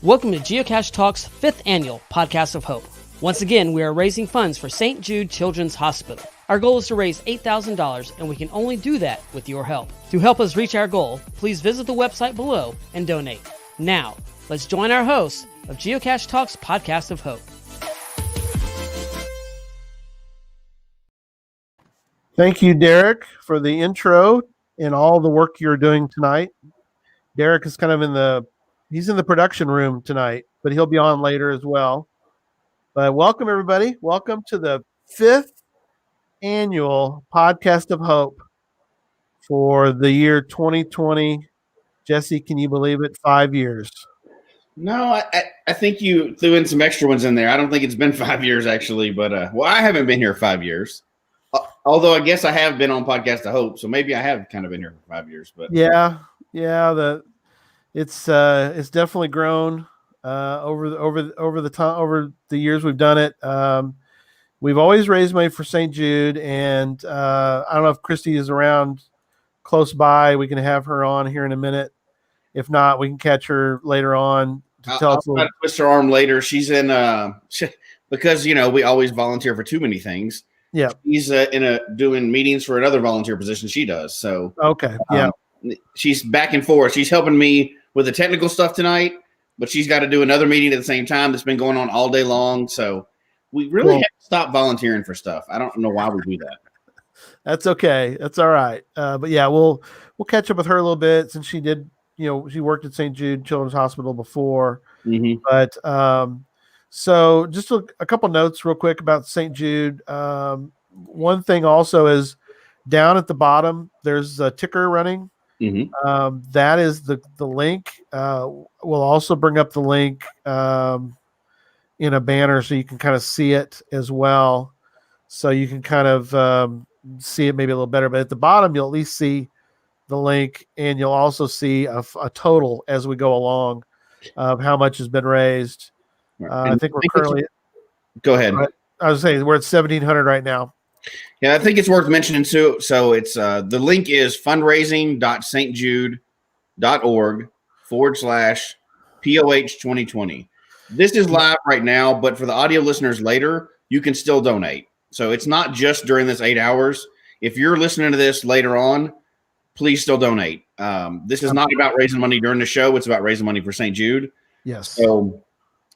Welcome to Geocache Talk's 5th annual Podcast of Hope. Once again, we are raising funds for St. Jude Children's Hospital. Our goal is to raise $8,000, and we can only do that with your help. To help us reach our goal, please visit the website below and donate. Now, let's join our hosts of Geocache Talk's Podcast of Hope. Thank you, Derek, for the intro and all the work you're doing tonight. Derek is kind of he's in the production room tonight, but he'll be on later as well. But welcome, everybody. Welcome to the 5th annual Podcast of Hope for the year 2020. Jesse, can you believe it? 5 years. No, I think you threw in some extra ones in there. I don't think it's been 5 years, actually. But, I haven't been here 5 years. Although I guess I have been on Podcast of Hope, so maybe I have kind of been here for 5 years. But yeah, it's definitely grown over the years we've done it. We've always raised money for St. Jude, and I don't know if Christy is around close by. We can have her on here in a minute. If not, we can catch her later on to tell us. I'll try to twist her arm later. She's in because we always volunteer for too many things. Yeah, she's doing meetings for another volunteer position she does. So okay, yeah, she's back and forth. She's helping me with the technical stuff tonight, but she's got to do another meeting at the same time that's been going on all day long. So we really have to stop volunteering for stuff. I don't know why we do that. That's okay. That's all right. But yeah, we'll catch up with her a little bit since she did. She worked at St. Jude Children's Hospital before. Mm-hmm. But so just a couple notes real quick about St. Jude. One thing also is down at the bottom, there's a ticker running. Mm-hmm. That is the link. We'll also bring up the link in a banner so you can kind of see it as well. So you can kind of see it maybe a little better. But at the bottom, you'll at least see the link, and you'll also see a total as we go along of how much has been raised. I think we're currently. Go ahead. I was saying we're at 1,700 right now. Yeah, I think it's worth mentioning too. So it's the link is fundraising.stjude.org/POH 2020. This is live right now, but for the audio listeners later, you can still donate. So it's not just during this 8 hours. If you're listening to this later on, please still donate. This is not about raising money during the show. It's about raising money for St. Jude. Yes. So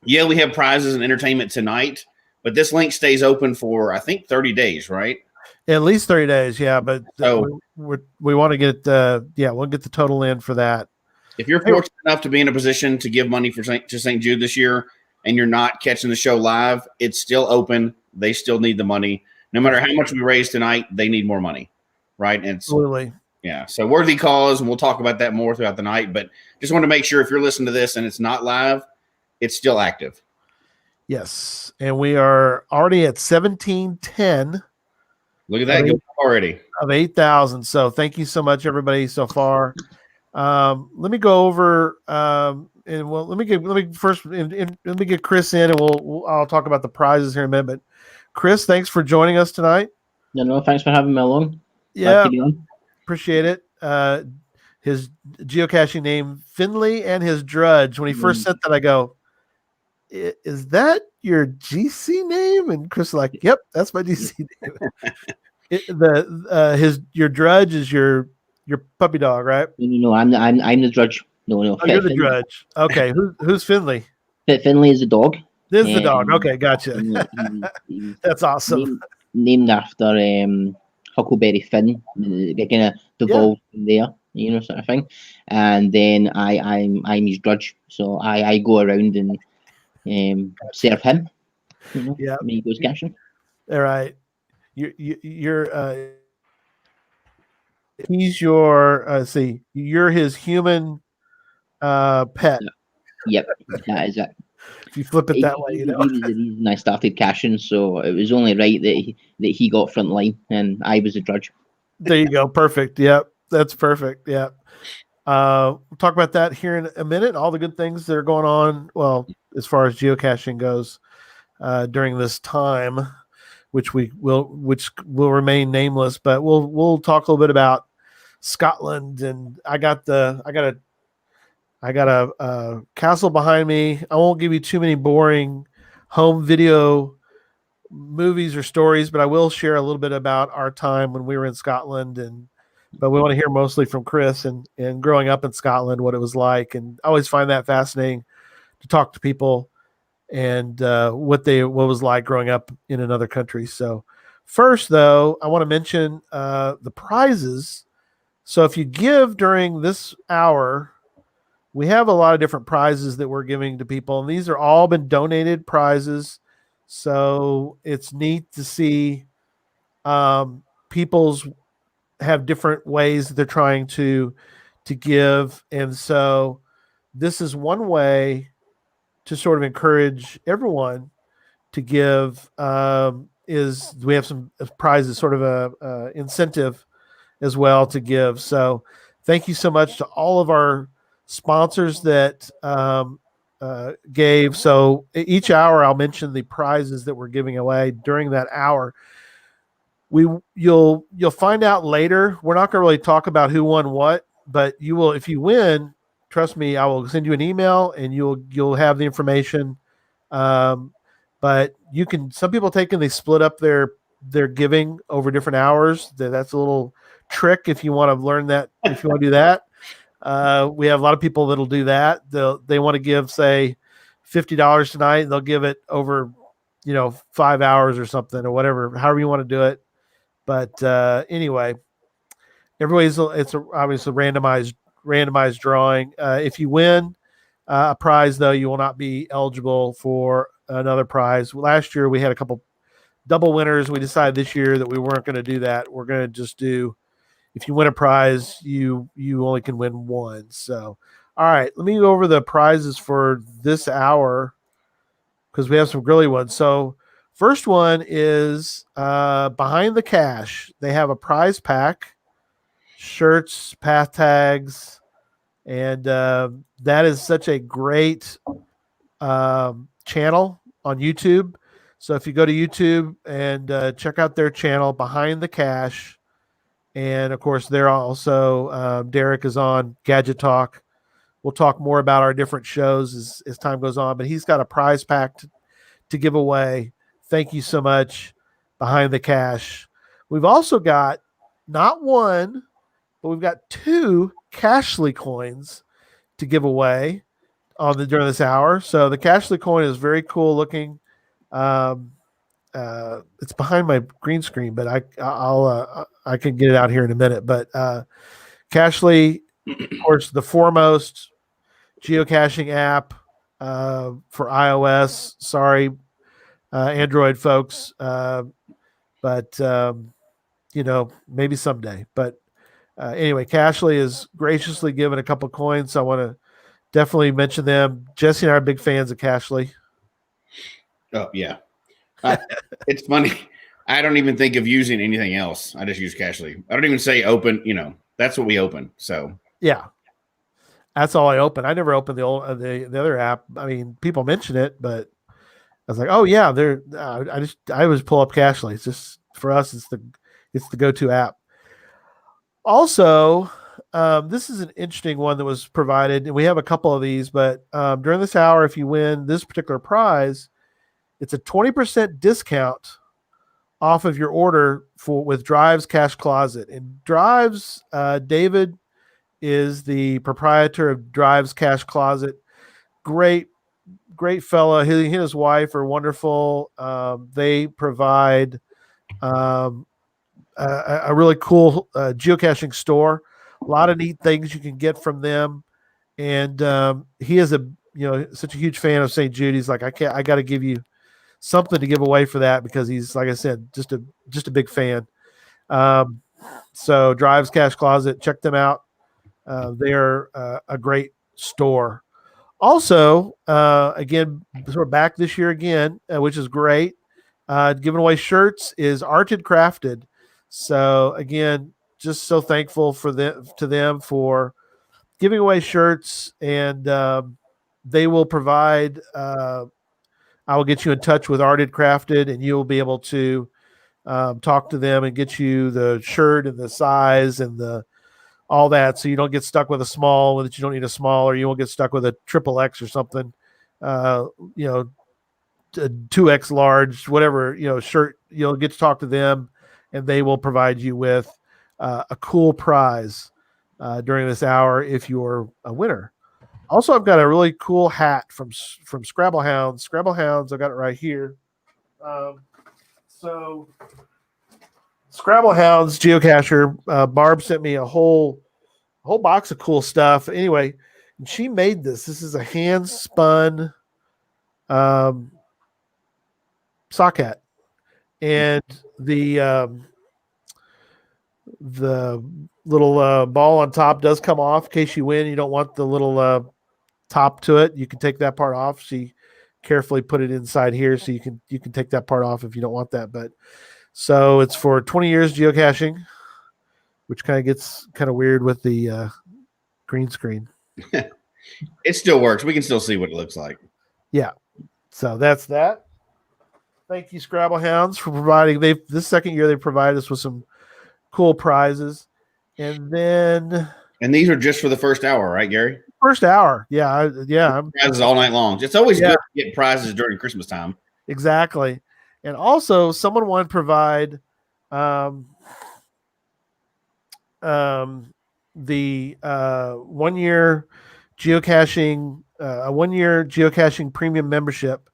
yeah, we have prizes and entertainment tonight, but this link stays open for, I think, 30 days, right? At least 30 days, yeah. But we want to get we'll get the total in for that. If you're fortunate enough to be in a position to give money to St. Jude this year and you're not catching the show live, it's still open. They still need the money. No matter how much we raise tonight, they need more money, right? And absolutely. Yeah, so worthy cause, and we'll talk about that more throughout the night. But just want to make sure if you're listening to this and it's not live, it's still active. Yes, and we are already at 1710. Look at that already of 8,000. So thank you so much, everybody, so far. Let me go over let me get Chris in, and I'll talk about the prizes here in a minute. But Chris, thanks for joining us tonight. No, thanks for having me along. Yeah, appreciate it. His geocaching name, Finley, and his Drudge. When he first said that, I go, "Is that your GC name?" And Chris was like, "Yep, that's my GC name." Your Drudge is your puppy dog, right? No, I'm the Drudge. No. Oh, you're the Drudge. Okay, who's Finley? Finley is the dog. This is the dog. Okay, gotcha. That's awesome. Named after Huckleberry Finn, they kind of devolved from there, sort of thing. And then I'm his Drudge, so I go around and serve him. When he goes caching. All right, he's your you're his human pet. Yep, that is it. If you flip it that way, He was the reason I started caching, so it was only right that he got front line and I was a Drudge. There you go. Perfect. Yep, that's perfect. Yep. We'll talk about that here in a minute. All the good things that are going on. Well, as far as geocaching goes, during this time, which will remain nameless, but we'll talk a little bit about Scotland. And I got I got a castle behind me. I won't give you too many boring home video movies or stories, but I will share a little bit about our time when we were in Scotland. But we want to hear mostly from Chris and growing up in Scotland, what it was like. And I always find that fascinating to talk to people and what was like growing up in another country. So first, though, I want to mention the prizes. So if you give during this hour, we have a lot of different prizes that we're giving to people, and these are all been donated prizes. So it's neat to see people's have different ways that they're trying to give. And so this is one way to sort of encourage everyone to give, is we have some prizes, sort of a incentive as well to give. So thank you so much to all of our sponsors that gave. So each hour I'll mention the prizes that we're giving away during that hour. You'll find out later. We're not going to really talk about who won what, but you will, if you win, trust me, I will send you an email and you'll have the information. But you can, some people they split up their giving over different hours. That's a little trick if you want to learn that, if you want to do that. We have a lot of people that'll do that. They want to give, say, $50 tonight, and they'll give it over, 5 hours or something, or whatever, however you want to do it. But anyway, it's obviously randomized drawing. If you win a prize, though, you will not be eligible for another prize. Last year we had a couple double winners. We decided this year that we weren't going to do that. We're going to just do, if you win a prize, you only can win one. So, all right, let me go over the prizes for this hour because we have some grilly ones. So first one is Behind the Cache. They have a prize pack, shirts, path tags, and that is such a great channel on YouTube. So if you go to YouTube and check out their channel, Behind the Cache, and of course they're also Derek is on Gadget Talk. We'll talk more about our different shows as time goes on, but he's got a prize pack to give away. Thank you so much, Behind the Cache. We've also got not one, but we've got 2 Cashly coins to give away during this hour. So the Cashly coin is very cool looking. It's behind my green screen, but I can get it out here in a minute. But Cashly, of course, the foremost geocaching app for iOS. Sorry, Android folks, but maybe someday. But anyway, Cashly is graciously given a couple coins, so I want to definitely mention them. Jesse and I are big fans of Cashly. Oh yeah, it's funny. I don't even think of using anything else. I just use Cashly. I don't even say open. That's what we open. So yeah, that's all I open. I never opened the other app. I mean, people mention it, but I was like, oh yeah, I always pull up Cashly. It's just, for us, it's the go-to app. Also, this is an interesting one that was provided, and we have a couple of these. But during this hour, if you win this particular prize, it's a 20% discount off of your order with Drive's Cache Closet. And Drive's David is the proprietor of Drive's Cache Closet. Great fella. He and his wife are wonderful. They provide a really cool geocaching store. A lot of neat things you can get from them. And he is such a huge fan of St. Jude. He's like, I got to give you something to give away for that, because he's, like I said, just a big fan. So Drive's Cache Closet, check them out. They're a great store. Also, again, sort of back this year again, which is great. Giving away shirts is Arted Crafted. So again, just so thankful to them for giving away shirts, and they will provide. I will get you in touch with Arted Crafted, and you'll be able to talk to them and get you the shirt and the size and the all that, so you don't get stuck with a small that you don't need a small, or you won't get stuck with a triple X or something. 2X large, whatever, shirt. You'll get to talk to them, and they will provide you with a cool prize during this hour if you're a winner. Also, I've got a really cool hat from Scrabble Hounds. Scrabble Hounds, I've got it right here. So Scrabble Hounds geocacher, Barb sent me a whole box of cool stuff. Anyway, and she made this. This is a hand spun sock hat, and the little ball on top does come off in case you win. You don't want the little top to it. You can take that part off. She carefully put it inside here, so you can take that part off if you don't want that. But so it's for 20 years geocaching, which kind of gets kind of weird with the green screen. It still works. We can still see what it looks like. Yeah. So that's that. Thank you, Scrabble Hounds, for providing. This second year they provided us with some cool prizes, and these are just for the first hour, right, Gary? First hour, yeah. Prizes all night long. It's always good to get prizes during Christmas time. Exactly, and also someone wanted to provide the 1 year geocaching, a 1 year geocaching premium membership.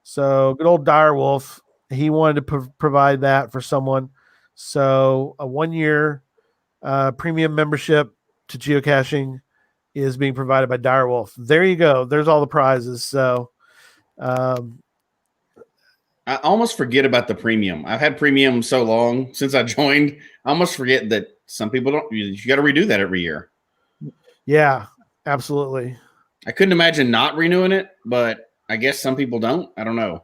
So good old Direwolf, he wanted to provide that for someone. So a 1 year premium membership to geocaching is being provided by Direwolf. There you go. There's all the prizes. So I almost forget about the premium. I've had premium so long since I joined. I almost forget that some people don't. You got to redo that every year. Yeah, absolutely. I couldn't imagine not renewing it, but I guess some people don't. I don't know.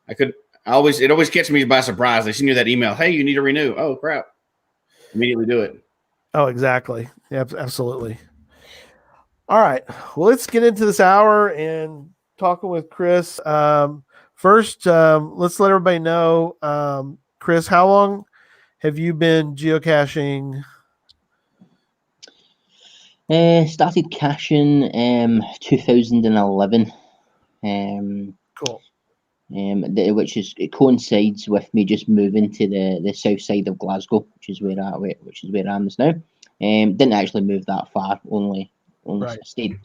It always catches me by surprise. They send you that email. Hey, you need to renew. Oh, crap. Immediately do it. Oh, exactly. Yeah, absolutely. All right. Well, let's get into this hour and talking with Chris. First, let's let everybody know, Chris, how long have you been geocaching? Started caching 2011. Cool. It coincides with me just moving to the south side of Glasgow, which is where I am just now. Didn't actually move that far. Only right. stayed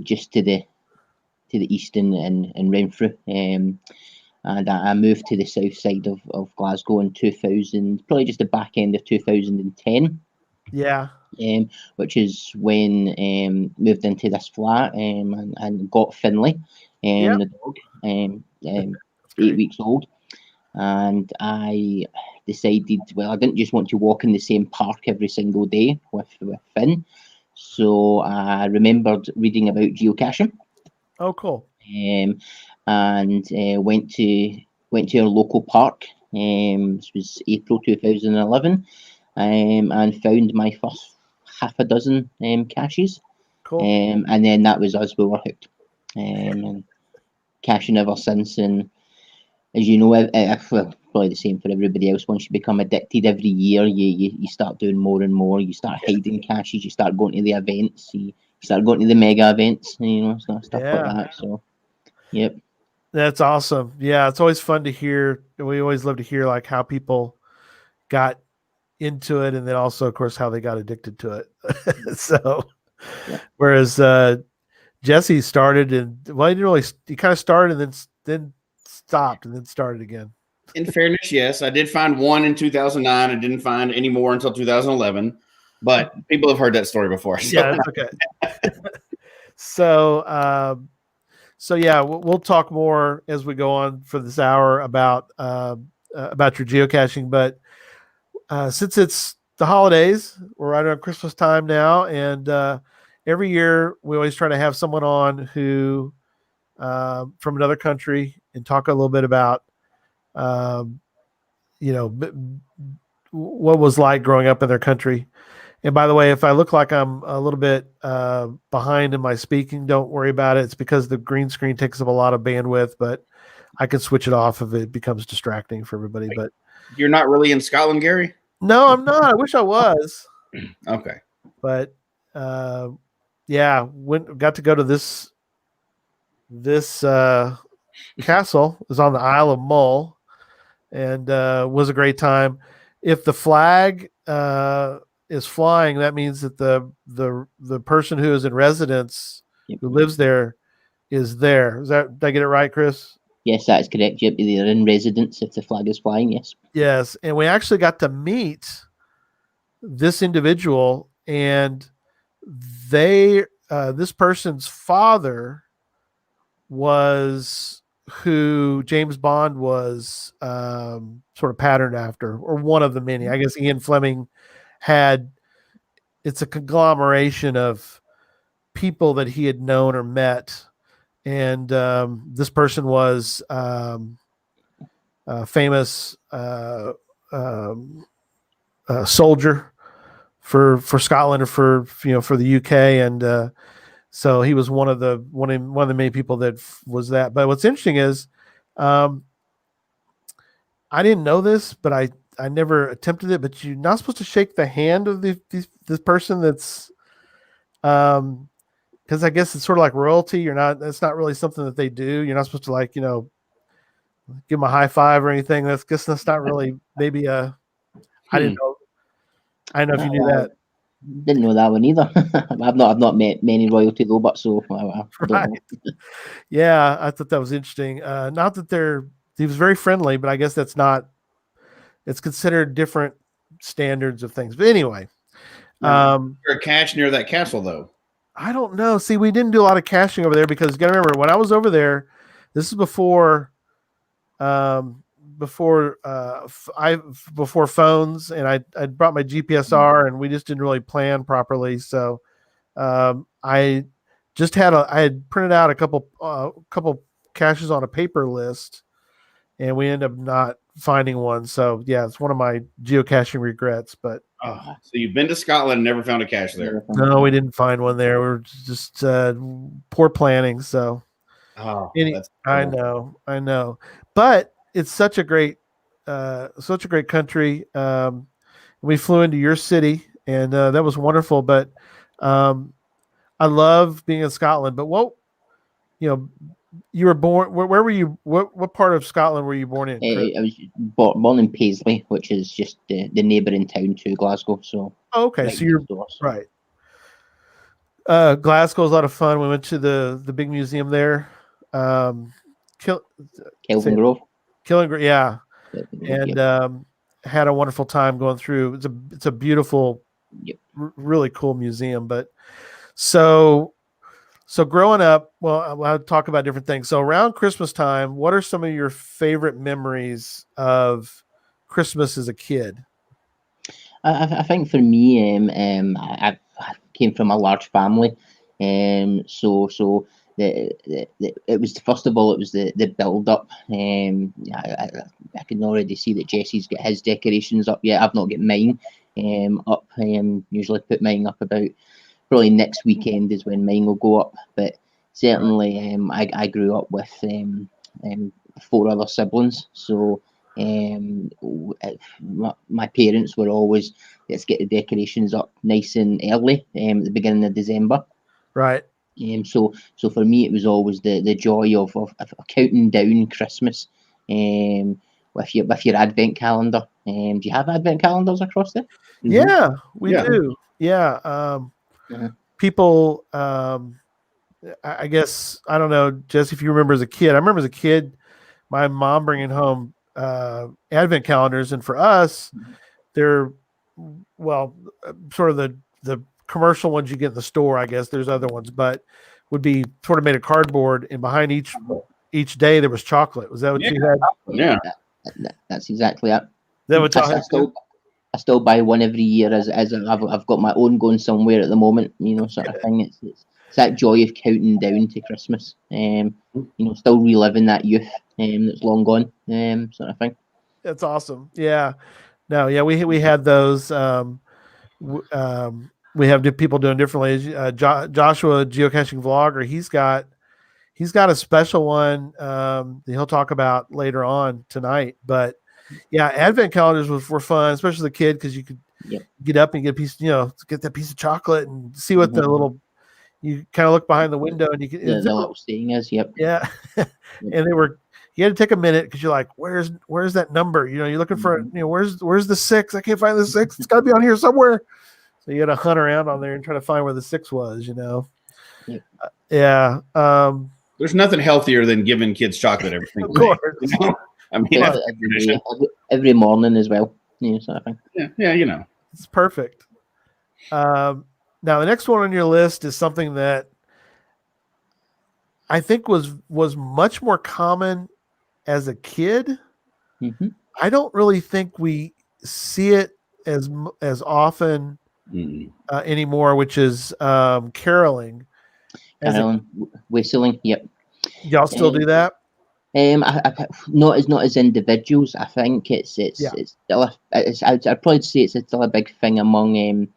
just to the east and Renfrew. And I moved to the south side of Glasgow in 2000, probably just the back end of 2010. Yeah. Which is when moved into this flat and got Finley, the dog, 8 weeks old, and I decided, well, I didn't just want to walk in the same park every single day with Finn, so I remembered reading about geocaching. Oh, cool. And went to our local park. This was April 2011, and found my first half a dozen caches. Cool. And then that was us. We were hooked, and caching ever since. And as you know, well, probably the same for everybody else. Once you become addicted, every year you start doing more and more. You start hiding caches. You start going to the events. You start going to the mega events. Stuff like that. So, yep. That's awesome. Yeah, it's always fun to hear. We always love to hear like how people got into it, and then also, of course, how they got addicted to it. So, whereas Jesse started and he kind of started and then stopped and then started again. In fairness, yes, I did find one in 2009. I didn't find any more until 2011, but people have heard that story before. So. Yeah, that's okay. So yeah, we'll talk more as we go on for this hour about your geocaching. But since it's the holidays, we're right around Christmas time now, and every year we always try to have someone on who from another country and talk a little bit about what was like growing up in their country. And by the way, if I look like I'm a little bit behind in my speaking, don't worry about it. It's because the green screen takes up a lot of bandwidth, but I can switch it off if it becomes distracting for everybody. But you're not really in Scotland, Gary? No, I'm not. I wish I was. Okay. But yeah, got to go to this castle. It was on the Isle of Mull, and was a great time. If the flag is flying, that means that the person who is in residence, who lives there, is there. Did I get it right, Chris? Yes, that is correct. Yep, they're in residence if the flag is flying. Yes. Yes, and we actually got to meet this individual, and this person's father was who James Bond was sort of patterned after, or one of the many. I guess Ian Fleming it's a conglomeration of people that he had known or met. And this person was a famous soldier for Scotland, or for the UK, and so he was one of the many people that was that. But what's interesting is, I didn't know this, but I never attempted it. But you're not supposed to shake the hand of this person that's because I guess it's sort of like royalty. It's not really something that they do. You're not supposed to give them a high five or anything. That's not really maybe I didn't know. I don't know if you knew that. Didn't know that one either. I've not met many royalty though, but so I don't know. Yeah, I thought that was interesting. Not that he was very friendly, but I guess it's considered different standards of things. But anyway, there's a cache near that castle though. I don't know. See, we didn't do a lot of caching over there because you got to remember, when I was over there, this is before phones, and I brought my GPSR, and we just didn't really plan properly. So I just I had printed out a couple caches on a paper list, and we ended up not finding one. So yeah, it's one of my geocaching regrets. But so you've been to Scotland and never found a cache there? No, we didn't find one there. We were just poor planning. So that's cool. I know, but it's such a great country. We flew into your city, and that was wonderful. But I love being in Scotland. But you were born. Where were you? What part of Scotland were you born in? I was born in Paisley, which is just the neighbouring town to Glasgow. So okay, right so you're right. Glasgow's a lot of fun. We went to the big museum there. Kelvin Grove. Yeah, and had a wonderful time going through. It's a beautiful, really cool museum. But so growing up, well, I'll talk about different things. So around Christmas time, what are some of your favorite memories of Christmas as a kid? I think for me, I came from a large family, so it was, first of all, it was the build up. I can already see that Jesse's got his decorations up yet. I've not got mine up. Usually put mine up about probably next weekend is when mine will go up. But certainly, I grew up with 4 other siblings, so my parents were always, let's get the decorations up nice and early at the beginning of December. Right. So for me, it was always the joy of counting down Christmas with your advent calendar. Do you have advent calendars across there? Yeah, we do. Yeah. People, I guess, I don't know, Jesse, if you remember as a kid. I remember as a kid, my mom bringing home advent calendars, and for us, they're sort of the commercial ones you get in the store. I guess there's other ones, but would be sort of made of cardboard, and behind each day there was chocolate. Was that what you had? Yeah, that's exactly it. That what I still buy one every year as I've got my own going somewhere at the moment, sort of thing. It's that joy of counting down to Christmas. Still reliving that youth that's long gone, sort of thing. That's awesome. Yeah. No, yeah, we had those. We have people doing differently. Joshua, geocaching vlogger, he's got a special one that he'll talk about later on tonight. But yeah, advent calendars were fun, especially the kid, because you could Yep. Get up and get a piece, get that piece of chocolate and see what the little. You kind of look behind the window and you can. The little saying is, yep. Yeah, and you had to take a minute because you're like, where's that number? You're looking for where's the 6? I can't find the 6. It's got to be on here somewhere. So you got to hunt around on there and try to find where the 6 was. Yep. Yeah. There's nothing healthier than giving kids chocolate every single day. I mean, every morning as well. Sort of thing. Yeah, it's perfect. Now the next one on your list is something that I think was much more common as a kid. Mm-hmm. I don't really think we see it as often anymore, which is caroling. Whistling. Yep. Y'all still do that? Not as individuals. I think it's still I'd probably say it's still a big thing among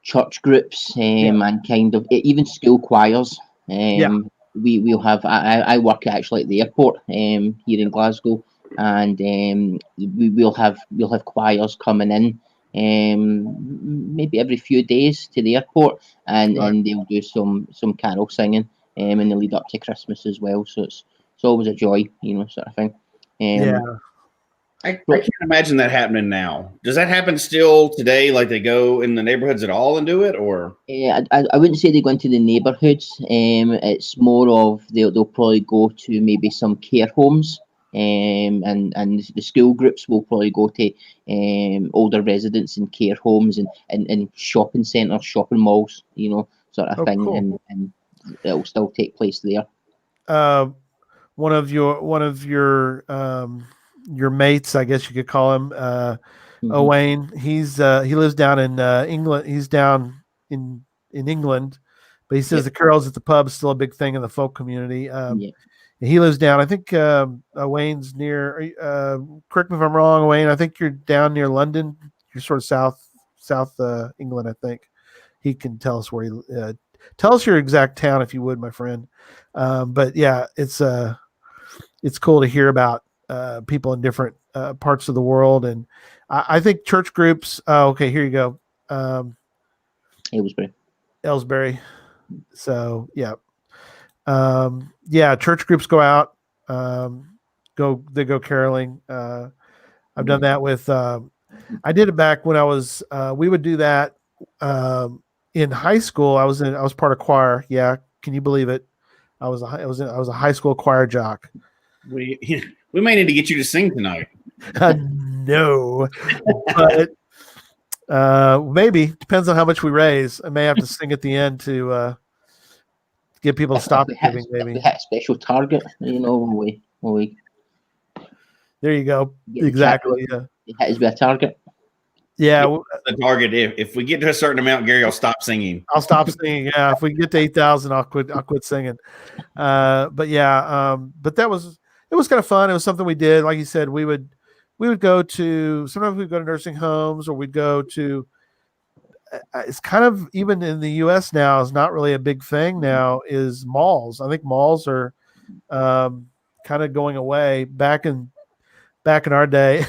church groups and kind of even school choirs. We'll have. I work actually at the airport here in Glasgow, and we'll have choirs coming in maybe every few days to the airport, and they'll do some carol singing in the lead up to Christmas as well. So it's always a joy, sort of thing. I can't imagine that happening now. Does that happen still today? Like they go in the neighborhoods at all and do it, or? I wouldn't say they go into the neighborhoods. It's more of they'll probably go to maybe some care homes, and the school groups will probably go to older residents in care homes and shopping centres, shopping malls, sort of thing, cool. and it'll still take place there. One of your mates, I guess you could call him, Owain. He lives down in England. He's down in England, but he says the carols at the pub is still a big thing in the folk community. He lives down. I think Owain's near. Correct me if I'm wrong, Owain. I think you're down near London. You're sort of south England. I think he can tell us where he. Tell us your exact town if you would, my friend. But yeah, it's cool to hear about people in different parts of the world, and I think church groups. Okay, here you go. Aylesbury. So yeah, church groups go out. They go caroling. I've done that with. I did it back when I was. We would do that in high school. I was part of choir. Yeah, can you believe it? I was a high school choir jock. We may need to get you to sing tonight. No, but maybe depends on how much we raise. I may have to sing at the end to get people to stop giving. Maybe we had a special target, when we. There you go. Exactly. Yeah. It has to be a target. Yeah, the target. If we get to a certain amount, Gary, I'll stop singing. I'll stop singing. Yeah, if we get to 8,000, I'll quit singing. But yeah, but it was kind of fun. It was something we did. Like you said, we would go to. Sometimes we'd go to nursing homes, or we'd go to. It's kind of even in the U.S. now. It's not really a big thing now. Is malls? I think malls are kind of going away. Back in our day.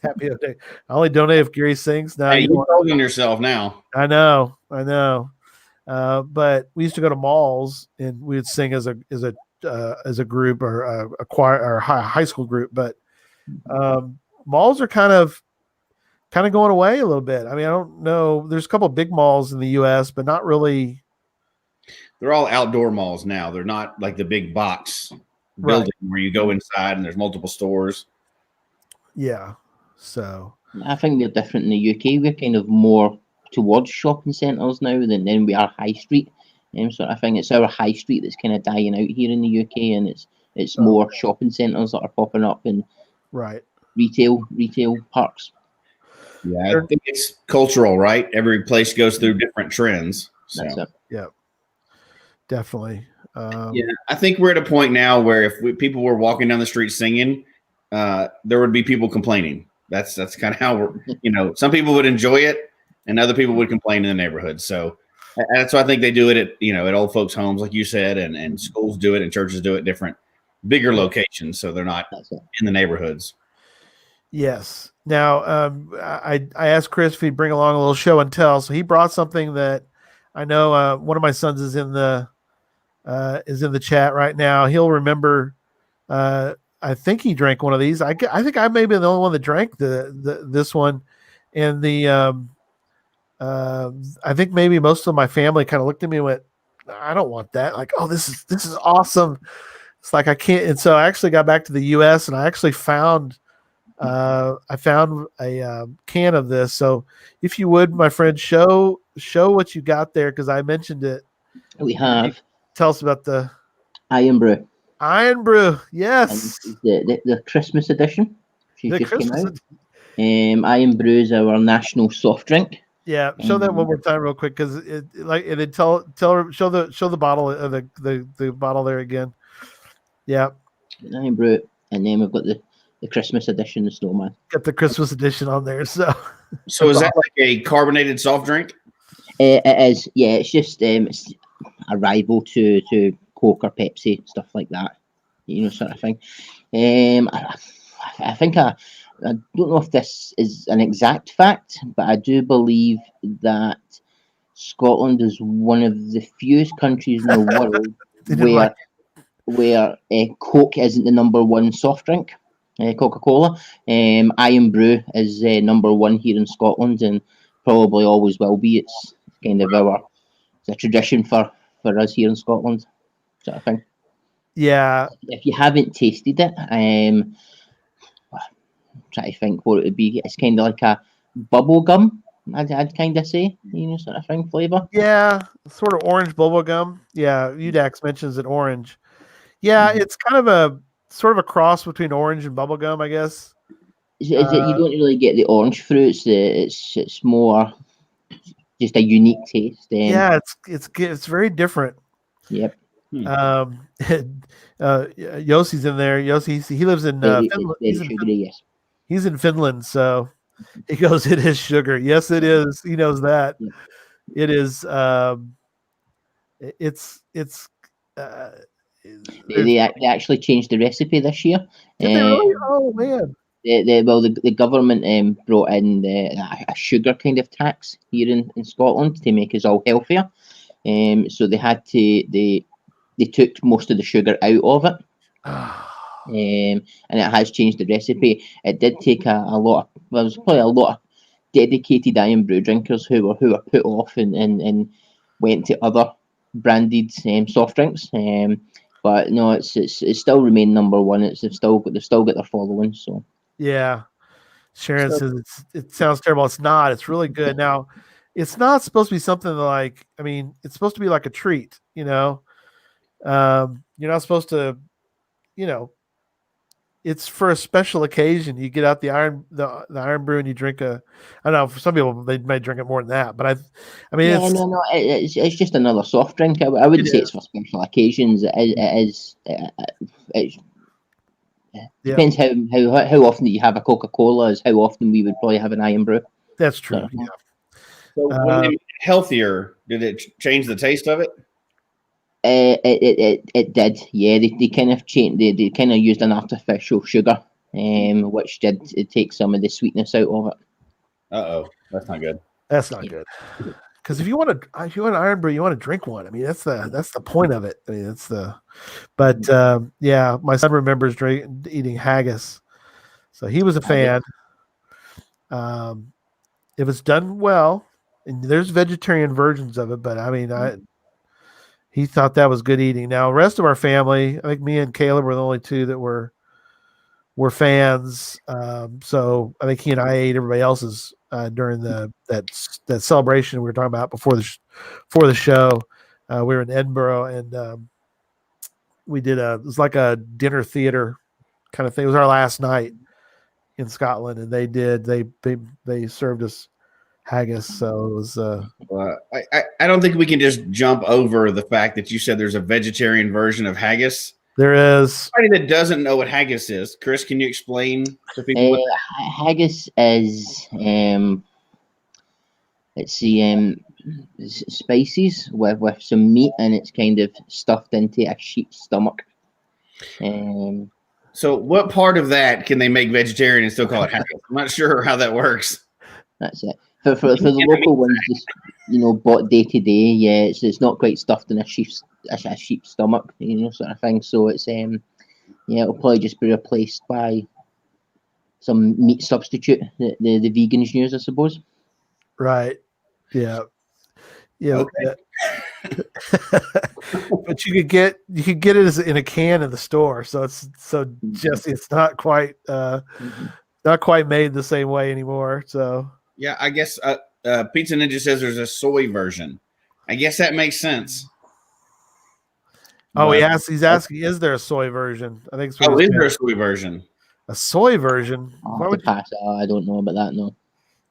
Happy day. I only donate if Gary sings. Now you're holding yourself now. I know. But we used to go to malls and we would sing as a group or a choir or a high school group. But malls are kind of going away a little bit. I mean, I don't know. There's a couple of big malls in the U.S., but not really. They're all outdoor malls now. They're not like the big box building where you go inside and there's multiple stores. Yeah, so I think we're different in the UK. We're kind of more towards shopping centres now than we are high street. So I think it's our high street that's kind of dying out here in the UK, and it's more shopping centres that are popping up and retail parks. Yeah, I think it's cultural, right? Every place goes through different trends. So. That's it. Yeah, definitely. I think we're at a point now where if people were walking down the street singing. There would be people complaining. That's kind of how we're, some people would enjoy it and other people would complain in the neighborhood. So that's why I think they do it at old folks' homes, like you said, and schools do it and churches do it different, bigger locations. So they're not in the neighborhoods. Yes. Now, I asked Chris if he'd bring along a little show and tell, so he brought something that I know one of my sons is in the chat right now. He'll remember. I think he drank one of these. I think I may be the only one that drank this one, and I think maybe most of my family kind of looked at me and went, "I don't want that." Like, oh, this is awesome. It's like I can't. And so I actually got back to the U.S. and I actually found a can of this. So if you would, my friend, show what you got there, because I mentioned it. We have. Tell us about the Iron Brew. Iron Brew, yes. The Christmas edition. She just came out. Iron Brew is our national soft drink. Yeah, show that one more time real quick, because and then tell her, show the bottle of the bottle there again. Yeah. Iron Brew, and then we've got the Christmas edition, the Snowman. Got the Christmas edition on there. So is that like a carbonated soft drink? It is. Yeah, it's just it's a rival to Coke or Pepsi, stuff like that. Sort of thing. I think I don't know if this is an exact fact, but I do believe that Scotland is one of the fewest countries in the world where Coke isn't the number one soft drink. Coca-Cola. Iron Brew is number one here in Scotland, and probably always will be. It's kind of it's a tradition for us here in Scotland, sort of thing. Yeah. If you haven't tasted it, try to think what it would be. It's kind of like a bubble gum, I'd kind of say, sort of thing, flavor. Yeah, sort of orange bubble gum. Yeah, Udax mentions it orange. Yeah, it's kind of a sort of a cross between orange and bubble gum, I guess. You don't really get the orange fruits. It's more just a unique taste. Yeah, it's very different. Yep. Yossi's in there. Yossi, he lives in Finland. He's in Finland, so he goes, "It is sugar." Yes, it is. He knows that. Yeah. It is. They actually changed the recipe this year. Did they really? Oh man. The government brought in a sugar kind of tax here in Scotland to make us all healthier. So they had to they took most of the sugar out of it. And it has changed the recipe. It did take a lot. There was probably a lot of dedicated Iron Brew drinkers who were put off and went to other branded soft drinks. But no, it's still remained number one. They've still got their following. So yeah, Sharon says it sounds terrible. It's not. It's really good. Now, it's not supposed to be something like. I mean, it's supposed to be like a treat. You're not supposed to. It's for a special occasion. You get out the Iron Brew and you drink I don't know. For some people, they may drink it more than that. But it's just another soft drink. I wouldn't say it's for special occasions. It depends how often you have a Coca-Cola is how often we would probably have an Iron Brew. That's true. Yeah. So when they made it healthier, did it change the taste of it? It did, yeah. They kind of changed. They kind of used an artificial sugar, which did take some of the sweetness out of it. That's not good. That's not good. Because if you want an Iron Brew, you want to drink one. I mean, that's the point of it. I mean, But my son remembers eating haggis, so he was a fan. If it's done well, and there's vegetarian versions of it, but I mean, he thought that was good eating. Now, the rest of our family, I think me and Caleb were the only two that were fans. So I think he and I ate everybody else's during that celebration we were talking about before the show. We were in Edinburgh, and we did it was like a dinner theater kind of thing. It was our last night in Scotland, and they served us haggis. So it was. I don't think we can just jump over the fact that you said there's a vegetarian version of haggis. There is. Anybody that doesn't know what haggis is, Chris, can you explain to people? Haggis is spices with some meat, and it's kind of stuffed into a sheep's stomach. So, what part of that can they make vegetarian and still call it haggis? I'm not sure how that works. That's it. For the local ones, just bought day to day. Yeah, it's not quite stuffed in a sheep's stomach, sort of thing. So it's it'll probably just be replaced by some meat substitute that the vegans use, I suppose. Right. Yeah. Yeah. Okay. But you could get it as in a can in the store. So Jesse, it's not quite made the same way anymore. So yeah, I guess Pizza Ninja says there's a soy version. I guess that makes sense. Oh, he's asking, is there a soy version? I think. Is there a soy version? A soy version? Why would pass? I don't know about that. No.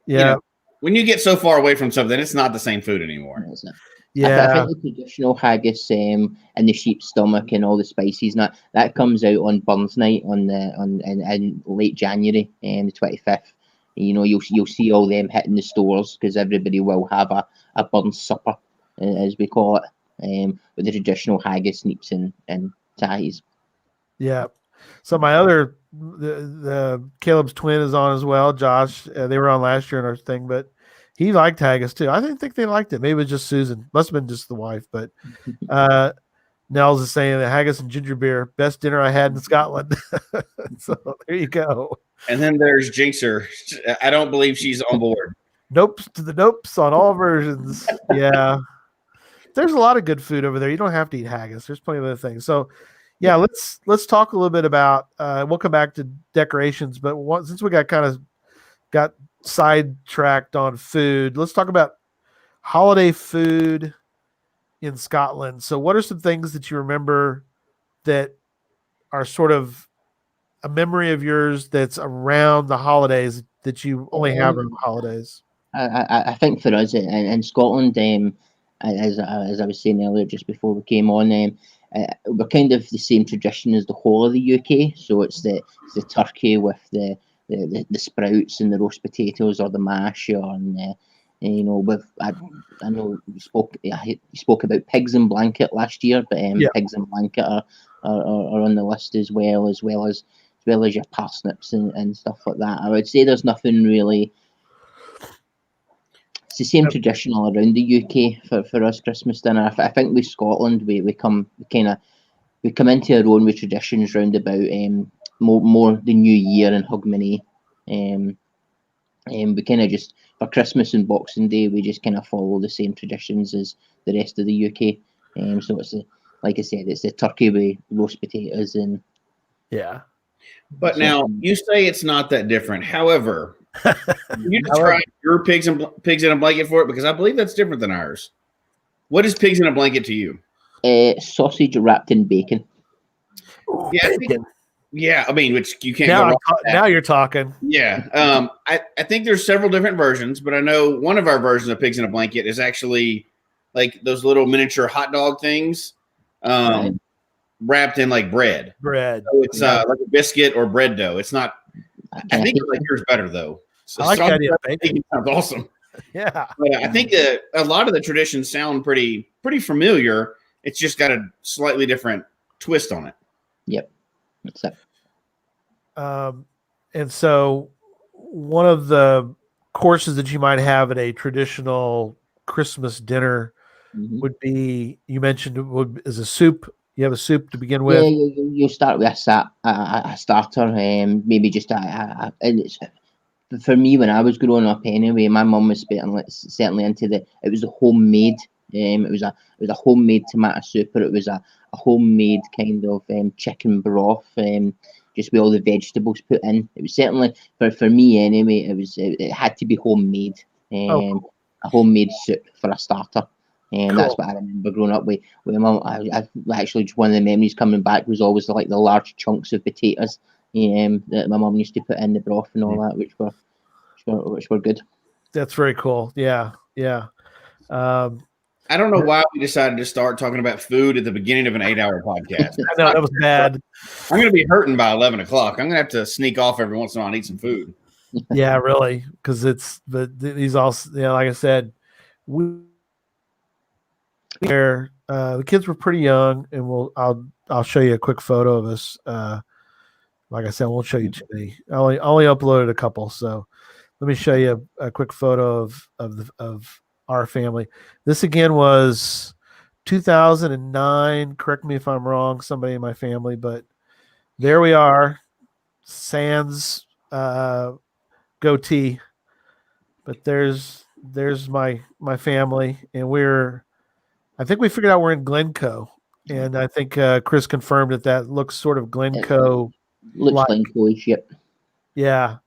Yeah. When you get so far away from something, it's not the same food anymore. Yeah. I think the traditional haggis and the sheep's stomach and all the spices that comes out on Burns Night in late January and the 25th. You'll see all them hitting the stores because everybody will have a Burns supper, as we call it, with the traditional haggis, neeps, and tahis. Yeah. So my other the Caleb's twin is on as well. Josh, they were on last year in our thing, but he liked haggis too. I didn't think they liked it. Maybe it was just Susan. Must have been just the wife. But Nels is saying that haggis and ginger beer, best dinner I had in Scotland. So there you go. And then there's Jinxer. I don't believe she's on board. Nopes to the nopes on all versions. Yeah. There's a lot of good food over there. You don't have to eat haggis. There's plenty of other things. So yeah, let's talk a little bit about we'll come back to decorations, but since we got sidetracked on food, let's talk about holiday food in Scotland. So what are some things that you remember that are sort of a memory of yours that's around the holidays that you only have around the holidays? I think for us in Scotland, as I was saying earlier, just before we came on, we're kind of the same tradition as the whole of the UK. So it's the turkey with the sprouts and the roast potatoes or the mash, or I know you spoke about pigs in blanket last year, but pigs in blanket are on the list as well as your parsnips and stuff like that. I would say there's nothing really. It's the same tradition all around the UK for us Christmas dinner. I think with Scotland we come into our own with traditions round about more the New Year and Hogmanay. We kind of just for Christmas and Boxing Day we just kind of follow the same traditions as the rest of the UK. So it's like I said, it's the turkey with roast potatoes and yeah. But now you say it's not that different. However, you describe your pigs in a blanket for it because I believe that's different than ours. What is pigs in a blanket to you? Sausage wrapped in bacon. Yeah, I mean, which you can't now, go wrong with that. Now you're talking. Yeah. I think there's several different versions, but I know one of our versions of pigs in a blanket is actually like those little miniature hot dog things wrapped in like bread. So it's like a biscuit or bread dough. It's not. I think like yours better though. So I like that idea. Bacon sounds awesome. Yeah. But I think a lot of the traditions sound pretty familiar. It's just got a slightly different twist on it. Yep. That's it. And so one of the courses that you might have at a traditional Christmas dinner would be, you mentioned, is a soup. You have a soup to begin with. Yeah, you start with a starter, maybe just and it's, for me when I was growing up anyway, my mum was certainly into it was the homemade. It was a homemade tomato soup, or it was a homemade kind of chicken broth, just with all the vegetables put in. It was certainly for me anyway. It had to be homemade, a homemade soup for a starter. And that's what I remember growing up with mum. I actually, just one of the memories coming back was always like the large chunks of potatoes that my mum used to put in the broth and all that, which were good. That's very cool. Yeah. I don't know why we decided to start talking about food at the beginning of an 8-hour podcast. I know, that was bad. I'm going to be hurting by 11 o'clock. I'm going to have to sneak off every once in a while and eat some food. Yeah, really, because these also, like I said, the kids were pretty young, and I'll show you a quick photo of us Like I said, I won't show you too many. I only uploaded a couple. So let me show you a quick photo of our family. This again was 2009. Correct me if I'm wrong, somebody in my family, but there we are. Sans goatee. But there's my family, and I think we figured out we're in Glencoe, and I think Chris confirmed that looks sort of Glencoe. Looks Glencoe-ish, yep. Yeah.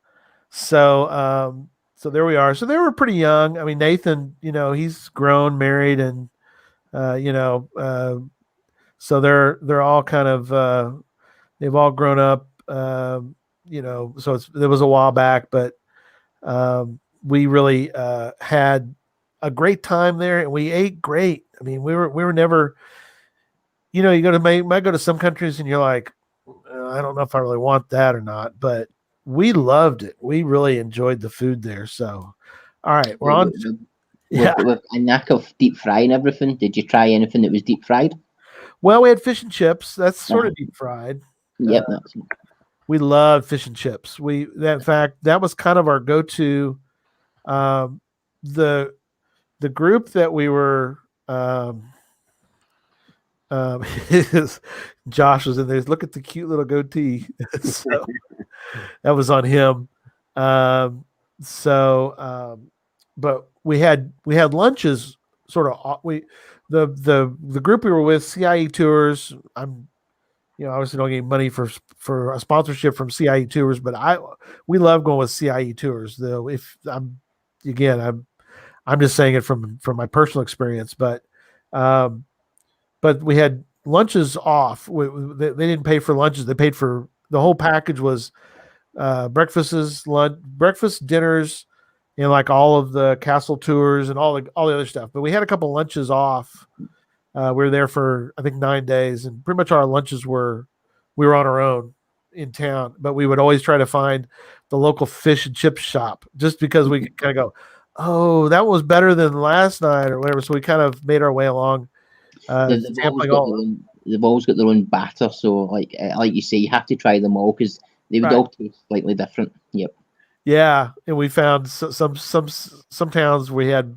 So so there we are. So they were pretty young. I mean, Nathan, he's grown, married, and so they're all kind of they've all grown up. So it was a while back, but we really had a great time there, and we ate great. I mean, we were never, you might go to some countries and you're like, I don't know if I really want that or not, but we loved it. We really enjoyed the food there. So, all right, we're on. With a knack of deep frying everything. Did you try anything that was deep fried? Well, we had fish and chips. That's sort of deep fried. Yep. We loved fish and chips. In fact, that was kind of our go-to. The group that we were, Josh was in there. Look at the cute little goatee. So that was on him. But we had lunches. Sort of. The group we were with, CIE Tours. I'm, obviously don't get money for a sponsorship from CIE Tours, but we love going with CIE Tours. Though, if I'm just saying it from my personal experience, but we had lunches off. They didn't pay for lunches. They paid for the whole package was breakfast, dinners, and like all of the castle tours and all the other stuff. But we had a couple lunches off. We were there for I think 9 days, and pretty much our lunches we were on our own in town. But we would always try to find the local fish and chip shop just because we could kind of go, oh, that was better than last night or whatever. So we kind of made our way along. They've always got their own batter, so like you say, you have to try them all because they would all taste slightly different. Yep. Yeah, and we found some towns we had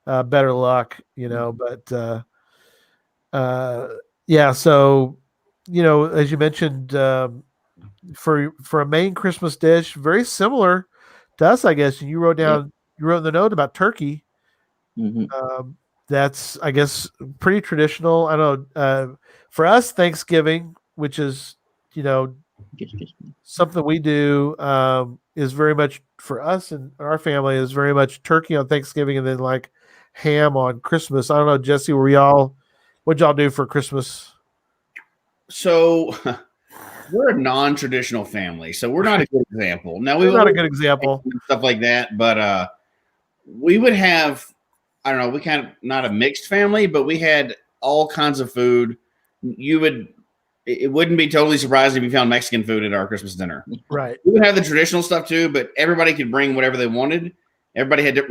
better luck, but yeah. So as you mentioned, for a main Christmas dish, very similar to us, I guess. You wrote in the note about turkey. Mm-hmm. That's, I guess, pretty traditional. I don't know. For us, Thanksgiving, which is, just something we do, is very much for us and our family is very much turkey on Thanksgiving and then like ham on Christmas. I don't know, Jesse, what'd y'all do for Christmas? So we're a non-traditional family, so we're not a good example. Now we're not a good example, stuff like that, but we would have. I don't know. We kind of not a mixed family, but we had all kinds of food. It wouldn't be totally surprising if you found Mexican food at our Christmas dinner. Right. We would have the traditional stuff too, but everybody could bring whatever they wanted. Everybody had to,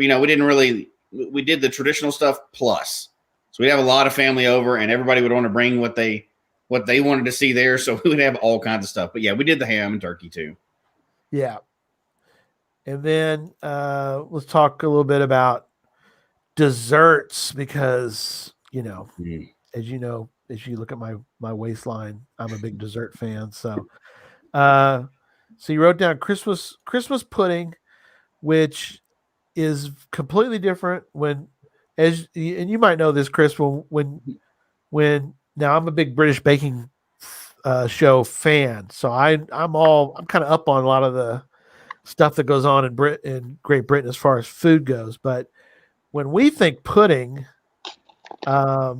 we did the traditional stuff plus. So we'd have a lot of family over and everybody would want to bring what they wanted to see there. So we would have all kinds of stuff. But yeah, we did the ham and turkey too. Yeah. And then let's talk a little bit about desserts because as you look at my waistline, I'm a big dessert fan. So you wrote down Christmas pudding, which is completely different and you might know this, Chris, when now I'm a big British baking show fan, so I'm kind of up on a lot of the stuff that goes on in Great Britain as far as food goes, but when we think pudding, at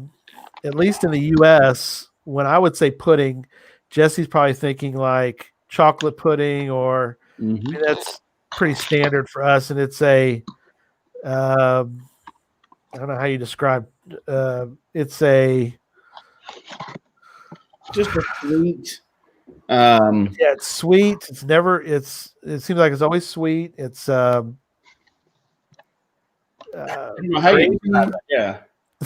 least in the U.S., when I would say pudding, Jesse's probably thinking like chocolate pudding, or that's pretty standard for us. And it's I don't know how you describe. It's just a sweet. It's sweet. It seems like it's always sweet. It's yeah.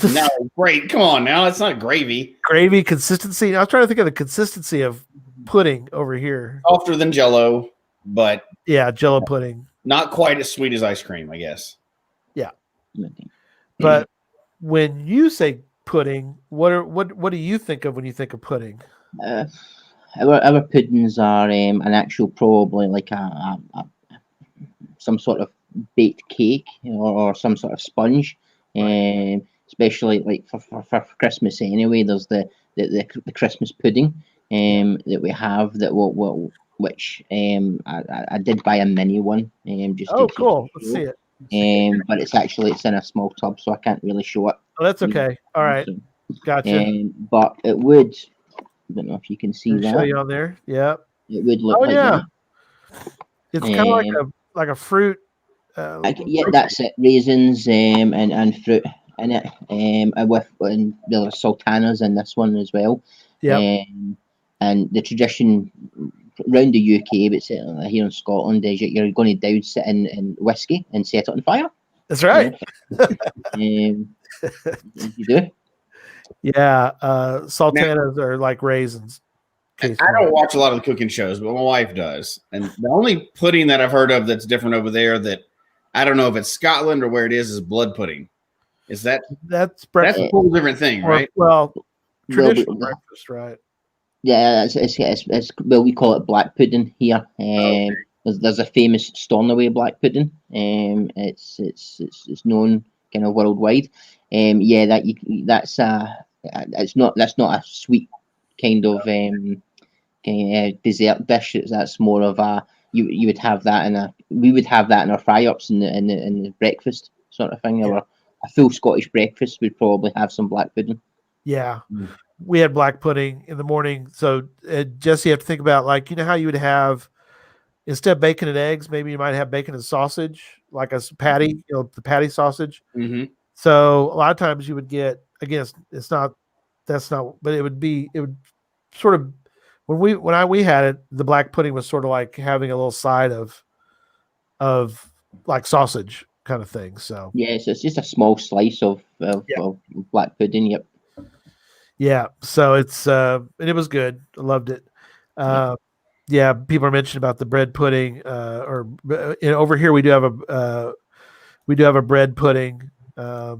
No, great. Come on now. It's not gravy. Gravy consistency. I was trying to think of the consistency of pudding over here. Softer than Jell-O, but yeah, Jell-O pudding. Not quite as sweet as ice cream, I guess. Yeah. But when you say pudding, what do you think of when you think of pudding? Our puddings are an actual, probably like a some sort of baked cake or some sort of sponge. Right. Especially like for Christmas anyway. There's the Christmas pudding that we have which I did buy a mini one just to keep cool. Let's see it. But it's in a small tub, so I can't really show it. Oh, that's okay. All right, gotcha. But it would. I don't know if you can see that. Show you on there. Yeah. It would look like that. It's kind of like a fruit. That's it. Raisins and fruit in it. And there's sultanas in this one as well. Yeah. And the tradition around the UK, but certainly here in Scotland, is you're going to douse it in whiskey and set it on fire. That's right. You do. Yeah, sultanas are like raisins. I don't watch a lot of the cooking shows, but my wife does. And the only pudding that I've heard of that's different over there that I don't know if it's Scotland or where it is blood pudding. Is that's a whole different thing, right? Well, traditional breakfast, right? Yeah, it's well, we call it black pudding here. There's a famous Stornoway black pudding. It's known kind of worldwide. That's not a sweet kind of dessert dish. That's more of a you would have that we would have that in our fry-ups in the breakfast sort of thing. Or a full Scottish breakfast would probably have some black pudding. Yeah. We had black pudding in the morning. So Jesse, you have to think about, like, you know how you would have, instead of bacon and eggs, maybe you might have bacon and sausage, like a patty, the patty sausage. Mm-hmm. So a lot of times you would get, again, but it would sort of, when we had it, the black pudding was sort of like having a little side of like sausage kind of thing. So yes, it's just a small slice of black pudding. Yep. Yeah, so it's and it was good. I loved it. Yeah, people are mentioning about the bread pudding. Over here we do have a bread pudding. So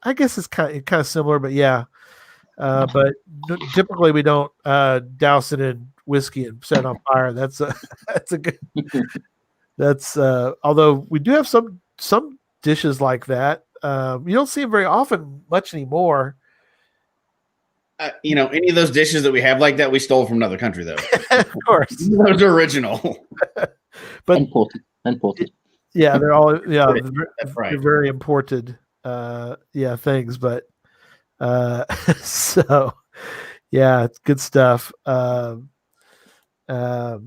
I guess it's kind of similar, but yeah. But typically we don't douse it in whiskey and set it on fire. That's a good. That's although we do have some dishes like that. You don't see them very often much anymore. Any of those dishes that we have like that, we stole from another country, though. Of course, those are original. But imported. Yeah, they're all That's right. They're very imported. Things, but so yeah, it's good stuff. But yeah,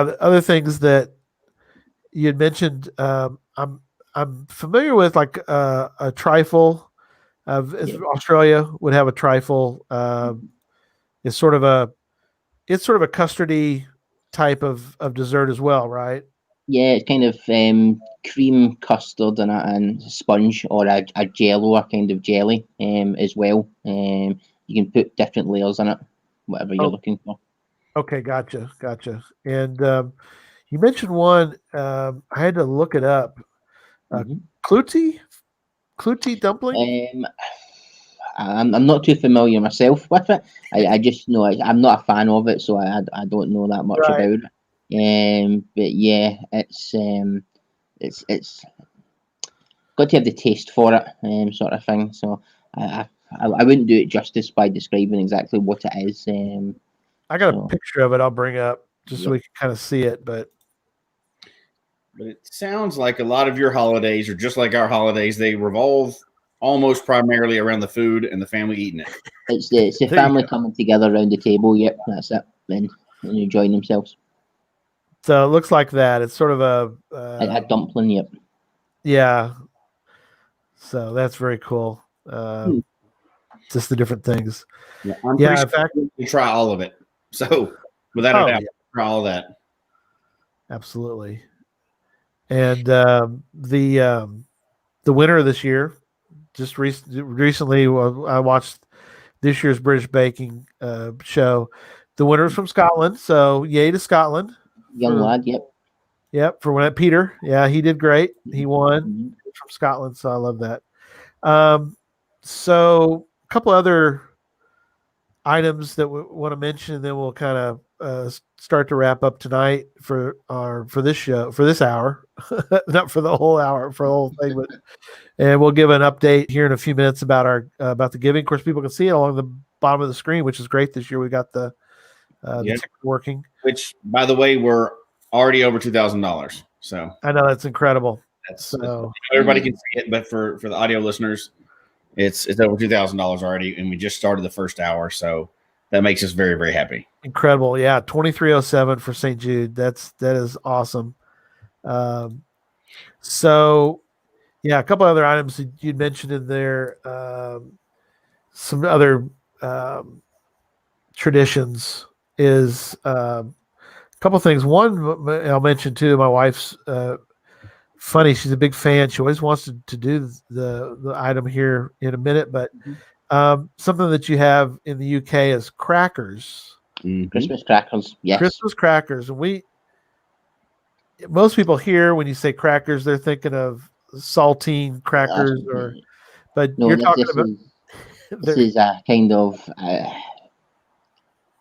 the other things that you had mentioned, I'm familiar with, like a trifle. Australia would have a trifle. It's sort of a custardy type of dessert as well, right? Yeah, it's kind of cream custard and sponge, or a Jell-O, a kind of jelly as well. You can put different layers in it, whatever you're looking for. Okay, gotcha. And you mentioned one. I had to look it up. Clutie dumpling? I'm not too familiar myself with it. I just know I'm not a fan of it, so I don't know that much about it. But yeah, it's got to have the taste for it, sort of thing. So I wouldn't do it justice by describing exactly what it is. I got a picture of it I'll bring up just so we can kind of see it, but it sounds like a lot of your holidays are just like our holidays. They revolve almost primarily around the food and the family eating it. It's the family coming together around the table. Yep, that's it, and enjoying themselves. So it looks like that. It's sort of a dumpling. Yep. Yeah. So that's very cool. Just the different things. Yeah, in fact, we try all of it. So without a doubt, try all of that. Absolutely. And the winner this year, just recently, I watched this year's British Baking show. The winner was from Scotland, so yay to Scotland. Young lad, yep. Yep, for when Peter. Yeah, he did great. He won from Scotland, so I love that. So a couple other items that we want to mention, and then we'll kind of start to wrap up tonight for this show, for this hour, not for the whole hour, for the whole thing, but and we'll give an update here in a few minutes about our about the giving. Of course, people can see it along the bottom of the screen, which is great this year. We got the ticker working, which, by the way, we're already over $2,000. So I know that's incredible. That's everybody can see it, but for the audio listeners, it's over $2,000 already, and we just started the first hour, so that makes us very, very happy. Incredible, yeah. 2307 for St. Jude. That is awesome. So, yeah, a couple other items that you'd mentioned in there. Some other traditions is a couple things. One I'll mention too. My wife's funny. She's a big fan. She always wants to do the item here in a minute, but something that you have in the UK is crackers. Christmas crackers, yes. Christmas crackers. And most people here, when you say crackers, they're thinking of saltine crackers, but no, you're talking about. This is a kind of.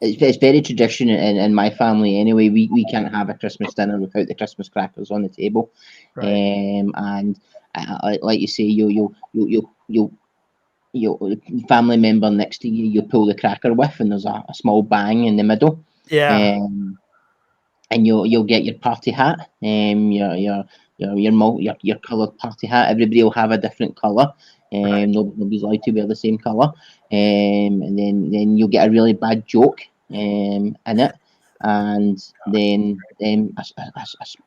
It's very traditional in my family anyway. We can't have a Christmas dinner without the Christmas crackers on the table, right. And like you say, you family member next to you pull the cracker with, and there's a small bang in the middle. Yeah. And you'll get your party hat, your coloured party hat. Everybody will have a different colour. Right. Nobody's allowed to wear the same colour. And then you'll get a really bad joke in it, and then a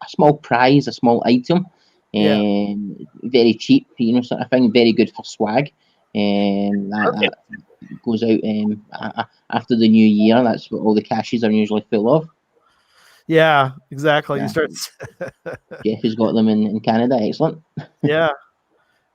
small prize, a small item, very cheap, sort of thing, very good for swag. That goes out after the new year. That's what all the caches are usually full of. Yeah, exactly. Yeah. You start. Jeff has got them in Canada. Excellent. Yeah,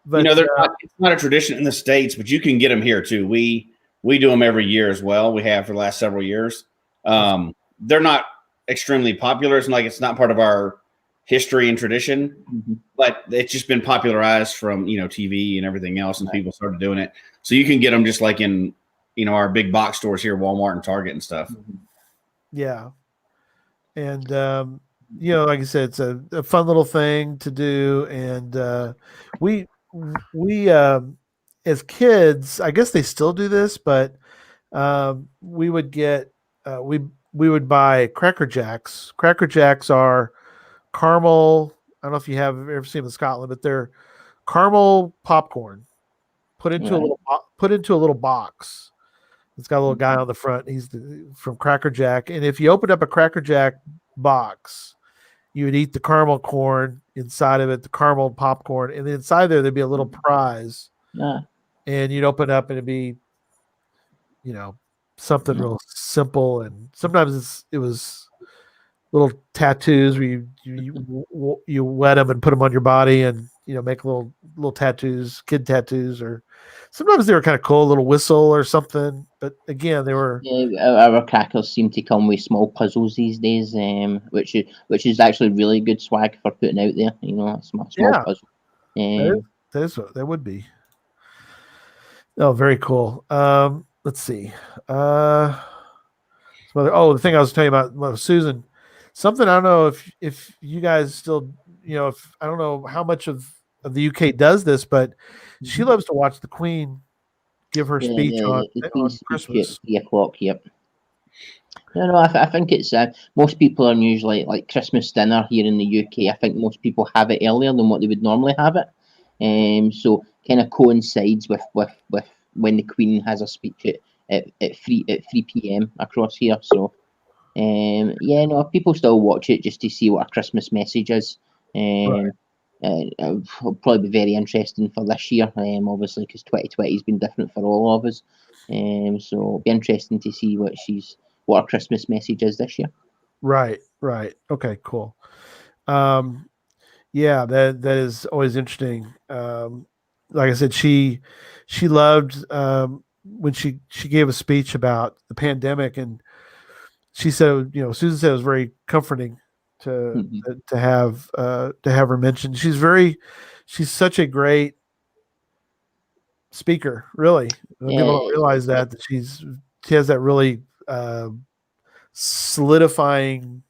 but it's not a tradition in the States, but you can get them here too. We do them every year as well. We have for the last several years. They're not extremely popular. It's not part of our history and tradition, but it's just been popularized from TV and everything else, and people started doing it. So you can get them just like in our big box stores here, Walmart and Target and stuff. Yeah. And, like I said, it's a fun little thing to do. And we as kids, I guess they still do this, but we would get, we would buy Cracker Jacks. Cracker Jacks are caramel. I don't know if you have ever seen them in Scotland, but they're caramel popcorn put into a little box. It's got a little guy on the front. He's from Cracker Jack. And if you opened up a Cracker Jack box, you would eat the caramel corn inside of it, the caramel popcorn. And then inside there'd be a little prize. Yeah. And you'd open up and it'd be, something real simple. And sometimes it was little tattoos where you wet them and put them on your body and, make little tattoos, kid tattoos, or sometimes they were kind of cool, a little whistle or something. But again, they were. Yeah, our crackers seem to come with small puzzles these days, which is actually really good swag for putting out there. A small puzzle. That would be. Oh, very cool. Let's see. The thing I was telling you about Susan. Something I don't know if you guys still, if I don't know how much of the UK does this, but she loves to watch the Queen give her speech on Christmas. 3 o'clock. Yep. I think it's most people are usually like Christmas dinner here in the UK. I think most people have it earlier than what they would normally have it, so kind of coincides with when the Queen has a speech at 3 p.m. across here. So. People still watch it just to see what a Christmas message is. It'll probably be very interesting for this year, obviously, because 2020 has been different for all of us. So it'll be interesting to see what our Christmas message is this year. Right. Okay, cool. That is always interesting. Like I said, she loved when she gave a speech about the pandemic, and she said, Susan said it was very comforting to have her mentioned. She's such a great speaker, really. People don't realize that she has that really solidifying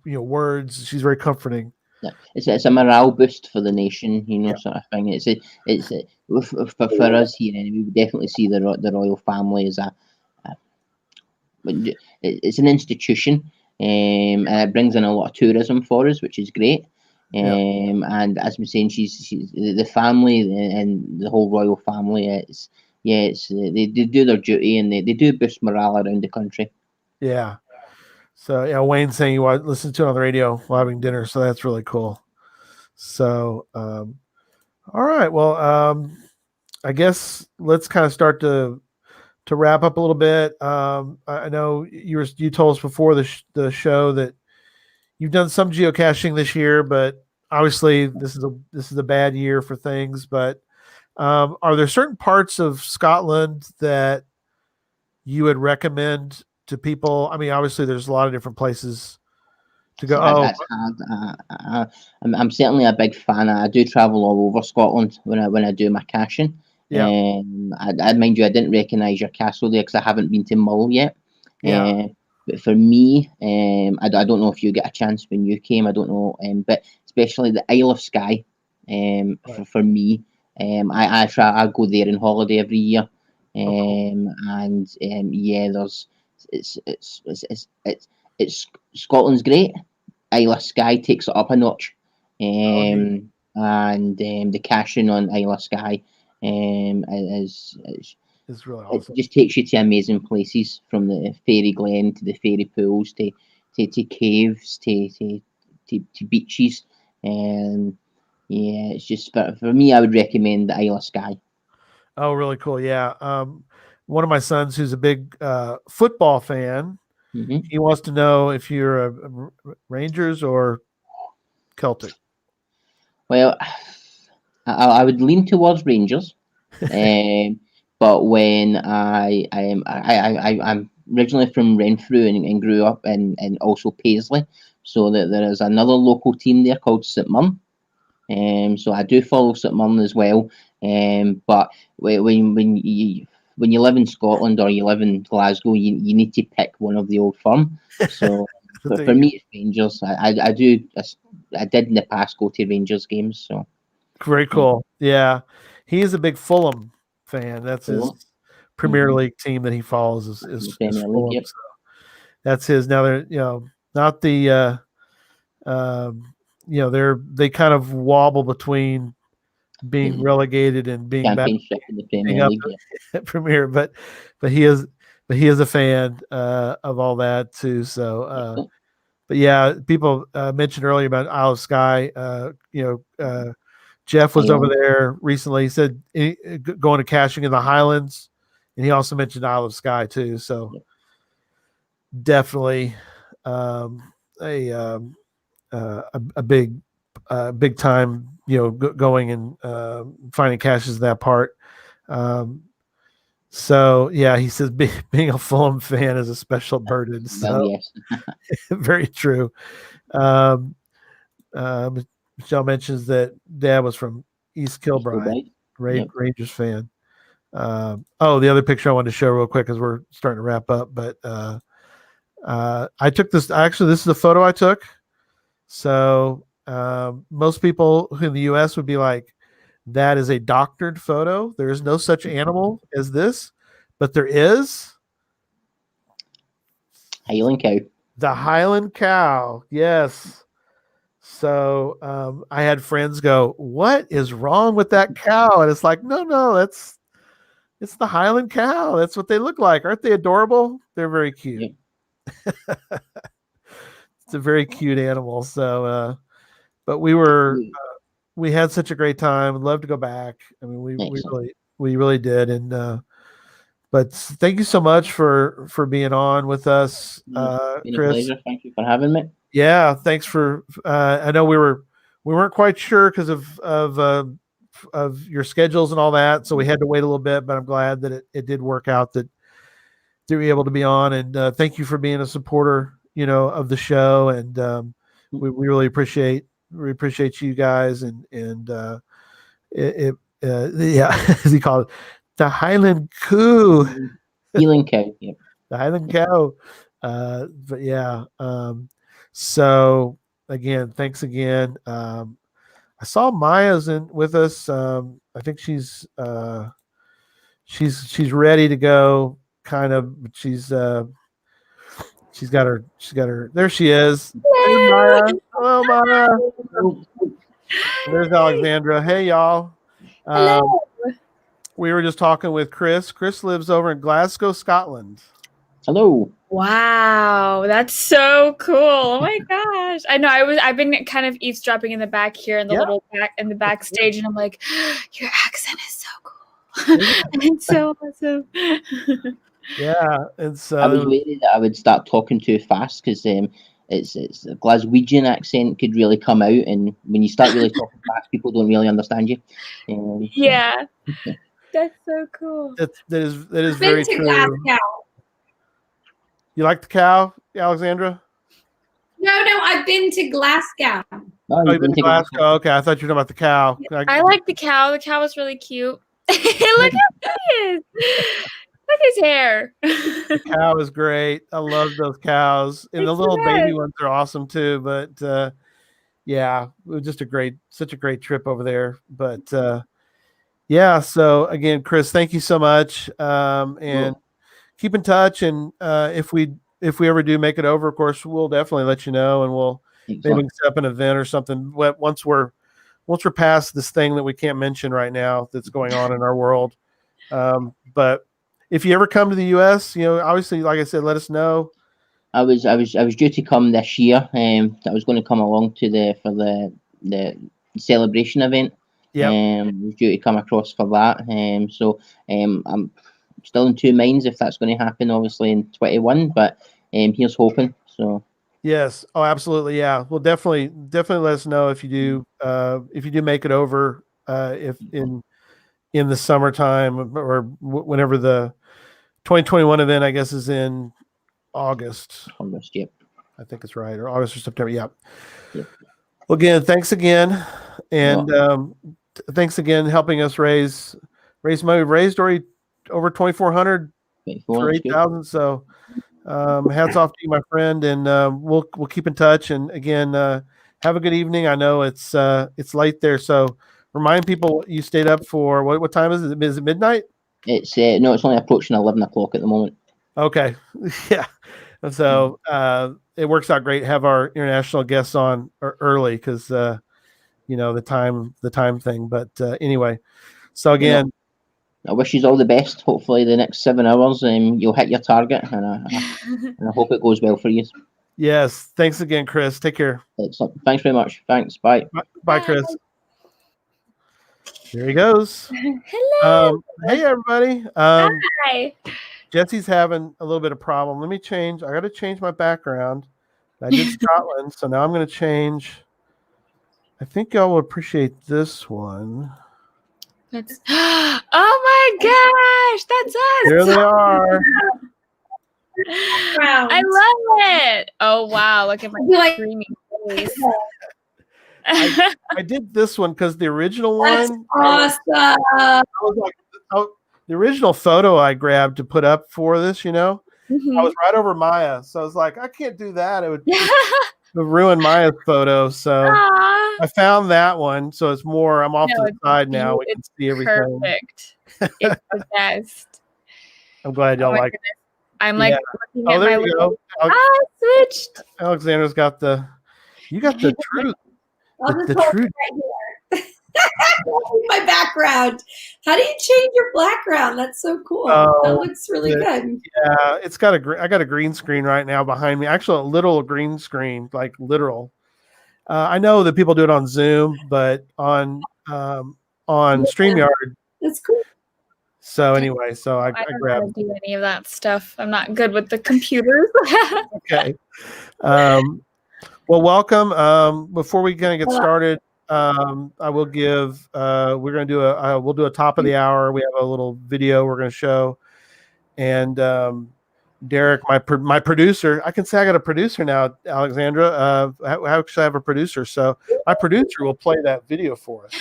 words. She's very comforting. Yeah, it's a morale boost for the nation, sort of thing. For us here, anyway, we definitely see the royal family as it's an institution, and it brings in a lot of tourism for us, which is great. And as I'm saying, she's the family and the whole royal family. They do their duty, and they do boost morale around the country. Yeah. So Wayne's saying you want to listen to it on the radio while having dinner, so that's really cool. So all right, well, I guess let's kind of start to wrap up a little bit. I know you told us before the show that you've done some geocaching this year, but obviously this is a bad year for things. But are there certain parts of Scotland that you would recommend to people? I mean, obviously there's a lot of different places to go. That's hard. I'm certainly a big fan. I do travel all over Scotland when I do my caching. Yeah. I mind you, I didn't recognise your castle there because I haven't been to Mull yet. Yeah. But for me, I don't know if you get a chance when you came. I don't know, but especially the Isle of Skye. For me, I go there in holiday every year. It's Scotland's great. Isle of Skye takes it up a notch, and the caching on Isle of Skye is really awesome. It just takes you to amazing places, from the fairy glen to the fairy pools to caves to beaches, and it's just for me. I would recommend the Isle of Skye. Oh, really cool! Yeah, one of my sons who's a big football fan. He wants to know if you're a Rangers or Celtic. Well, I would lean towards Rangers, but when I'm originally from Renfrew and grew up and also Paisley, so that there is another local team there called St Mirren. So I do follow St Mirren as well. But when you live in Scotland or you live in Glasgow, you need to pick one of the old firm. So for me, it's Rangers. I did in the past go to Rangers games. So very cool. Yeah, he is a big Fulham fan. That's his Premier League team that he follows. Is Fulham. Yep. So that's his. Now they're not the they kind of wobble between being relegated and being back in the Premier League. Premier, but he is a fan of all that too. So, but yeah, people mentioned earlier about Isle of Skye. Jeff was over there recently. He said going to caching in the Highlands, and he also mentioned Isle of Skye too. So definitely a big time, going and finding caches in that part. So yeah, he says being a Fulham fan is a special burden. So yes. Very true. Michelle mentions that Dad was from East Kilbride, Rangers fan. The other picture I wanted to show real quick because we're starting to wrap up, but I took this. Actually, this is a photo I took. So most people in the U.S. would be like, that is a doctored photo. There is no such animal as this, but there is. Highland cow. The Highland cow, yes. So I had friends go, "What is wrong with that cow?" And it's like, no, it's the Highland cow. That's what they look like. Aren't they adorable? They're very cute. Yeah. It's a very cute animal. So, but we had such a great time. I'd love to go back. I mean, we really did. And but thank you so much for being on with us, been Chris. A pleasure. Thank you for having me. Yeah, thanks for. I know we weren't quite sure because of of your schedules and all that. So we had to wait a little bit, but I'm glad that it did work out that you were able to be on. And thank you for being a supporter, of the show. And we really appreciate you guys. And as he called it, the Highland Coo. Healing cow. Yep. The Highland Cow. But yeah. So again, thanks again. I saw Maya's with us. I think she's ready to go. Kind of. She's got her. There she is. Hey, Maya. Hello, Maya. There's Alexandra. Hey, y'all. Hello. We were just talking with Chris. Chris lives over in Glasgow, Scotland. Hello. Wow, that's so cool. Oh my gosh. I know I've been kind of eavesdropping in the back here in the little backstage, and I'm like, your accent is so cool. It's so awesome. Yeah. And so I was worried that I would start talking too fast because it's a Glaswegian accent could really come out, and when you start really talking fast, people don't really understand you. Yeah. That's so cool. that is very true. Glasgow. You like the cow, Alexandra? No, I've been to Glasgow. Oh, you've been to Glasgow. Okay, I thought you were talking about the cow. I like the cow. The cow was really cute. Look how cute he is. Look at his hair. The cow is great. I love those cows. And the little baby ones are awesome too. But yeah, it was just such a great trip over there. But yeah, so again, Chris, thank you so much. And keep in touch. And if we ever do make it over, of course, we'll definitely let you know, and we'll maybe set up an event or something once we're past this thing that we can't mention right now that's going on in our world. But if you ever come to the US, obviously, like I said, let us know. I was due to come this year. I was going to come along for the celebration event. Yeah. I was due to come across for that. So I'm still in two minds if that's going to happen, obviously in 21. But here's hoping. So. Yes. Oh, absolutely. Yeah. Well, definitely let us know if you do make it over, if in the summertime or whenever the 2021 event, I guess, is in August. August, yep. I think it's right, or August or September. Yep. Well, again, thanks again, and thanks again helping us raise money. We've raised already over 2,400 for 8,000. So hats off to you, my friend, and we'll keep in touch. And again, have a good evening. I know it's late there, so remind people you stayed up for what time is it? Is it midnight? It's no, it's only approaching 11 o'clock at the moment. Okay. Yeah. So it works out great to have our international guests on early because the time thing. But anyway, so again, I wish you all the best. Hopefully the next 7 hours you'll hit your target, and I hope it goes well for you. Yes. Thanks again, Chris. Take care. Excellent. Thanks very much. Thanks. Bye. Bye, Chris. There he goes. Hello. Hey, everybody. Hi. Jesse's having a little bit of problem. Let me change. I got to change my background. I did Scotland, so now I'm going to change. I think y'all will appreciate this one. That's. Oh my gosh, that's us. Here they are. I love it. Oh wow, look at my screaming face. I did this one because the original one. That's awesome. I was like, the original photo I grabbed to put up for this, I was right over Maya, so I was like, I can't do that. It would ruin Maya's photo. So I found that one. So it's more. I'm off to the side now. We can see everything. Perfect. It's the best. I'm glad y'all like it. I'm like looking at there my you little. go. I switched. Alexandra's got you got the truth. The truth. Right here. My background. How do you change your background? That's so cool. That looks really good. Yeah, it's got I got a green screen right now behind me. Actually, a literal green screen, like literal. I know that people do it on Zoom, but on StreamYard. That's cool. So anyway, I don't grabbed. know how to do any of that stuff. I'm not good with the computers. Okay. Well, welcome. Before we kind of get started, I will give. We're going to do we'll do a top of the hour. We have a little video we're going to show, and Derek, my producer. I can say I got a producer now, Alexandra. How should I have a producer? So my producer will play that video for us.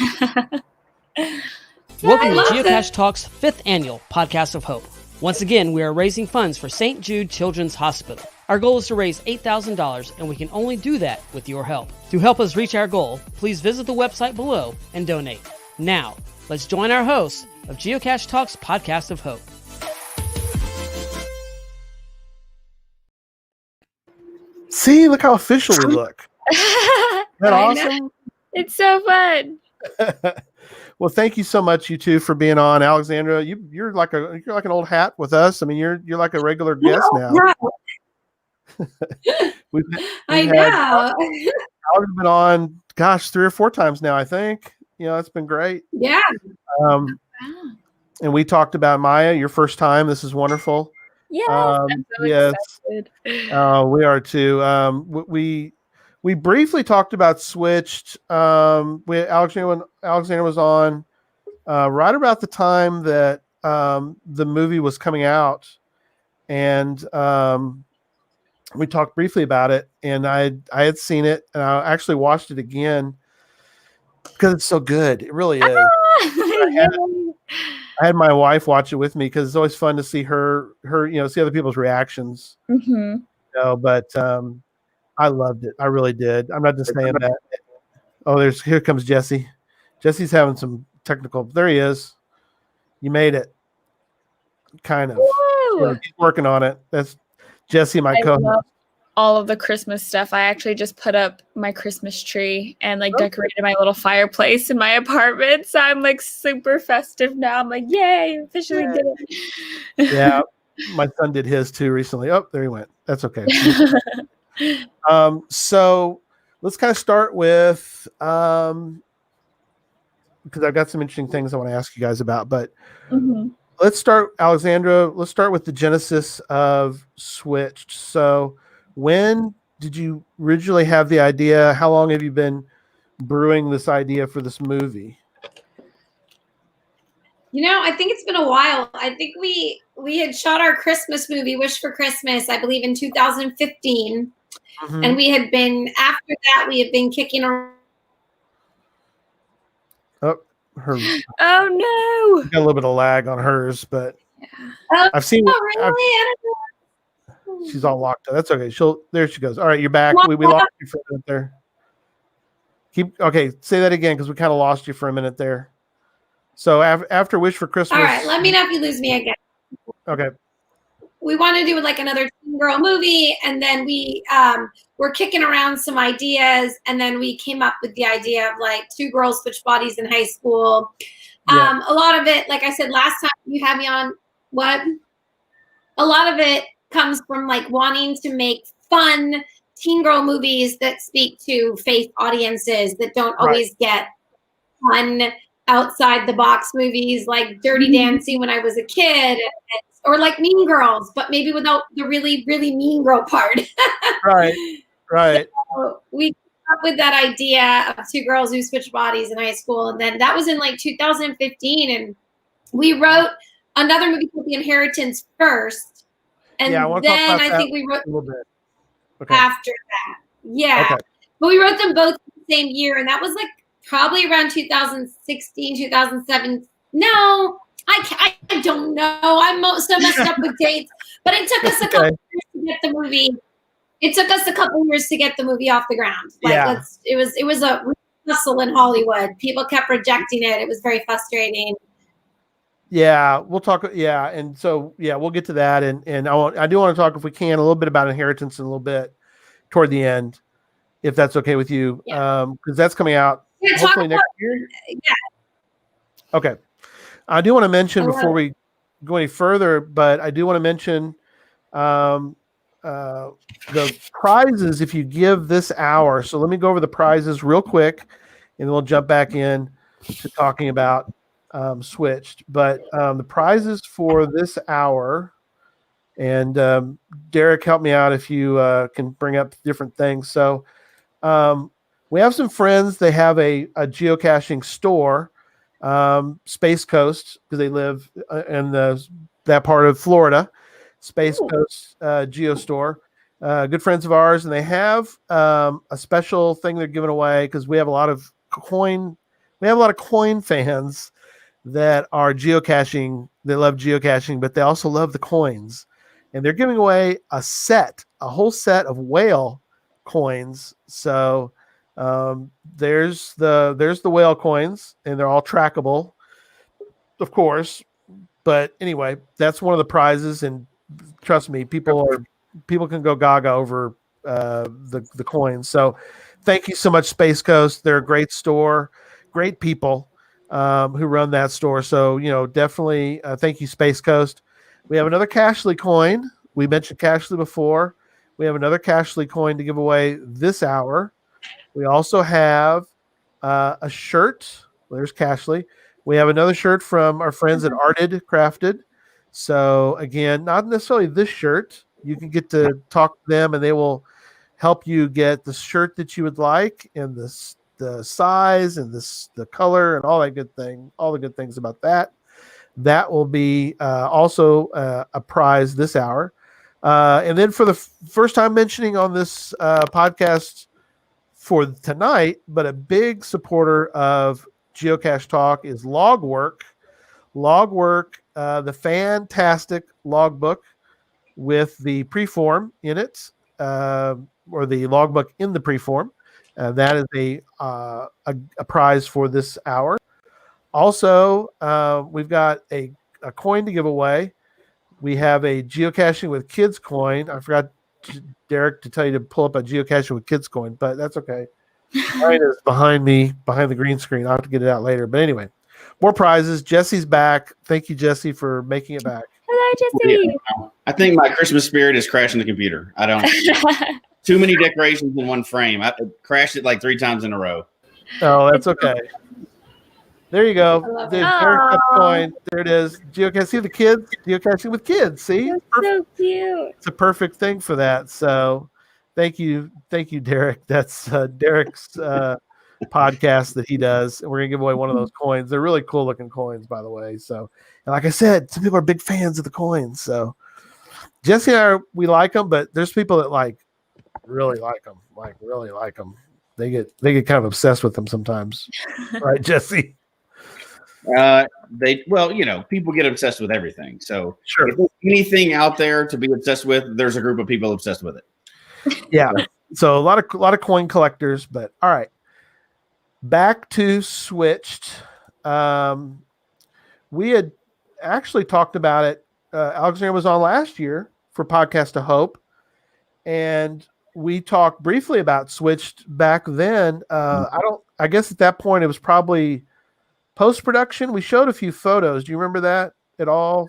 Welcome to Geocache Talk's 5th annual Podcast of Hope. Once again, we are raising funds for St. Jude Children's Hospital. Our goal is to raise $8,000, and we can only do that with your help. To help us reach our goal, please visit the website below and donate. Now, let's join our hosts of Geocache Talk's Podcast of Hope. See, look how official we look. Isn't that awesome? It's so fun. Well, thank you so much, you two, for being on. Alexandra, you're like an old hat with us. I mean, you're like a regular guest now. I know. Alex been on, gosh, 3 or 4 times now, I think. It's been great. Yeah. And we talked about Miya, your first time. This is wonderful. Yes, I'm so excited. We are too. We briefly talked about Switched. Alexandra was on right about the time that the movie was coming out, and we talked briefly about it. And I had seen it, and I actually watched it again because it's so good. It really is. I had my wife watch it with me because it's always fun to see her, see other people's reactions. Mm-hmm. But I loved it. I really did. I'm not just saying that. Oh, here comes Jesse. Jesse's having some technical. There he is. You made it. Kind of. He's working on it. That's Jesse, my co-host. All of the Christmas stuff. I actually just put up my Christmas tree and decorated my little fireplace in my apartment. So I'm super festive now. I'm yay, officially did it. Yeah, my son did his too recently. Oh, there he went. That's okay. So let's kind of start with because I've got some interesting things I want to ask you guys about. But let's start, Alexandra. Let's start with the genesis of Switched. So when did you originally have the idea? How long have you been brewing this idea for this movie? I think it's been a while. I think we had shot our Christmas movie, Wish for Christmas, I believe in 2015. Mm-hmm. And we had been, after that, we had been kicking around. Oh no. Got a little bit of lag on hers, but yeah. I've seen. Oh, really? I don't know. She's all locked up. That's okay. There she goes. All right, you're back. We lost you for a minute there. Say that again because we kind of lost you for a minute there. So after Wish for Christmas. All right, let me know if you lose me again. Okay. We want to do another teen girl movie, and then we were kicking around some ideas, and then we came up with the idea of 2 girls switch bodies in high school. Yeah. A lot of it, like I said last time you had me on, a lot of it comes from wanting to make fun teen girl movies that speak to faith audiences that don't always get fun outside the box movies like Dirty Dancing when I was a kid, or Mean Girls, but maybe without the really, really mean girl part. Right. So we came up with that idea of 2 girls who switched bodies in high school, and then that was in 2015, and we wrote another movie called The Inheritance first. And then I think we wrote a little bit after that. Yeah. Okay. But we wrote them both the same year. And that was probably around 2016, 2007. No, I don't know. I'm so messed up with dates. But it took us a couple years to get the movie. It took us a couple years to get the movie off the ground. It was a hustle in Hollywood. People kept rejecting it. It was very frustrating. Yeah, we'll talk. Yeah, and so we'll get to that, and I do want to talk, if we can, a little bit about Inheritance in a little bit toward the end, if that's okay with you, because that's coming out hopefully next year. Yeah. Okay, I do want to mention before we go any further, but I do want to mention the prizes if you give this hour. So let me go over the prizes real quick, and then we'll jump back in to talking about Switched. But the prizes for this hour, and Derek, help me out if you can bring up different things. So We have some friends. They have a geocaching store, Space Coast, because they live in that part of Florida. Space Coast Geo Store. Good friends of ours, and they have a special thing they're giving away because we have a lot of coin fans that are geocaching. They love geocaching, but they also love the coins, and they're giving away a whole set of whale coins. So there's the whale coins, and they're all trackable, of course. But anyway, that's one of the prizes, and trust me, people can go gaga over the coins. So thank you so much, Space Coast. They're a great store, great people who run that store. So definitely thank you, Space Coast. We have another Cashly coin. We mentioned Cashly before. We have another Cashly coin to give away this hour. We also have a shirt. There's Cashly. We have another shirt from our friends at Arted Crafted. So again, not necessarily this shirt. You can get to talk to them, and they will help you get the shirt that you would like, and the size, and the color, and all the good things about that. That will be also a prize this hour. And then for the first time mentioning on this podcast for tonight, but a big supporter of Geocache Talk is Logwork. Logwork, the fantastic logbook with the preform in it, or the logbook in the preform. That is a prize for this hour. Also, we've got a coin to give away. We have a Geocaching with Kids coin. I forgot, Derek, to tell you to pull up a Geocaching with Kids coin, but that's okay. Mine is behind me, behind the green screen. I'll have to get it out later. But anyway, more prizes. Jesse's back. Thank you, Jesse, for making it back. Hello, Jesse. Yeah. I think my Christmas spirit is crashing the computer. I don't. Too many decorations in one frame. I crashed it like 3 times in a row. Oh, that's okay. There you go. There's the coin. There it is. Geocaching. See the kids? Geocaching with Kids. See? That's so cute. It's a perfect thing for that. So thank you, Derek. That's Derek's podcast that he does. And we're going to give away one of those coins. They're really cool looking coins, by the way. So, and like I said, some people are big fans of the coins. So Jesse and I, we like them, but there's people that really like them. They get kind of obsessed with them sometimes. Right, Jesse? People get obsessed with everything. So sure, if there's anything out there to be obsessed with, there's a group of people obsessed with it. Yeah. So a lot of coin collectors, but all right. Back to Switched. We had actually talked about it. Alexandra was on last year for Podcast of Hope, and we talked briefly about Switched back then. I guess at that point it was probably post-production. We showed a few photos. Do you remember that at all?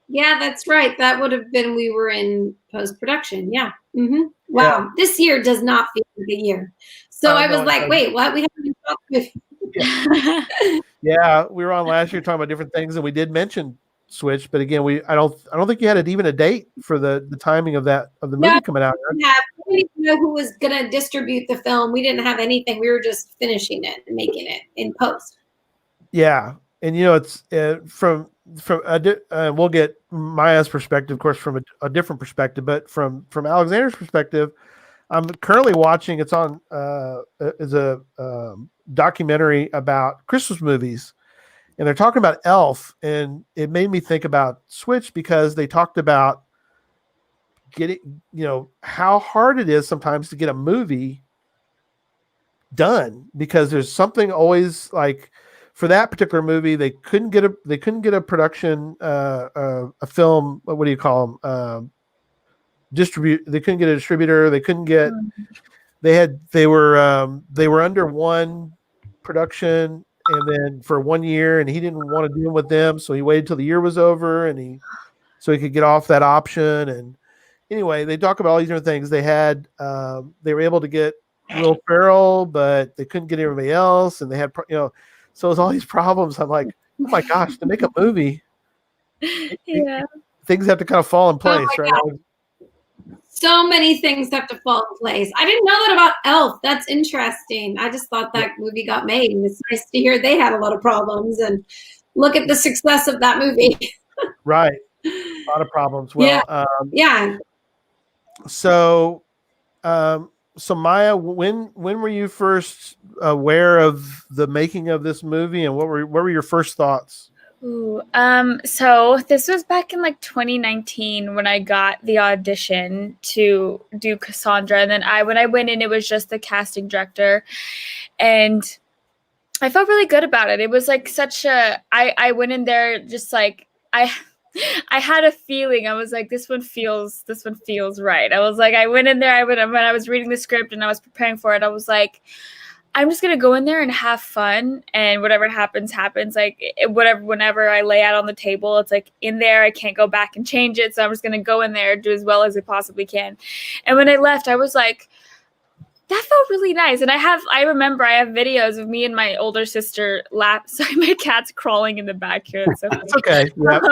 Yeah, that's right. That would have been, we were in post-production. Yeah. Mm-hmm. Wow. Yeah. This year does not feel like a year. So I was like, wait, what? We haven't been talking about. Yeah, we were on last year talking about different things, and we did mention Switch, but again, I don't think you had even a date for the timing of the movie coming out. We didn't even know who was gonna distribute the film. We didn't have anything. We were just finishing it and making it in post. Yeah, and it's from we'll get Maya's perspective, of course, from a different perspective, but from Alexandra's perspective, I'm currently watching. It's on is a documentary about Christmas movies, and they're talking about Elf, and it made me think about Switch because they talked about getting, how hard it is sometimes to get a movie done, because there's something always like. For that particular movie, they couldn't get a production, a film. What do you call them? They couldn't get a distributor. They couldn't get. They were under one production, and then for 1 year, and he didn't want to deal with them, so he waited till the year was over, and so he could get off that option. And anyway, they talk about all these different things. They had they were able to get Will Ferrell, but they couldn't get everybody else, and they had So it's all these problems. I'm like, oh my gosh, to make a movie, things have to kind of fall in place, right? So many things have to fall in place. I didn't know that about Elf. That's interesting. I just thought that movie got made, and it's nice to hear they had a lot of problems. And look at the success of that movie. Right, a lot of problems. Well, yeah. So, so Miya, when were you first aware of the making of this movie, and what were your first thoughts? Ooh, so this was back in like 2019 when I got the audition to do Cassandra, and then when I went in, it was just the casting director, and I felt really good about it. It was like I went in there just like I had a feeling. I was like, this one feels right. I was like, I went in there. When I was reading the script and I was preparing for it, I was like, I'm just gonna go in there and have fun, and whatever happens. Like whenever I lay out on the table, it's like in there. I can't go back and change it, so I'm just gonna go in there, do as well as I possibly can. And when I left, I was like, that felt really nice. And I remember I have videos of me and my older sister Sorry, my cat's crawling in the back here. It's so funny. It's okay. Yep.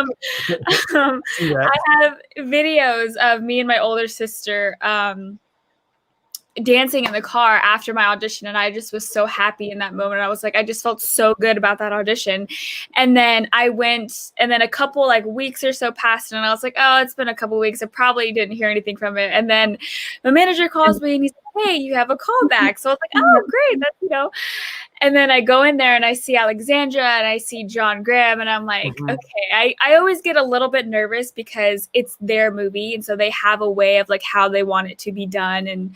I have videos of me and my older sister dancing in the car after my audition, and I just was so happy in that moment. I was like, I just felt so good about that audition. And then I went, and then a couple like weeks or so passed, and I was like, oh, it's been a couple weeks, I probably didn't hear anything from it. And then my manager calls me and he's like, hey, you have a call back. So I was like, oh great, that's and then I go in there and I see Alexandra and I see John Graham, and I'm like, okay, I always get a little bit nervous because it's their movie, and so they have a way of like how they want it to be done, and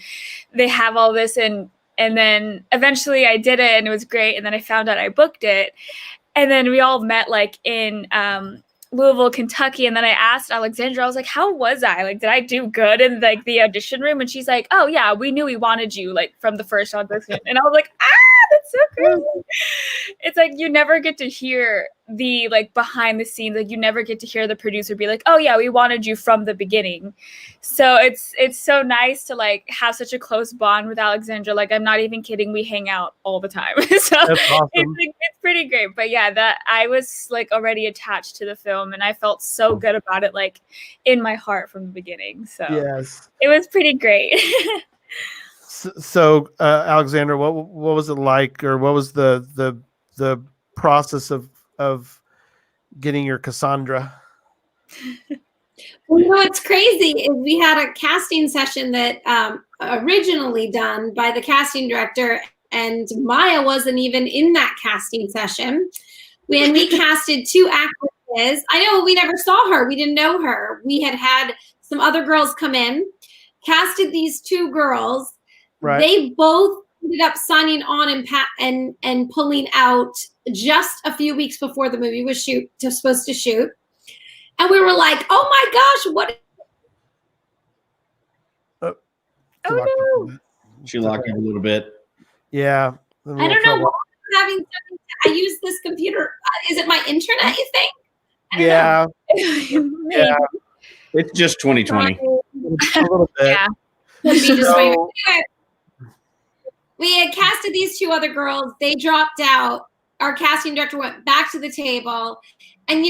they have all this, and then eventually I did it and it was great, and then I found out I booked it, and then we all met like in Louisville, Kentucky, and then I asked Alexandra, I was like, how was I? Like, did I do good in like the audition room? And she's like, oh yeah, we knew we wanted you like from the first audition. And I was like, that's so crazy. It's like you never get to hear the like behind the scenes, like you never get to hear the producer be like, oh yeah, we wanted you from the beginning. So it's so nice to like have such a close bond with Alexandra. Like, I'm not even kidding, we hang out all the time. So that's awesome. It's pretty great. But yeah, that I was like already attached to the film, and I felt so good about it, like in my heart from the beginning. So yes, it was pretty great. So Alexandra, what was it like, or what was the process of getting your Cassandra? Well, what's crazy is we had a casting session that originally done by the casting director, and Miya wasn't even in that casting session. When we casted 2 actresses, I know we never saw her. We didn't know her. We had some other girls come in, casted these 2 girls. Right. They both ended up signing on and pulling out just a few weeks before the movie was supposed to shoot. And we were like, oh my gosh, what? Oh no. She locked up a little bit. Yeah. I don't know. I use this computer. Is it my internet, you think? Yeah. Yeah. It's just 2020. A little bit. Yeah. So, we had casted these 2 other girls. They dropped out. Our casting director went back to the table. And,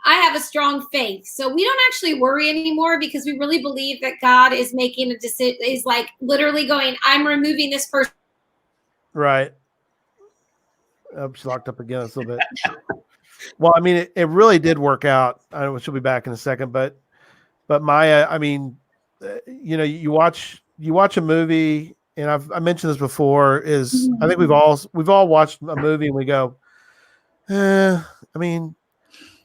I have a strong faith. So we don't actually worry anymore, because we really believe that God is making a decision. Is like literally going, I'm removing this person. Right. She's locked up again a little bit. Well, I mean, it really did work out. I know she'll be back in a second, but Miya, I mean, you watch a movie, and I mentioned this before, I think we've all watched a movie and we go, I mean,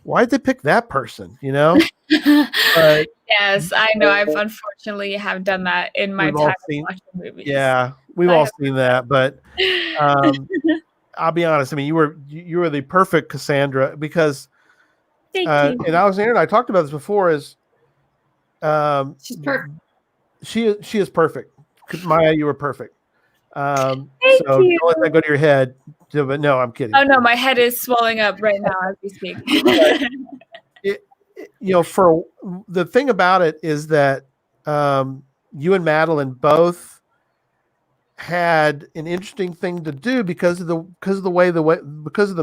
why'd they pick that person? Yes, I know. I've unfortunately have done that in my time watching movies. Yeah, we've all seen that, but I'll be honest. I mean, you were the perfect Cassandra, because Thank you. And Alexandra and I talked about this before. She's perfect. She is perfect. Miya, you were perfect. Thank you. Don't let that go to your head. But no, I'm kidding. Oh no, my head is swelling up right now as we speak. For the thing about it is that you and Madeline both had an interesting thing to do because of the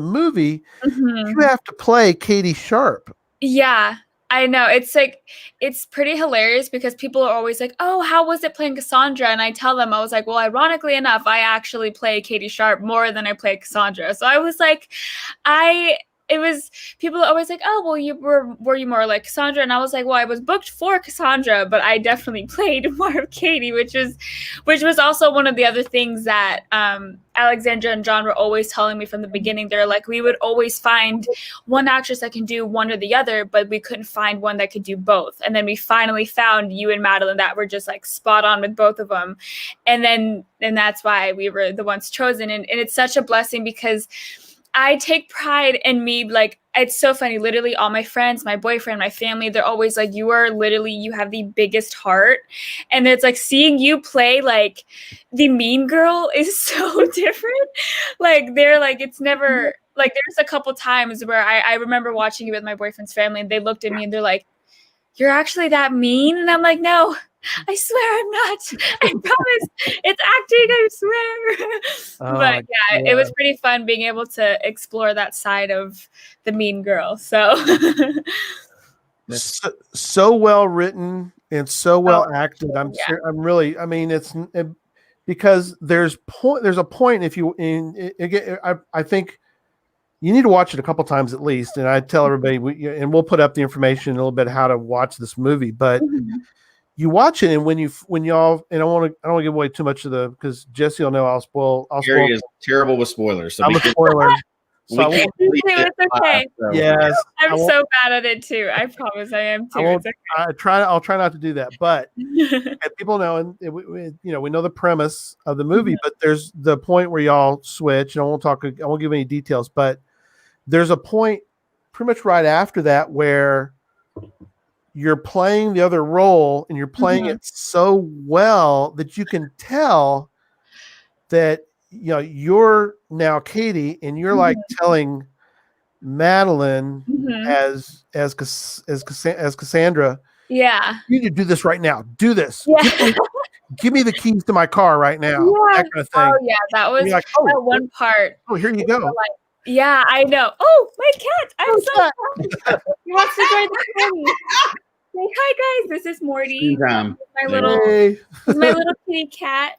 movie. You have to play Katie Sharp. Yeah. I know. It's like, it's pretty hilarious because people are always like, oh, how was it playing Cassandra? And I tell them, I was like, well, ironically enough, I actually play Katie Sharp more than I play Cassandra. So I was like, people are always like, oh, well, were you more like Cassandra? And I was like, well, I was booked for Cassandra, but I definitely played more of Katie, which was also one of the other things that Alexandra and John were always telling me from the beginning. They're like, we would always find one actress that can do one or the other, but we couldn't find one that could do both. And then we finally found you and Madeline that were just like spot on with both of them. And that's why we were the ones chosen. And it's such a blessing because I take pride in me. Like, it's so funny. Literally all my friends, my boyfriend, my family, they're always like, you have the biggest heart. And it's like seeing you play like the mean girl is so different. Like, they're like, it's never like, there's a couple times where I remember watching it with my boyfriend's family and they looked at me and they're like, you're actually that mean? And I'm like, no, I swear I'm not. I promise. It's acting, I swear. But yeah, it was pretty fun being able to explore that side of the mean girl. So so well written and so well acted. Because there's a point I think you need to watch it a couple times at least. And I tell everybody, we'll put up the information a little bit how to watch this movie, but you watch it, and when y'all, and I don't want to give away too much because Jesse will know I'll spoil. Gary is terrible with spoilers. So I'm a spoiler. So it's okay. Yes, I'm so bad at it too. I promise I am too. It's okay. I'll try not to do that, but and people know, and we know the premise of the movie, but there's the point where y'all switch, and I won't give any details, but there's a point pretty much right after that where you're playing the other role and you're playing it so well that you can tell that you're now Katie and you're like telling Madeline as Cassandra, yeah, you need to do this right now. Do this. Yeah. Give me the keys to my car right now. Yeah. That kind of thing. Oh yeah, that was like, that one part. Oh, here you go. Like, yeah, I know. Oh, my cat! I'm so sorry. He wants to join the party. Say hi, guys. This is Morty. My little kitty cat.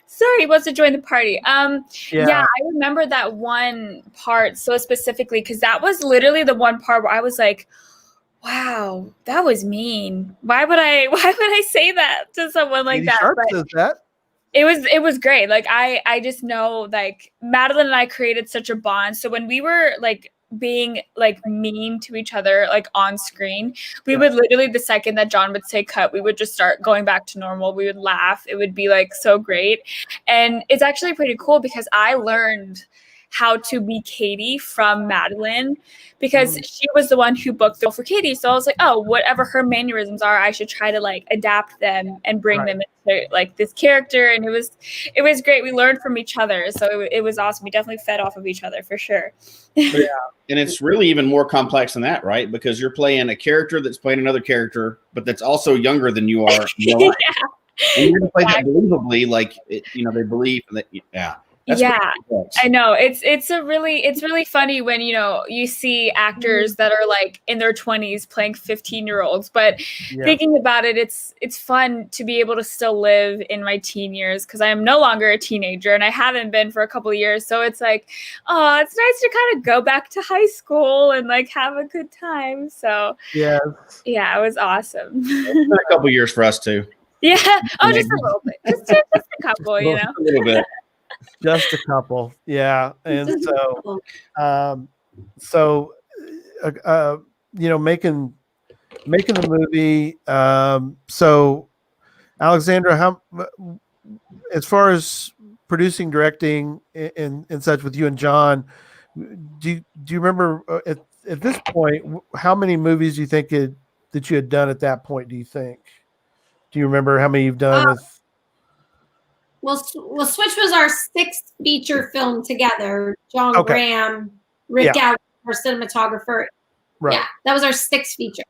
Sorry, he wants to join the party. Yeah, I remember that one part so specifically because that was literally the one part where I was like, "Wow, that was mean. Why would I say that to someone like that?" Sharp says that. It was great. Like I just know like Madeline and I created such a bond. So when we were like being like mean to each other like on screen, we would literally, the second that John would say cut, we would just start going back to normal. We would laugh. It would be like so great. And it's actually pretty cool because I learned how to be Katie from Madeline because she was the one who booked the role for Katie. So I was like, oh, whatever her mannerisms are, I should try to like adapt them and bring them into like this character. And it was great. We learned from each other. So it was awesome. We definitely fed off of each other for sure. Yeah. And it's really even more complex than that, right? Because you're playing a character that's playing another character, but that's also younger than you are. And you're going to play that believably, like, they believe that, That's I know. It's really funny when you see actors that are like in their 20s playing 15-year-olds, but thinking about it, it's fun to be able to still live in my teen years because I am no longer a teenager and I haven't been for a couple of years. So it's like, oh, it's nice to kind of go back to high school and like have a good time. So yeah, it was awesome. It's been a couple of years for us too. Yeah. Oh, just a little bit. Just a couple, a little bit. Just a couple, yeah, and making the movie. So, Alexandra, how as far as producing, directing, and such with you and John, do you remember at this point how many movies do you think that you had done at that point? Do you remember how many you've done with? Well, Switch was our 6th feature film together. John Graham, Rick Gow, our cinematographer. Right. Yeah, that was our 6th feature.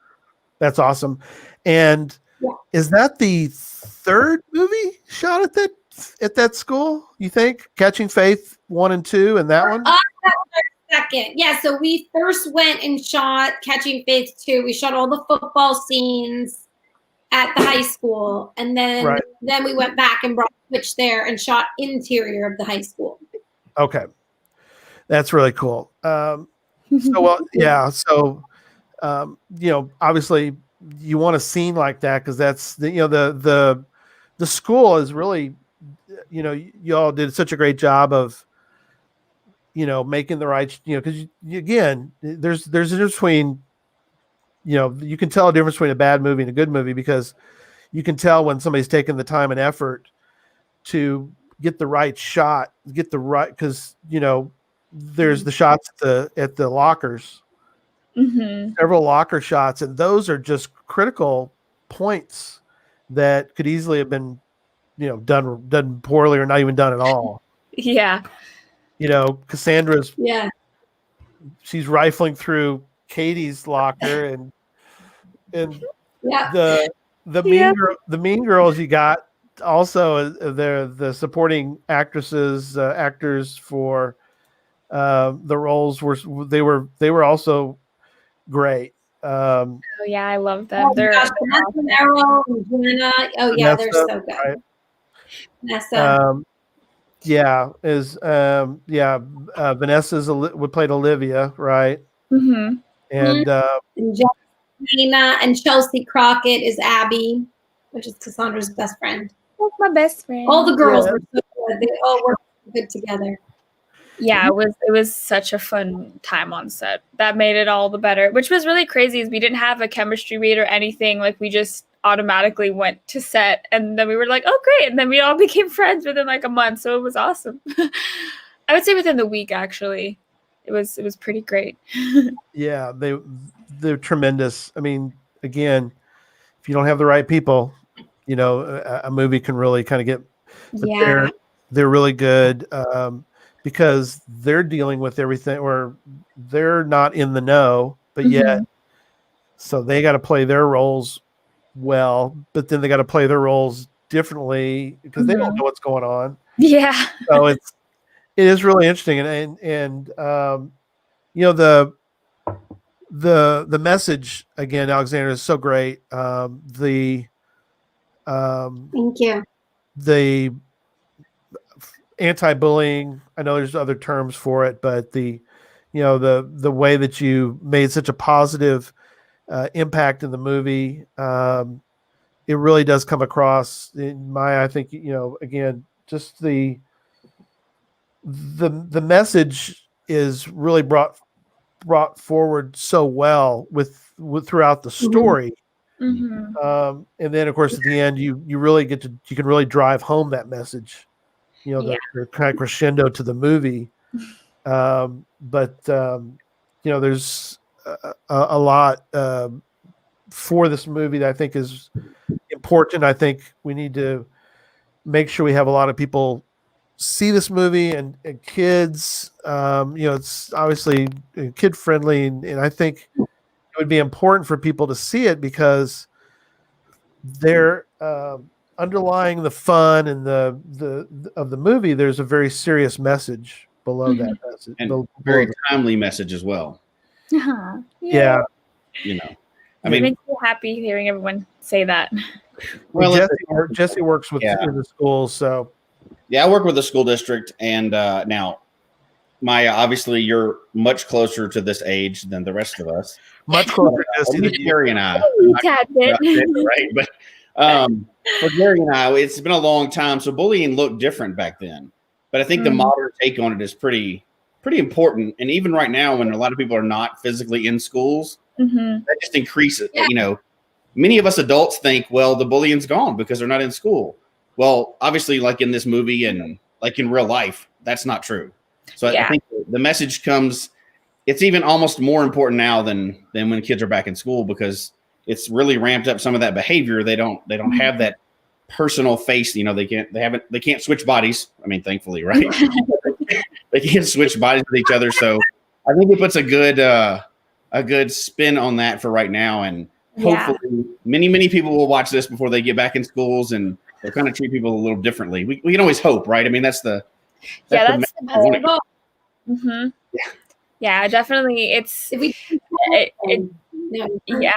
That's awesome. And is that the 3rd movie shot at that school? You think Catching Faith 1 and 2, and that one? That was our second. Yeah, so we first went and shot Catching Faith 2. We shot all the football scenes at the high school, and then we went back and brought Switch there and shot interior of the high school. Okay, that's really cool. So obviously you want a scene like that because that's the school is really, you all did such a great job of making the right, because again, there's a difference between, you can tell a difference between a bad movie and a good movie because you can tell when somebody's taken the time and effort to get the right shot, because there's the shots at the lockers, several locker shots, and those are just critical points that could easily have been done poorly or not even done at all. Yeah. Cassandra's she's rifling through Katie's locker and the mean girls you got also the supporting actors for the roles were also great. I love them. They're awesome. Errol and Jenna. Oh yeah, they're so good. Right? Vanessa. Vanessa played Olivia, right? Mm-hmm. And Nina and Chelsea Crockett is Abby, which is Cassandra's best friend. That's my best friend. All the girls were so good. They all worked good together. Yeah, it was such a fun time on set. That made it all the better. Which was really crazy is we didn't have a chemistry read or anything. Like we just automatically went to set and then we were like, oh great. And then we all became friends within like a month. So it was awesome. I would say within the week actually. It was pretty great. Yeah, they're tremendous. I mean, again, if you don't have the right people, a movie can really kind of get. They're really good because they're dealing with everything, or they're not in the know, but yet, so they got to play their roles well, but then they got to play their roles differently because they don't know what's going on. Yeah. So it is really interesting, and the message again, Alexandra, is so great. Thank you. The anti-bullying. I know there's other terms for it, but the way that you made such a positive impact in the movie, it really does come across in I think again, just the message is really brought forward so well with throughout the story. And then of course at the end you really you can really drive home that message, the kind of crescendo to the movie. There's a lot for this movie that I think is important. I think we need to make sure we have a lot of people see this movie and kids. It's obviously kid friendly, and I think it would be important for people to see it because they're underlying the fun and the movie. There's a very serious message below that message, and very timely message as well. Yeah. I mean, it makes me happy hearing everyone say that. Well, Jesse works with in the schools, so. Yeah, I work with the school district, and now, Maya, obviously, you're much closer to this age than the rest of us. Much closer to Gary and I. Right, but for Gary and I, it's been a long time, so bullying looked different back then. But I think the modern take on it is pretty important, and even right now, when a lot of people are not physically in schools, that just increases. Yeah. Many of us adults think, well, the bullying's gone because they're not in school. Well, obviously, like in this movie and like in real life, that's not true. So I think the message comes, it's even almost more important now than when kids are back in school because it's really ramped up some of that behavior. They don't have that personal face. They can't switch bodies. I mean, thankfully, right? They can't switch bodies with each other. So I think it puts a good spin on that for right now. And hopefully many, many people will watch this before they get back in schools and they'll kind of treat people a little differently. We can always hope, right? I mean, that's the goal. Yeah, definitely. Yeah.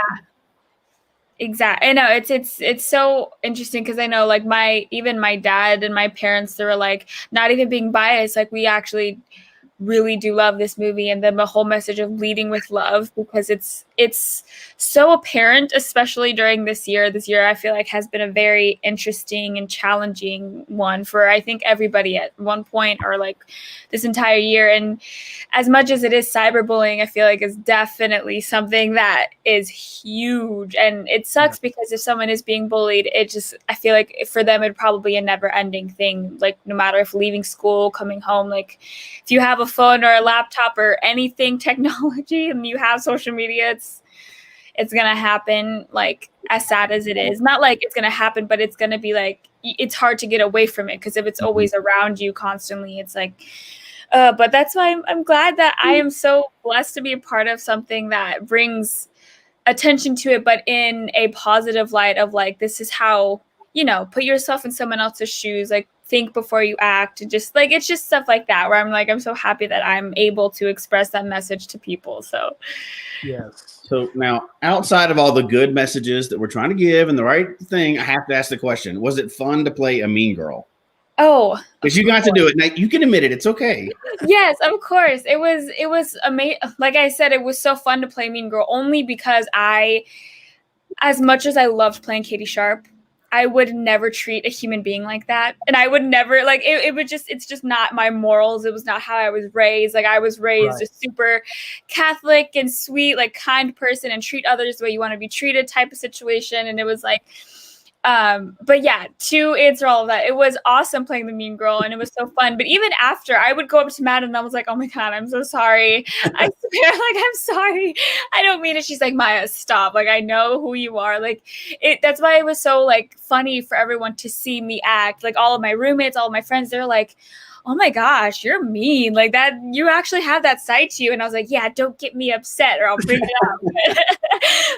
Exactly. I know it's so interesting because I know like even my dad and my parents, they were like, not even being biased, like we actually really do love this movie, and then the whole message of leading with love, because it's so apparent, especially during this year. This year I feel like has been a very interesting and challenging one for I think everybody at one point, or like this entire year. And as much as it is cyberbullying, I feel like it's definitely something that is huge, and it sucks because if someone is being bullied, I feel like for them it'd probably be a never ending thing, like no matter if leaving school, coming home, like if you have a phone or a laptop or anything technology and you have social media, it's gonna happen. Like as sad as it is, not like it's gonna happen, but it's gonna be like it's hard to get away from it, because if it's always around you constantly, it's like but that's why I'm glad that I am so blessed to be a part of something that brings attention to it, but in a positive light of like, this is how, put yourself in someone else's shoes, like think before you act, and just like, it's just stuff like that where I'm like, I'm so happy that I'm able to express that message to people. So yes. So now, outside of all the good messages that we're trying to give and the right thing, I have to ask the question: was it fun to play a mean girl? Oh, because you got to do it. Now, you can admit it. It's okay. Yes, of course. It was amazing. Like I said, it was so fun to play Mean Girl, only because as much as I loved playing Katie Sharp, I would never treat a human being like that. And I would never it's just not my morals. It was not how I was raised. Like I was raised a super Catholic and sweet, like kind person, and treat others the way you want to be treated type of situation. And it was like, but yeah, to answer all of that, it was awesome playing the mean girl, and it was so fun. But even after, I would go up to Matt and I was like, oh my God, I'm so sorry. I swear, like, I'm sorry. I don't mean it. She's like, Maya, stop. Like, I know who you are. Like, that's why it was so like funny for everyone to see me act. Like all of my roommates, all of my friends, they're like, oh my gosh, you're mean. Like that, you actually have that side to you. And I was like, yeah, don't get me upset or I'll bring it up.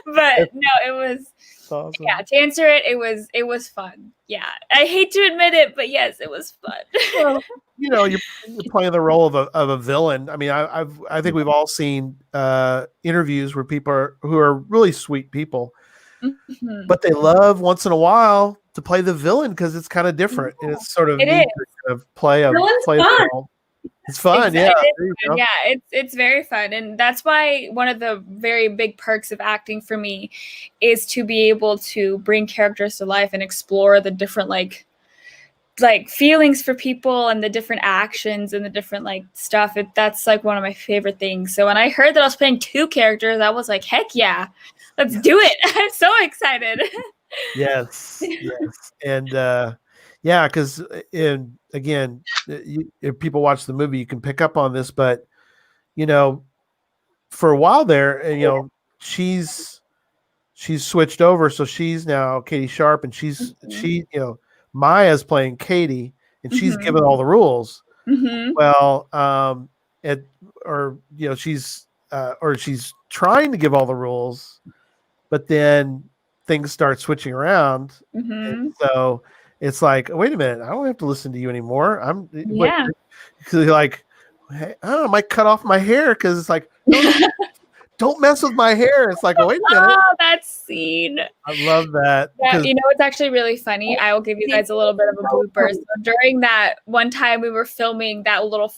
But no, it was, awesome. Yeah, to answer it, it was fun. Yeah, I hate to admit it, but yes, it was fun. Well, you're playing the role of a villain. I mean, I think we've all seen interviews where people who are really sweet people, but they love once in a while to play the villain because it's kind of different and it's sort of neat to kind of play a role. It's fun, yeah. Yeah, it's very fun. And that's why one of the very big perks of acting for me is to be able to bring characters to life and explore the different like feelings for people and the different actions and the different like stuff. That's like one of my favorite things. So when I heard that I was playing 2 characters, I was like, heck yeah, let's do it. I'm so excited. Yes. And yeah, because again, if people watch the movie, you can pick up on this. But for a while there, she's switched over, so she's now Katie Sharp, and Maya's playing Katie, and she's given all the rules. Well, she's trying to give all the rules, but then things start switching around, and so. It's like, wait a minute, I don't have to listen to you anymore. Like, hey, I don't know, I might cut off my hair because it's like, don't mess with my hair. It's like, wait a minute. Oh, that scene. I love that. Yeah, it's actually really funny. I will give you guys a little bit of a blooper. So during that one time we were filming that little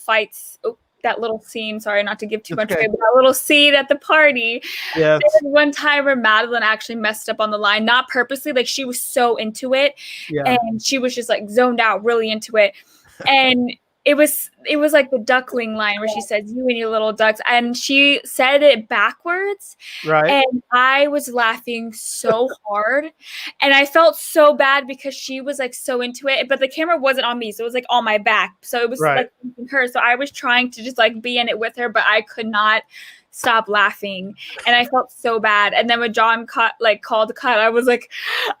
that little scene, sorry not to give too much away, but that little scene at the party. Yes. There was one time where Madeline actually messed up on the line, not purposely, like she was so into it, and she was just like zoned out really into it. And it was like the duckling line where she says, you and your little ducks, and she said it backwards. Right. And I was laughing so hard, and I felt so bad because she was like so into it, but the camera wasn't on me, so it was like on my back, so it was like her. So I was trying to just like be in it with her, but I could not stop laughing, and I felt so bad. And then when John called the cut, I was like,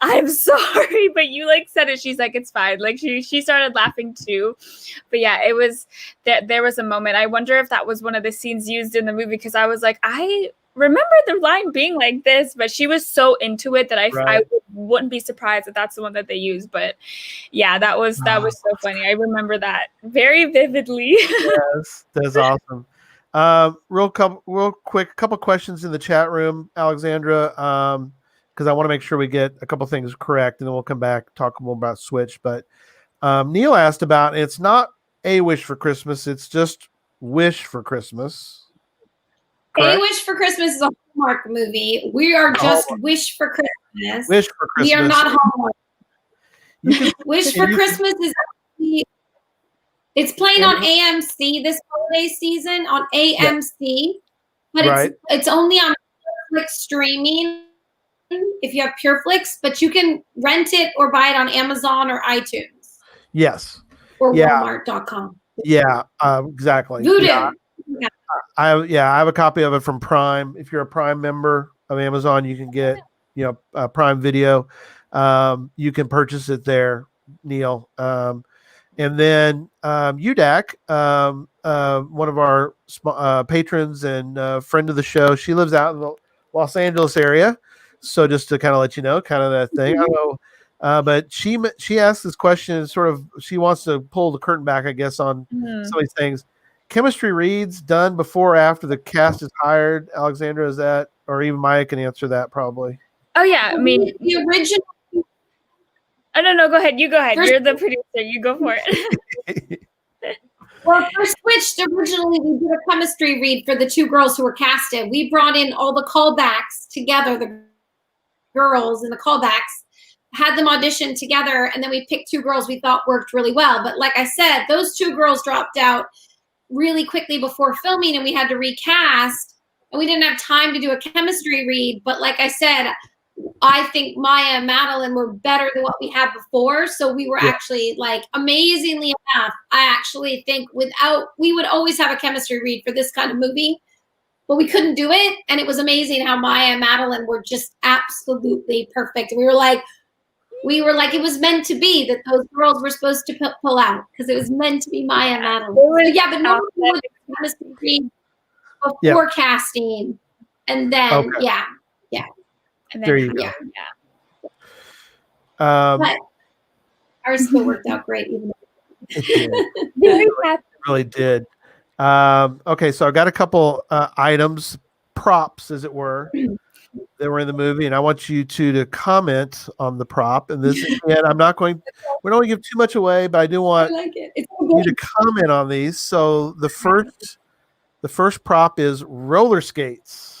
I'm sorry, but you like said it. She's like, it's fine. Like she started laughing too. But yeah, it was that there was a moment. I wonder if that was one of the scenes used in the movie, because I was like, I remember the line being like this, but she was so into it that I wouldn't be surprised if that's the one that they used. But yeah, that was so funny. I remember that very vividly. Yes, that's awesome. Real quick, couple questions in the chat room, Alexandra, because I want to make sure we get a couple things correct, and then we'll come back talk more about Switch. But Neil asked about it's not A Wish for Christmas; it's just Wish for Christmas. Correct? A Wish for Christmas is a Hallmark movie. We are just Wish for Christmas. Wish for Christmas. We are not Hallmark. Wish for Christmas is actually, it's playing on AMC this holiday season on AMC, but it's only on Netflix streaming if you have PureFlix, but you can rent it or buy it on Amazon or iTunes. Yes. Or Walmart.com. Yeah, exactly. Voodoo. Yeah. I have a copy of it from Prime. If you're a Prime member of Amazon, you can get Prime Video. You can purchase it there, Neil. And then UDAC, one of our patrons and friend of the show, she lives out in the Los Angeles area. So just to kind of let you know, kind of that thing. I don't know, but she asked this question. Sort of, she wants to pull the curtain back, I guess, on some of these things. Chemistry reads done before or after the cast is hired. Alexandra, is that, or even Maya can answer that probably. Oh yeah, I mean the original. Oh no, go ahead. You go ahead. You're the producer. You go for it. Well, for Switch, originally we did a chemistry read for the two girls who were casted. We brought in all the callbacks together, the girls and the callbacks, had them audition together, and then we picked two girls we thought worked really well. But like I said, those two girls dropped out really quickly before filming, and we had to recast, and we didn't have time to do a chemistry read. But like I said, I think Maya and Madeline were better than what we had before. So we were actually, like, amazingly enough, I actually think we would always have a chemistry read for this kind of movie, but we couldn't do it. And it was amazing how Maya and Madeline were just absolutely perfect. We were like, it was meant to be that those girls were supposed to pull out because it was meant to be Maya and Madeline. So, but no one would chemistry read before casting. And then, And then, there you go. But ours still worked out great. Even it really did. Okay, so I've got a couple items, props, as it were, that were in the movie, and I want you to comment on the prop. And this, again, we don't want to give too much away, but I do want you to comment on these. So the first prop is roller skates.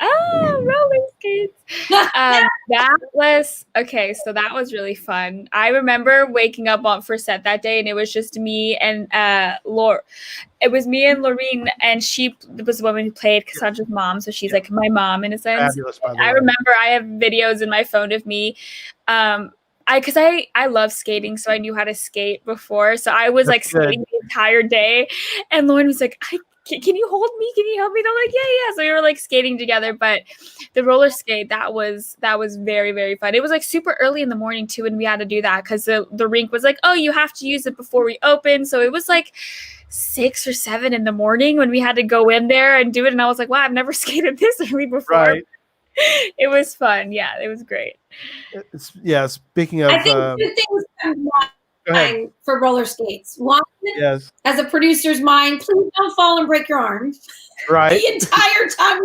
Oh, roller skates. That was really fun. I remember waking up for set that day, and it was just me and Laura. It was me and Lorene, and she was the woman who played Cassandra's mom, so she's like my mom in a sense. Fabulous, by the way. I remember I have videos in my phone of me. Because I love skating, so I knew how to skate before. So I was skating the entire day, and Lauren was like, can you hold me? Can you help me? And I'm like, yeah. So we were skating together. But the roller skate, that was very, very fun. It was super early in the morning too, and we had to do that because the rink was like, oh, you have to use it before we open. So it was 6 or 7 in the morning when we had to go in there and do it. And I was like, wow, I've never skated this early before. Right. It was fun. Yeah, it was great. Speaking of, I think 2 things for roller skates. One, as a producer's mind, please don't fall and break your arm. Right. The entire time.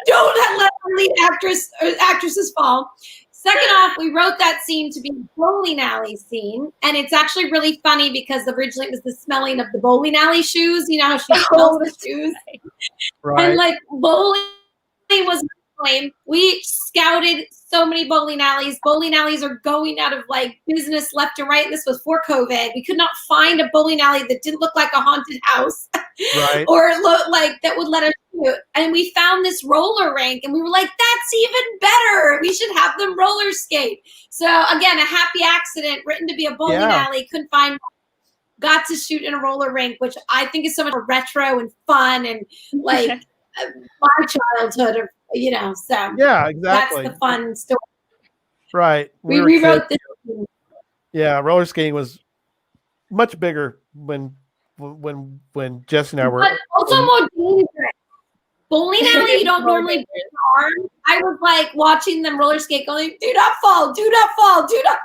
Don't let the lead actress or actresses fall. Second off, we wrote that scene to be a bowling alley scene, and it's actually really funny because originally it was the smelling of the bowling alley shoes. You know how she smells the shoes, right? And bowling was claim. We scouted so many bowling alleys. Bowling alleys are going out of business left and right. This was before COVID. We could not find a bowling alley that didn't look like a haunted house, right? Or look that would let us shoot. And we found this roller rink, and we were like, "That's even better. We should have them roller skate." So again, a happy accident written to be a bowling alley. Couldn't find. Got to shoot in a roller rink, which I think is so much retro and fun and my childhood. So yeah, exactly. That's the fun story. Right. We rewrote this. Yeah, roller skating was much bigger when Jess and I were. But also more dangerous. Bowling alley, you don't normally break your arm. I was watching them roller skate, going, "Do not fall! Do not fall! Do not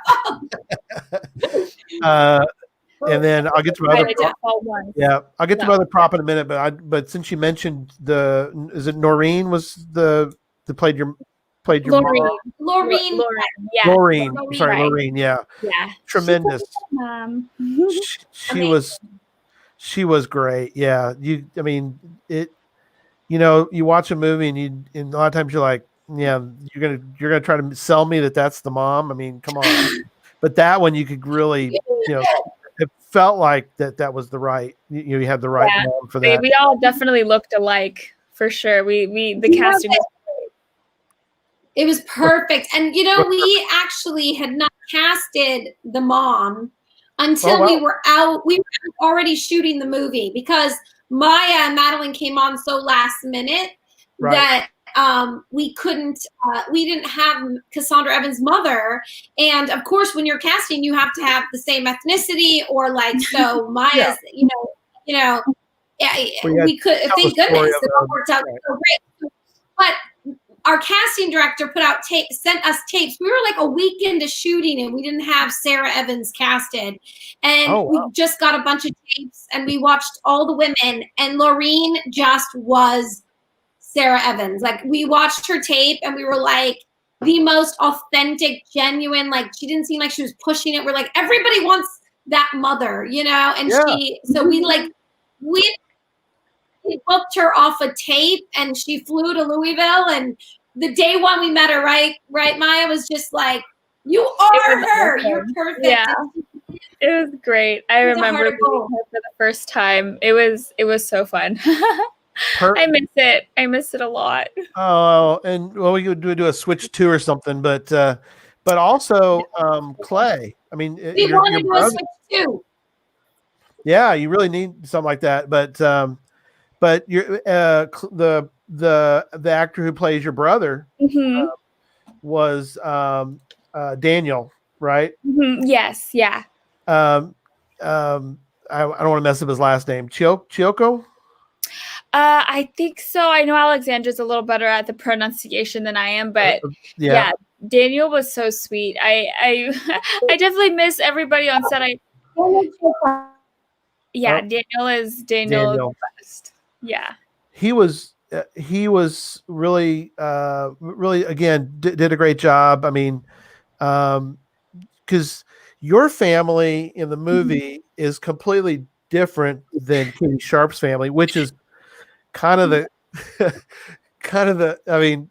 fall!" And then I'll get to my other prop. Yeah, I'll get to my other prop in a minute. But since you mentioned is it Noreen was the played your mom? Laureen. Yeah. Laureen. Sorry, Laureen. Yeah. Yeah. Tremendous. She was great. Yeah. I mean, it. You know, you watch a movie and a lot of times you're like, yeah, you're gonna try to sell me that that's the mom. I mean, come on. But that one you could really, it felt like that was the right. You had the right mom for that. We all definitely looked alike for sure. The casting. It was perfect. And we actually had not casted the mom until we were out. We were already shooting the movie because Miya and Madeline came on so last minute that we didn't have Cassandra Evans' mother. And of course, when you're casting, you have to have the same ethnicity or so Maya's, we could, thank goodness it all worked out so great. But our casting director sent us tapes. We were like a week into shooting and we didn't have Sarah Evans casted. And we just got a bunch of tapes and we watched all the women and Laureen just was Sarah Evans. Like we watched her tape and we were like the most authentic, genuine, like she didn't seem like she was pushing it. We're like, everybody wants that mother, and we booked her off a tape and she flew to Louisville and the day one we met her, right, Miya, was just like, you are her. You're perfect. Yeah. It was great. I remember meeting her for the first time. It was so fun. I miss it. I miss it a lot. Oh, and we could do a switch 2 or something, but also Clay. I mean, we want to do a switch 2. Yeah, you really need something like that. But you're the actor who plays your brother was Daniel, right? Yes, yeah. I don't want to mess up his last name. Chioco? I think so. I know Alexandra's a little better at the pronunciation than I am, but yeah, Daniel was so sweet. I definitely miss everybody on set. Daniel is the best. Yeah. He was really again did a great job. I mean, because your family in the movie is completely different than Katie Sharp's family, which is kind of the I mean,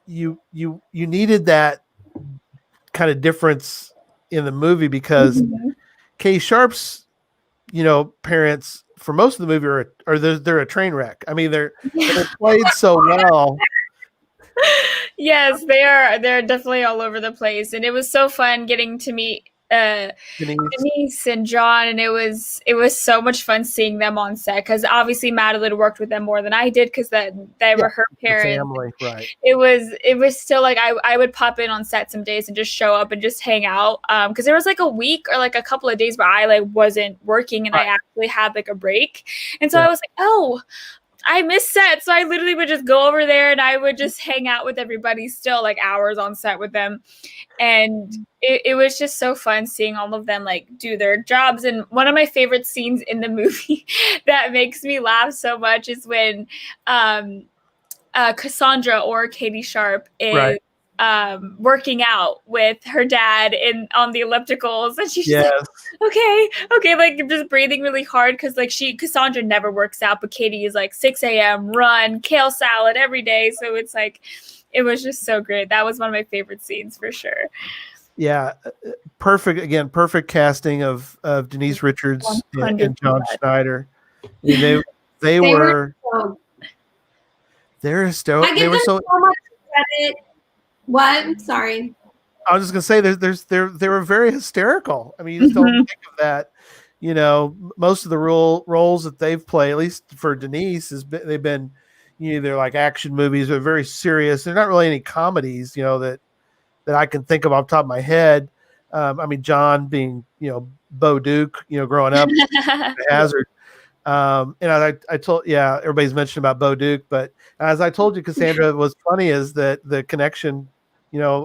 you needed that kind of difference in the movie because Katie Sharp's parents for most of the movie they're a train wreck. I mean, they're played so well. Yes, they are. They're definitely all over the place, and it was so fun getting to meet Denise and John, and it was so much fun seeing them on set because obviously Madeline worked with them more than I did because they were her parents. Family, right? It was still like I would pop in on set some days and just show up and just hang out because there was like a week or like a couple of days where I wasn't working and I actually had like a break, and so I was like, oh, I miss set. So I literally would just go over there and I would just hang out with everybody still like hours on set with them. And it was just so fun seeing all of them like do their jobs. And one of my favorite scenes in the movie that makes me laugh so much is when Cassandra or Katie Sharp is working out with her dad on the ellipticals, and she's just like, okay, like just breathing really hard because like Cassandra never works out, but Katie is like 6 a.m. run, kale salad every day. So it's like it was just so great. That was one of my favorite scenes for sure. Yeah, perfect casting of Denise Richards and John Schneider. They were hysterical. I give them so much credit. What? Sorry. I was just gonna say they were very hysterical. I mean, you just don't think of that. Most of the roles that they've played, at least for Denise, they've been they're like action movies. They're very serious. They're not really any comedies, that I can think of off the top of my head. I mean, John being Bo Duke, growing up, Hazard. And I told, everybody's mentioned about Bo Duke, but as I told you, Cassandra, was funny is that the connection,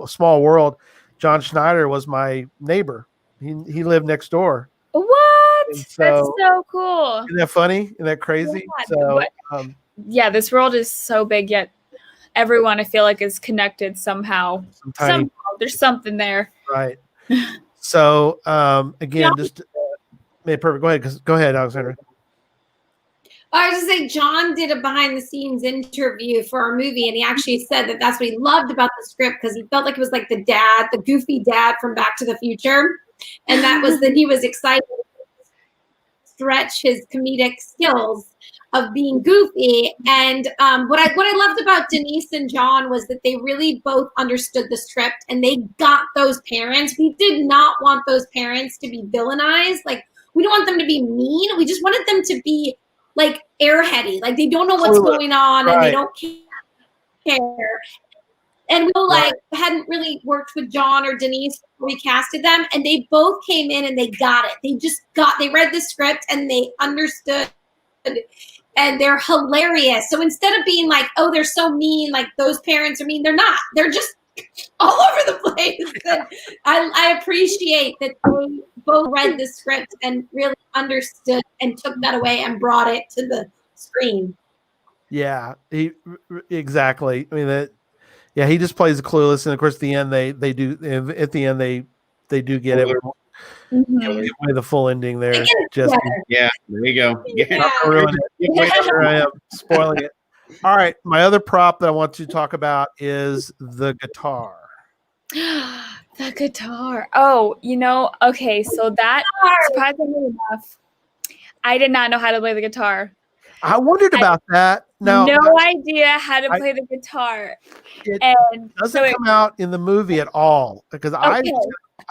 small world. John Schneider was my neighbor He lived next door. What? And That's so cool. Isn't that funny? Isn't that crazy? Yeah. So, yeah, this world is so big, yet everyone I feel like is connected somehow. Somehow there's something there. Right. So again, just perfect. Go ahead, Alexandra. I was just saying, John did a behind-the-scenes interview for our movie, and he actually said that that's what he loved about the script because he felt like it was like the goofy dad from Back to the Future, and that was that he was excited to stretch his comedic skills of being goofy. And what I loved about Denise and John was that they really both understood the script, and they got those parents. We did not want those parents to be villainized. Like, we don't want them to be mean. We just wanted them to be like airheady, like they don't know what's going on and they don't care. And we hadn't really worked with John or Denise before we casted them, and they both came in and they got it. They read the script and they understood, and they're hilarious. So instead of being like, oh, they're so mean, like those parents are mean, they're not. They're just all over the place. And I appreciate that they both read the script and really understood and took that away and brought it to the screen. Yeah, exactly. I mean, he just plays clueless, and of course, at the end they do. At the end, they do get it. Give away the full ending there, Jesse. Yeah, there you go. Not to ruin it. Here I am spoiling it. All right, my other prop that I want to talk about is the guitar. The guitar. Oh, okay, so that, surprisingly enough, I did not know how to play the guitar. I wondered about that. No idea how to play the guitar. It doesn't come out in the movie at all, because I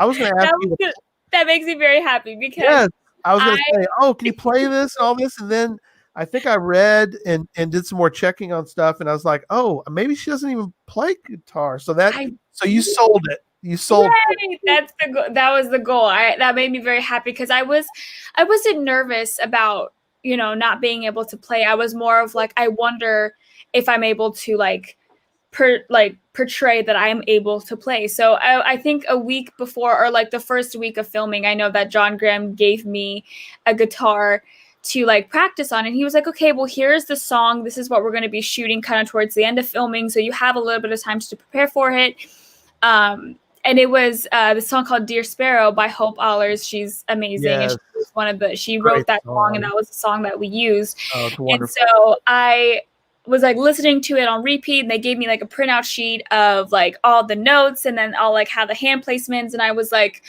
was going to ask you. That makes me very happy because yes, I was going to say, oh, can you play this and all this? And then I think I read and did some more checking on stuff, and I was like, oh, maybe she doesn't even play guitar. So you sold it. You sold it. That was the goal. That made me very happy because I wasn't nervous about not being able to play. I was more of like, I wonder if I'm able to portray that I am able to play. So I think a week before, or like the first week of filming, I know that John Graham gave me a guitar to practice on, and he was like, okay, well, here's the song. This is what we're going to be shooting kind of towards the end of filming, so you have a little bit of time to prepare for it. And it was the song called Dear Sparrow by Hope Allers. She's amazing. Yes. And she wrote that song, and that was the song that we used. Oh, it's wonderful. And so I was listening to it on repeat, and they gave me a printout sheet of all the notes, and then all how the hand placements. And I was like,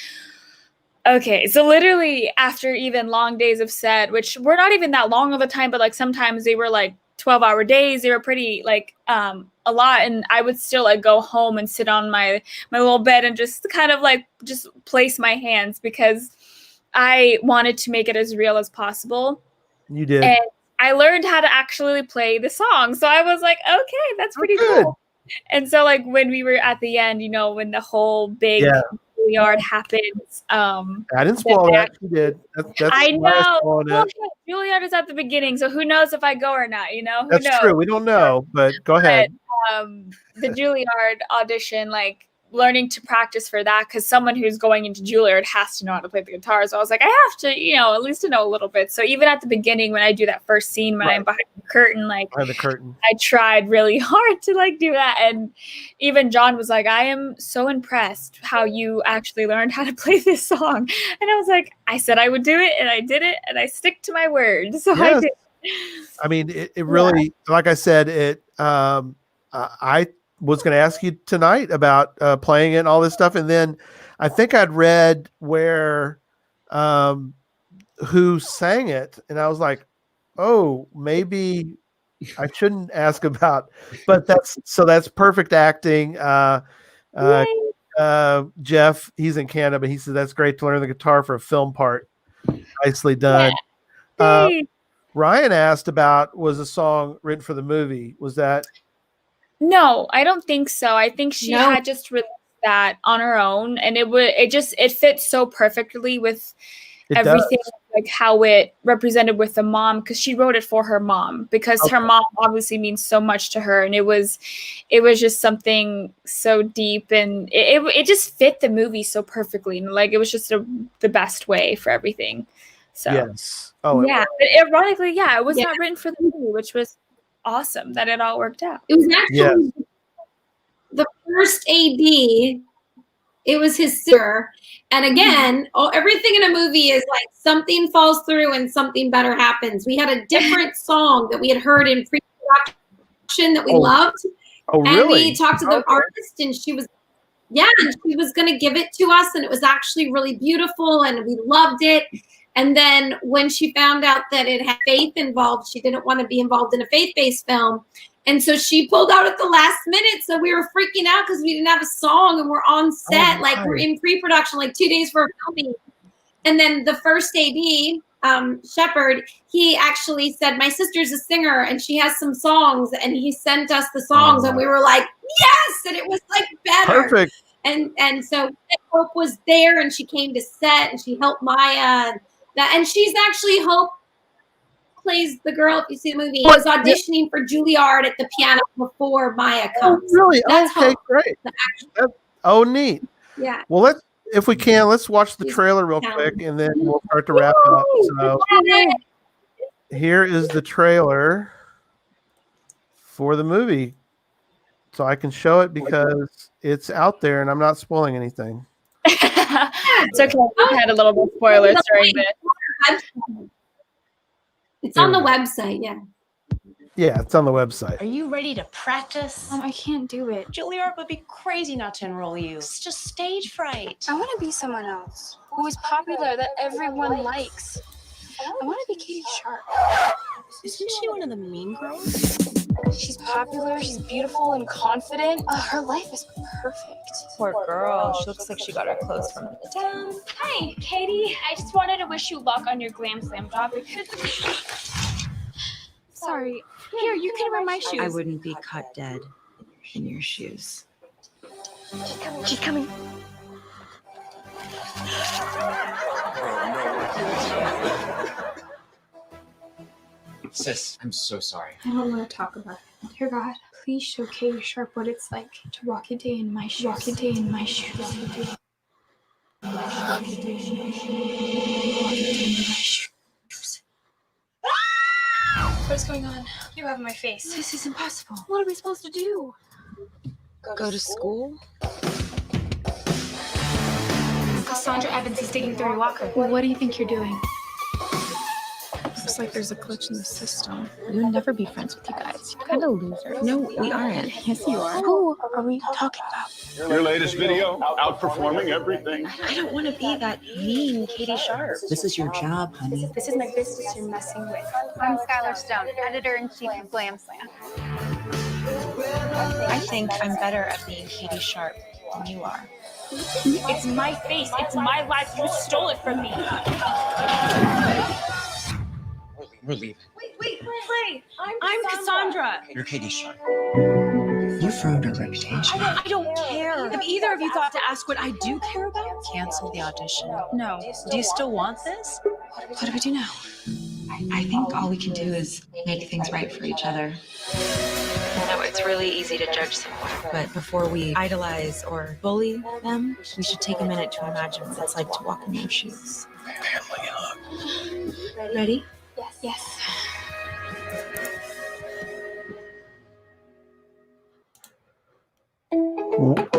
okay, so literally after even long days of set, which were not even that long of a time, but sometimes they were 12-hour days. They were pretty a lot, and I would still go home and sit on my little bed and just kind of just place my hands because I wanted to make it as real as possible. You did. And I learned how to actually play the song. So I was like, okay, that's pretty cool. And so when we were at the end, when the whole big Juilliard happens. I didn't spoil that. You did. That's I know. Well, Juilliard is at the beginning, so who knows if I go or not? Who That's knows? true. We don't know, but go ahead. The Juilliard audition, learning to practice for that, because someone who's going into Juilliard has to know how to play the guitar. So I was like, I have to, at least to know a little bit. So even at the beginning, when I do that first scene, when I'm behind the curtain, behind the curtain, I tried really hard to do that. And even John was like, I am so impressed how you actually learned how to play this song. And I was like, I said I would do it, and I did it, and I stick to my word. So I did. I mean, it really, like I said, I was going to ask you tonight about playing it and all this stuff. And then I think I'd read where who sang it. And I was like, oh, maybe I shouldn't ask about, but that's perfect acting. Jeff, he's in Canada, but he said, that's great to learn the guitar for a film part. Nicely done. Ryan asked about, was a song written for the movie? Was that? No, I don't think so. I think she had just released that on her own, and it fit so perfectly with everything like how it represented with the mom, because she wrote it for her mom, because her mom obviously means so much to her, and it was just something so deep, and it just fit the movie so perfectly, and like it was just the best way for everything. So yes, but ironically, it was not written for the movie, which was awesome that it all worked out. It was actually the first AD. It was his sister. And again, everything in a movie is like something falls through and something better happens. We had a different song that we had heard in pre-production that we loved. Oh, really? And we talked to the artist, and she was going to give it to us, and it was actually really beautiful, and we loved it. And then when she found out that it had faith involved, she didn't want to be involved in a faith-based film. And so she pulled out at the last minute. So we were freaking out because we didn't have a song, and we're on set, like we're in pre-production, like 2 days for filming. And then the first AD, Shepard, he actually said, my sister's a singer and she has some songs, and he sent us the songs, and we were like, yes! And it was like better. Perfect. And so Hope was there, and she came to set, and she helped Miya. And she's actually Hope plays the girl, if you see the movie, was auditioning for Juilliard at the piano before Miya comes. Oh, really? That's okay, Hope. great. Neat. Yeah. Well, if we can, let's watch the trailer real quick, and then we'll start to wrap it up. So here is the trailer for the movie. So I can show it because it's out there and I'm not spoiling anything. It's okay. We had a little bit of spoilers during this. It's on the website, yeah. Yeah, it's on the website. Are you ready to practice? I can't do it. Juilliard would be crazy not to enroll you. It's just stage fright. I want to be someone else who is popular, that everyone likes. I want to be Katie Sharp. Isn't she one of the mean girls? She's popular, she's beautiful and confident. Her life is perfect. Poor girl. She looks like she got her clothes from the town. Hi, Katie. I just wanted to wish you luck on your Glam Slam job. Sorry. Here, you can wear my shoes. I wouldn't be cut dead in your shoes. She's coming. Sis, I'm so sorry. I don't want to talk about it. Dear God, please show Katie Sharp what it's like to walk a day in my shoes. Walk a day in my shoes. What's going on? You have my face. This is impossible. What are we supposed to do? Go to school? Cassandra Evans is digging through your locker. Well, what do you think you're doing? Looks like there's a glitch in the system. We would never be friends with you guys. You're kind of losers. No, we aren't. Yes, you are. Who are we talking about? Your latest video, outperforming everything. I don't want to be that mean Katie Sharp. This is your job, honey. This is my business you're messing with. I'm Skylar Stone, editor-in-chief of Glam Slam. I think I'm better at being Katie Sharp than you are. It's my face. It's my life. You stole it from me. We're leaving. Wait. I'm Cassandra. You're Katie Sharp. You've ruined her reputation. I don't care. Have either of you thought to ask what I do care about? Cancel the audition. No. Do you still want this? What do we do now? I think all we can do is make things right for each other. I know it's really easy to judge someone, but before we idolize or bully them, we should take a minute to imagine what it's like to walk in their shoes. Family hug. Ready? Yes.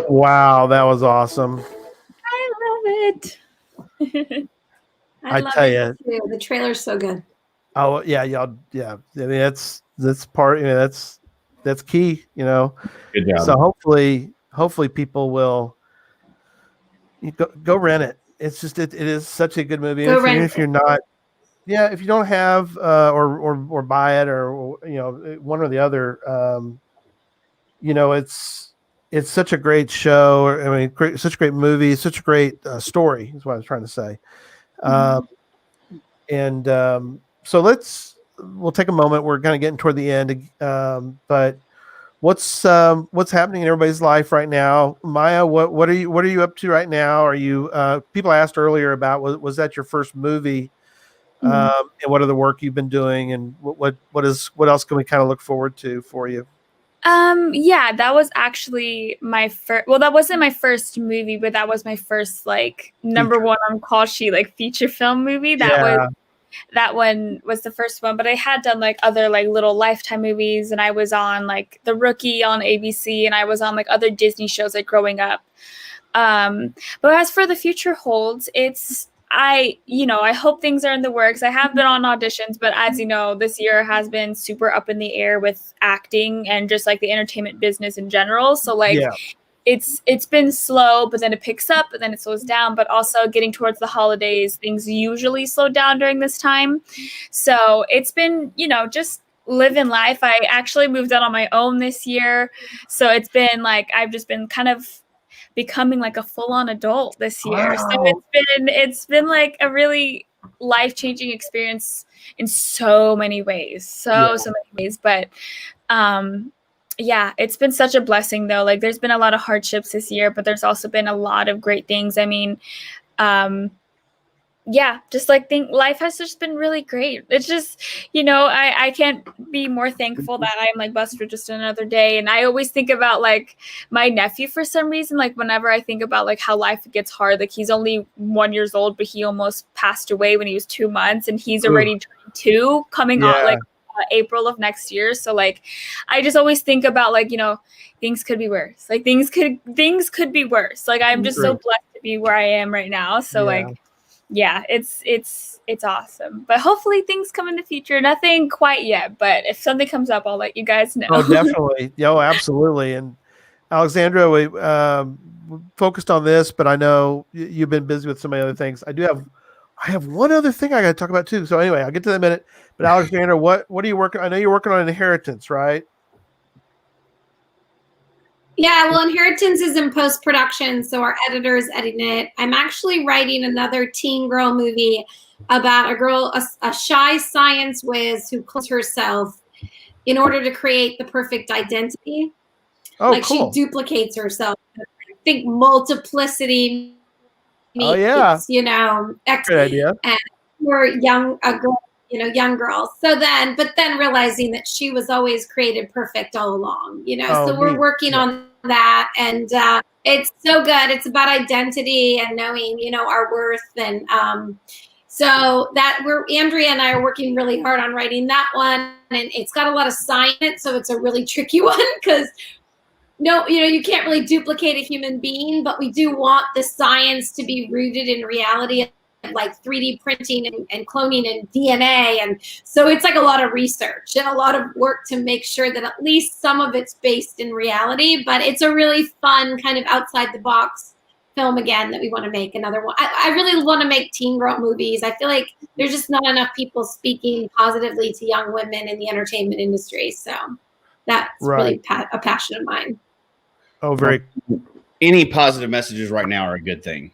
Wow, that was awesome. I love it. I tell you, The trailer's so good. oh yeah, y'all, yeah. I mean, that's part. That's key. Good job. So hopefully people will go rent it. It's just it is such a good movie. If you're not, if you don't have or buy it or one or the other, it's such a great show. I mean, such a great movie, such a great story is what I was trying to say. So we'll take a moment. We're kind of getting toward the end, but what's happening in everybody's life right now? Miya, what are you up to right now? Are you people asked earlier about was that your first movie? and what other work you've been doing, and what else can we kind of look forward to for you? Yeah, that was actually my first. Well, that wasn't my first movie, but that was my first like number one on call sheet like feature film movie. That one was the first one, but I had done like other like little Lifetime movies, and I was on like The Rookie on ABC, and I was on like other Disney shows like growing up. But as for the future holds, I hope things are in the works. I have been on auditions, but as you know, this year has been super up in the air with acting and just like the entertainment business in general. So like it's been slow, but then it picks up, but then it slows down. But also getting towards the holidays, things usually slow down during this time. So it's been, just living life. I actually moved out on my own this year. So it's been like I've just been kind of becoming like a full-on adult this year. Wow. So it's been like a really life-changing experience in so many ways. So many ways. But yeah, it's been such a blessing though. Like there's been a lot of hardships this year, but there's also been a lot of great things. I mean, just like life has just been really great. It's just, I can't be more thankful that I'm like blessed for just another day. And I always think about like my nephew for some reason, like whenever I think about like how life gets hard, like he's only 1 year old, but he almost passed away when he was 2 months, and he's already 22 coming on like April of next year. So like, I just always think about like, things could be worse. Like things could be worse. Like I'm just so blessed to be where I am right now. So like, yeah, it's awesome. But hopefully things come in the future. Nothing quite yet, but if something comes up, I'll let you guys know. Oh, definitely. Absolutely. And Alexandra, we focused on this, but I know you've been busy with so many other things. I have one other thing I got to talk about too. So anyway, I'll get to that in a minute. But Alexandra, what are you working? I know you're working on Inheritance, right? Yeah, well, Inheritance is in post-production, so our editor is editing it. I'm actually writing another teen girl movie about a girl, a shy science whiz who clones herself in order to create the perfect identity. Oh, like cool. She duplicates herself. I think multiplicity means, Good idea. And for young girls. But then realizing that she was always created perfect all along, so we're working on that, and it's so good. It's about identity and knowing, our worth. And so that Andrea and I are working really hard on writing that one, and it's got a lot of science in it. So it's a really tricky one because you can't really duplicate a human being, but we do want the science to be rooted in reality, like 3D printing and cloning and DNA. And so it's like a lot of research and a lot of work to make sure that at least some of it's based in reality. But it's a really fun kind of outside the box film again that we want to make another one. I really want to make teen girl movies. I feel like there's just not enough people speaking positively to young women in the entertainment industry. So that's really a passion of mine. Oh, very. Any positive messages right now are a good thing.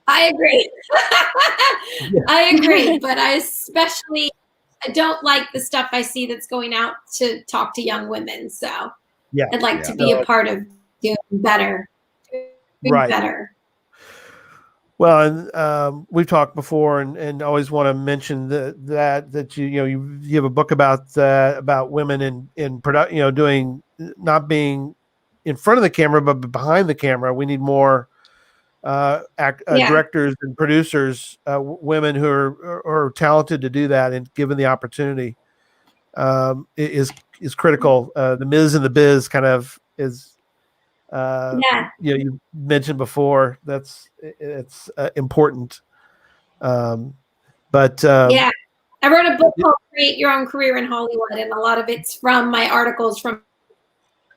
I agree. I agree, but I don't like the stuff I see that's going out to talk to young women. So I'd like to be a part of doing better. Better. Well, and we've talked before, and always want to mention that you have a book about women in production, doing, not being in front of the camera but behind the camera. We need more directors and producers, women who are talented to do that and given the opportunity is critical. The Ms. and the Biz kind of is. You mentioned before it's important. I wrote a book called Create Your Own Career in Hollywood, and a lot of it's from my articles from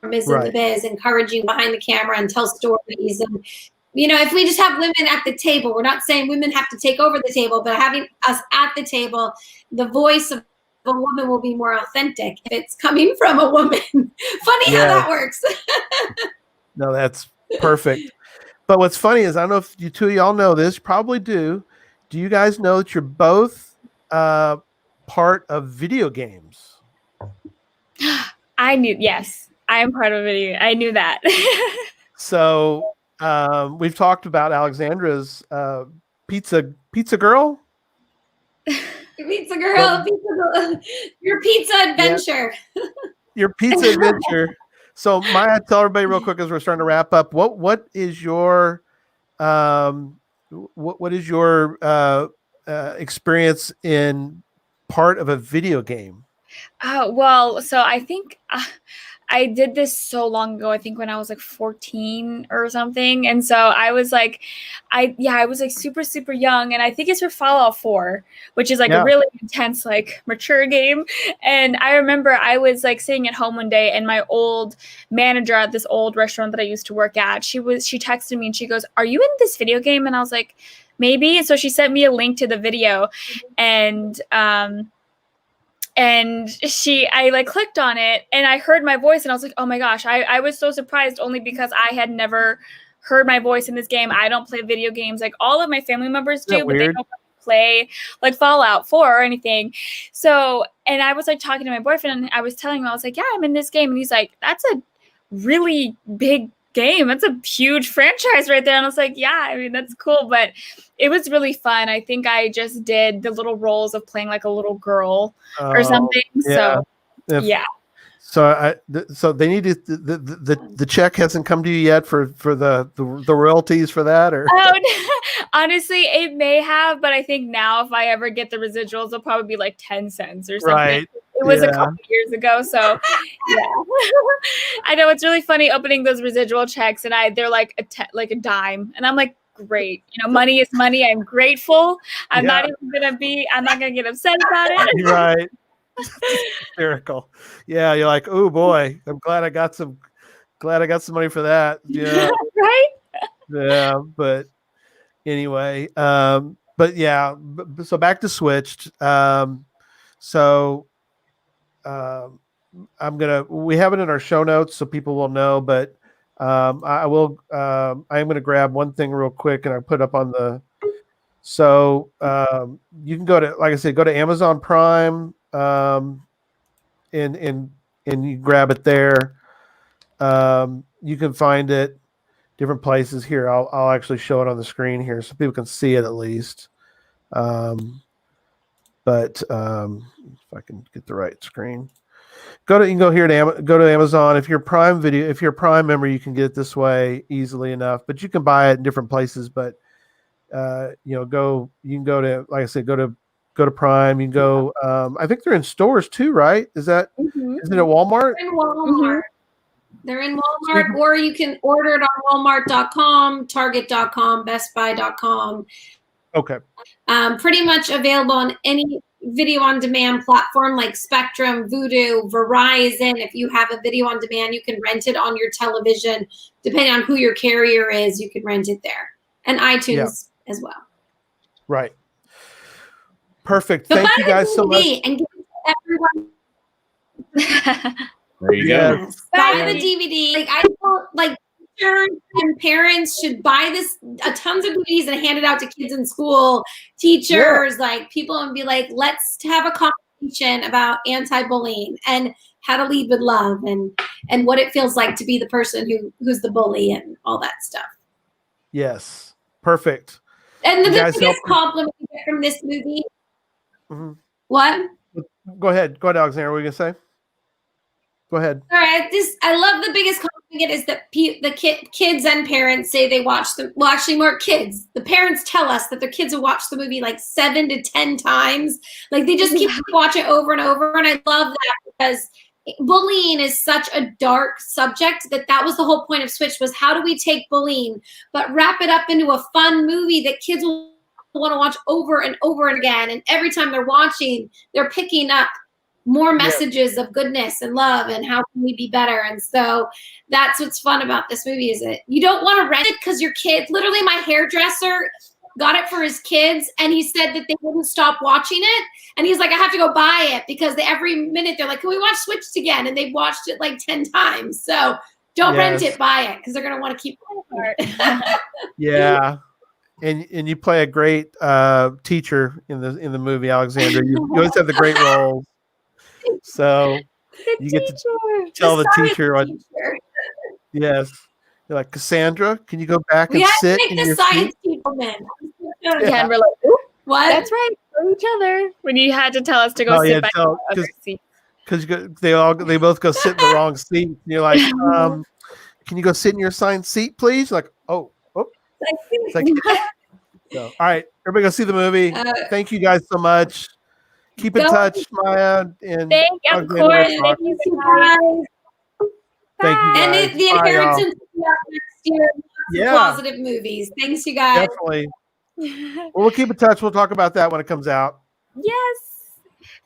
Ms. and the Biz, encouraging behind the camera and tell stories. And if we just have women at the table, we're not saying women have to take over the table, but having us at the table, the voice of a woman will be more authentic if it's coming from a woman. Funny how that works. No, that's perfect. But what's funny is, I don't know if you two of y'all know this, probably do. Do you guys know that you're both part of video games? I knew, yes. I am part of video. I knew that. So we've talked about Alexandra's Pizza Girl. Pizza girl, your pizza adventure. Your pizza adventure. So Maya, tell everybody real quick as we're starting to wrap up. What is your what is your experience in part of a video game? Well, so I think I did this so long ago. I think when I was like 14 or something. And so I was like, I was like super, super young. And I think it's for Fallout 4, which is like a really intense, like mature game. And I remember I was like sitting at home one day, and my old manager at this old restaurant that I used to work at, she texted me and she goes, "Are you in this video game?" And I was like, "Maybe." And so she sent me a link to the video, and I like clicked on it, and I heard my voice, and I was like, oh my gosh, I was so surprised, only because I had never heard my voice in this game. I don't play video games. Like all of my family members do, but they don't play like Fallout 4 or anything. So, and I was like talking to my boyfriend, and I was telling him, I was like, yeah, I'm in this game. And he's like, that's a really big game. That's a huge franchise right there. And I was like, yeah, I mean, that's cool. But it was really fun. I think I just did the little roles of playing like a little girl or something. Yeah. So, yeah. So they need to, the check hasn't come to you yet for the royalties for that, or? Honestly, it may have, but I think now if I ever get the residuals, it'll probably be like 10 cents or something. Right. It was a couple years ago, so yeah. I know it's really funny opening those residual checks, and they're like a dime, and I'm like, great, money is money. I'm grateful. I'm not gonna get upset about it. Right. Hysterical. Yeah, you're like, oh boy, I'm glad I got some money for that. Yeah. Right. Yeah, but anyway, but yeah, so back to Switched. We have it in our show notes so people will know, but I am going to grab one thing real quick, and I put up on the, you can go to, like I said, go to Amazon Prime, and you grab it there. You can find it different places here. I'll actually show it on the screen here so people can see it at least. But if I can get the right screen, you can go here to go to Amazon. If you're a Prime member, you can get it this way easily enough. But you can buy it in different places. But you can go to, like I said, go to Prime. You can go. I think they're in stores too, right? Is it at Walmart? They're in Walmart. They're in Walmart, or you can order it on Walmart.com, Target.com, BestBuy.com. Okay. Pretty much available on any video on demand platform like Spectrum, Vudu, Verizon. If you have a video on demand, you can rent it on your television. Depending on who your carrier is, you can rent it there. And iTunes as well. Right. Perfect. Thank you guys so much. And give it to everyone. There you go. Yes. Buy the DVD. Like I feel like teachers and parents should buy this tons of DVDs and hand it out to kids in school, teachers, like people, and be like, let's have a conversation about anti-bullying and how to lead with love and what it feels like to be the person who's the bully and all that stuff. Yes. Perfect. And the biggest compliment we get from this movie. Mm-hmm. What? Go ahead, Alexandra. What were you gonna say? Go ahead. All right. I love the biggest compliment is that the kids and parents say they watch them. Well, actually, more kids. The parents tell us that their kids have watched the movie like 7 to 10 times. Like they just keep watching it over and over. And I love that because bullying is such a dark subject that was the whole point of Switch, was how do we take bullying but wrap it up into a fun movie that kids will want to watch over and over again. And every time they're watching, they're picking up more messages of goodness and love and how can we be better. And so that's what's fun about this movie, is that you don't want to rent it because your kids, literally my hairdresser got it for his kids and he said that they wouldn't stop watching it. And he's like, I have to go buy it because every minute they're like, can we watch Switched again? And they've watched it like 10 times. So don't rent it, buy it, because they're going to want to keep playing it. Yeah. And you play a great teacher in the movie, Alexandra. You always have the great roles. So you get to tell the teacher what. Yes, you're like, Cassandra, can you go back and sit in your seat? People, man. Yeah, and we're like, what? That's right. for each other when you had to tell us to go sit back in the other seat. Because they both go sit in the wrong seat. And you're like, can you go sit in your assigned seat, please? Like, oh. It's like, so, all right, everybody go see the movie. Thank you guys so much. Keep in touch, Maya. And of course. Thank you guys. Thank you guys. And the Inheritance will be out next year. Yeah. Positive movies. Thanks, you guys. Definitely. Well, we'll keep in touch. We'll talk about that when it comes out. Yes.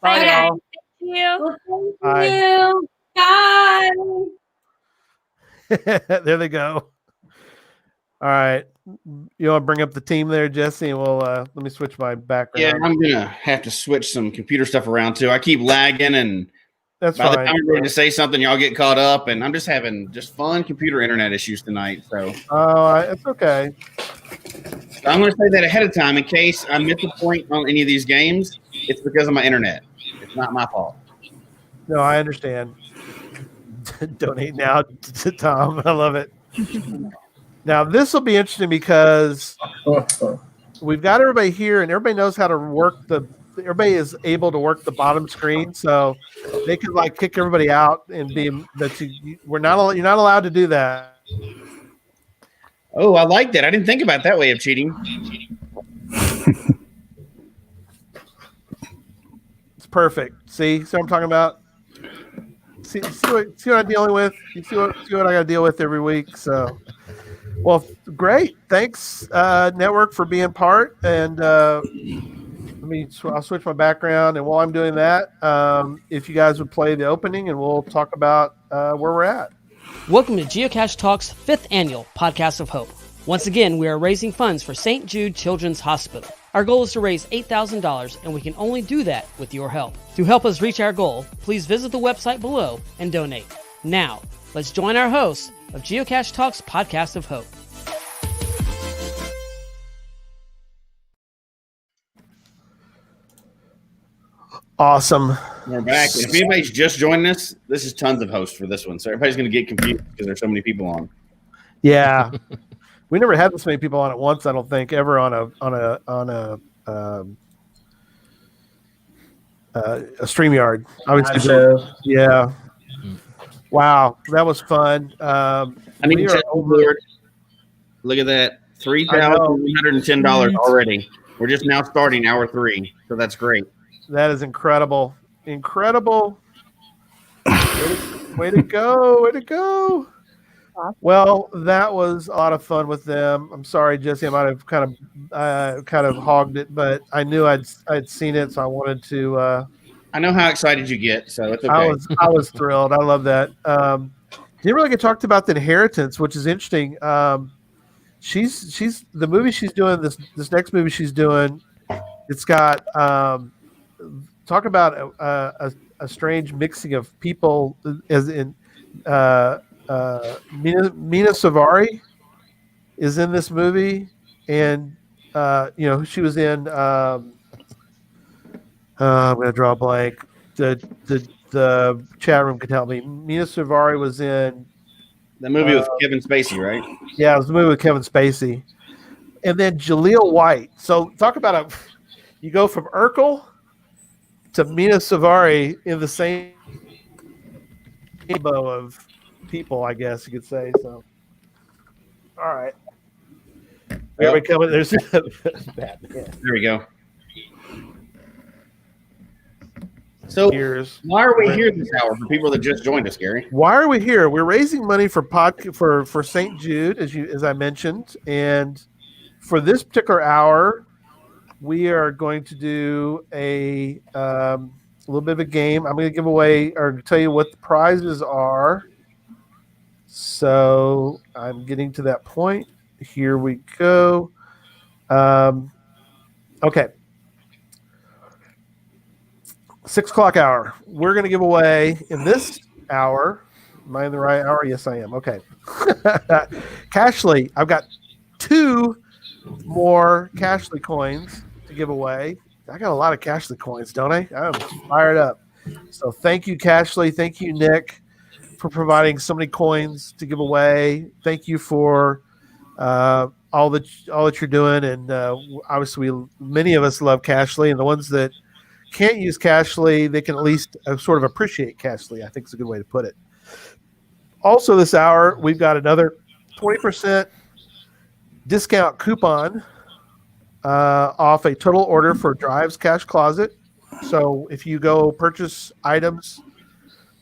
Bye, Okay. y'all. Thank you. Well, Bye. Bye. There they go. All right. You want to bring up the team there, Jesse? And we'll let me switch my background. Yeah, I'm gonna have to switch some computer stuff around too. I keep lagging, and that's by the fine. time I'm ready to say something, y'all get caught up, and I'm just having fun computer internet issues tonight. So it's okay. So I'm gonna say that ahead of time in case I miss a point on any of these games. It's because of my internet. It's not my fault. No, I understand. Donate now to Tom. I love it. Now, this will be interesting because we've got everybody here and everybody knows how to work everybody is able to work the bottom screen. So they can like kick everybody out and you're not allowed to do that. Oh, I like that. I didn't think about that way of cheating. It's perfect. See what I'm talking about? See what I'm dealing with? You see what I got to deal with every week. So, well, great. Thanks, Network, for being part. And I'll switch my background. And while I'm doing that, if you guys would play the opening, and we'll talk about where we're at. Welcome to Geocache Talk's 5th annual Podcast of Hope. Once again, we are raising funds for St. Jude Children's Hospital. Our goal is to raise $8,000, and we can only do that with your help. To help us reach our goal, please visit the website below and donate. Now, let's join our hosts of Geocache Talk's Podcast of Hope. Awesome. We're back. If anybody's just joining us, this is tons of hosts for this one, so everybody's going to get confused because there's so many people on. Yeah, we never had this many people on at once. I don't think ever on a StreamYard. Obviously, yeah. Wow, that was fun. I need to check the board. Look at that, $3,110 already. We're just now starting hour 3, so that's great. That is incredible. Incredible. Way to go. Way to go. Well, that was a lot of fun with them. I'm sorry, Jesse, I might have kind of hogged it, but I knew I'd seen it, so I wanted to. I know how excited you get, so it's okay. I was thrilled. I love that. Didn't really get talked about the Inheritance, which is interesting. She's the movie she's doing. This next movie she's doing. It's got talk about a strange mixing of people, as in. Mina Savari is in this movie, and she was in. I'm going to draw a blank. The chat room can help me. Mina Savari was in the movie with Kevin Spacey, right? Yeah, it was the movie with Kevin Spacey, and then Jaleel White. So talk about you go from Urkel to Mina Savari in the same rainbow of people, I guess you could say. So, all right. There we go. There's Batman. There we go. So, why are we here this hour for people that just joined us, Gary? Why are we here? We're raising money for St. Jude, as I mentioned, and for this particular hour, we are going to do a little bit of a game. I'm going to give away or tell you what the prizes are. So I'm getting to that point. Here we go. Okay. 6 o'clock hour. We're going to give away in this hour. Am I in the right hour? Yes, I am. Okay. Cashly. I've got 2 more Cashly coins to give away. I got a lot of Cashly coins, don't I? I'm fired up. So thank you, Cashly. Thank you, Nick, for providing so many coins to give away. Thank you for all all that you're doing, and obviously many of us love Cashly, and the ones that can't use Cashly, they can at least sort of appreciate Cashly. I think is a good way to put it. Also, this hour we've got another 20% discount coupon off a total order for Drive's Cash Closet. So if you go purchase items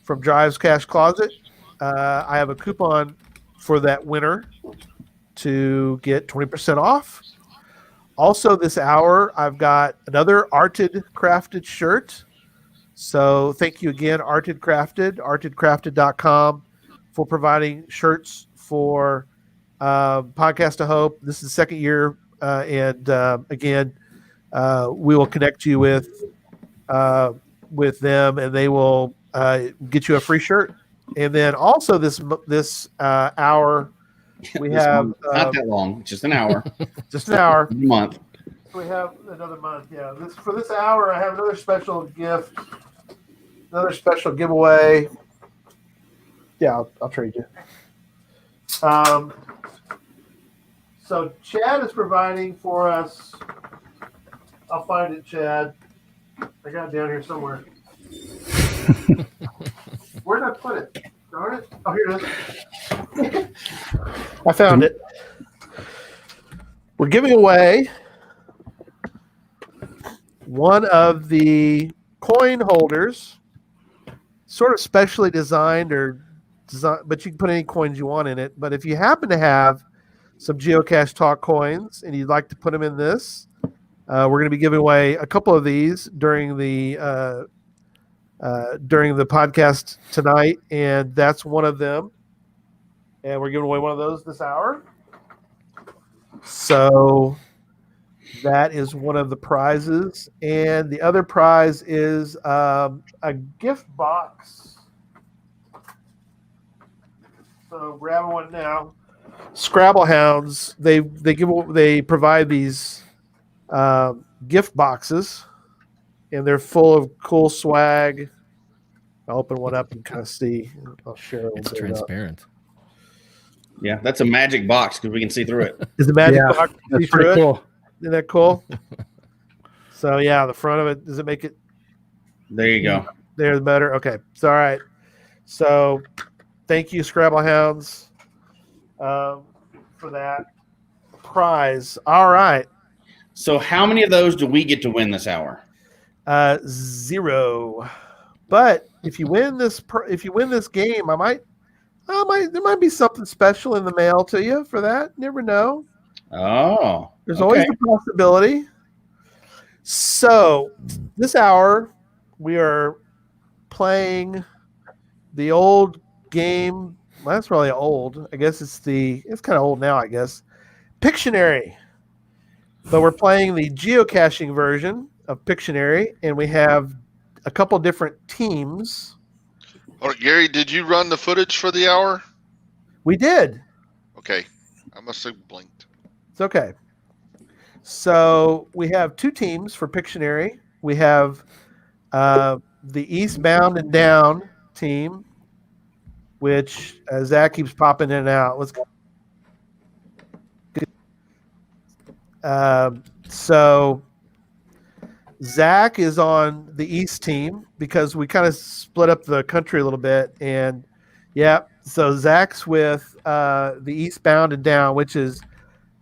from Drive's Cash Closet, I have a coupon for that winner to get 20% off. Also this hour, I've got another Arted Crafted shirt. So thank you again, Arted Crafted, artedcrafted.com, for providing shirts for Podcast of Hope. This is the second year. And again, we will connect you with them, and they will get you a free shirt. And then also this hour, we have not that long, just an hour. Just an hour. A month. We have another month. Yeah. For this hour, I have another special gift, another special giveaway. Yeah, I'll trade you. So Chad is providing for us. I'll find it, Chad. I got it down here somewhere. Where did I put it? Darn it. Oh, here it is. I found it. We're giving away one of the coin holders, sort of specially designed but you can put any coins you want in it. But if you happen to have some Geocache Talk coins and you'd like to put them in this, we're going to be giving away a couple of these during the podcast tonight, and that's one of them. And we're giving away one of those this hour. So that is one of the prizes, and the other prize is a gift box. So grab one now. Scrabble Hounds, they provide these gift boxes, and they're full of cool swag. I'll open one up and kind of see. I'll share it. It's transparent. Yeah, that's a magic box because we can see through it. Is the magic box? That's pretty cool. Isn't that cool? So yeah, the front of it, does it make it? There you go. There's better. Okay, it's all right. So thank you, Scrabble Hounds, for that prize. All right. So how many of those do we get to win this hour? 0. But if you win this game, there might be something special in the mail to you for that. Never know. Oh, there's always the possibility. So this hour we are playing the old game. Well, that's really old. I guess it's kind of old now, I guess. Pictionary. But we're playing the geocaching version of Pictionary, and we have a couple different teams. Oh, Gary, did you run the footage for the hour? We did. Okay. I must have blinked. It's okay. So we have 2 teams for Pictionary. We have the Eastbound and Down team, which Zach keeps popping in and out. Let's go. So Zach is on the East team because we kind of split up the country a little bit. And yeah, so Zach's with the Eastbound and Down, which is,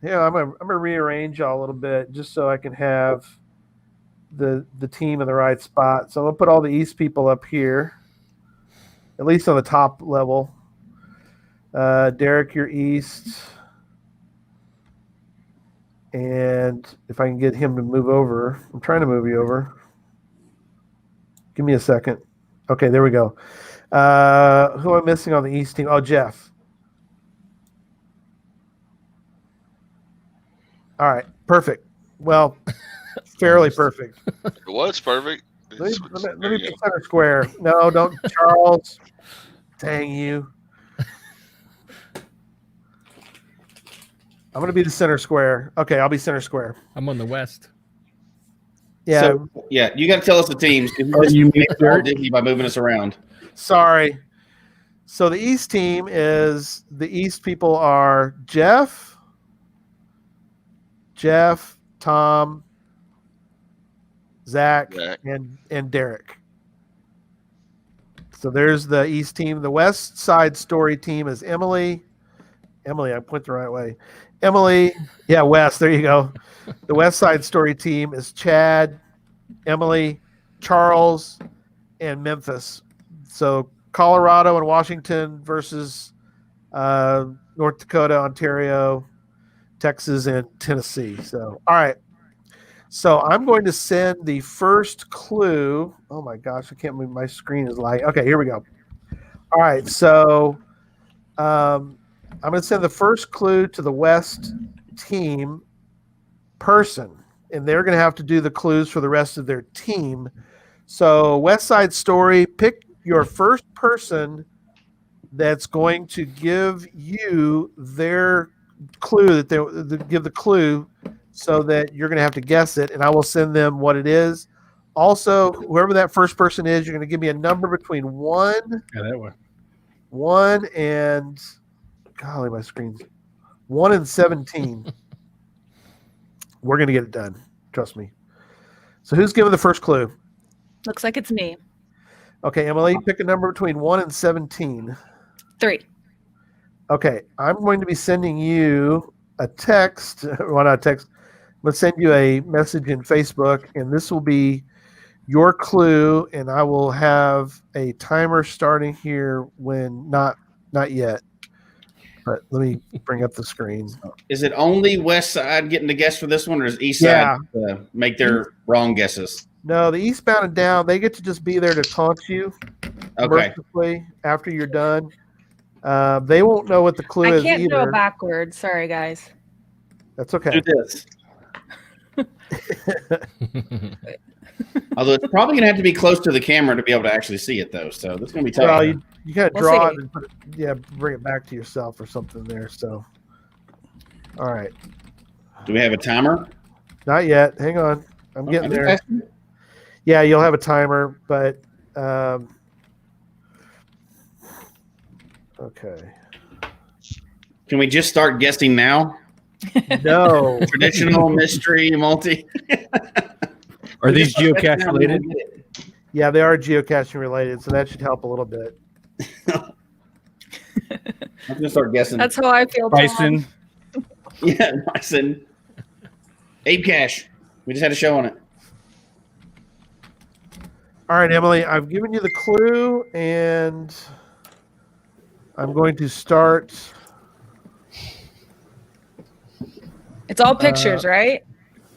I'm gonna rearrange y'all a little bit just so I can have the team in the right spot. So I'm gonna put all the East people up here, at least on the top level. Derek, you're East. And if I can get him to move over, I'm trying to move you over. Give me a second. Okay, there we go. Who am I missing on the East team? Oh, Jeff. All right, perfect. Well, fairly perfect. It was perfect. Let me be center square. No, don't, Charles. Dang you. I'm going to be the center square. Okay, I'll be center square. I'm on the west. Yeah. So, you got to tell us the teams. You made by moving us around. Sorry. So the East team is, the East people are Jeff, Jeff, Tom, Zach, and Derek. So there's the East team. The West Side Story team is Emily. Emily, I went the right way. Emily, yeah, West. There you go. The West Side Story team is Chad, Emily, Charles, and Memphis. So Colorado and Washington versus North Dakota, Ontario, Texas, and Tennessee. So, all right. So I'm going to send the first clue. Oh my gosh, I can't believe my screen is lagging. Okay, here we go. All right, so I'm going to send the first clue to the West team person, and they're going to have to do the clues for the rest of their team. So West Side Story, pick your first person that's going to give you their clue, that they give the clue, so that you're going to have to guess it, and I will send them what it is. Also, whoever that first person is, you're going to give me a number between 1 and golly, my screen's 1 and 17. We're going to get it done. Trust me. So who's giving the first clue? Looks like it's me. Okay, Emily, pick a number between 1 and 17. 3. Okay, I'm going to be sending you a text. Well, not a text. I'm going to send you a message in Facebook, and this will be your clue, and I will have a timer starting here when not yet. But let me bring up the screen. Is it only West Side getting to guess for this one, or is East Side make their wrong guesses? No, the eastbound and down, they get to just be there to taunt you mercifully after you're done. They won't know what the clue is either. I can't go backwards. Sorry, guys. That's okay. Do this. Although it's probably going to have to be close to the camera to be able to actually see it, though. So that's going to be tough. Well, you got to draw it and put it, bring it back to yourself or something there. So, all right. Do we have a timer? Not yet. Hang on. I'm getting there. Yeah, you'll have a timer, but okay. Can we just start guessing now? No. Traditional, mystery, multi. Are these geocache related? Yeah, they are geocaching related, so that should help a little bit. I'm going to start guessing. That's how I feel. Bison. Yeah, Bison. Ape Cache. We just had a show on it. All right, Emily, I've given you the clue, and I'm going to start. It's all pictures, right?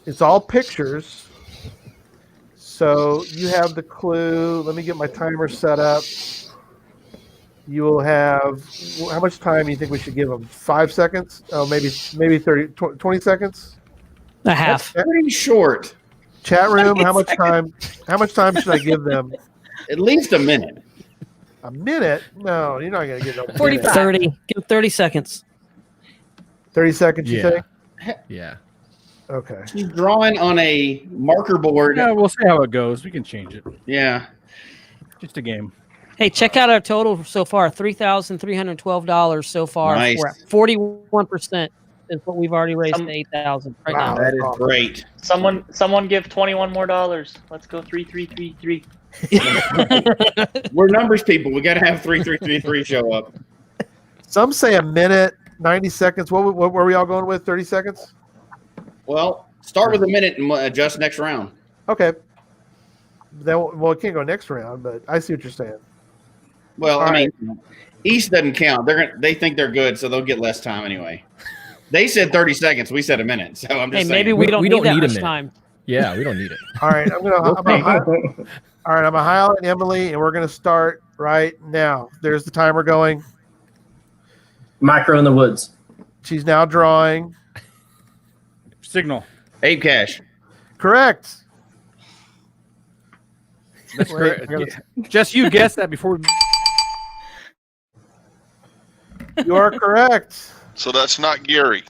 It's all pictures. So you have the clue. Let me get my timer set up. You will have, how much time do you think we should give them? 5 seconds? Oh, maybe 30, 20 seconds? A half. That's pretty short. Chat room, how much time should I give them? At least a minute. A minute? No, you're not going to get no 45. 30. Give them 30 seconds. 30 seconds, you think? Yeah. Okay. She's drawing on a marker board. Yeah, we'll see how it goes. We can change it. Yeah. Just a game. Hey, check out our total so far, $3,312 so far. Nice. We're at 41% is what we've already raised to $8,000 right now. That is great. Someone give $21 more. Let's go 3333. We're numbers people. We got to have 3333 show up. Some say a minute, 90 seconds. What were we all going with? 30 seconds? Well, start with a minute and adjust next round. Okay. Well, it can't go next round, but I see what you're saying. Well, I mean, East doesn't count. They think they're good, so they'll get less time anyway. They said 30 seconds. We said a minute. So I'm just saying. Maybe we don't need that much time. Yeah, we don't need it. All right, I'm gonna highlight Emily, and we're gonna start right now. There's the timer going. Micro in the woods. She's now drawing. Signal. Ape Cache. Correct. That's correct. Just you guessed that before. You are correct. So that's not Gary.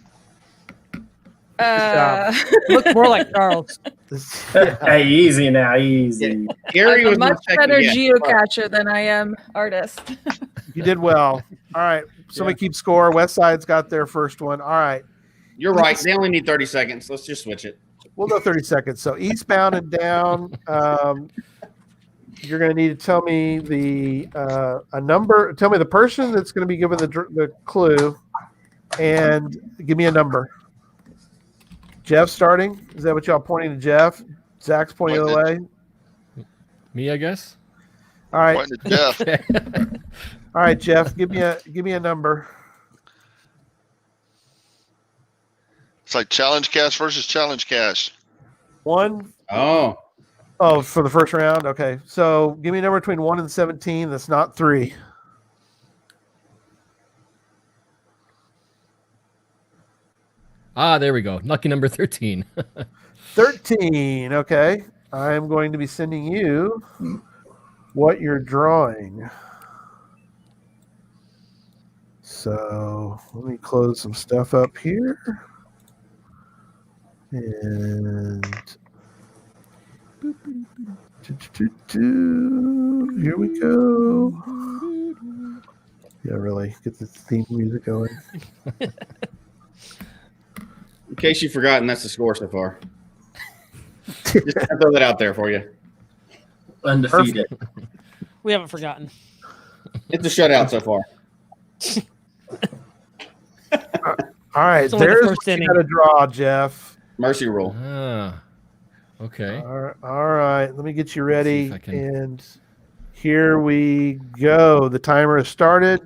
Look more like Charles. Hey, easy now, easy. Gary I'm was a much better geocacher than I am artist. You did well. All right. Somebody keep score. West Side's got their first one. All right. You're right. They only need 30 seconds. Let's just switch it. We'll go 30 seconds. So eastbound and down. You're going to need to tell me a number. Tell me the person that's going to be given the clue, and give me a number. Jeff starting. Is that what y'all pointing to Jeff? Zach's pointing the other way. Me, I guess. All right. Pointing to Jeff. All right, Jeff. Give me a number. It's like challenge cash versus challenge cash. 1. Oh, for the first round. Okay. So give me a number between 1 and 17. That's not 3. There we go. Lucky number 13. 13. Okay. I'm going to be sending you what you're drawing. So let me close some stuff up here. And here we go. Yeah, really get the theme music going. in case you've forgotten, that's the score so far. Just throw that out there for you. Undefeated. We haven't forgotten. It's a shutout so far. All right, there's what you got to draw, Jeff. Mercy rule. Okay. All right, let me get you ready. And here we go. The timer has started.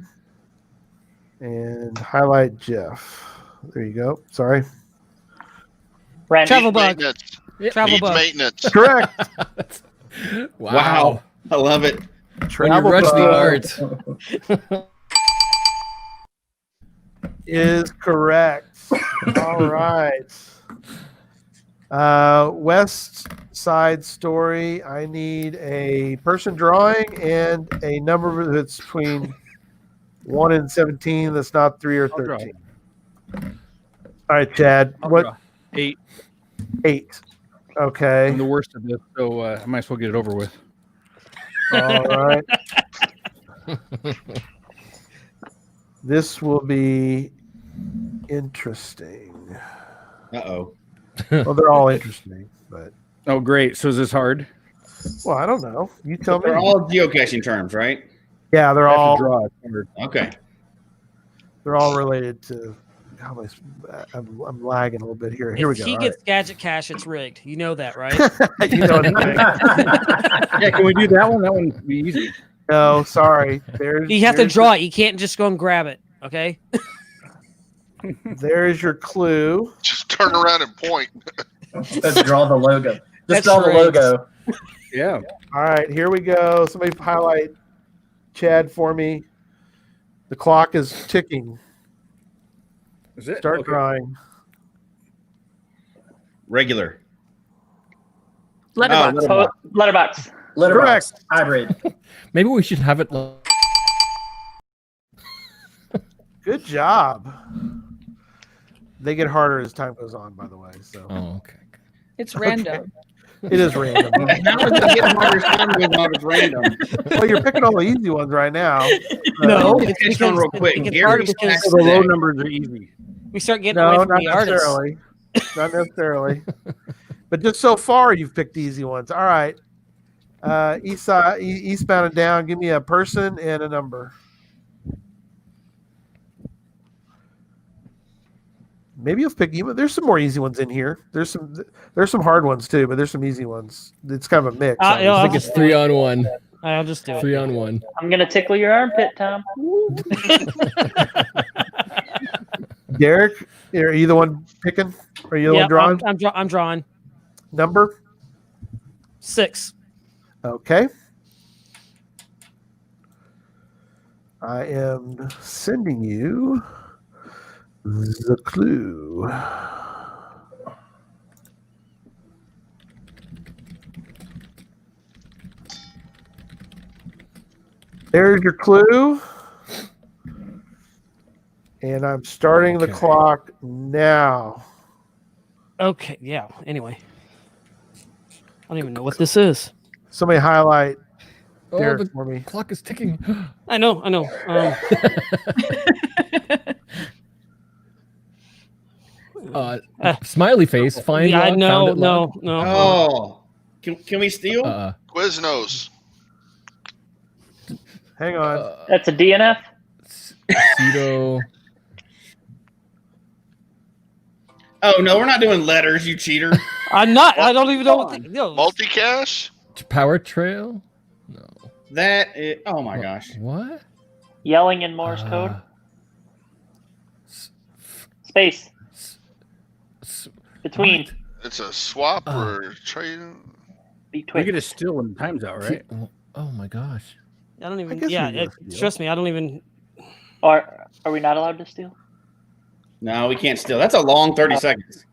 And highlight Jeff. There you go. Sorry. Travel bug. Travel bug. Maintenance. Correct. Wow. I love it. Travel rush the bug is correct. All right. West Side Story. I need a person drawing and a number that's between 1 and 17. That's not 3 or 13. All right, Chad. What? 8. 8. Okay. I'm the worst of this, so I might as well get it over with. All right. This will be interesting. Uh-oh. Well, they're all interesting, but oh, great. So is this hard? Well, I don't know. You tell me. They're all geocaching terms, right? Yeah, they're all. Draw. Okay. They're all related to. I'm lagging a little bit here. Here we go. If he gets Gadget Cash, it's rigged. You know that, right? You know what Yeah, can we do that one? That one would be easy. No, sorry. You have to draw it. You can't just go and grab it. Okay. There's your clue. Just turn around and point. Just draw the logo. Just That's draw the right. logo. Yeah. All right, here we go. Somebody highlight Chad for me. The clock is ticking. Is it? Start Okay. drawing. Regular. Letterbox. Letterbox. Letterbox. Hybrid. Maybe we should have it. Good job. They get harder as time goes on, by the way. So. Oh, okay. It's random. It is random. Now it's getting harder. It's random. Well, you're picking all the easy ones right now. No, Let's it's catch on real quick. it gets Gary's harder because next So the low today. numbers are easy. we start getting No, away from not the artists. necessarily. Not necessarily. But just so far, you've picked the easy ones. All right. Eastbound and down. Give me a person and a number. Maybe you'll pick. There's some more easy ones in here. There's some hard ones too, but there's some easy ones. It's kind of a mix. I'll I think it's 3 on 1. I'll just do it. 3 on 1. I'm gonna tickle your armpit, Tom. Derek, are you the one picking? Are you the one drawing? I'm drawing. Number 6. Okay. I am sending you the clue. There's your clue. And I'm starting the clock now. Okay. Yeah. Anyway, I don't even know what this is. Somebody highlight Oh, Derek the for me. clock is ticking. I know. Smiley face. Find Yeah, log, no, found it no, log. no. Oh, can we steal? Quiznos. Hang on. That's a DNF. Pseudo. Oh no, we're not doing letters, you cheater. I'm not. I don't even know what. No. Multicash. Power trail. That is, oh my gosh. What? Yelling in Morse code. Space. Between. It's a swap or trade. We get a steal when time's out, right? Oh my gosh. I don't even. guess Yeah, we can steal. trust me. I don't even. Are we not allowed to steal? No, we can't steal. That's a long 30 seconds.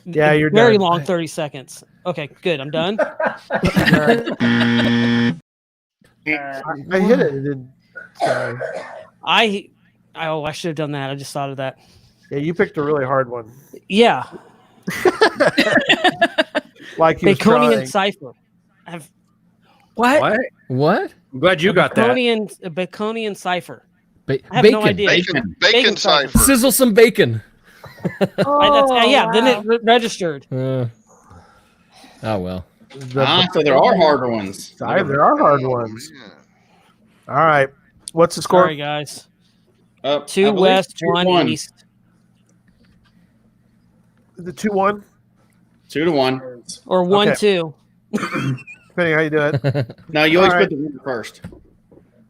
Yeah, you're very done. long. 30 seconds. Okay, good. I'm done. I hit it. It didn't. Sorry. I should have done that. I just thought of that. Yeah, you picked a really hard one. Yeah. Like he was Baconian trying. cipher. I've What? What? I'm glad you got that. Baconian cipher. I have bacon. no idea. Bacon cipher. Sizzle some bacon. Then it registered. Oh well. So there are harder ones. There are hard ones. All right. What's the score? Sorry, guys. I 2 believe west, 2-1. 1 east. Is it 2-1? 2-1. Or 1-2. Depending how you do it. No, you always All put the winner first.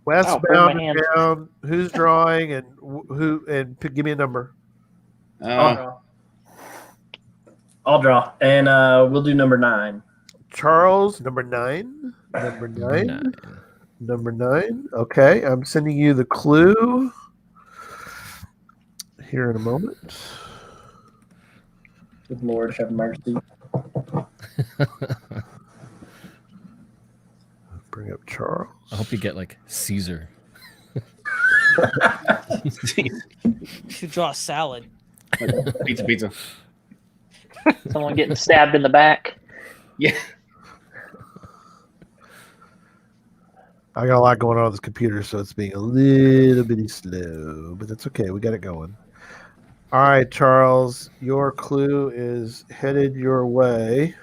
Westbound burn my and hand. down. Who's drawing and who? And give me a number. I'll draw, and we'll do number 9. Charles, number 9. Number 9. Okay, I'm sending you the clue here in a moment. Good Lord, have mercy. Bring up Charles. I hope you get like Caesar. You should draw a salad. Pizza. Someone getting stabbed in the back. Yeah. I got a lot going on with this computer, so it's being a little bitty slow, but that's okay. We got it going. All right, Charles, your clue is headed your way.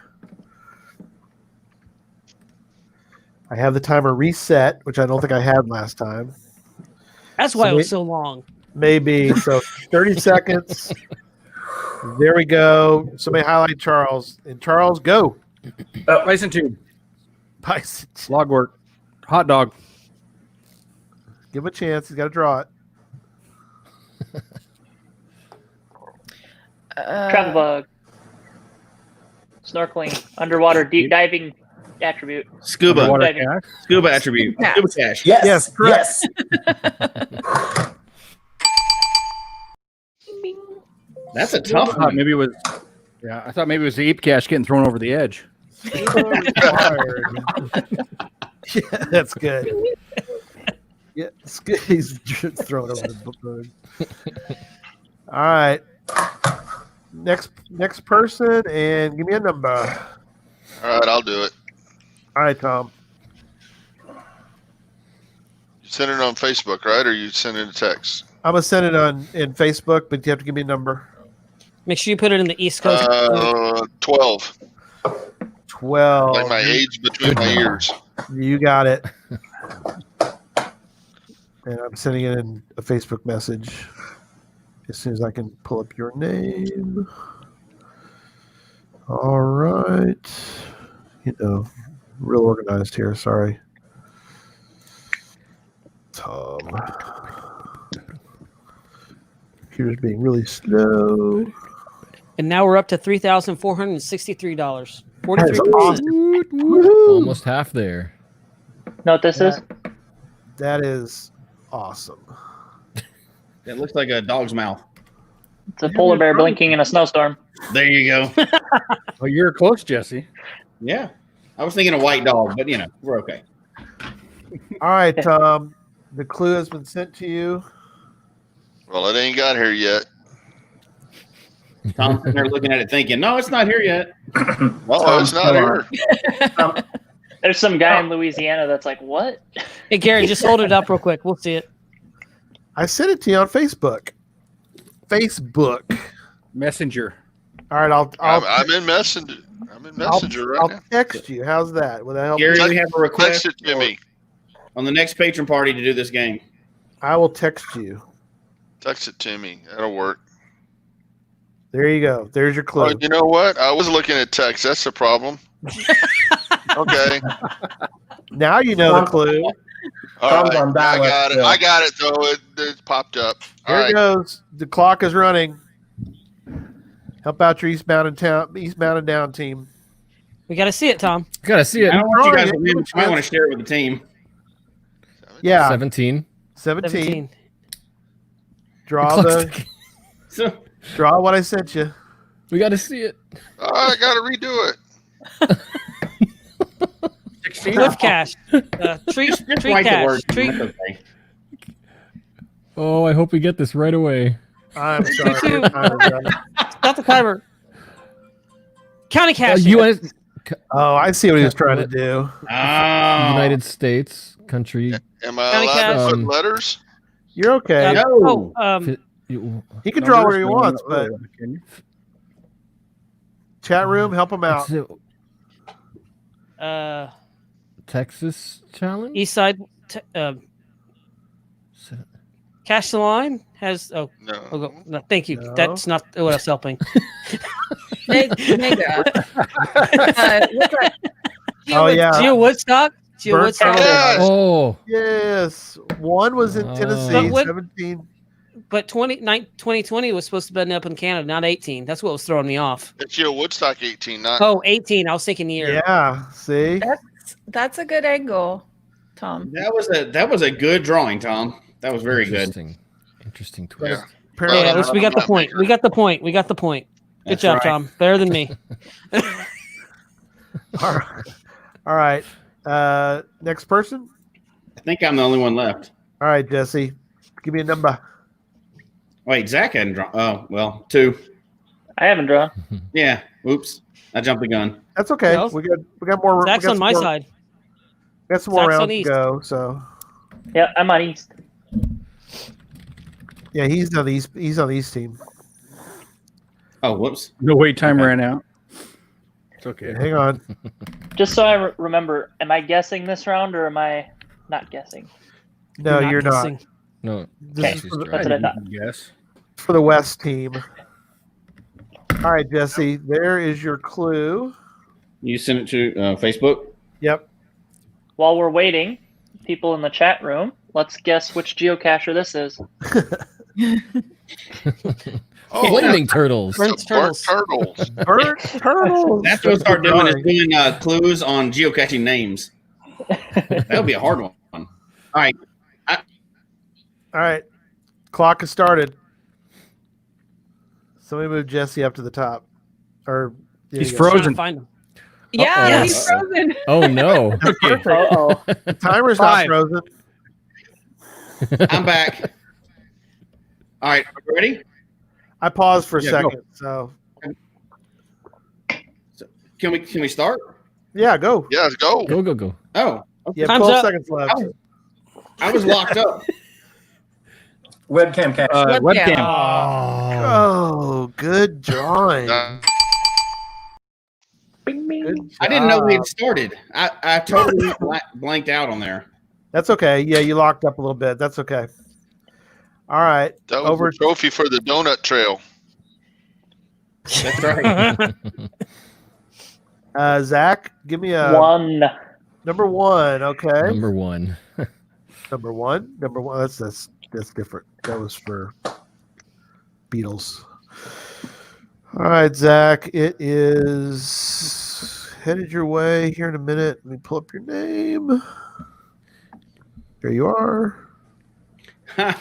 I have the timer reset, which I don't think I had last time. That's why it was so long. Maybe. So 30 seconds. There we go. Somebody highlight Charles. And Charles, go. Bison tube. Bison. Log work. Hot dog. Give him a chance. He's got to draw it. Travel bug. Snorkeling. Underwater deep diving attribute. Scuba. Underwater diving. Scuba attribute. Yeah. Scuba cash. Yes, correct. That's a tough I thought one. maybe it was. Yeah, I thought maybe it was the ape cache getting thrown over the edge. Yeah, that's good. Yeah, it's good. He's throwing over the book. All right. Next person, and give me a number. All right, I'll do it. All right, Tom. You send it on Facebook, right? Or you send it a text? I'm gonna send it in Facebook, but you have to give me a number. Make sure you put it in the East Coast. 12. 12. Like my age between my ears. You got it. And I'm sending it in a Facebook message as soon as I can pull up your name. All right. Real organized here. Sorry. Tom. Computer's being really slow. And now we're up to $3,463. 43%. Almost half there. Know what this is? That is awesome. It looks like a dog's mouth. It's a polar bear blinking in a snowstorm. There you go. Oh, you're close, Jesse. Yeah. I was thinking a white dog, but we're okay. All right, Tom. The clue has been sent to you. Well, it ain't got here yet. Tom's sitting there looking at it thinking, no, it's not here yet. Well, it's not here. There's some guy in Louisiana that's like, what? Hey, Gary, just hold it up real quick. We'll see it. I sent it to you on Facebook. Facebook. Messenger. All right, I'm in Messenger. I'm in Messenger right I'll now. text you. How's that? Will that help? Gary, you? we have a request Text it to me. on the next patron party to do this game. I will text you. Text it to me. That'll work. There you go. There's your clue. Oh, you know what? I was looking at text. That's the problem. Okay. Now you know the clue. All right. I got it. I got it, though. It popped up. Here it goes. The clock is running. Help out your Eastbound and Down team. We got to see it, Tom. Gotta see it. I don't want you guys to win, but you might want to share it with the team. Yeah. 17. 17. Draw draw what I sent you. We got to see it. Oh, I got to redo it. Cliff cash. Tree cash. Tree. Oh, I hope we get this right away. I'm sorry. Stop the timer. County cash. Oh, I see what he was trying to do. United States country. Am I allowed to put letters? You're okay. He can draw where he wants, but chat room, help him out. Texas challenge. East side. Cash the line has. Oh no, thank you. No. That's not what I was helping. Oh yeah, Geo Woodstock. Oh yes, one was in Tennessee. 17. But 2020 was supposed to be up in Canada, not 18. That's what was throwing me off. It's your Woodstock 18, not. Oh, 18. I was thinking year. Yeah. See. That's a good angle, Tom. That was a good drawing, Tom. That was very good. Interesting twist. Yeah, at least we got the point. We got the point. Good That's job, right. Tom. Better than me. All right. Next person. I think I'm the only one left. All right, Jesse. Give me a number. Wait, Zach hadn't drawn. Oh, well, 2. I haven't drawn. Yeah. Oops. I jumped the gun. That's okay. No. We got more. Zach's we got on my more, side. Got some more Zach's on rounds to east. go. So Yeah, I'm on East. yeah, he's on the east. He's on the east team. Oh, whoops. No wait time ran out. It's okay. Hang on. Just so I remember, am I guessing this round or am I not guessing? No, you're not. guessing. No. This is for That's what I thought. Yes. for the West team. All right, Jesse. There is your clue. You sent it to Facebook? Yep. While we're waiting, people in the chat room, let's guess which geocacher this is. Flaming turtles. Burnt turtles. Burnt turtles. That's what we'll start doing, is doing clues on geocaching names. That'll be a hard one. All right. All right. Clock has started. Somebody move Jesse up to the top. Or He's you go. frozen. Find him. Yeah, Uh-oh. he's frozen. Oh no. Uh-oh. The timer's not frozen. I'm back. All right. Are you ready? I paused for a Yeah, second. So Can we start? yeah, go. Yeah, go. Go. Oh. You have Time's 12 up. seconds left. I was locked up. Webcam cache. Webcam. Oh, good drawing. Good I didn't know we job. had started. I totally blanked out on there. That's okay. Yeah, you locked up a little bit. That's okay. All right. That was Over. a trophy for the donut trail. That's right. Zach, give me a One. number one. Okay. Number one. Number one. Number one. That's different. That was for Beatles. All right, Zach. It is headed your way here in a minute. Let me pull up your name. There you are. I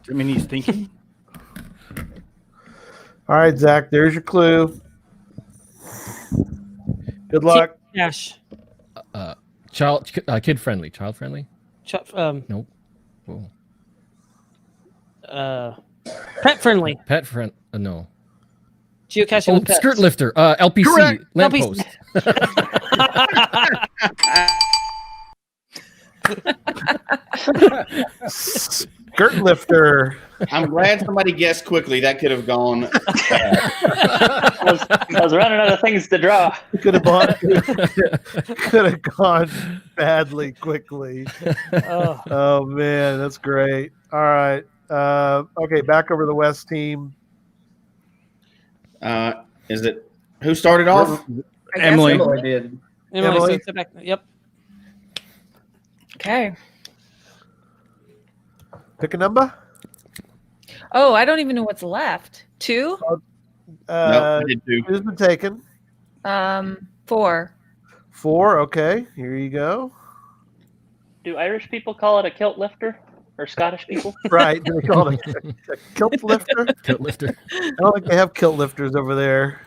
mean, he's thinking. All right, Zach. There's your clue. Good luck. Cash. Kid friendly. Child friendly. Nope. Whoa. Pet friendly. Pet friend. No. Geocaching with pets. Skirt lifter. LPC. Correct. Lamppost. Skirt lifter. I'm glad somebody guessed quickly. That could have gone. I was running out of things to draw. Could have gone badly quickly. Oh man, that's great. All right. Okay, back over the West team. Is it who started off? Emily did. Emily. So sit back. Yep. Okay. Pick a number. Oh, I don't even know what's left. 2? No, I did 2. Who's been taken? 4. 4. Okay, here you go. Do Irish people call it a kilt lifter? Or Scottish people? Right. Do they call it a kilt lifter? Kilt lifter. I don't think they have kilt lifters over there.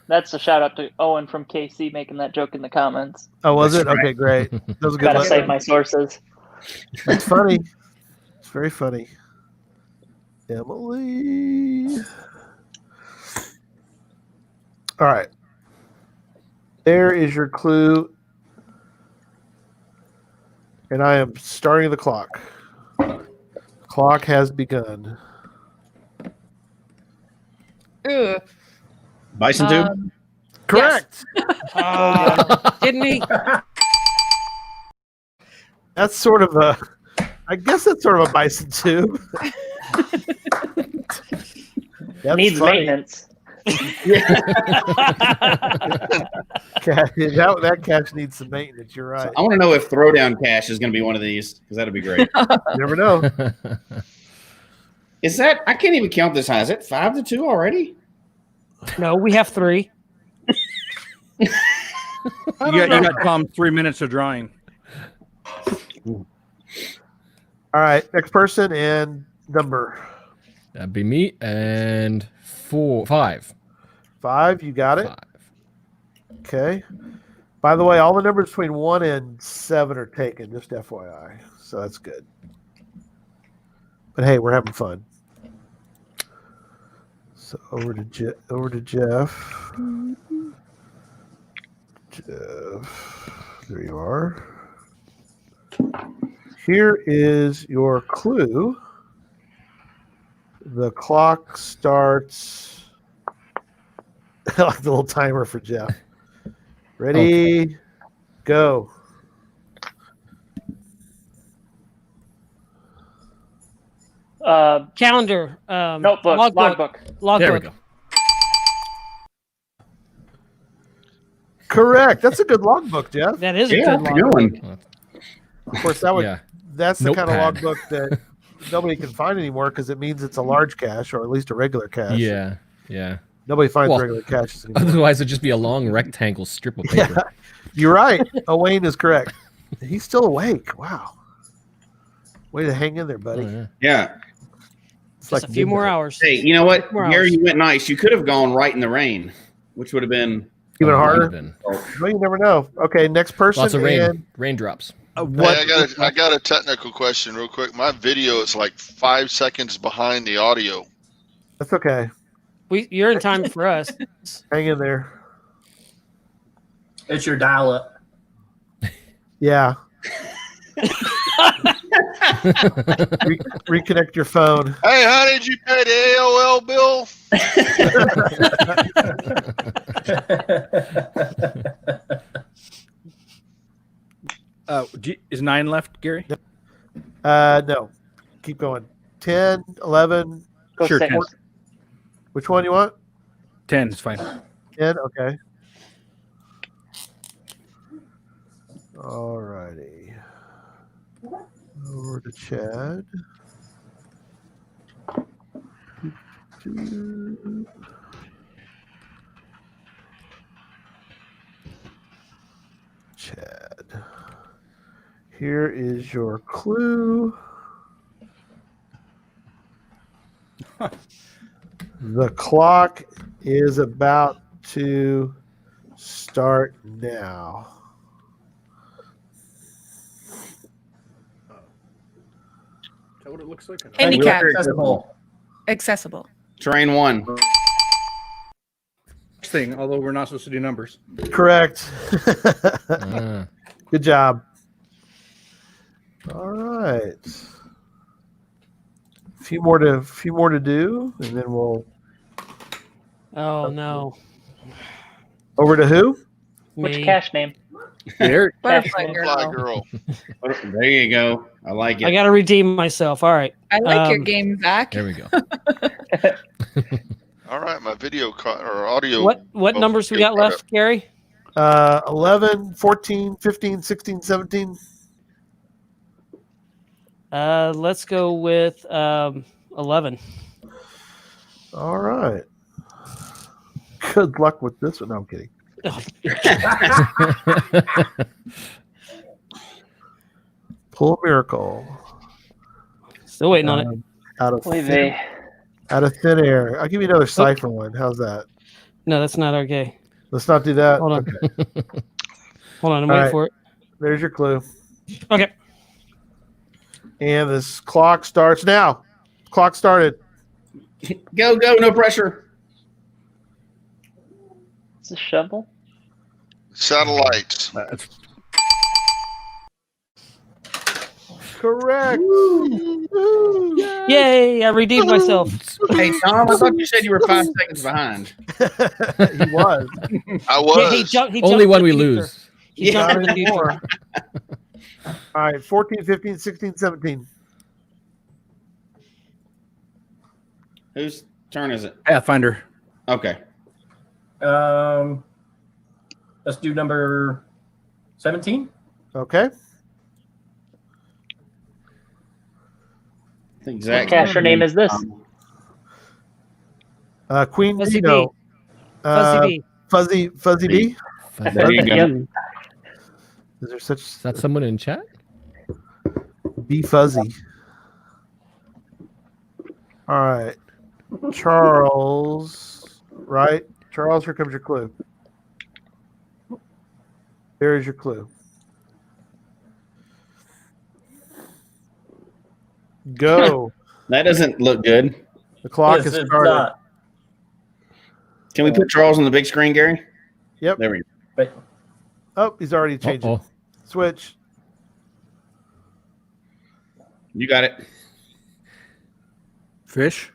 That's a shout out to Owen from KC making that joke in the comments. Oh, was it? Okay, great. That was a good Gotta one. save my sources. It's funny. It's very funny. Emily. All right. There is your clue. And I am starting the clock. Clock has begun. Ooh. Bison tube? Correct. Didn't he? That's sort of a, I guess that's sort of a bison tube. Needs maintenance. That cache needs some maintenance. You're right. So I want to know if Throwdown Cache is going to be one of these because that'd be great. You never know. Is that? I can't even count this high. Is it 5-2 already? No, we have 3. You got Tom 3 minutes of drawing. All right, next person and number. That'd be me and 5. 5, you got it. 5. Okay. By the way, all the numbers between 1 and 7 are taken, just FYI. So that's good. But hey, we're having fun. So over to Jeff. Jeff, there you are. Here is your clue. The clock starts. I like the little timer for Jeff. Ready, okay. Go. Calendar. Notebook. Logbook. There we go. Correct. That's a good logbook, Jeff. That is a good logbook. Of course, that's the kind of Notepad. logbook that nobody can find anymore because it means it's a large cache or at least a regular cache. Yeah. Nobody finds regular caches anymore. Otherwise, it'd just be a long rectangle strip of paper. Yeah, you're right. Wayne is correct. He's still awake. Wow. Way to hang in there, buddy. Oh, yeah. It's just like a few more hours. Hey, you know what? Gary, you went nice. You could have gone right in the rain, which would have been even harder. Well, you never know. Okay, next person. Lots of rain. Raindrops. Hey, I got a technical question real quick. My video is like 5 seconds behind the audio. That's okay. You're in time for us. Hang in there. It's your dial-up. Yeah. Reconnect your phone. Hey, honey, did you pay the AOL bill? Is 9 left, Gary? No. Keep going. 10, 11. Sure. 10. Which one you want? 10 is fine. 10, okay. All righty. Over to Chad. Chad. Here is your clue. The clock is about to start now. Is that what it looks like? Handicap. Accessible. Terrain 1. Thing, although we're not supposed to do numbers. Correct. Good job. All right. few more to do, and then we'll. Oh no. Over to who? Which cache name? There. Butterfly Butterfly girl. girl. There you go. I like it. I got to redeem myself. All right. I like your game back. There we go. All right, my video or audio. What numbers we got left, Gary? 11, 14, 15, 16, 17. Let's go with 11. All right. Good luck with this one. No, I'm kidding. Pull a miracle. Still waiting on it. Out of thin air. I'll give you another cipher one. How's that? No, that's not okay. Let's not do that. Hold on. Okay. Hold on. I'm All waiting right. for it. There's your clue. Okay. And this clock starts now. Clock started. Go, no pressure. It's a shovel. Satellites. Correct. Yay! I redeemed myself. Hey, Tom, I thought you said you were 5 seconds behind. He was. I was. He jumped Only when we to the future. lose. He jumped Not to the future. anymore. All right, 14, 15, 16, 17. Whose turn is it? Pathfinder. Okay. Let's do number 17. Okay. What cacher name is this? Queen Fuzzy Dino. B. Fuzzy Fuzzy B. There you go. Is there such? Is that someone in chat? Be fuzzy. All right. Charles. Right? Charles, here comes your clue. There is your clue. Go. That doesn't look good. The clock Yes, is it's started. not. Can we put Charles on the big screen, Gary? Yep. There we go. But Oh, he's already changed it. Switch. You got it. Fish.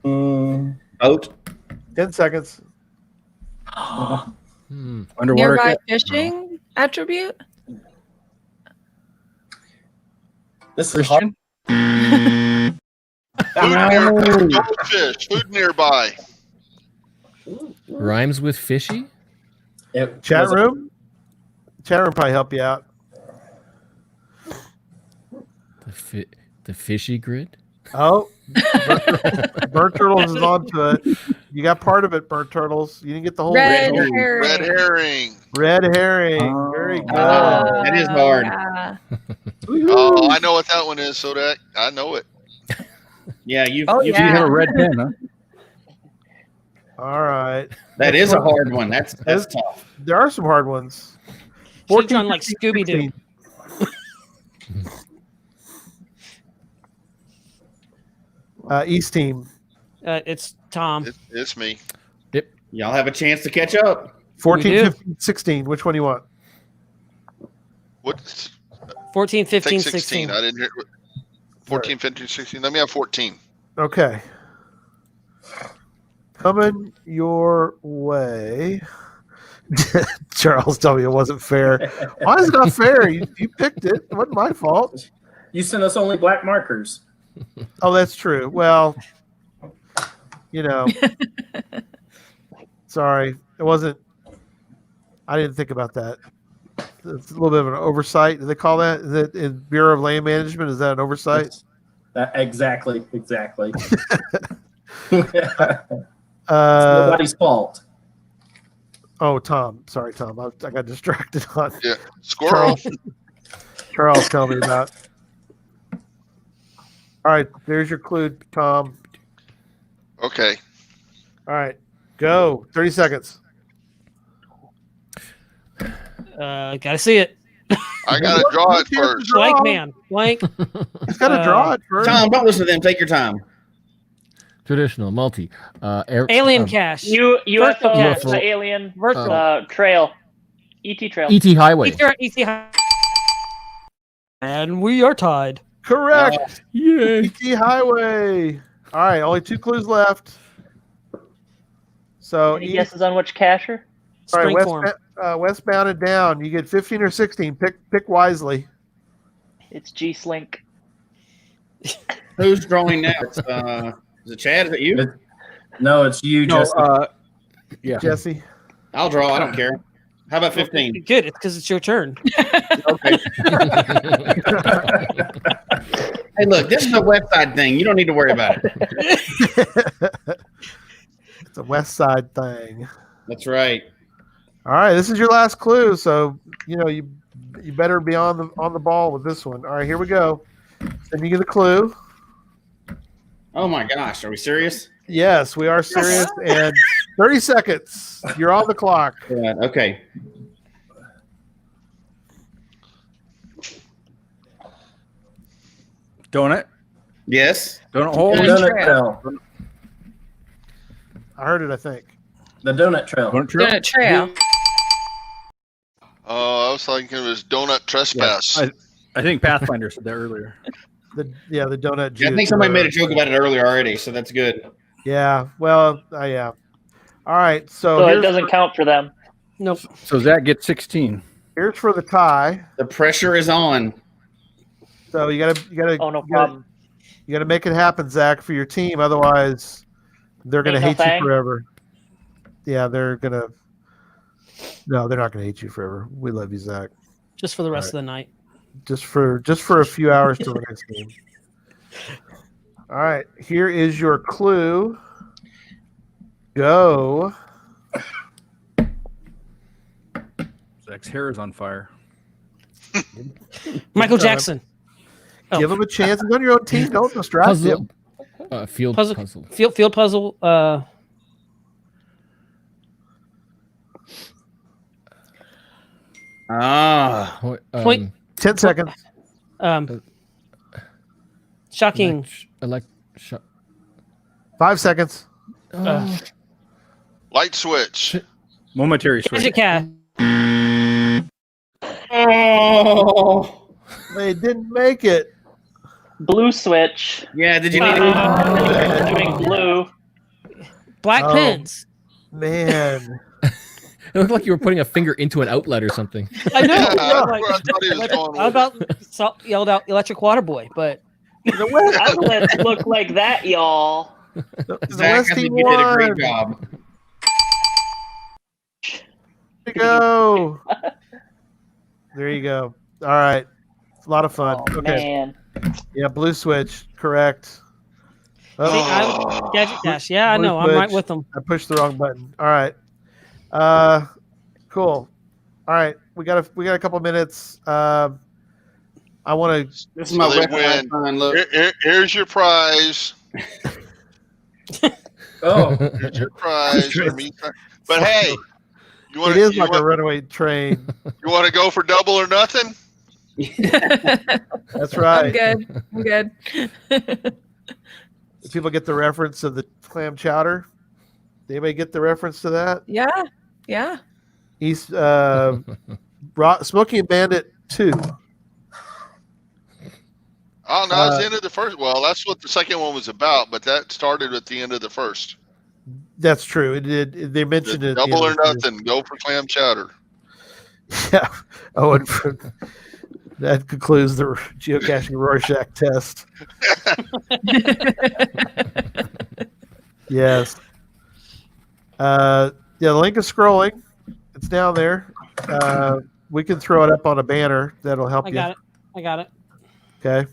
Boat. 10 seconds. Underwater. Nearby cat? fishing attribute. this is hard. Goldfish. Food nearby. Rhymes with fishy? Chat room? Chat room probably help you out. The fishy grid? Oh, Burnt Turtles is onto it. You got part of it, Burnt Turtles. You didn't get the whole Red thing. herring. Red herring. Red herring. Very good. That is hard. Yeah. Oh, I know what that one is. So that I know it. Yeah, you Oh, you yeah. You have a red pen, huh? All right. That is a hard one. That's tough. There are some hard ones. Should've done like Scooby-Doo. 16. East team. It's Tom. It's me. Yep. Y'all have a chance to catch up. 14, We do. 15, 16. Which one do you want? What? 14, 15, Take 16. 16. I didn't hear. 14, 15, 16. Let me have 14. Okay. Coming your way. Charles, tell me it wasn't fair. Why is it not fair? You picked it. It wasn't my fault. You sent us only black markers. Oh, that's true. Well, you know, sorry. It wasn't. I didn't think about that. It's a little bit of an oversight. Do they call that? Is it in Bureau of Land Management? Is that an oversight? Exactly. Uh, Nobody's fault. Oh, Tom. Sorry, Tom. I got distracted on. Yeah. Squirrel. Charles, tell me about. All right, there's your clue, Tom. Okay. All right, go. 30 seconds. Gotta see it. I gotta draw it first. Blank man. Blank. He's got to draw it first. Tom, don't listen to them. Take your time. Traditional, multi. Alien cache. UFO, cache. the alien Virtual. trail. ET trail. ET Highway. ET Highway. And we are tied. Correct. Yay. PT Highway. All right, only 2 clues left. So Any guesses on which cacher? All right, Springform. westbound and down. You get 15 or 16. Pick wisely. It's G-Slink. Who's drawing now? Is it Chad? Is it you? No, it's you, No, Jesse. yeah. Jesse. I'll draw. I don't care. How about 15? Good. It's because it's your turn. Okay. Hey, look, this is a West Side thing. You don't need to worry about it. It's a West Side thing. That's right. All right, this is your last clue, so you better be on the ball with this one. All right, here we go. Sending you the clue. Oh my gosh, are we serious? Yes, we are serious. And 30 seconds. You're on the clock. Yeah, okay. Donut. Yes. Donut hole. Donut Trail. I heard it, I think. The Donut Trail. Donut Trail. Oh, I was thinking it was Donut Trespass. I think Pathfinder said that earlier. The donut. I think somebody made a joke about it earlier already, so that's good. Yeah. Well, yeah. All right. So it doesn't count for them. Nope. So Zach gets 16. Here's for the tie. The pressure is on. So you gotta. Oh, no problem. You gotta make it happen, Zach, for your team. Otherwise, they're gonna hate you forever. Yeah, they're gonna. No, they're not gonna hate you forever. We love you, Zach. Just for the rest of the night. Just for a few hours till the next game. All right, here is your clue. Go. Zach's hair is on fire. Michael Jackson. Give him a chance. He's on your own team. Don't distract him. Field puzzle. Field puzzle. Point. 10 seconds. Shocking. 5 seconds. Light switch. Momentary switch. Magic cat. Oh, they didn't make it. Blue switch. Yeah, did you need to doing blue? Black pins. Man. It looked like you were putting a finger into an outlet or something. I know. I about yelled out electric water boy, but outlets look like that, y'all. Zach, I think you did a great job. There you go. There you go. All right. It's a lot of fun. Oh, okay. Man. Yeah, blue switch. Correct. Gadget Dash. Yeah, I know. I'm right with them. I pushed the wrong button. All right. Cool. All right. We got a couple minutes. I want to. This is my win. Fun, look. Here's your prize. Here's your prize. But hey, it is like a runaway train. You want to go for double or nothing? That's right. I'm good. People get the reference of the clam chowder. Did anybody get the reference to that? Yeah. He's Smoky and Bandit 2. Oh, no, it's the end of the first. Well, that's what the second one was about, but that started at the end of the first. That's true. It did. They mentioned it. Double or nothing. Go for clam chowder. Yeah. Oh, and that concludes the geocaching Rorschach test. Yes. Yeah, the link is scrolling. It's down there. We can throw it up on a banner. That'll help you. I got it. Okay.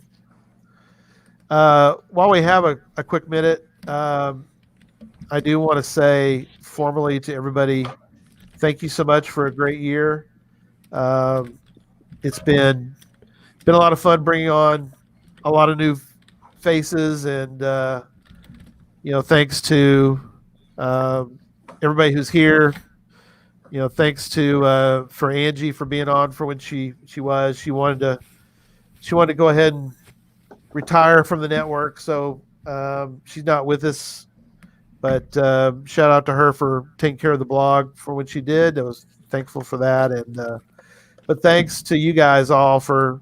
While we have a quick minute, I do want to say formally to everybody, thank you so much for a great year. It's been a lot of fun bringing on a lot of new faces, and thanks to everybody who's here. Thanks to for Angie for being on for when she wanted to go ahead and retire from the network, so she's not with us. But shout out to her for taking care of the blog for when she did. I was thankful for that, and but thanks to you guys all for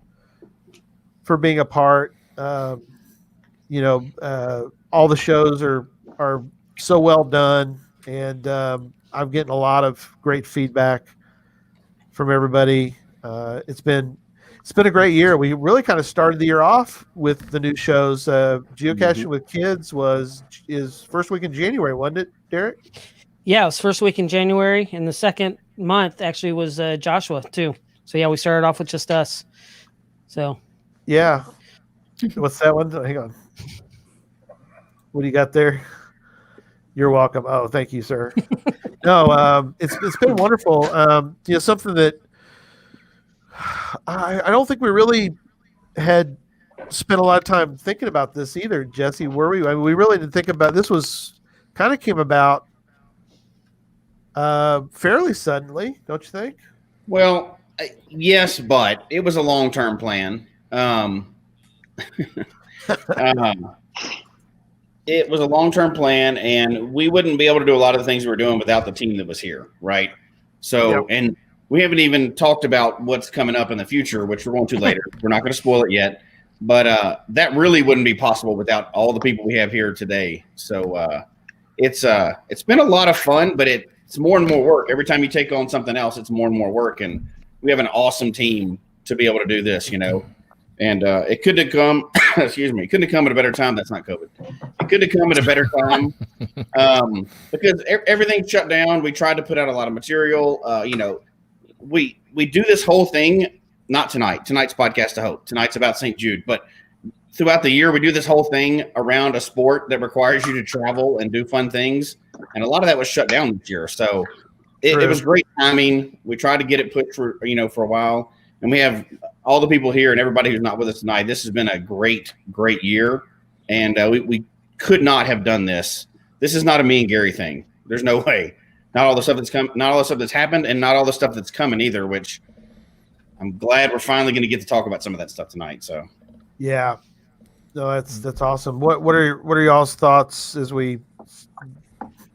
for being a part. All the shows are so well done, and I'm getting a lot of great feedback from everybody. It's been a great year. We really kind of started the year off with the new shows. Geocaching with Kids is first week in January, wasn't it, Derek? Yeah, it was first week in January, and the second month actually was Joshua too. So yeah, we started off with just us. So yeah, what's that one? Hang on. What do you got there? You're welcome. Oh, thank you, sir. No, it's been wonderful. Something that I don't think we really had spent a lot of time thinking about this either, Jesse. Were we? I mean, we really didn't think about this. Came about fairly suddenly, don't you think? Well, yes, but it was a long-term plan. It was a long-term plan, and we wouldn't be able to do a lot of the things we were doing without the team that was here, right? So, And we haven't even talked about what's coming up in the future, which we're going to later. We're not going to spoil it yet, but that really wouldn't be possible without all the people we have here today. So it's been a lot of fun, but it's more and more work. Every time you take on something else, it's more and more work, and we have an awesome team to be able to do this, And it couldn't have come, couldn't have come at a better time. That's not COVID. It could have come at a better time because everything shut down. We tried to put out a lot of material. We do this whole thing, not tonight. Tonight's Podcast of Hope. Tonight's about St. Jude. But throughout the year, we do this whole thing around a sport that requires you to travel and do fun things. And a lot of that was shut down this year. So it was great timing. We tried to get it put for a while. And we have all the people here and everybody who's not with us tonight. This has been a great, great year. And we could not have done this. This is not a me and Gary thing. There's no way. Not all the stuff that's happened, and not all the stuff that's coming either, which I'm glad we're finally going to get to talk about some of that stuff tonight. So yeah. No, that's awesome. What are y'all's thoughts as we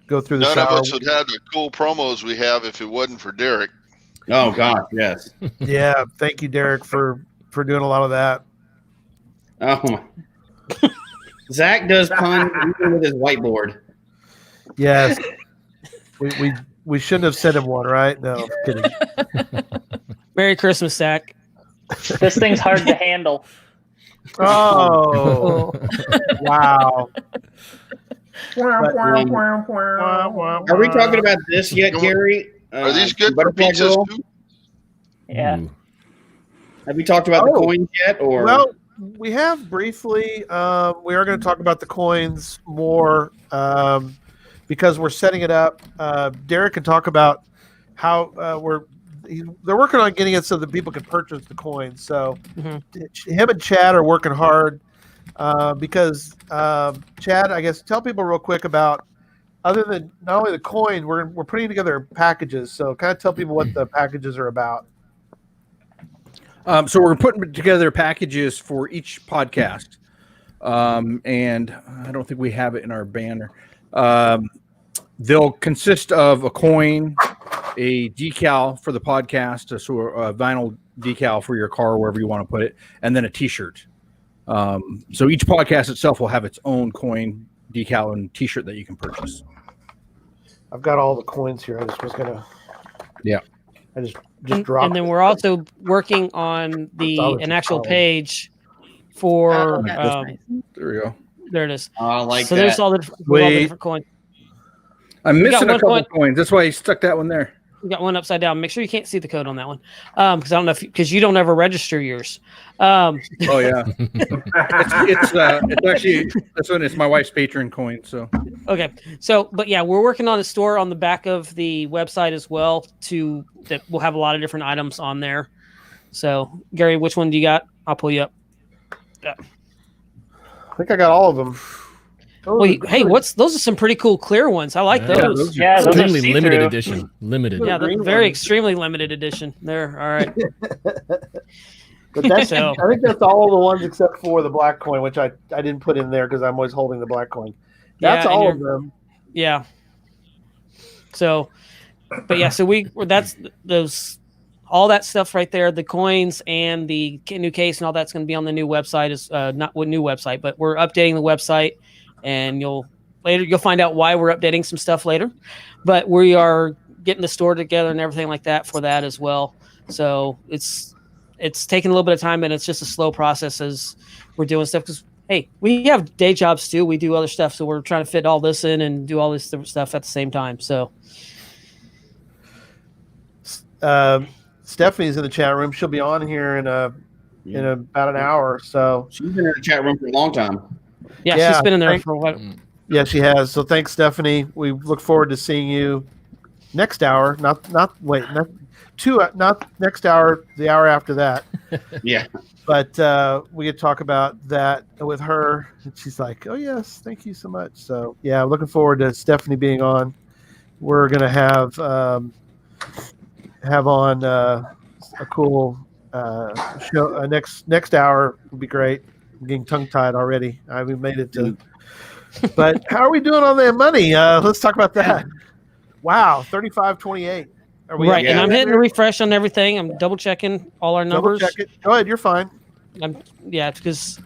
go through the None shower? of us would have the cool promos we have if it wasn't for Derek. Oh God, yes. Yeah, thank you, Derek, for doing a lot of that. Oh, Zach does puns even with his whiteboard. Yes, we shouldn't have sent him one, right? No, kidding. Merry Christmas, Zach. This thing's hard to handle. Oh, wow. Are we talking about this yet, Gary? Are these good for pizzas too? Yeah. Have we talked about the coins yet? Or well, we have briefly. We are going to talk about the coins more because we're setting it up. Derek can talk about how they're working on getting it so that people can purchase the coins. So him and Chad are working hard because Chad, I guess, tell people real quick about. Other than not only the coin, we're putting together packages. So kind of tell people what the packages are about. So we're putting together packages for each podcast. And I don't think we have it in our banner. They'll consist of a coin, a decal for the podcast, so a vinyl decal for your car, wherever you want to put it, and then a T-shirt. So each podcast itself will have its own coin, decal, and T-shirt that you can purchase. I've got all the coins here. I just was gonna. Yeah. I just dropped. And then we're also working on an actual page for. There we go. There it is. I like so that. there's all the different coins. I'm missing a couple coins. That's why I stuck that one there. We got one upside down. Make sure you can't see the code on that one, because I don't know because you don't ever register yours. Oh yeah, it's actually this one. It's my wife's patron coin. So okay, but yeah, we're working on a store on the back of the website as well. That will have a lot of different items on there. So Gary, which one do you got? I'll pull you up. Yeah. I think I got all of them. Wait, hey, those are some pretty cool clear ones. I like those. Yeah, those are extremely limited edition. Limited. Yeah, they're very extremely limited edition. There, all right. But that's, I think that's all the ones except for the black coin, which I didn't put in there because I'm always holding the black coin. That's all of them. Yeah. So, but yeah, so that's those all that stuff right there, the coins and the new case and all that's going to be on the new website. Is not what new website, but we're updating the website, and you'll find out why we're updating some stuff later. But we are getting the store together and everything like that for that as well. So it's taking a little bit of time, and it's just a slow process as we're doing stuff because, hey, we have day jobs too. We do other stuff, so we're trying to fit all this in and do all this stuff at the same time. So Stephanie's in the chat room. She'll be on here in about an hour. So she's been in the chat room for a long time. Yeah, she's been in there for a while. Yeah, she has. So thanks, Stephanie. We look forward to seeing you next hour. Not next hour. The hour after that. Yeah. But we could talk about that with her. And she's like, "Oh yes, thank you so much." So yeah, looking forward to Stephanie being on. We're gonna have on a cool show. Next hour will be great. I'm getting tongue tied already. We made it to. But how are we doing on the money? Let's talk about that. Wow, 35.28. Are we right? And I'm hitting the refresh on everything. I'm double checking all our numbers. Double check it. Go ahead. You're fine. Because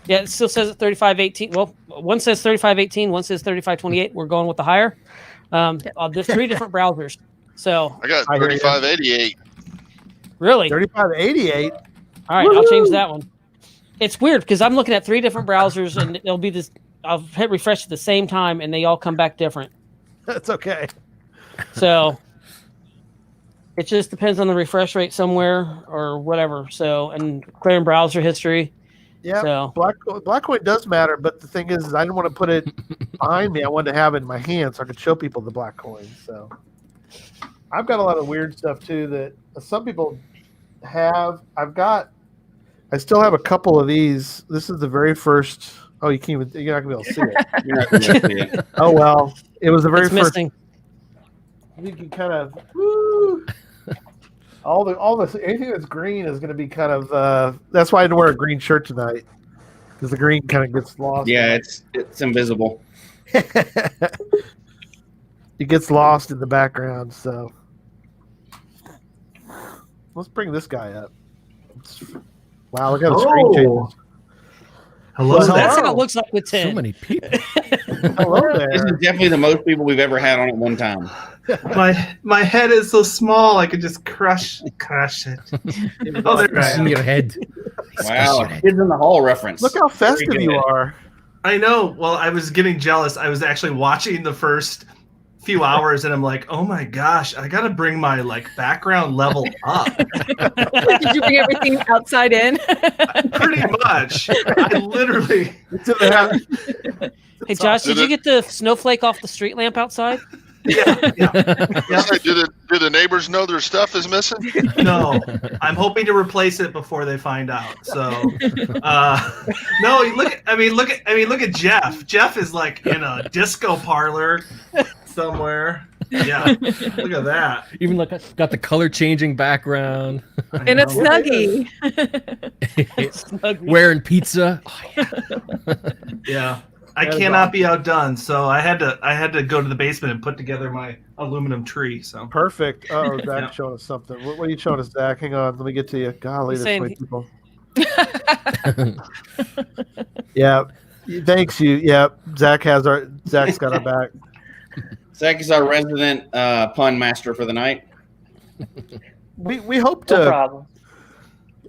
it still says 35.18. Well, one says 35.18. One says 35.28. We're going with the higher. There's 3 different browsers. So I got 35.88. Really? 35.88. All right, I'll change that one. It's weird because I'm looking at 3 different browsers, and it'll be this. I'll hit refresh at the same time, and they all come back different. That's okay. So it just depends on the refresh rate somewhere or whatever. So, and clearing browser history. Yeah, so Blackcoin does matter, but the thing is I didn't want to put it behind me. I wanted to have it in my hand so I could show people the Blackcoin. So I've got a lot of weird stuff too that some people have. I still have a couple of these. This is the very first. Oh, you're not gonna be able to see it. You're not gonna see it. Oh well, it was the very first. Missing. You can kind of all the anything that's green is going to be kind of. That's why I didn't wear a green shirt tonight because the green kind of gets lost. Yeah, it's invisible. It gets lost in the background. So let's bring this guy up. Wow, look how the screen changes. Hello. So that's how it looks like with 10. So many people. Hello there. This is definitely the most people we've ever had on at one time. My head is so small I could just crush it. Oh, there I in am. your head. Wow, Kids in the Hall reference. Look how festive you are. I know. Well, I was getting jealous. I was actually watching the first few hours, and I'm like, oh my gosh, I gotta bring my background level up. Did you bring everything outside in? Pretty much. I literally. Hey Josh, did you get the snowflake off the street lamp outside? Yeah. Do the neighbors know their stuff is missing? No, I'm hoping to replace it before they find out. So, no, look at Jeff. Jeff is in a disco parlor somewhere. Yeah, look at that. Even got the color changing background. In a Snuggie. Wearing pizza. Oh, yeah. I cannot be outdone, so I had to go to the basement and put together my aluminum tree. So perfect. Oh, Zach's showing us something. What are you showing us, Zach? Hang on, let me get to you. Golly, that's way people. Yeah, thanks you. Yeah, Zach's got our back. Zach is our resident pun master for the night. We hope to. No problem.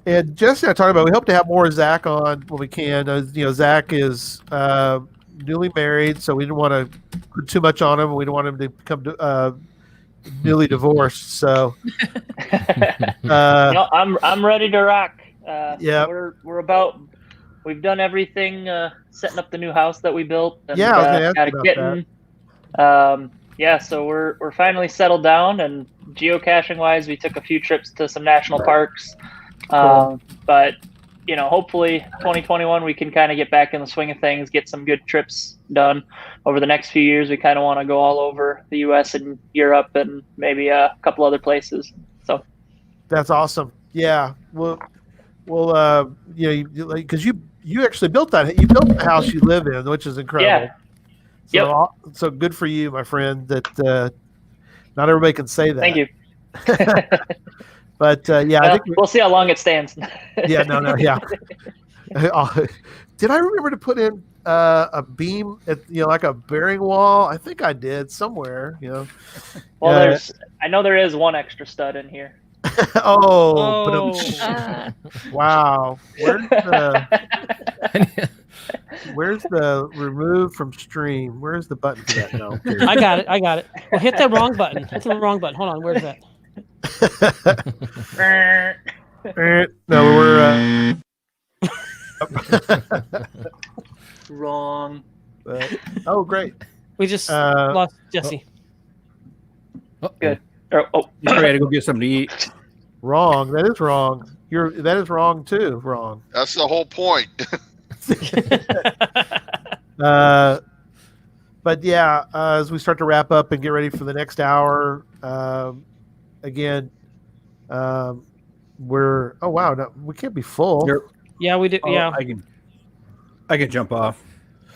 And Jesse and I talked about we hope to have more Zach on when we can. Zach is newly married, so we didn't want to put too much on him. We don't want him to become newly divorced. So no, I'm ready to rock. Yeah, we've done everything, setting up the new house that we built. And, yeah, I was gonna ask you about that. Yeah, so we're finally settled down, and geocaching wise, we took a few trips to some national parks. Cool. But hopefully 2021 we can kind of get back in the swing of things, get some good trips done over the next few years. We kind of want to go all over the US and Europe and maybe a couple other places. So that's awesome. Yeah, we'll because you actually built that. You built the house you live in, which is incredible. Yeah. So good for you, my friend. That not everybody can say that. Thank you. But I think we'll see how long it stands. Yeah. Did I remember to put in a beam at like a bearing wall? I think I did somewhere. Well, I know there is one extra stud in here. Wow. Where's the remove from stream? Where's the button for that? No. I got it. Well, hit the wrong button. Hit the wrong button. Hold on. Where's that? No, we're wrong. Great. We just lost Jesse. Good. You had to go get something to eat. Wrong. That is wrong. That is wrong too. Wrong. That's the whole point. But yeah, as we start to wrap up and get ready for the next hour, again, we're we can't be full. Yeah, we do. Yeah, I can jump off.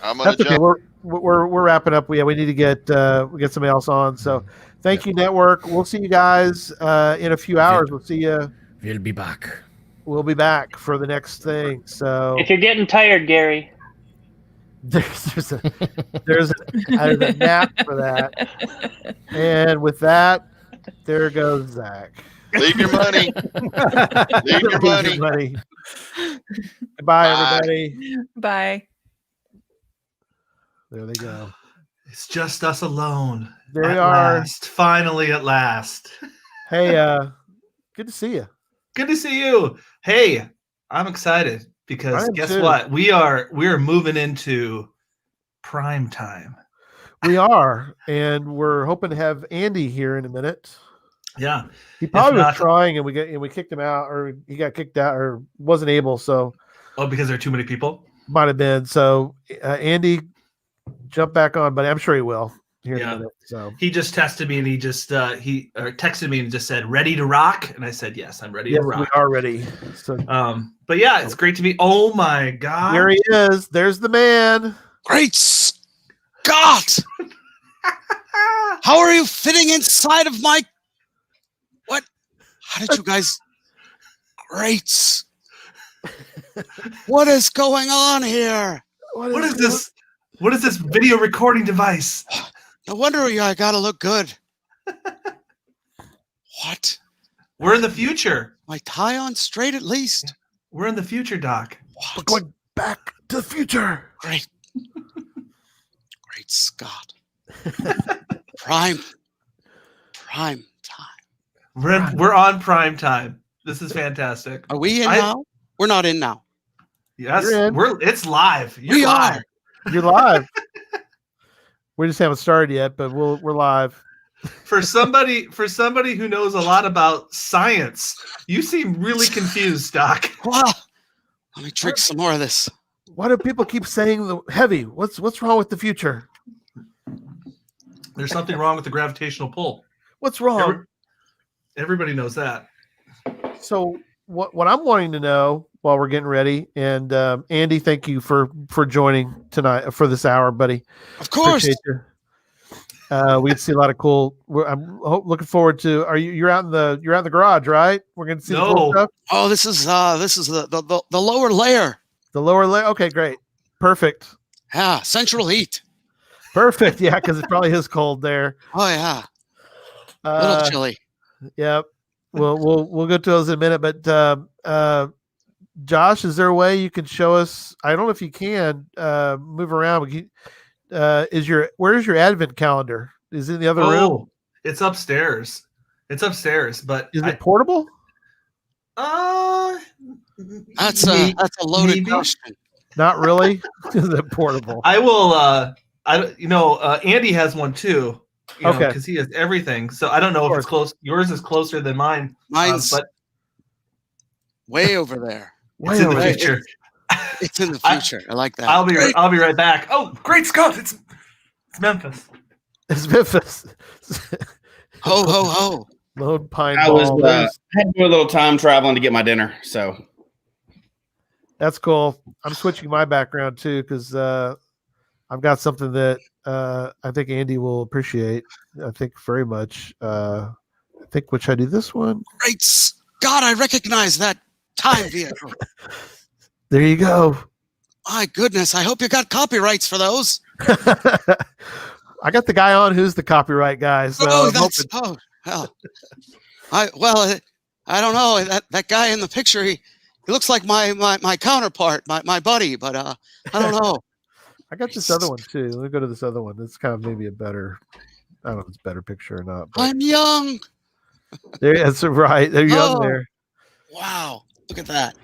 I'm gonna jump. Okay. We're wrapping up. We need to get somebody else on. So thank you, network. We'll see you guys in a few hours. We'll see you. We'll be back. We'll be back for the next thing. So if you're getting tired, Gary, there's a nap for that. And with that, there goes Zach. Leave your money. Leave your money. Bye, everybody. Bye. There they go. It's just us alone. There we are. Finally, at last. Hey, good to see you. Good to see you. Hey, I'm excited because guess what? We're moving into prime time. We are, and we're hoping to have Andy here in a minute. Yeah, he probably was trying, and we kicked him out, or he got kicked out, or wasn't able. So, because there are too many people. Might have been. So, Andy, jump back on, but I'm sure he will here in a minute. So he just tested me, and he texted me and just said, "Ready to rock?" And I said, "Yes, I'm ready to rock." We are ready. So, but yeah, it's great to be. Oh my God, there he is. There's the man. Great Scott! How are you fitting inside of my? What? How did you guys? Great. What is going on here? What is this? What is this video recording device? No wonder I gotta look good. What? We're in the future. My tie on straight at least. We're in the future, Doc. We're going back to the future. Great. Great Scott. Prime time. We're on prime time. This is fantastic. Are we in now? We're not in now. Yes, it's live. We are. You're live. We just haven't started yet, but we're live. For somebody who knows a lot about science, you seem really confused, Doc. Wow. Let me drink some more of this. Why do people keep saying the heavy? What's wrong with the future? There's something wrong with the gravitational pull. What's wrong? Everybody knows that. So what I'm wanting to know while we're getting ready, and Andy, thank you for joining tonight for this hour, buddy. Of course. We'd see a lot of cool. I'm looking forward to. You're out in the garage, right? We're going to see the cool stuff. Oh, this is the lower layer. The lower layer. Okay, great, perfect. Yeah, central heat. Perfect. Yeah, because it probably is cold there. Oh yeah, a little chilly. Yep. We'll go to those in a minute, but Josh, is there a way you can show us? I don't know if you can move around. Where's your advent calendar? Is it in the other room? It's upstairs. But is it portable? That's a loaded question. Not really. Is it portable? I will. Andy has one too. Okay, because he has everything. So I don't know if it's close. Yours is closer than mine. Mine's but way over there. It's in the future. It's in the future. I like that. I'll be right back. Oh, great Scott! It's Memphis. It's Memphis. Ho ho ho! Lone Pine. I had to do a little time traveling to get my dinner, so that's cool. I'm switching my background too because I've got something that I think Andy will appreciate. I think very much. I think should I do this one? Great God, I recognize that time vehicle. There you go. My goodness, I hope you got copyrights for those. I got the guy on who's the copyright guy. So oh, I'm hell. I don't know. That guy in the picture, he looks like my counterpart, my buddy, but I don't know. I got this other one too. Let me go to this other one. It's kind of maybe a better, I don't know if it's a better picture or not. But I'm young. that's right. They're young there. Wow. Look at that.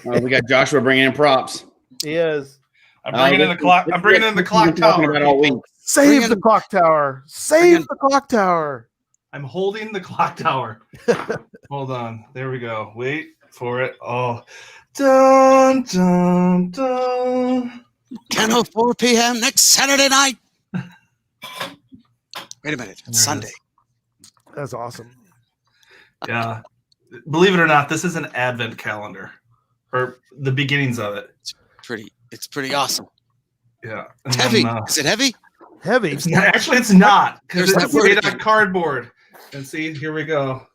We got Joshua bringing in props. He is. I'm bringing in the clock. I'm bringing in the clock tower. Save the clock tower. Save the clock tower. I'm holding the clock tower. Hold on. There we go. Wait for it. Oh. Dun, dun, dun. 10:04 p.m. next Saturday night. Wait a minute. It's Sunday. That's awesome. Yeah. Believe it or not, this is an advent calendar. Or the beginnings of it. It's pretty awesome. Yeah. It's heavy. Is it heavy? Heavy. Actually, it's not. Because it's made on cardboard. And see, here we go.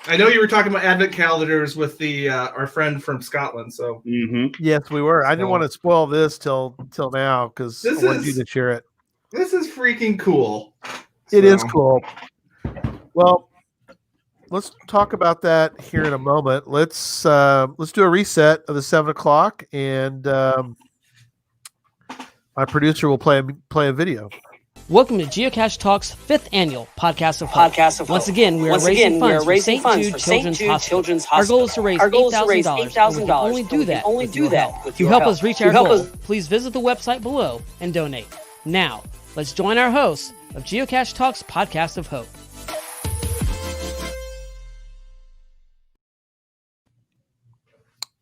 I know you were talking about advent calendars with the our friend from Scotland. So yes, we were. I didn't want to spoil this till now because I wanted you to share it. This is freaking cool. It is cool. Well, let's talk about that here in a moment. Let's do a reset of the 7 o'clock, and my producer will play a video. Welcome to Geocache Talk's 5th annual Podcast of Hope. Once again, we are raising funds for St. Jude Children's Hospital. Our goal is to raise $8,000, and we can only do that with your help. To help us reach our goal, please visit the website below and donate. Now, let's join our hosts of Geocache Talk's Podcast of Hope.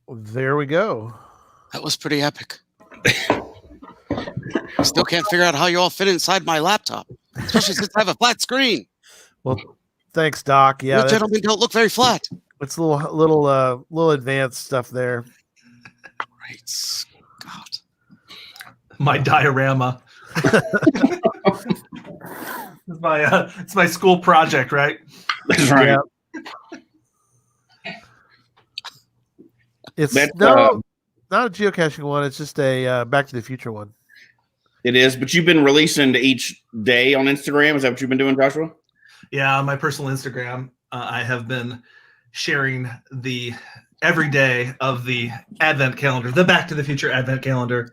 There we go. That was pretty epic. I still can't figure out how you all fit inside my laptop, especially since I have a flat screen. Well, thanks, Doc. Yeah, you gentlemen don't look very flat. It's a little advanced stuff there. Great Scott. My diorama. It's my school project, right? That's right. Yeah. It's not a geocaching one. It's just a Back to the Future one. It is, but you've been releasing each day on Instagram. Is that what you've been doing, Joshua? Yeah, on my personal Instagram, I have been sharing the every day of the Advent calendar, the Back to the Future Advent calendar,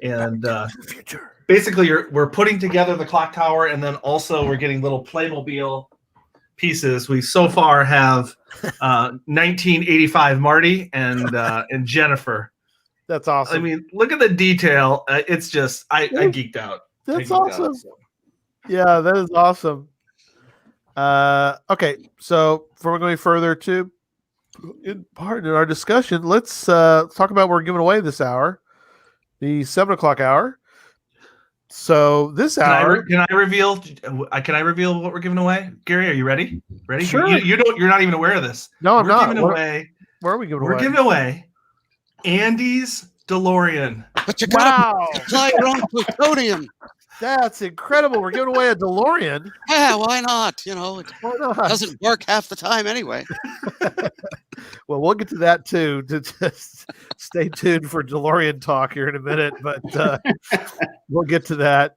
and basically we're putting together the clock tower, and then also we're getting little Playmobil pieces. We so far have 1985 Marty and Jennifer. That's awesome. I mean, look at the detail. It's just I geeked out. That's awesome. Yeah, that is awesome. Okay, so before we go any further in our discussion, let's talk about what we're giving away this hour, the 7 o'clock hour. So this hour, can I reveal what we're giving away? Gary, are you ready? Ready? Sure. You're not even aware of this. No, I'm not. Where are we giving away? We're giving away Andy's DeLorean. But you gotta fly your own plutonium. That's incredible. We're giving away a DeLorean. Yeah, why not? You know, it doesn't work half the time anyway. Well, we'll get to that too. Just stay tuned for DeLorean talk here in a minute, but we'll get to that.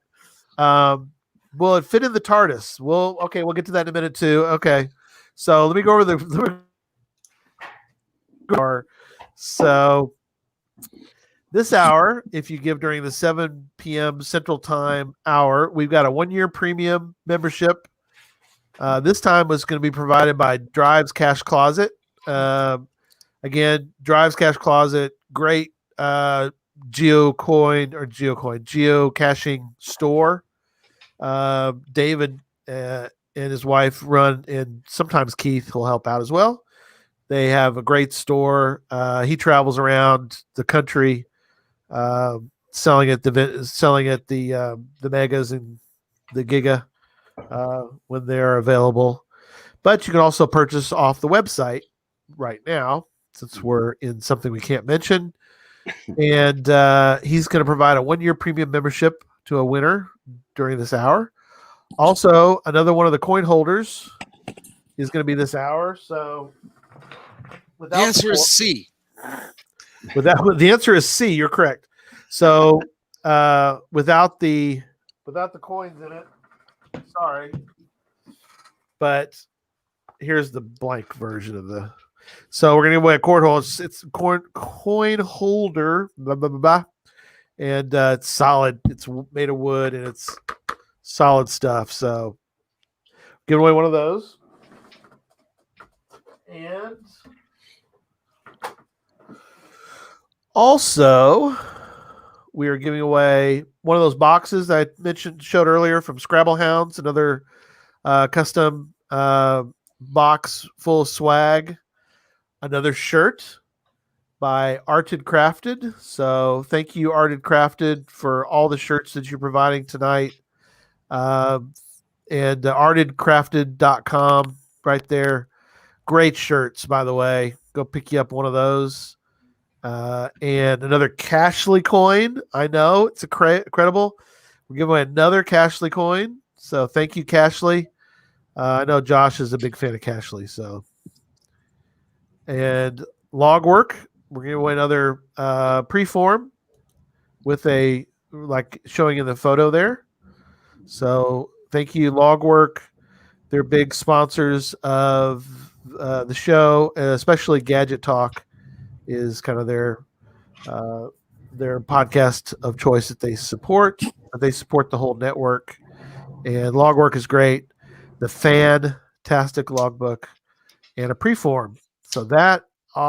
Will it fit in the TARDIS? We'll get to that in a minute too. Okay, so let me go over So this hour, if you give during the 7 p.m. Central Time hour, we've got a 1-year premium membership. This time was going to be provided by Drives Cache Closet. Again, Drives Cache Closet, great geocaching store. David and his wife run, and sometimes Keith will help out as well. They have a great store. He travels around the country, selling at the Megas and the Giga when they're available. But you can also purchase off the website right now, since we're in something we can't mention. And he's going to provide a 1-year premium membership to a winner during this hour. Also, another one of the coin holders is going to be this hour. So The answer is C. The answer is C. You're correct. So without the coins in it, sorry, but here's the blank version of the. So we're gonna give away a coin holder. It's coin holder, blah, blah, blah, blah. And it's solid. It's made of wood and it's solid stuff. So give away one of those. And also, we are giving away one of those boxes that I showed earlier from Scrabble Hounds, another custom box full of swag, another shirt by Arted Crafted. So thank you, Arted Crafted, for all the shirts that you're providing tonight. And artedcrafted.com right there. Great shirts, by the way. Go pick you up one of those. And another Cashly coin. I know it's incredible. We're giving away another Cashly coin. So thank you, Cashly. I know Josh is a big fan of Cashly. So, and Logwork. We're giving away another preform with a showing in the photo there. So thank you, Logwork. They're big sponsors of the show, especially Gadget Talk is kind of their podcast of choice that they support. They support the whole network, and Logwork is great. The fantastic logbook and a preform. So that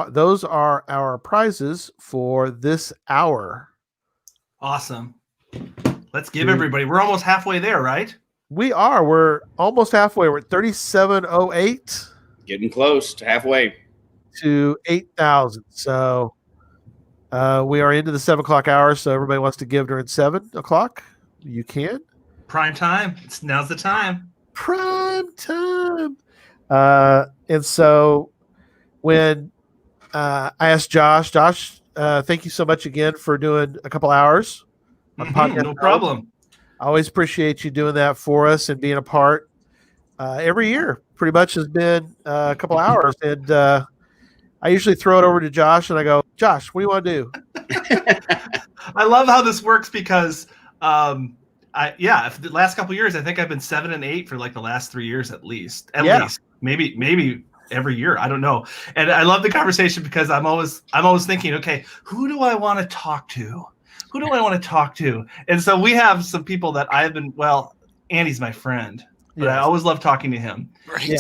those are our prizes for this hour. Awesome. Let's give everybody. We're almost halfway there, right? We are. We're almost halfway. We're at 3708. Getting close to halfway to 8,000. So we are into the 7 o'clock hour. So everybody wants to give during 7 o'clock. You can. Prime time. Now's the time. Prime time. And so when I asked Josh, thank you so much again for doing a couple hours. No problem. I always appreciate you doing that for us and being a part. Every year pretty much has been a couple hours. And I usually throw it over to Josh and I go, Josh, what do you want to do? I love how this works because for the last couple of years, I think I've been 7 and 8 for like the last 3 years at least. At least. Maybe every year. I don't know. And I love the conversation because I'm always thinking, okay, who do I want to talk to? Who do I want to talk to? And so we have some people that I've been, Andy's my friend, but I always love talking to him. Right.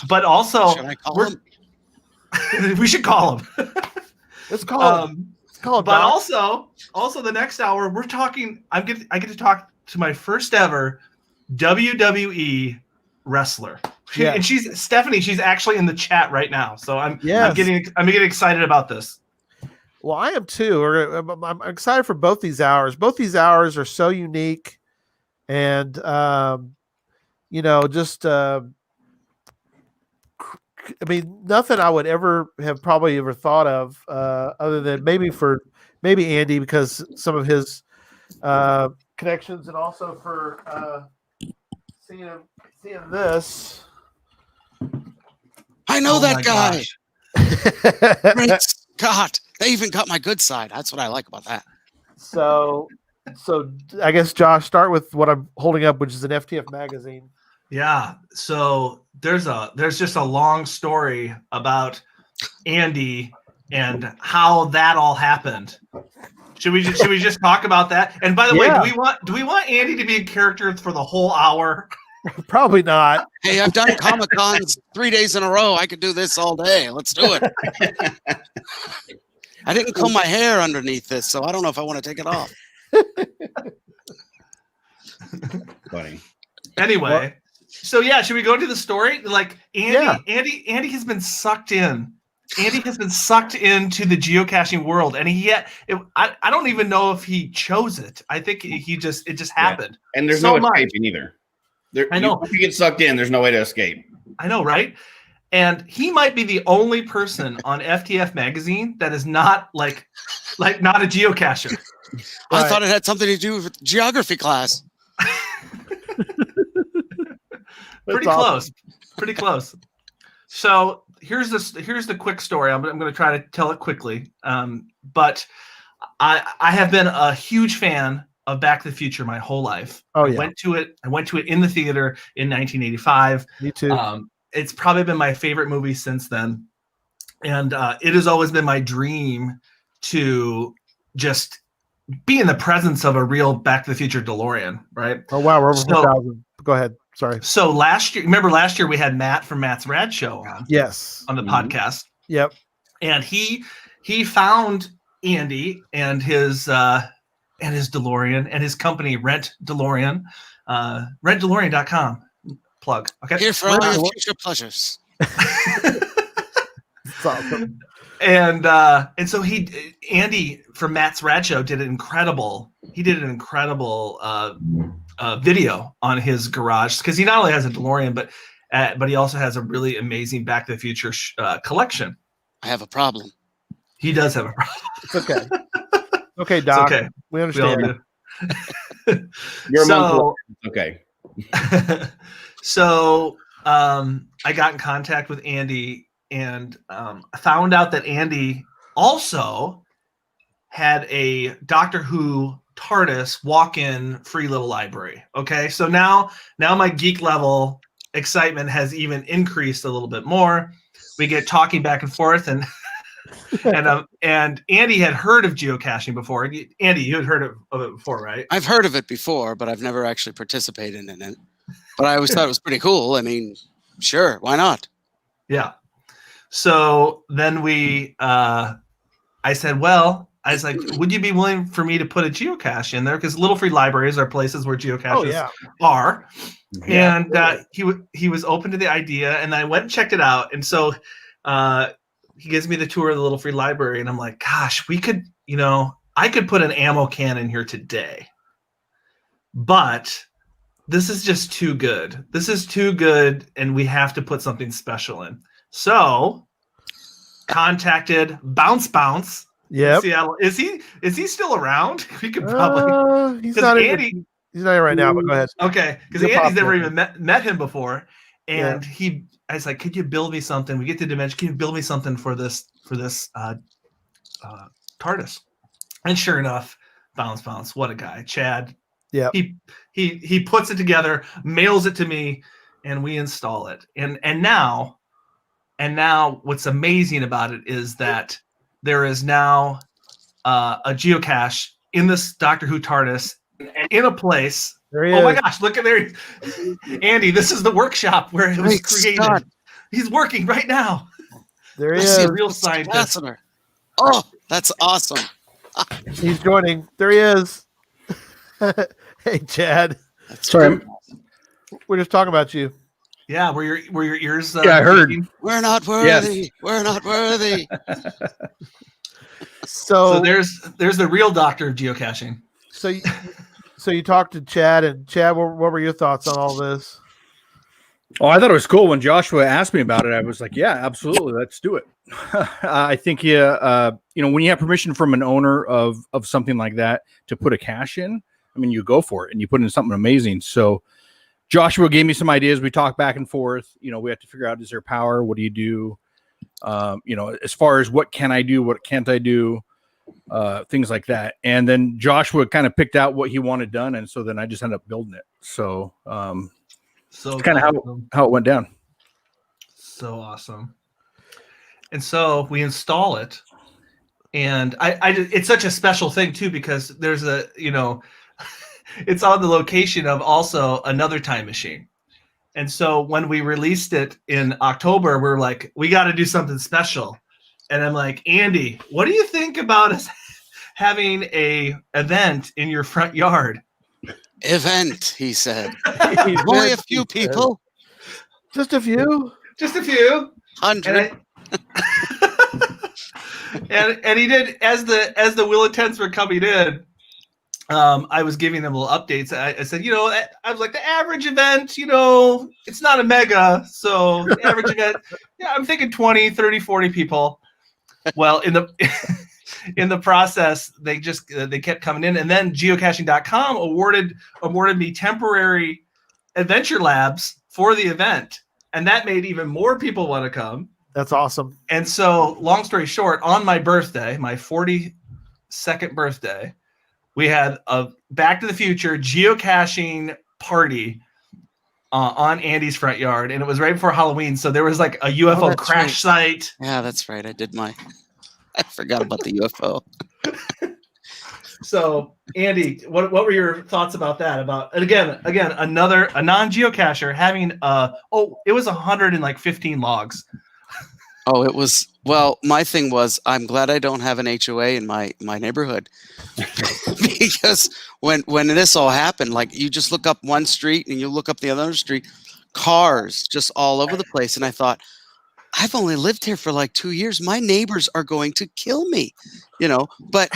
But also, should I call him? We should call him. Let's call him. But also the next hour, we're talking. I get to talk to my first ever WWE wrestler. And she's Stephanie. She's actually in the chat right now. So I'm getting excited about this. Well, I am too. I'm excited for both these hours. Both these hours are so unique, and nothing I would ever thought of, other than maybe Andy because some of his connections, and also for seeing this. I know that guy. Great Scott. They even got my good side. That's what I like about that. So I guess, Josh, start with what I'm holding up, which is an FTF magazine. Yeah. So there's just a long story about Andy and how that all happened. Should we just talk about that? And by the way, do we want Andy to be a character for the whole hour? Probably not. Hey, I've done Comic-Cons 3 days in a row. I could do this all day. Let's do it. I didn't comb my hair underneath this, so I don't know if I want to take it off. Funny. Anyway, so should we go into the story? Like Andy has been sucked in. Andy has been sucked into the geocaching world, and I don't even know if he chose it. I think it just happened. And there's no escaping either. I know. If you get sucked in, there's no way to escape. I know, right? And he might be the only person on FTF magazine that is not not a geocacher. I thought it had something to do with geography class. Pretty close. Pretty close. So here's the quick story. I'm going to try to tell it quickly. But I have been a huge fan of Back to the Future my whole life. Oh, I yeah. went to it in the theater in 1985. Me too. It's probably been my favorite movie since then. And it has always been my dream to just be in the presence of a real Back to the Future DeLorean, right? Oh, wow. We're over 4,000. Go ahead. Sorry. So last year we had Matt from Matt's Rad Show on. Yes. On the podcast. Yep. And he found Andy and his DeLorean and his company Rent DeLorean, rentdelorean.com. Plug. Okay. Here for all your future pleasures. That's awesome. And so Andy from Matt's Rad Show did an incredible video on his garage, because he not only has a DeLorean, but he also has a really amazing Back to the Future collection. I have a problem. He does have a problem. It's okay. Okay, Doc. It's okay. We understand. You're So- okay. So I got in contact with Andy and found out that Andy also had a Doctor Who TARDIS walk-in free little library. Okay, so now my geek level excitement has even increased a little bit more. We get talking back and forth, and and Andy had heard of geocaching before. Andy, you had heard of it before, right? I've heard of it before, but I've never actually participated in it. But I always thought it was pretty cool. I mean, sure, why not? Yeah. So then I said, well, I was like, would you be willing for me to put a geocache in there? Because little free libraries are places where geocaches are. Yeah. And he was open to the idea, and I went and checked it out. And so he gives me the tour of the little free library, and I'm like, gosh, we could, I could put an ammo can in here today. But this is just too good. This is too good, and we have to put something special in. So contacted Bounce. Yep. Seattle. Is he still around? We could probably. He's not Andy. He's not here right now, but go ahead. Okay, because He'll Andy's pop never in. even met him before, and I was like, "Could you build me something?" We get to Dimension. Can you build me something for this TARDIS? And sure enough, Bounce, what a guy, Chad. Yeah. He puts it together, mails it to me, and we install it. And now what's amazing about it is that there is now a geocache in this Doctor Who TARDIS in a place. There he Oh my is. gosh, look at there. Andy, this is the workshop where it was Great created. start. He's working right now. There he I is. see He's a a real scientist. capacitor. Oh, that's awesome. He's joining. There he is. Hey, Chad. Sorry. We're just talking about you. Yeah, were your ears? Yeah, I heard. We're not worthy. Yes. We're not worthy. So there's the real doctor of geocaching. So you talked to Chad, and Chad, what were your thoughts on all this? Oh, I thought it was cool when Joshua asked me about it. I was like, "Yeah, absolutely, let's do it." I think when you have permission from an owner of something like that to put a cache in, I mean, you go for it and you put in something amazing. So Joshua gave me some ideas. We talked back and forth. We have to figure out, is there power? What do you do? As far as what can I do, what can't I do, things like that. And then Joshua kind of picked out what he wanted done, and so then I just ended up building it. So it's kind of how it went down. So awesome. And so we install it, and it's such a special thing too, because there's it's on the location of also another time machine. And so when we released it in October, we're like, we got to do something special. And I'm like, Andy, what do you think about us having a event in your front yard? Event, he said. Only a few people. Just a few. Just a few. 100. And he did, as the Wheel of Tents were coming in. I was giving them little updates. I said, I was like, the average event, it's not a mega. So the average event, I'm thinking 20, 30, 40 people. Well, in the process, they kept coming in, and then geocaching.com awarded me temporary adventure labs for the event. and that made even more people want to come. That's awesome. And so, long story short, on my birthday, my 42nd birthday, we had a Back to the Future geocaching party on Andy's front yard, and it was right before Halloween. So there was like a UFO crash site. Yeah, that's right. I forgot about the UFO. So, Andy, what were your thoughts about that? About, and again, a non-geocacher having it was 115 logs. Oh, it was. Well, my thing was, I'm glad I don't have an HOA in my neighborhood, because when this all happened, like, you just look up one street and you look up the other street, cars just all over the place, and I thought, I've only lived here for like 2 years. My neighbors are going to kill me, But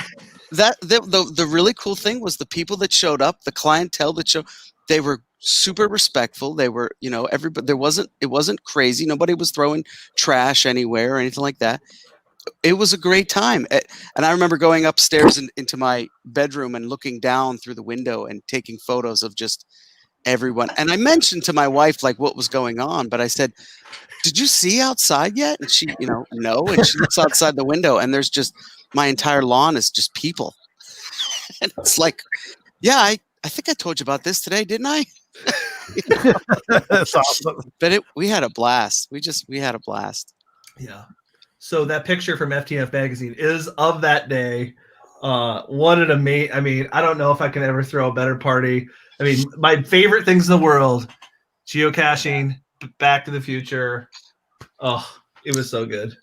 the really cool thing was the people that showed up, the clientele that showed, they were super respectful. They were, everybody. It wasn't crazy. Nobody was throwing trash anywhere or anything like that. It was a great time. And I remember going upstairs into my bedroom and looking down through the window and taking photos of just everyone. And I mentioned to my wife like what was going on, but I said, "Did you see outside yet?" And she, no. And she looks outside the window, and there's just, my entire lawn is just people. And it's like, yeah, I think I told you about this today, didn't I? That's awesome. But we had a blast. We had a blast. Yeah. So that picture from FTF magazine is of that day. What an amazing! I mean, I don't know if I can ever throw a better party. I mean, my favorite things in the world: geocaching, Back to the Future. Oh, it was so good.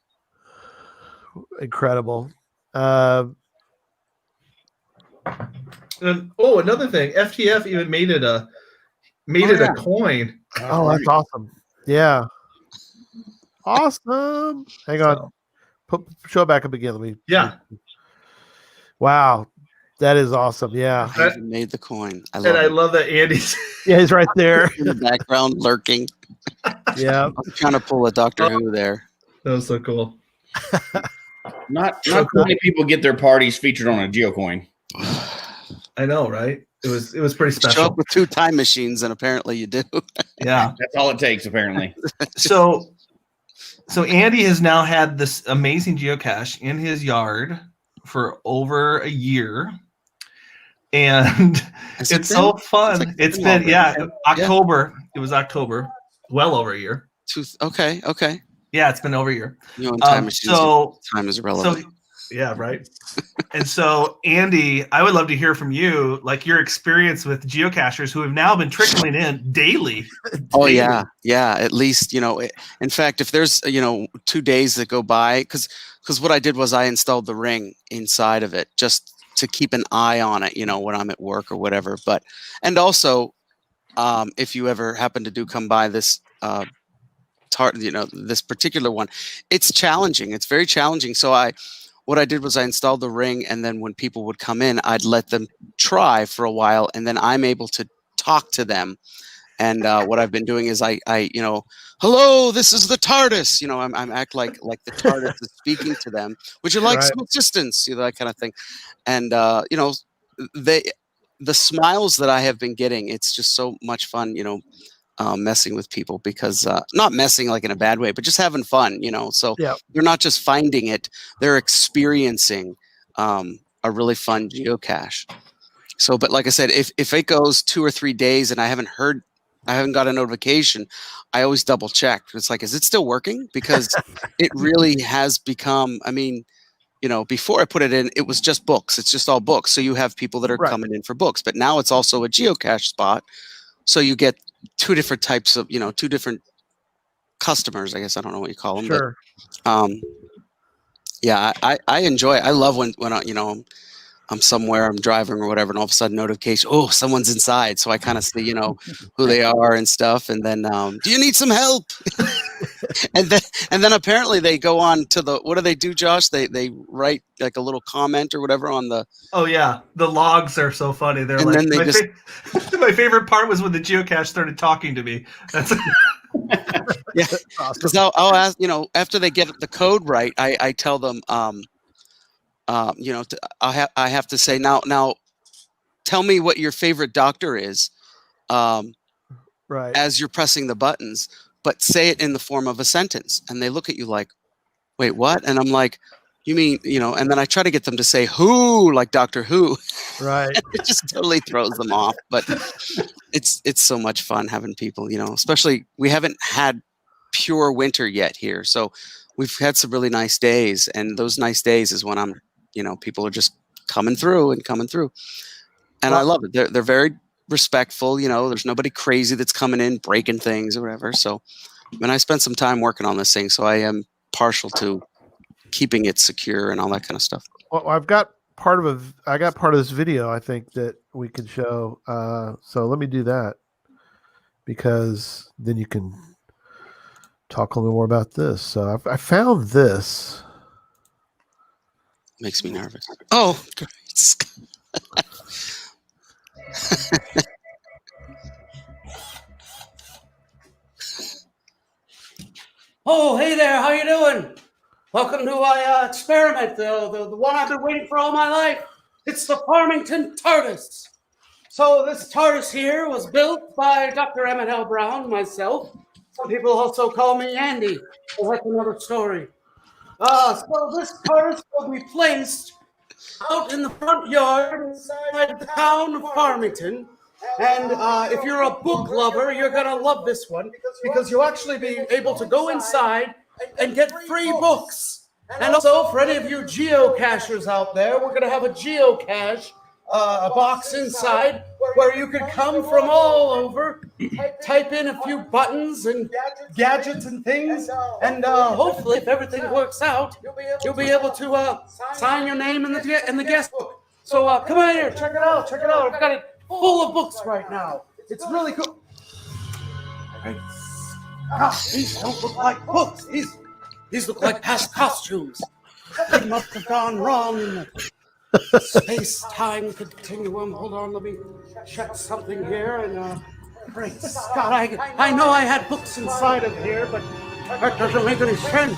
Incredible. And another thing, FTF even made it a coin. Oh, that's awesome. Yeah. Awesome. Hang on. Show it back up again. Wow. That is awesome. Yeah. I even made the coin. I love that Andy's. Yeah, he's right there in the background lurking. Yeah. I'm trying to pull a Doctor Who there. That was so cool. Not too many people get their parties featured on a geocoin. I know, right? It was pretty special. Show up with 2 time machines, and apparently you do. Yeah, that's all it takes, apparently. So Andy has now had this amazing geocache in his yard for over a year, and it's so fun. It's been October. Yeah. It was October, well over a year. Okay. Yeah, it's been over a year. Time machines. Time is irrelevant. Yeah, right. And so, Andy, I would love to hear from you, like your experience with geocachers who have now been trickling in daily. Oh, yeah. At least, in fact, if there's, 2 days that go by, because what I did was I installed the ring inside of it just to keep an eye on it, when I'm at work or whatever. But, and also, if you ever happen to come by this, this particular one, it's challenging. It's very challenging. So what I did was I installed the ring, and then when people would come in, I'd let them try for a while, and then I'm able to talk to them. And what I've been doing is I hello, this is the TARDIS. I'm act like the TARDIS is speaking to them. Would you like some assistance? That kind of thing. And the smiles that I have been getting, it's just so much fun. Messing with people, because not messing like in a bad way, but just having fun, so they're not just finding it, they're experiencing a really fun geocache. So, but like I said, if it goes 2 or 3 days and I haven't got a notification, I always double check. It's like, is it still working? Because it really has become, before I put it in, it was just books. It's just all books. So you have people that are coming in for books, but now it's also a geocache spot. So you get 2 different types of, 2 different customers, I guess. I don't know what you call them. Sure. But, I enjoy it. I love when I'm somewhere, I'm driving or whatever, and all of a sudden notification, oh, someone's inside. So I kind of see, who they are and stuff. And then, do you need some help? and then apparently they go on to what do they do, Josh? They write like a little comment or whatever on the. Oh yeah, the logs are so funny. They're like, my favorite part was when the geocache started talking to me. That's yeah, because I'll ask, after they get the code right, I tell them, I have to say now, tell me what your favorite doctor is, right, as you're pressing the buttons. but say it in the form of a sentence. And they look at you like, wait, what? And I'm like, you mean, and then I try to get them to say who, like Doctor Who. Right. It just totally throws them off. But it's so much fun having people, especially we haven't had pure winter yet here. So we've had some really nice days. And those nice days is when I'm, people are just coming through. And I love it. They're very respectful. There's nobody crazy that's coming in, breaking things or whatever. So, I spent some time working on this thing. So I am partial to keeping it secure and all that kind of stuff. Well, I got part of this video, I think, that we could show. So let me do that, because then you can talk a little more about this. So I found this. Makes me nervous. Oh, great. Oh, hey there, how you doing? Welcome to my experiment, the one I've been waiting for all my life. It's the Farmington TARDIS. So this TARDIS here was built by Dr. Emmett L. Brown, myself. Some people also call me Andy. Well, that's another story. So this TARDIS will be placed out in the front yard inside the town of Farmington. And if you're a book lover, you're going to love this one, because you'll actually be able to go inside and get free books. And also, for any of you geocachers out there, we're going to have a geocache, a box inside where you could come from all over, type in a few buttons and gadgets and things, and hopefully, if everything works out, you'll be able to sign your name in the guest book. So come on here, check it out. I've got it full of books right now. It's really cool. Gosh, these don't look like books. These look like past costumes. They must have gone wrong in the space-time continuum. Hold on, let me check something here. And great Scott, I know I had books inside of here, but that doesn't make any sense.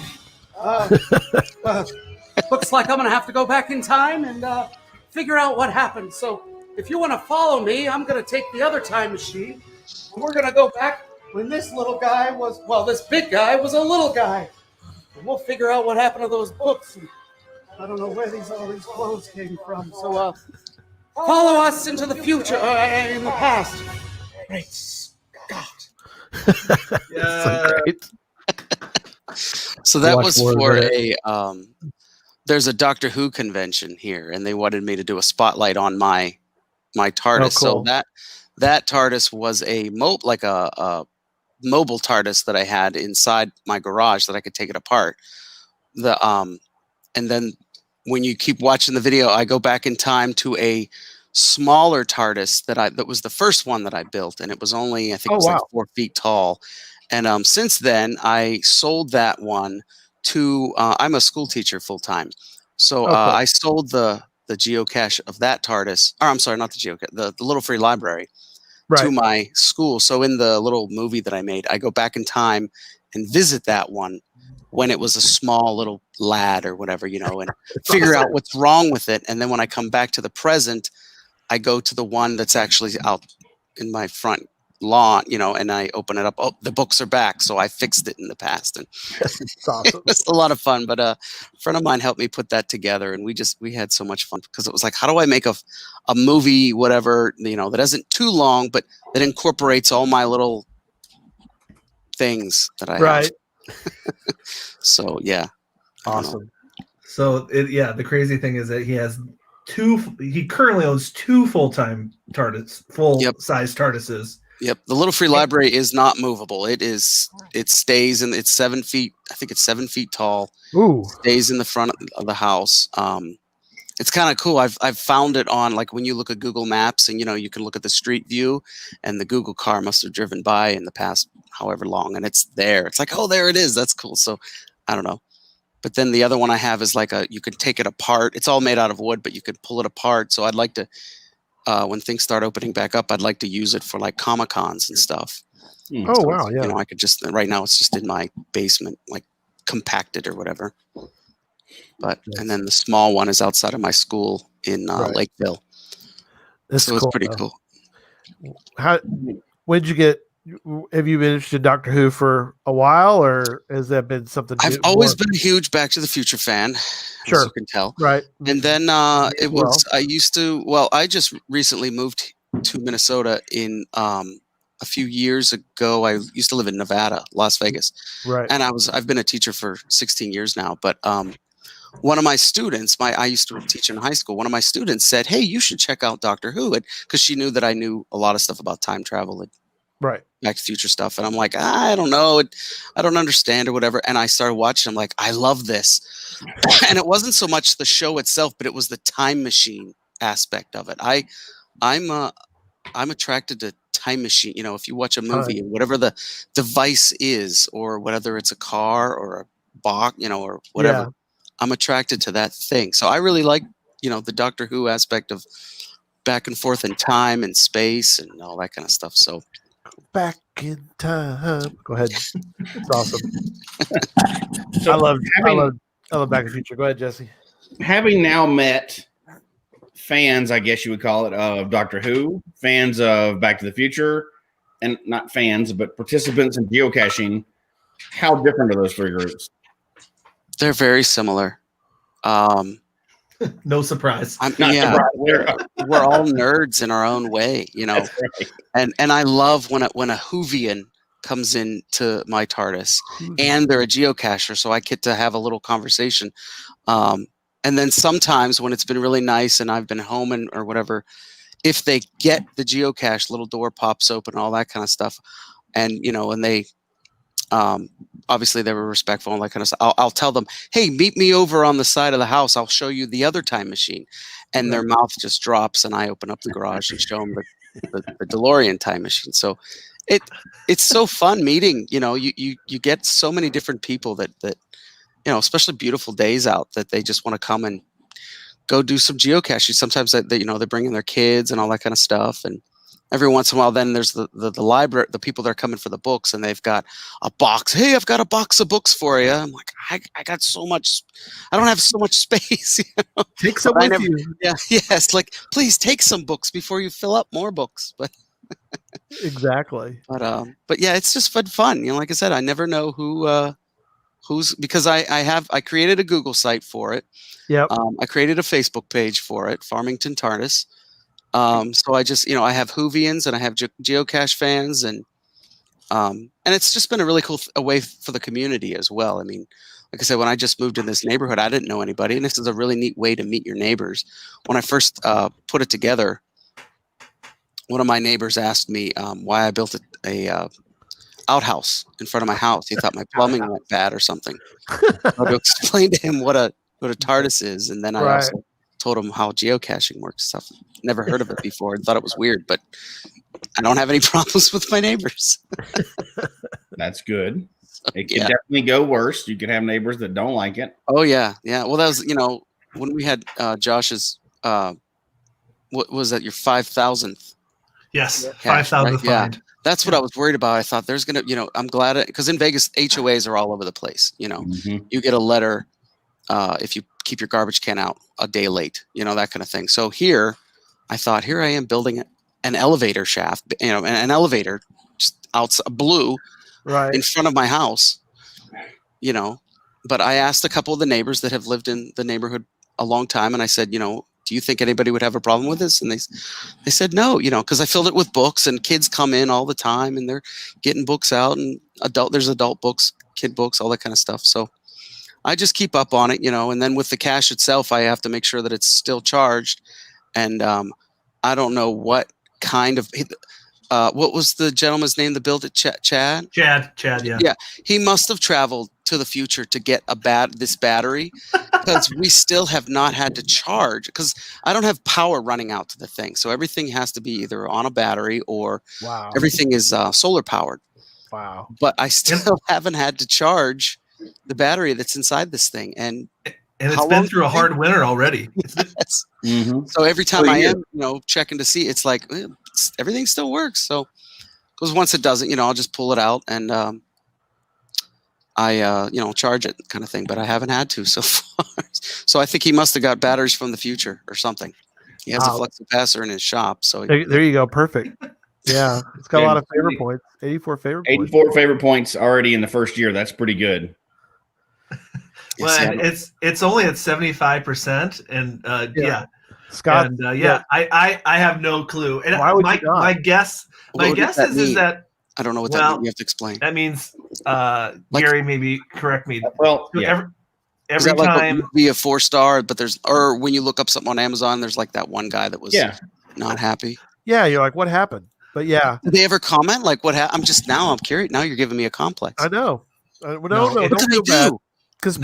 Looks like I'm gonna have to go back in time and figure out what happened. So if you want to follow me, I'm gonna take the other time machine. And we're gonna go back when this big guy was a little guy. And we'll figure out what happened to those books. And I don't know where all these clothes came from. So follow us into the future, in the past. Great Scott. So great. So that was for there's a Doctor Who convention here, and they wanted me to do a spotlight on my TARDIS. Oh, cool. So that TARDIS was a mobile TARDIS that I had inside my garage that I could take it apart. And then when you keep watching the video, I go back in time to a smaller TARDIS that was the first one that I built, and it was only, I think, like 4 feet tall. And since then, I sold that one to. I'm a school teacher full time, so I sold the geocache of that TARDIS. Or I'm sorry, not the geocache, the Little Free Library, to my school. So in the little movie that I made, I go back in time and visit that one when it was a small little lad or whatever, and figure out what's wrong with it. And then when I come back to the present, I go to the one that's actually out in my front lawn, and I open it up. Oh, the books are back. So I fixed it in the past. And it's awesome. It was a lot of fun. But a friend of mine helped me put that together. And we had so much fun, because it was like, how do I make a movie, whatever, that isn't too long, but that incorporates all my little things that I have. So, yeah. Awesome. So, the crazy thing is that he currently owns 2 full-time TARDIS, full-size TARDISes. Yep. The Little Free Library is not movable. It stays in, it's 7 feet. I think it's 7 feet tall. Ooh. Stays in the front of the house. It's kind of cool. I've found it on, like, when you look at Google Maps and, you can look at the street view, and the Google car must have driven by in the past however long, and it's there. It's like, oh, there it is. That's cool. So I don't know. But then the other one I have is like you can take it apart. It's all made out of wood, but you could pull it apart. So I'd like to, when things start opening back up, I'd like to use it for like Comic-Cons and stuff. Oh, So, wow. Yeah. I could just, right now it's just in my basement, like compacted or whatever. But, and then the small one is outside of my school in Lakeville. That's so it's pretty cool. When'd you get have you been interested in Doctor Who for a while, or has that been something? I've always been a huge Back to the Future fan, Sure. as you can tell. Right. And then I just recently moved to Minnesota in a few years ago. I used to live in Nevada, Las Vegas. Right. And I've been a teacher for 16 years now, but one of my students, I used to teach in high school. One of my students said, "Hey, you should check out Doctor Who," because she knew that I knew a lot of stuff about time travel and right, Back to the Future stuff. And I'm like, I don't know, I don't understand or whatever. And I started watching. I'm like, I love this. And it wasn't so much the show itself, but it was the time machine aspect of it. I'm attracted to time machine. You know, if you watch a movie and whatever the device is, or whether it's a car or a box, you know, or whatever. Yeah. I'm attracted to that thing. So I really like, the Doctor Who aspect of back and forth in time and space and all that kind of stuff. So back in time. Go ahead. It's awesome. I love Back to the Future. Go ahead, Jesse. Having now met fans, I guess you would call it, of Doctor Who, fans of Back to the Future, and not fans, but participants in geocaching, how different are those three groups? They're very similar. No surprise. We're all nerds in our own way, Right. And I love when a Whovian comes into my TARDIS, and they're a geocacher, so I get to have a little conversation. And then sometimes when it's been really nice and I've been home or whatever, if they get the geocache, little door pops open, all that kind of stuff, and and they. Obviously they were respectful and all that kind of stuff. I'll tell them, "Hey, meet me over on the side of the house. I'll show you the other time machine." And their mouth just drops, and I open up the garage and show them the DeLorean time machine. So it's so fun meeting. You get so many different people that especially beautiful days out, that they just want to come and go do some geocaching. Sometimes they bring in their kids and all that kind of stuff. And every once in a while, then there's the library, the people that are coming for the books, and they've got a box. "Hey, I've got a box of books for you." I'm like, I got so much. I don't have so much space. Take some with you. Yeah, yes. Like, please take some books before you fill up more books. But exactly. But yeah, it's just fun. Like I said, I never know who's because I created a Google site for it. Yep. I created a Facebook page for it, Farmington TARDIS. So I just, I have Whovians and I have geocache fans, and it's just been a really cool way for the community as well. I mean, like I said, when I just moved in this neighborhood, I didn't know anybody, and this is a really neat way to meet your neighbors. When I first put it together, one of my neighbors asked me why I built a outhouse in front of my house. He thought my plumbing went bad or something. I had to explain to him what a TARDIS is, and then I also told him how geocaching works. Stuff. Never heard of it before and thought it was weird, but I don't have any problems with my neighbors. That's good. It can definitely go worse. You could have neighbors that don't like it. Oh yeah. Well, that was when we had Josh's what was that, your 5,000th? Yes, 5,000th find. Yeah. That's what I was worried about. I thought there's gonna, I'm glad because in Vegas HOAs are all over the place. You get a letter if you keep your garbage can out a day late, that kind of thing. So here, I thought, here I am building an elevator shaft, an elevator just outside, blue, right in front of my house, But I asked a couple of the neighbors that have lived in the neighborhood a long time, and I said, do you think anybody would have a problem with this? And they said no, because I filled it with books, and kids come in all the time, and they're getting books out, and there's adult books, kid books, all that kind of stuff. So I just keep up on it, and then with the cache itself, I have to make sure that it's still charged. And I don't know what kind of what was the gentleman's name that built it? Chad, yeah. Yeah, he must have traveled to the future to get this battery, because we still have not had to charge, because I don't have power running out to the thing. So everything has to be either on a battery or everything is solar powered. Wow. But I still haven't had to charge the battery that's inside this thing. And it's been through a hard winter already. Yes. Mm-hmm. So every time I am, checking to see, it's like everything still works. So, because once it doesn't, I'll just pull it out and I charge it, kind of thing. But I haven't had to so far. So I think he must have got batteries from the future or something. He has a flexi capacitor in his shop. So there you go. Perfect. Yeah, it's got a lot of favorite points. 84 favorite points. 84 favorite points already in the first year. That's pretty good. Well, and it's only at 75%, and yeah. Scott, and I have no clue. And why would you not? my guess is that I don't know what that means. You have to explain. That means Gary, maybe correct me. Well, Is every that time like be a 4-star, but or when you look up something on Amazon, there's like that one guy that was not happy. Yeah, you're like, what happened? But yeah, did they ever comment like what happened? I'm curious. Now you're giving me a complex. I know. No, what don't do feel they bad. do? Because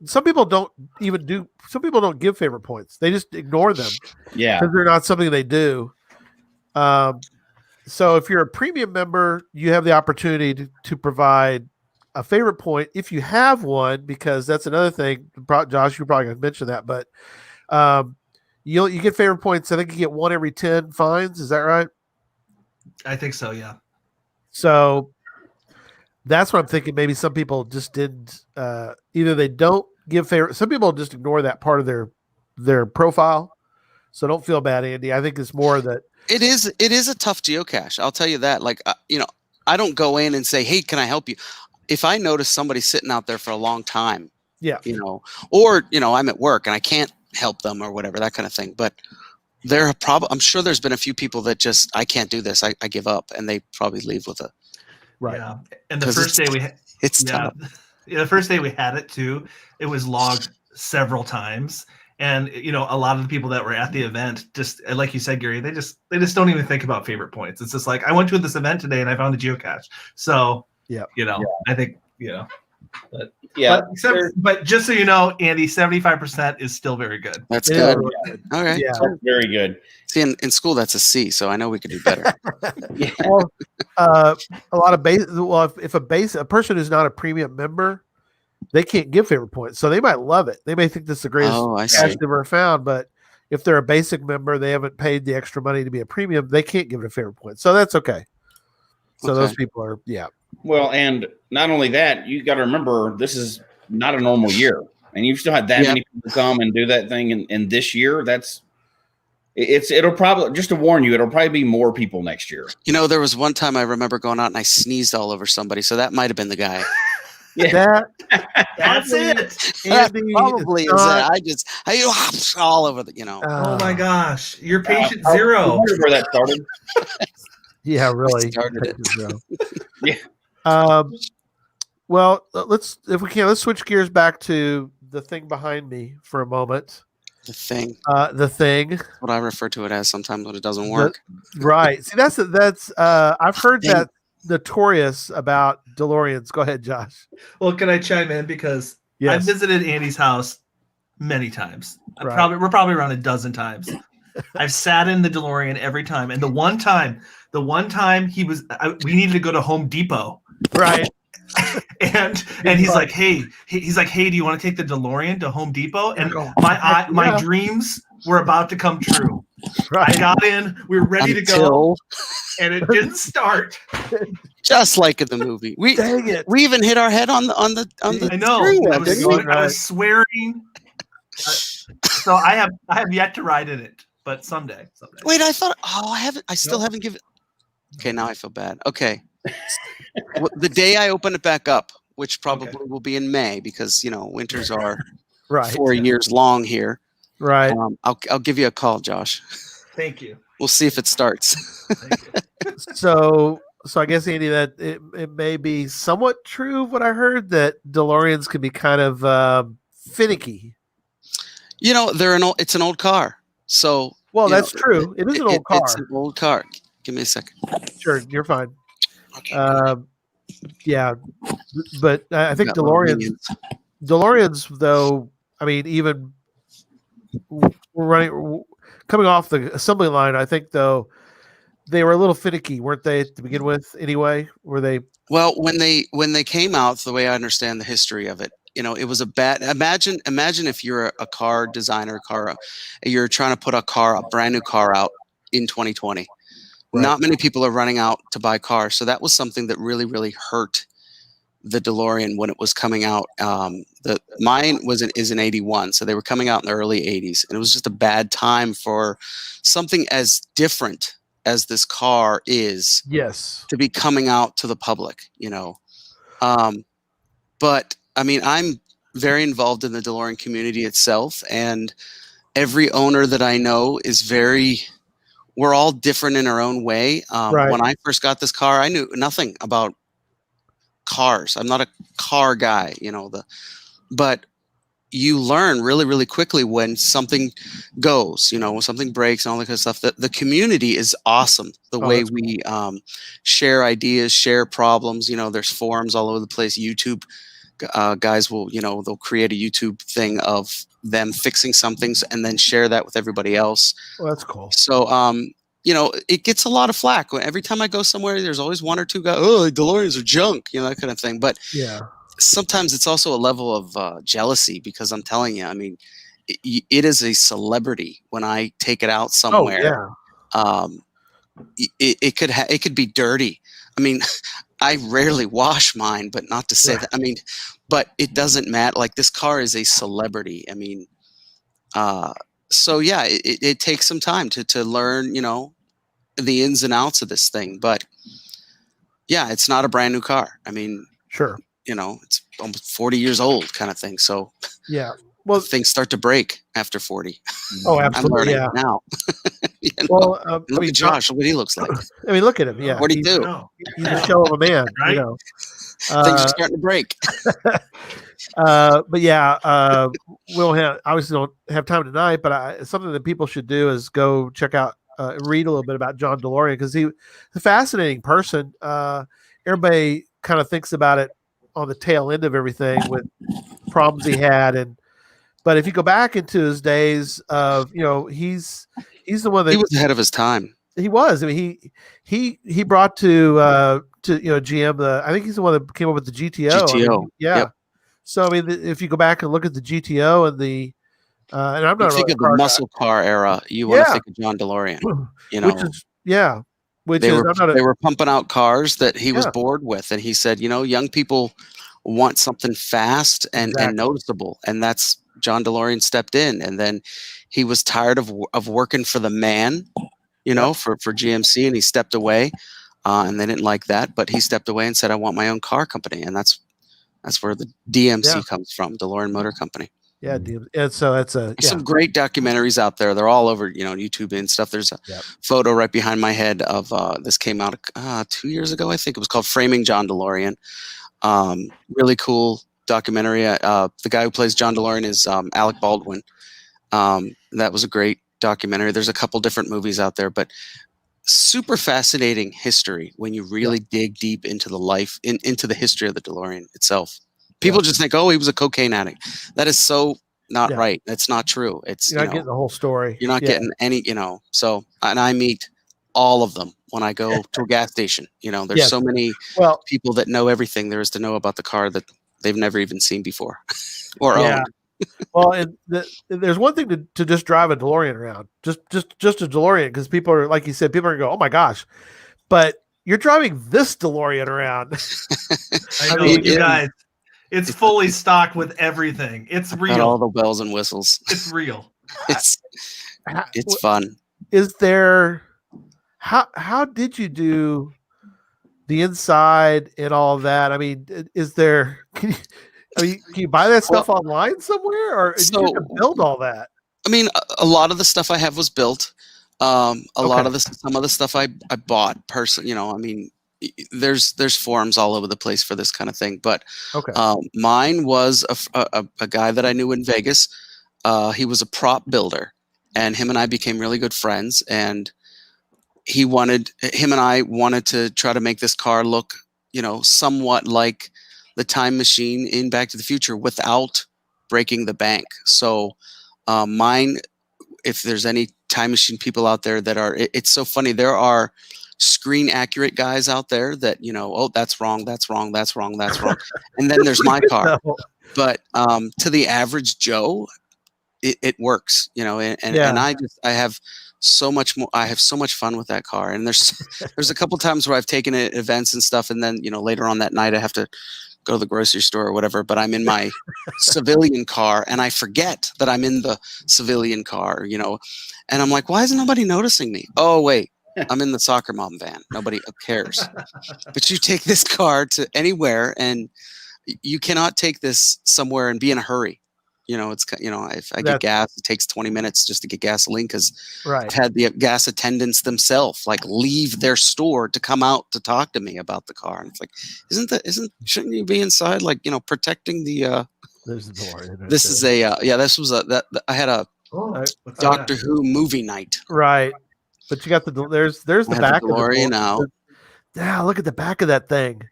some people don't give favorite points. They just ignore them. Yeah, because they're not something they do. So if you're a premium member, you have the opportunity to provide a favorite point if you have one, because that's another thing. Josh, you're probably going to mention that, but you get favorite points. I think you get 1 every 10 finds. Is that right? I think so. Yeah. So that's what I'm thinking. Maybe some people just didn't. Either they don't give favorite. Some people just ignore that part of their profile. So don't feel bad, Andy. I think it's more that it is a tough geocache. I'll tell you that. Like I don't go in and say, "Hey, can I help you?" If I notice somebody sitting out there for a long time, or I'm at work and I can't help them or whatever, that kind of thing. But I'm sure there's been a few people that just, I can't do this. I give up, and they probably leave with a right. Yeah. And the first day it's tough. Yeah, the first day we had it too, it was logged several times. And a lot of the people that were at the event, just like you said, Gary, they just don't even think about favorite points. It's just like, I went to this event today and I found a geocache. So I think but but just so you know, Andy, 75% is still very good. That's good. Okay, very good. See, in school that's a C, so I know we could do better. Well, a lot of base. Well, if a person who's not a premium member, they can't give favorite points, so they might love it. They may think this is the greatest cache they've ever found, but if they're a basic member, they haven't paid the extra money to be a premium, they can't give it a favorite point. So that's okay. So those people are Well, and not only that, you got to remember this is not a normal year, and you've still had that many people come and do that thing. In this year, it'll probably, just to warn you, it'll probably be more people next year. There was one time I remember going out and I sneezed all over somebody, so that might have been the guy. Yeah, that's it. Andy, probably is that. I all over the. Oh my gosh, you're patient zero. Where that started. Yeah, really. Started it. Well, let's switch gears back to the thing behind me for a moment. The thing. The thing. What I refer to it as sometimes when it doesn't work. Right. See, that's I've heard that notorious about DeLoreans. Go ahead, Josh. Well, can I chime in, because I visited Andy's house many times. We're probably around a dozen times. I've sat in the DeLorean every time, and the one time we needed to go to Home Depot, right? and he's like, hey, do you want to take the DeLorean to Home Depot? And my dreams were about to come true. Right. I got in, we were ready to go, and it didn't start. Just like in the movie. Dang it. We even hit our head on the I know. I was swearing. So I have yet to ride in it, but someday. Wait, I thought I still haven't given. Okay, now I feel bad. Okay. The day I open it back up, which probably will be in May, because winters are 4 years long here. Right. I'll give you a call, Josh. Thank you. We'll see if it starts. So I guess, Andy, that it may be somewhat true of what I heard, that DeLoreans can be kind of finicky. It's an old car. So that's true. It is an old car. It's an old car. Give me a second. Sure, you're fine. Okay. But I think DeLoreans, though, I mean, even coming off the assembly line, I think, though, they were a little finicky, weren't they, to begin with? Anyway, were they? Well, when they came out, the way I understand the history of it, it was a bad. Imagine if you're a car designer, you're trying to put a brand new car out in 2020. Right. Not many people are running out to buy cars, so that was something that really, really hurt the DeLorean when it was coming out. Mine is in 81, so they were coming out in the early 80s, and it was just a bad time for something as different as this car is, yes, to be coming out to the public, you know. But I mean, I'm very involved in the DeLorean community itself, and every owner that I know is we're all different in our own way. Right. When I first got this car, I knew nothing about cars. I'm not a car guy, you know, but you learn really, really quickly when something goes, you know, when something breaks and all that kind of stuff. The community is awesome. The way we share ideas, share problems, you know, there's forums all over the place. YouTube guys will, you know, they'll create a YouTube thing of them fixing some things and then share that with everybody else. Well, that's cool. So, you know, it gets a lot of flack. Every time I go somewhere, there's always one or two guys, oh, DeLoreans are junk, you know, that kind of thing. But yeah, sometimes it's also a level of jealousy, because I'm telling you, I mean, it is a celebrity when I take it out somewhere. Oh, yeah. It could be dirty. I mean, I rarely wash mine, but not to say that. I mean, but it doesn't matter. Like, this car is a celebrity. I mean, so yeah, it takes some time to learn, you know, the ins and outs of this thing. But yeah, it's not a brand new car. I mean, sure, you know, it's almost 40 years old kind of thing. So yeah, well, things start to break after 40. Oh, absolutely. I'm learning now. You know? Well, Look at Josh, what he looks like. I mean, look at him. Yeah. 42. He's a shell of a man, Right? you know. Things are starting to break. But yeah, obviously don't have time tonight, but something that people should do is go check out, read a little bit about John DeLorean, because he's a fascinating person. Everybody kind of thinks about it on the tail end of everything with problems he had, but if you go back into his days of, you know, he's the one that he was ahead of his time. He was. I mean, he brought to you know, GM I think he's the one that came up with the GTO. GTO. I mean, yeah. Yep. So I mean, if you go back and look at the GTO and and I'm not think of the muscle car era, you want to think of John DeLorean. You know, they were pumping out cars that he was bored with, and he said, you know, young people want something fast and noticeable, and that's John DeLorean stepped in, and then he was tired of working for the man, you know, for GMC, and he stepped away, and they didn't like that, but he stepped away and said, I want my own car company, and that's where the DMC comes from, DeLorean Motor Company. Yeah, and so that's some great documentaries out there. They're all over, you know, YouTube and stuff. There's a photo right behind my head of this came out 2 years ago, I think. It was called Framing John DeLorean. Really cool documentary. The guy who plays John DeLorean is Alec Baldwin. That was a great documentary. There's a couple different movies out there, but super fascinating history when you really dig deep into the life, into the history of the DeLorean itself. People just think, oh, he was a cocaine addict. That is so not right. That's not true. It's you're not getting the whole story. You're not getting any, you know. So, and I meet all of them when I go to a gas station. You know, there's so many people that know everything there is to know about the car that they've never even seen before or owned. Well, and there's one thing to just drive a DeLorean around, just a DeLorean, because people are, like you said, people are going to go, oh my gosh, but you're driving this DeLorean around. I know, you guys. It's fully stocked with everything. It's real. Got all the bells and whistles. It's real. It's fun. Is there? How did you do the inside and all of that? I mean, is there? Can you buy that stuff online somewhere, or did you build all that? I mean, a lot of the stuff I have was built. Some of the stuff I bought personally. You know, I mean, there's forums all over the place for this kind of thing, but mine was a guy that I knew in Vegas. He was a prop builder, and him and I became really good friends, and him and I wanted to try to make this car look, you know, somewhat like the time machine in Back to the Future without breaking the bank. So mine, if there's any time machine people out there that are, it's so funny, there are screen accurate guys out there that, you know, oh, that's wrong, that's wrong, that's wrong, that's wrong. And then there's my car. But to the average Joe, it works, you know, and I have so much more. I have so much fun with that car. And there's a couple times where I've taken it at events and stuff, and then, you know, later on that night I have to go to the grocery store or whatever, but I'm in my civilian car and I forget that I'm in the civilian car, you know, and I'm like, why isn't nobody noticing me? Oh, wait, I'm in the soccer mom van. Nobody cares. But you take this car to anywhere, and you cannot take this somewhere and be in a hurry. If I get gas, it takes 20 minutes just to get gasoline because I've had the gas attendants themselves leave their store to come out to talk to me about the car. And it's like, shouldn't you be inside, protecting the? There's the door. This is I had a Doctor Who movie night. Right, but you got there's the back of the DeLorean now. Yeah, look at the back of that thing.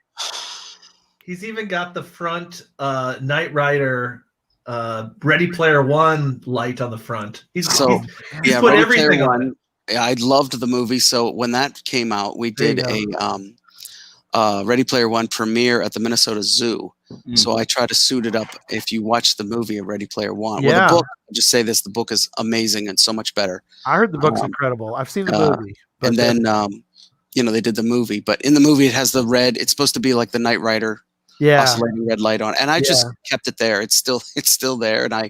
He's even got the front Knight Rider Ready Player One light on the front. He's put Ready everything Player on One. I loved the movie. So when that came out, we did a Ready Player One premiere at the Minnesota Zoo. So I try to suit it up. If you watch the movie of Ready Player One, well, the book. I'll just say this: the book is amazing and so much better. I heard the book's incredible. I've seen the movie, and then they did the movie. But in the movie, it has the red. It's supposed to be like the Knight Rider. Oscillating red light on, and I just kept it there. It's still there, and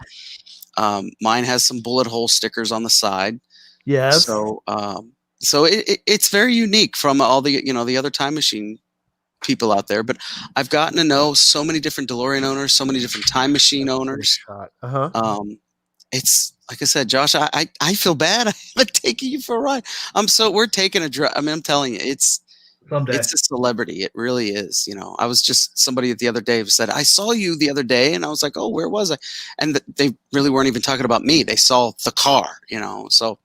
mine has some bullet hole stickers on the side. Yes. So it's very unique from all the other time machine people out there. But I've gotten to know so many different DeLorean owners, so many different time machine owners. It's like I said, Josh. I feel bad. I haven't taken you for a ride. We're taking a drive. I mean, I'm telling you, it's a celebrity. It really is. I was just somebody the other day who said, I saw you the other day. And I was like, oh, where was I? And they really weren't even talking about me. They saw the car, So,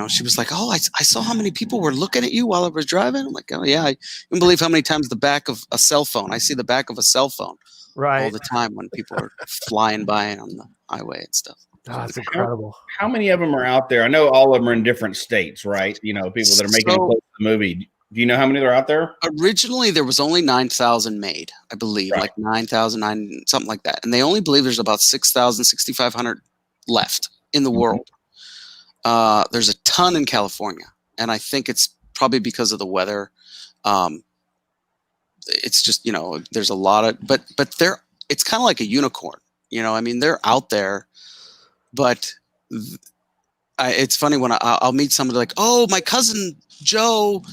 she was like, oh, I saw how many people were looking at you while I was driving. I'm like, oh, yeah. I can't believe how many times the back of a cell phone. I see the back of a cell phone all the time when people are flying by on the highway and stuff. Oh, that's incredible. How many of them are out there? I know all of them are in different states, right? People that are making the movie. Do you know how many are out there? Originally, there was only 9,000 made, I believe, like 9,000, something like that. And they only believe there's about 6,000, 6,500 left in the world. There's a ton in California, and I think it's probably because of the weather. It's just, there's a lot of, but it's kind of like a unicorn. I mean, they're out there, but it's funny when I'll meet somebody like, oh, my cousin Joe,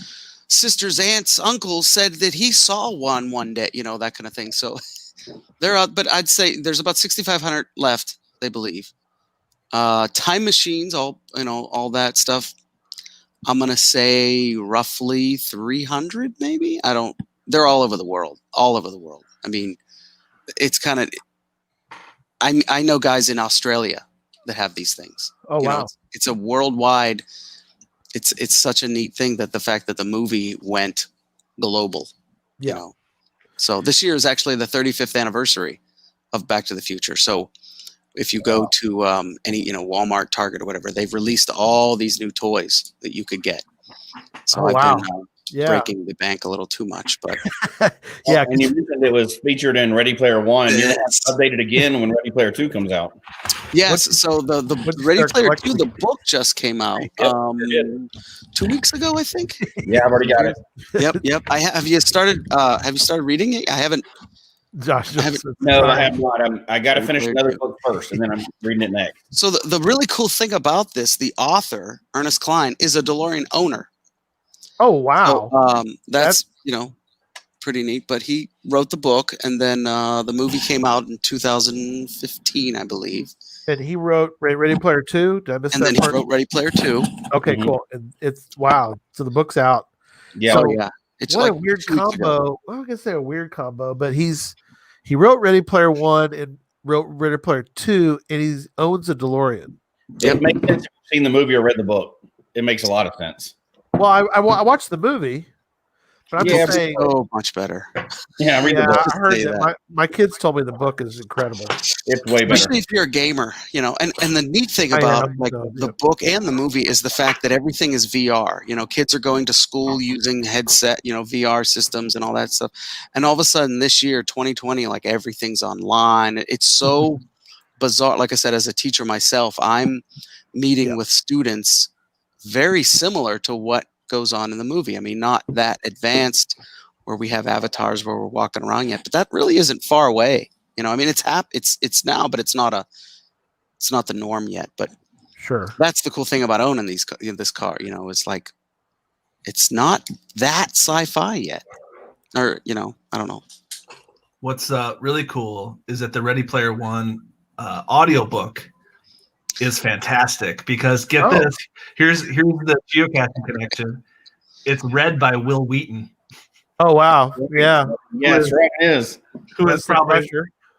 sister's aunt's uncle said that he saw one day, that kind of thing. So they're out, but I'd say there's about 6,500 left, they believe. Time machines, all that stuff. I'm going to say roughly 300, maybe. They're all over the world. I mean, it's kind of, I know guys in Australia that have these things. Oh, wow. It's a worldwide. It's such a neat thing that the fact that the movie went global. So this year is actually the 35th anniversary of Back to the Future. So if you go to any Walmart, Target, or whatever, they've released all these new toys that you could get. So I've been breaking the bank a little too much, but and you mentioned it was featured in Ready Player One. You're updated again when Ready Player Two comes out. Yes, so the Ready Player 2, the book just came out 2 weeks ago, I think. Yeah, I've already got it. Yep. Have you started reading it? I haven't. Josh, I have not. I got to finish another book first, and then I'm reading it next. So the really cool thing about this, the author Ernest Cline is a DeLorean owner. Oh wow! So, that's pretty neat. But he wrote the book, and then the movie came out in 2015, I believe. And he wrote Ready Player 2. Did I miss and that then part? He wrote Ready Player 2. Okay, cool. And it's wow. So the book's out. Yeah, so, It's what like a weird combo. Well, I'm gonna say a weird combo, but he wrote Ready Player 1 and wrote Ready Player 2, and he owns a DeLorean. It makes sense if you've seen the movie or read the book. It makes a lot of sense. Well, I watched the movie. But I'm just saying, so much better. Yeah, read the book. I heard that. My kids told me the book is incredible. It's way better. Especially if you're a gamer, and the neat thing about the book and the movie is the fact that everything is VR. Kids are going to school using headset, VR systems and all that stuff. And all of a sudden this year, 2020, like everything's online. It's so bizarre. Like I said, as a teacher myself, I'm meeting with students very similar to what goes on in the movie. I mean, not that advanced where we have avatars where we're walking around yet, but that really isn't far away. I mean, it's now, but it's not the norm yet. But sure, that's the cool thing about owning this car. It's like it's not that sci-fi yet. Or, you know, I don't know. What's really cool is that the Ready Player One audiobook is fantastic because get this, here's the geocaching connection. It's read by Will Wheaton. Oh wow, yeah, Yes, right. It is. Who is probably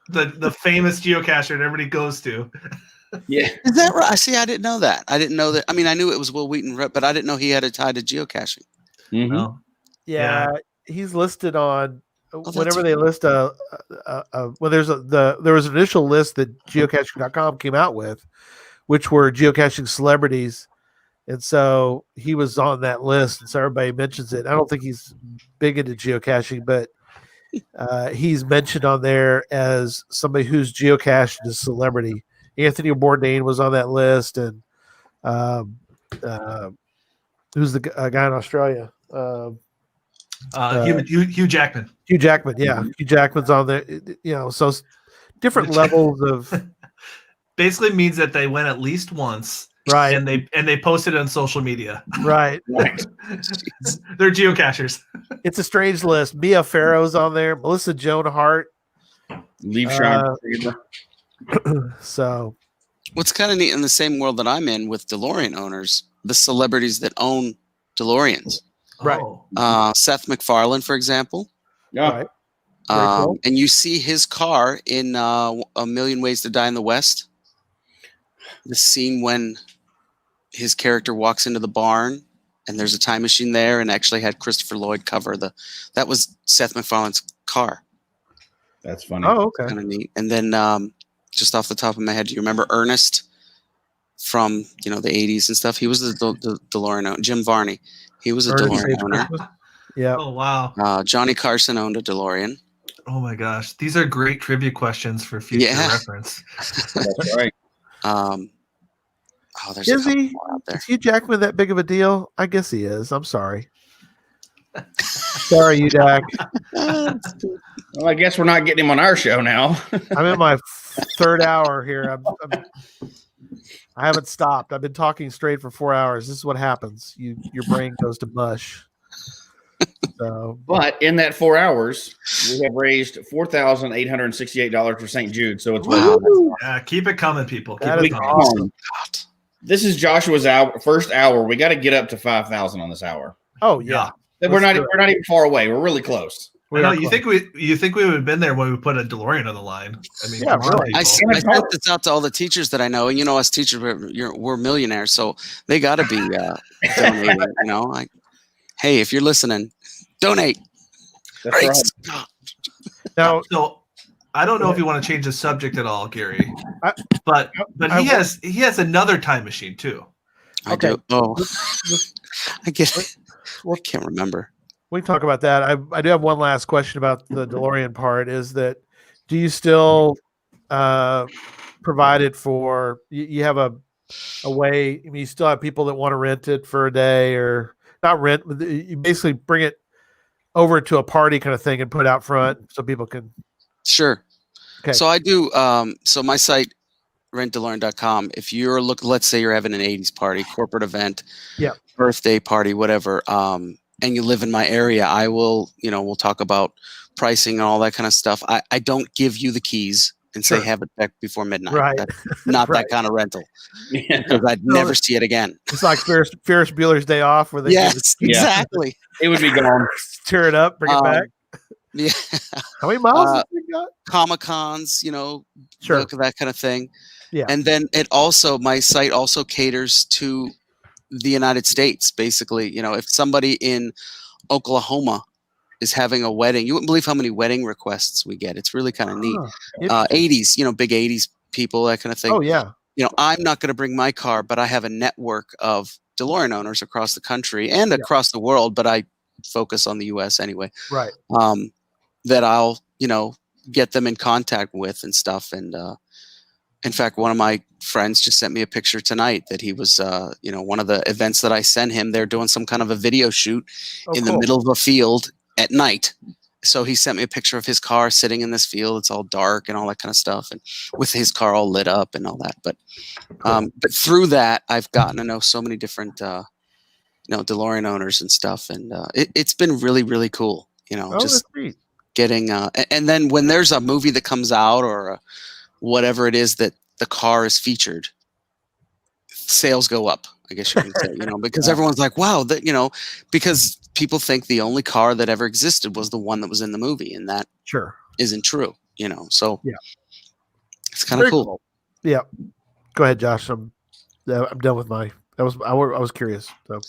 the famous geocacher that everybody goes to. Yeah, is that right? See, I didn't know that. I didn't know that. I mean, I knew it was Will Wheaton, but I didn't know he had a tie to geocaching. Mm-hmm. No. Yeah, he's listed on whenever that's they list there was an initial list that geocaching.com came out with, which were geocaching celebrities, and so he was on that list, and so everybody mentions it. I don't think he's big into geocaching, but he's mentioned on there as somebody who's geocached as a celebrity. Anthony Bourdain was on that list, and who's the guy in Australia? Hugh Jackman. Hugh Jackman, yeah. Hugh Jackman's on there. You know, so different levels of. Basically means that they went at least once, right? And they posted it on social media, right? They're geocachers. It's a strange list. Mia Farrow's on there. Melissa Joan Hart. Leave Sean. So, what's kind of neat in the same world that I'm in with DeLorean owners, the celebrities that own DeLoreans. Right. Seth MacFarlane, for example. Yeah. Right. Cool. And you see his car in A Million Ways to Die in the West. The scene when his character walks into the barn and there's a time machine there, and actually had Christopher Lloyd cover that was Seth MacFarlane's car. That's funny. Oh, okay. Kind of neat. And then just off the top of my head, do you remember Ernest from the 80s and stuff? He was the DeLorean owner. Jim Varney. He was a DeLorean owner. Yeah. Oh wow. Johnny Carson owned a DeLorean. Oh my gosh, these are great trivia questions for future reference. That's right. There's is a he? more out there. Is Hugh Jackman that big of a deal? I guess he is. I'm sorry. Sorry, Jack. Well, I guess we're not getting him on our show now. I'm in my third hour here. I haven't stopped. I've been talking straight for 4 hours. This is what happens. Your brain goes to mush. So, but in that 4 hours, we have raised $4,868 for St. Jude. So it's wow. Yeah, keep it coming, people. Keep That it is coming. awesome. This is Joshua's first hour. We got to get up to 5,000 on this hour. Oh yeah. We're not even far away. We're really close. I know, you think we would have been there when we put a DeLorean on the line? I mean, yeah, really. I sent this out to all the teachers that I know, and us teachers, we're millionaires, so they got to be donating. Hey, if you're listening, donate. That's right. Now, so I don't know if you want to change the subject at all, Gary, but he has another time machine too. I do. Oh, I get it. I can't remember. We can talk about that. I do have one last question about the DeLorean part. Is that do you still provide it for? You have a way. I mean, you still have people that want to rent it for a day, or not rent. You basically bring it over to a party kind of thing and put it out front so people can. Sure. Okay. So I do. So my site, rentdelorean.com. If you're let's say you're having an 80s party, corporate event, birthday party, whatever. And you live in my area, I will, we'll talk about pricing and all that kind of stuff. I don't give you the keys and say have it back before midnight. Right. That's not that kind of rental. Because I'd never see it again. It's like Ferris Bueller's Day Off, where they exactly. It would be gone. Tear it up, bring it back. Yeah. How many miles have we got? Comic-Cons, sure, that kind of thing. Yeah. And then my site also caters to the United States, basically. If somebody in Oklahoma is having a wedding, you wouldn't believe how many wedding requests we get. It's really kind of neat. 80s, big 80s people, that kind of thing. Oh yeah. I'm not going to bring my car, but I have a network of DeLorean owners across the country and across the world, but I focus on the US anyway. Right. That I'll, get them in contact with and stuff. And in fact, one of my friends just sent me a picture tonight that he was, one of the events that I sent him, they're doing some kind of a video shoot in the middle of a field at night. So he sent me a picture of his car sitting in this field. It's all dark and all that kind of stuff, and with his car all lit up and all that. But through that, I've gotten to know so many different DeLorean owners and stuff, and it's been really, really cool. Just getting and then when there's a movie that comes out or whatever it is that the car is featured, sales go up, I guess you can say, because everyone's like, wow, because people think the only car that ever existed was the one that was in the movie, and that isn't true, so it's kind of cool. Yeah. Go ahead, Josh. I'm done with I was curious. So.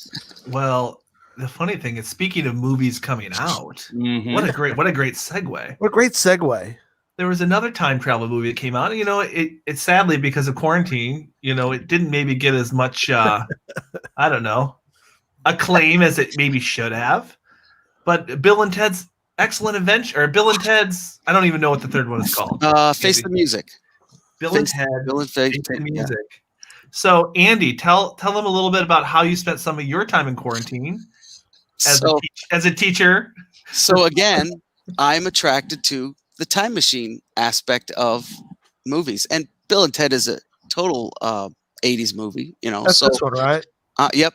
Well, the funny thing is, speaking of movies coming out, what a great segue. What a great segue. There was another time travel movie that came out. It sadly, because of quarantine, it didn't maybe get as much, I don't know, acclaim as it maybe should have. But Bill and Ted's Excellent Adventure, or Bill and Ted's, I don't even know what the third one is called. Face the Music. Bill and Ted, Face the Music. So, Andy, tell them a little bit about how you spent some of your time in quarantine as a teacher. So, again, I'm attracted to the time machine aspect of movies, and Bill and Ted is a total 80s movie. That's this one, right? Yep.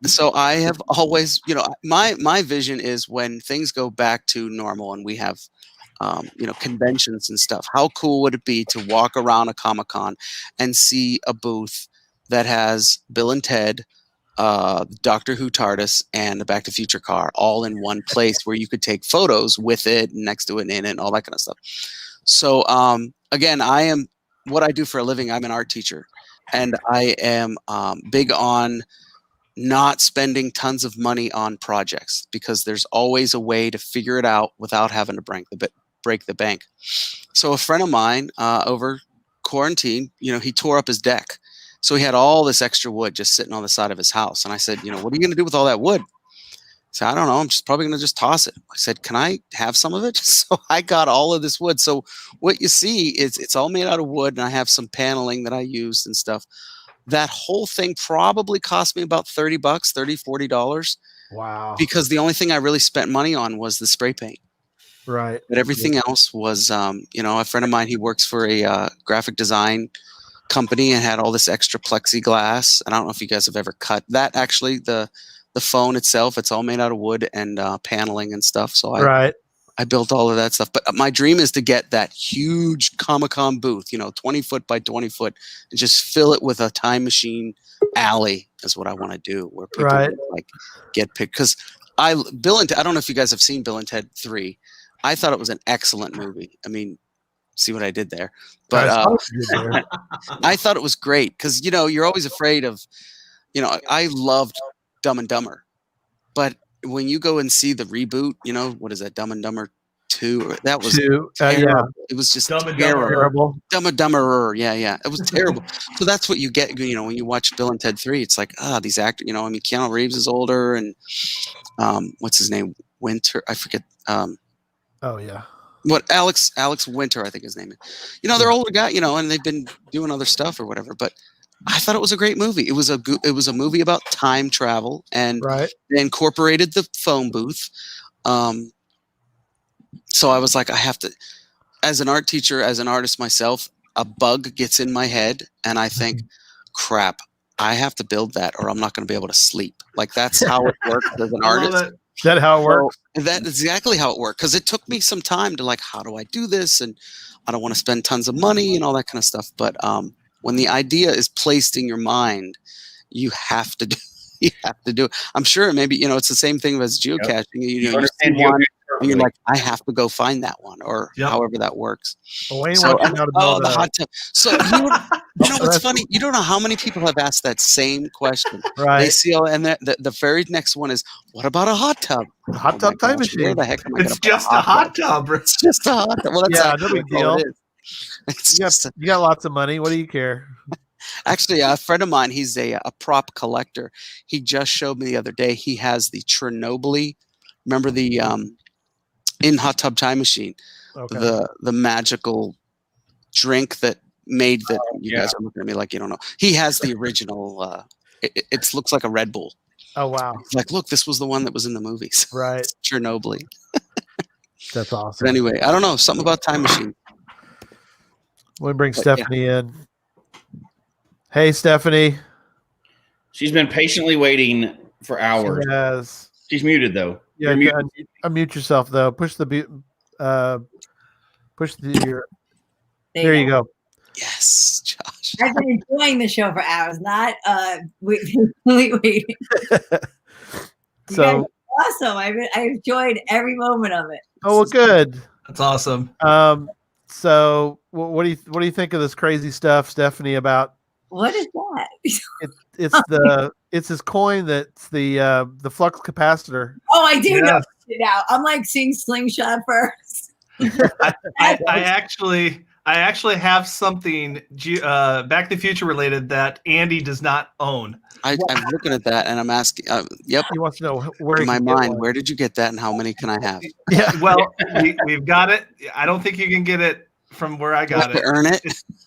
So I have always, my vision is when things go back to normal and we have, conventions and stuff. How cool would it be to walk around a Comic-Con and see a booth that has Bill and Ted, Doctor Who TARDIS, and the Back to the Future car all in one place where you could take photos with it, next to it, and in it, and all that kind of stuff. So, again, what I do for a living. I'm an art teacher, and I am big on not spending tons of money on projects because there's always a way to figure it out without having to break the bank. So a friend of mine over quarantine, he tore up his deck. So he had all this extra wood just sitting on the side of his house. And I said, what are you going to do with all that wood? He said, I don't know. I'm just probably going to just toss it. I said, can I have some of it? So I got all of this wood. So what you see is it's all made out of wood, and I have some paneling that I used and stuff. That whole thing probably cost me about $30, $40. Wow. Because the only thing I really spent money on was the spray paint. Right. But everything else was, a friend of mine, he works for a graphic design company and had all this extra plexiglass. And I don't know if you guys have ever cut that. Actually, the phone itself, it's all made out of wood and paneling and stuff. So I built all of that stuff. But my dream is to get that huge Comic-Con booth, 20 foot by 20 foot, and just fill it with a time machine alley is what I want to do, where people can, get picked. Because I don't know if you guys have seen Bill and Ted 3. I thought it was an excellent movie. I mean, see what I did there? But I thought it was great because, you're always afraid of, I loved Dumb and Dumber. But when you go and see the reboot, what is that, Dumb and Dumber 2? That was terrible. It was just terrible. Dumb and Dumberer. Yeah. It was terrible. So that's what you get, when you watch Bill and Ted 3. It's like, these actors, Keanu Reeves is older, and what's his name? Winter. I forget. What Alex Winter, I think his name is. They're older guy, and they've been doing other stuff or whatever. But I thought it was a great movie. It was a movie about time travel, and they incorporated the phone booth. So I was like, I have to, as an art teacher, as an artist myself, a bug gets in my head, and I think, crap, I have to build that, or I'm not going to be able to sleep. Like, that's how it works as an artist. Is that how it works? That's exactly how it worked, because it took me some time to how do I do this, and I don't want to spend tons of money and all that kind of stuff. But when the idea is placed in your mind, you have to do it. I'm sure maybe it's the same thing as geocaching. You see one, and you're like, I have to go find that one, or however that works. The hot tub. So what's funny? You don't know how many people have asked that same question. Right. They see, and the very next one is, what about a hot tub? A hot tub time machine. Where the heck am I It's just a hot tub. It's just a hot tub. Well, that's no big deal. You got lots of money. What do you care? Actually, a friend of mine, he's a prop collector. He just showed me the other day. He has the Chernobyl. Remember the in Hot Tub Time Machine, the magical drink that made that. You guys are looking at me like you don't know. He has the original. It looks like a Red Bull. Oh wow! He's like, look, this was the one that was in the movies. Right. Chernobyl. That's awesome. But anyway, I don't know, something about Time Machine. We'll bring Stephanie in. Hey, Stephanie. She's been patiently waiting for hours. Yes. She's muted though. Yeah, You're muted. unmute yourself though. Push the your. There There you you go. Yes, Josh. I've been enjoying the show for hours, not waiting. So awesome! I enjoyed every moment of it. oh well, good. That's awesome. So what do you think of this crazy stuff, Stephanie? About What is that? it's this coin that's the flux capacitor. Oh, I do know it now. I'm like seeing Slingshot first. I actually have something Back to the Future related that Andy does not own. I'm looking at that and I'm asking. Yep. He wants to know where. In my mind, where did you get that and how many can I have? Yeah. Well, we've got it. I don't think you can get it from where I got it. To earn it.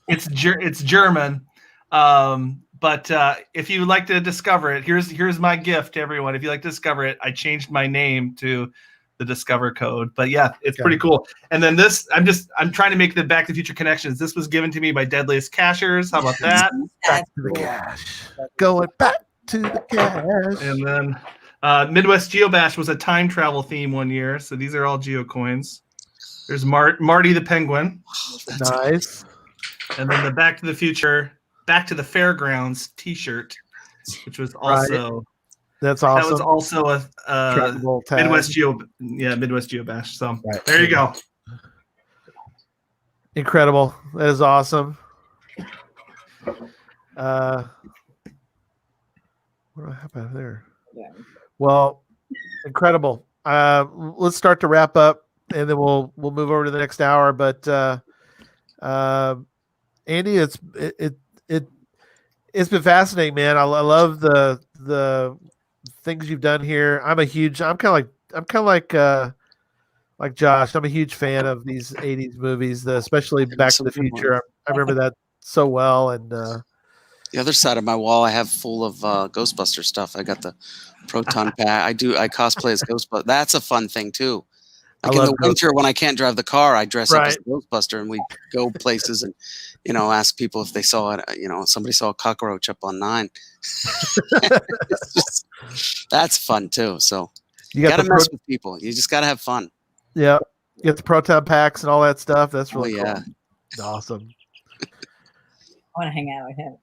It's German. But if you would like to discover it, here's my gift to everyone. If you like to discover it, I changed my name to the Discover code. But yeah, it's pretty cool. And then this, I'm trying to make the Back to the Future connections. This was given to me by Deadliest Cashers. How about that? Back to the cash. Going back to the cash. And then Midwest Geobash was a time travel theme one year. So these are all Geo coins. There's Marty the Penguin. Nice. And then the Back to the Future, Back to the Fairgrounds T-shirt, which was also that's awesome. That was also a Midwest Geobash. So there you go. Incredible. That is awesome. What do I have out there? Yeah. Well, incredible. Let's start to wrap up, and then we'll move over to the next hour. But Andy, it's been fascinating, man. I love the things you've done here. I'm kind of like Josh. I'm a huge fan of these 80s movies, especially Back to the Future. I remember that so well. And the other side of my wall I have full of Ghostbuster stuff. I got the proton pack. I cosplay as Ghostbuster. That's a fun thing too. Like in the winter when I can't drive the car, I dress up as Ghostbuster and we go places and ask people if they saw it. Somebody saw a cockroach up on 9. That's fun too. So you got to mess with people. You just got to have fun. Yeah, you get the proton packs and all that stuff. That's really cool. Awesome. I want to hang out with him.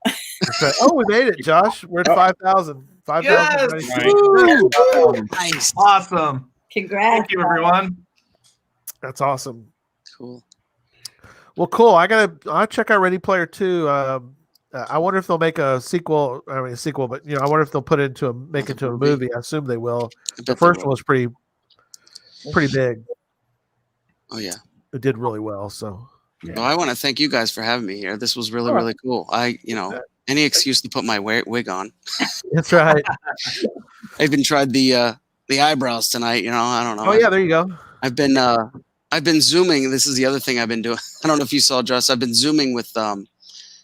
Right. Oh, we made it, Josh. We're at 5,000. 5,000. Yes. Nice. Awesome. Congrats. Thank you, everyone. That's awesome. Cool. Well, cool. I'll check out Ready Player 2. I wonder if they'll make a sequel. I mean, a sequel, but I wonder if they'll make it into a movie. I assume they will. The first one was pretty big. Oh yeah, it did really well. So, yeah. Well, I want to thank you guys for having me here. This was really, really cool. Any excuse to put my wig on. That's right. I even tried the eyebrows tonight. I don't know. Oh yeah, there you go. I've been Zooming. This is the other thing I've been doing. I don't know if you saw, Josh. I've been Zooming with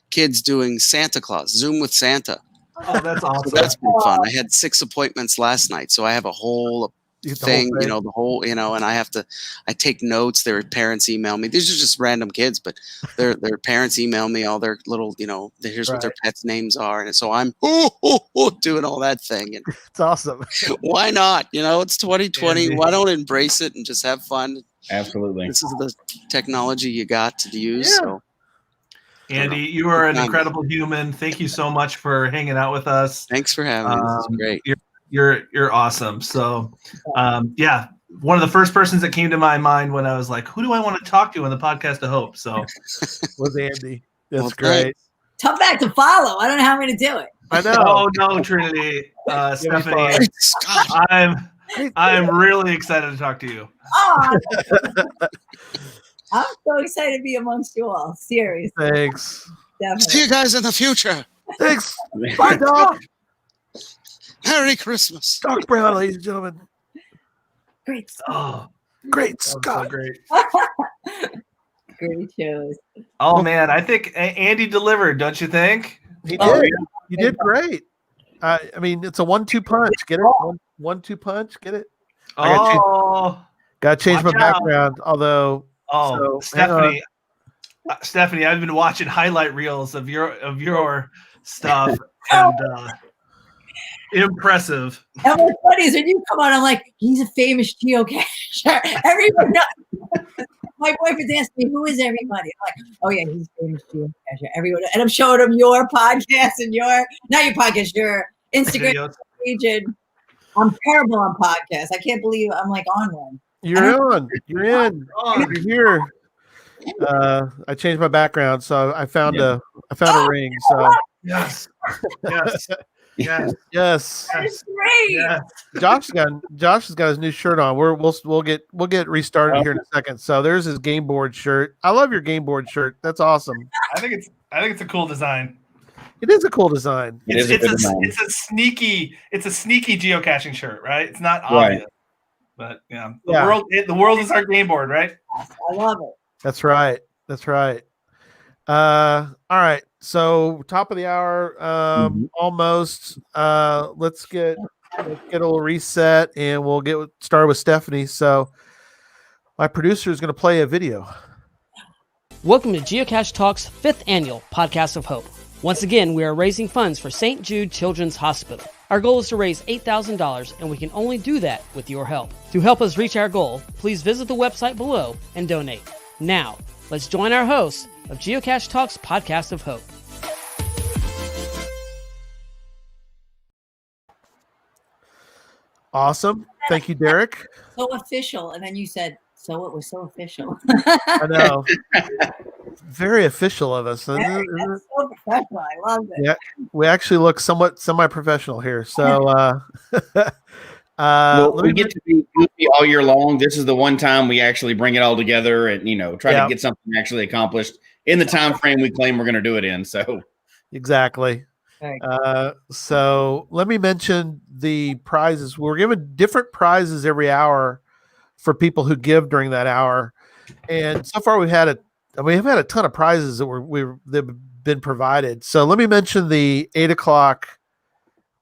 kids doing Santa Claus. Zoom with Santa. Oh, that's awesome. So that's been fun. I had 6 appointments last night, so I have a whole thing, and I take notes. Their parents email me. These are just random kids, but their parents email me all their little, here's what their pets' names are. And so I'm doing all that thing. And it's awesome. Why not? It's 2020. Why don't embrace it and just have fun? Absolutely. This is the technology you got to use. Yeah. So. Andy, you are an incredible human. Thank you so much for hanging out with us. Thanks for having me. This is great. You're awesome. So, yeah, one of the first persons that came to my mind when I was like, who do I want to talk to on the podcast of Hope? So, was Andy. That's great. Tough act to follow. I don't know how I'm going to do it. I know. Oh no, Trinity, Stephanie, I'm really excited to talk to you. Oh, I'm so excited to be amongst you all. Seriously. Thanks. Definitely. See you guys in the future. Thanks. Bye, Doc. Merry Christmas. Doc Brown, ladies and gentlemen. Great. Oh, great Scott. So great. Great shows. Oh man, I think Andy delivered. Don't you think? He did. You did great. I mean, it's a 1-2 punch. Get it? 1-2 punch. Get it? Oh, got to change my background. Although, Stephanie, I've been watching highlight reels of your stuff, and Impressive. And what's funny is when you come on, I'm like, he's a famous geocacher. Everyone knows. My boyfriend's asking me, who is everybody? I'm like, oh yeah, he's a famous geocacher. Everyone, and I'm showing him your podcast and not your podcast, your Instagram page. And I'm terrible on podcasts. I can't believe I'm like on one. You're on. You're in. You're here. I changed my background, so I found a ring. So yes. Yes. Yes. Yes. That's great. Yes. Josh has got his new shirt on. We'll get restarted here in a second. So there's his game board shirt. I love your game board shirt. That's awesome. I think it's a cool design. It is a cool design. It's a sneaky geocaching shirt, right? It's not obvious. But yeah. The world is our game board, right? I love it. That's right. That's right. All right. So top of the hour, almost. Let's get a little reset, and we'll get started with Stephanie. So my producer is going to play a video. Welcome to Geocache Talk's 5th annual Podcast of Hope. Once again, we are raising funds for St. Jude Children's Hospital. Our goal is to raise $8,000, and we can only do that with your help. To help us reach our goal, please visit the website below and donate. Now, let's join our hosts of Geocache Talk's Podcast of Hope. Awesome. Thank you, Derek. So official. And then you said, so it was so official. I know. Very official of us. That's so professional. I love it. Yeah, we actually look somewhat semi-professional here. So we get to be goofy all year long. This is the one time we actually bring it all together and try to get something actually accomplished in the time frame we claim we're going to do it in. So exactly. So let me mention the prizes. We're giving different prizes every hour for people who give during that hour, and so far we've had a ton of prizes that they've been provided. So let me mention the 8 o'clock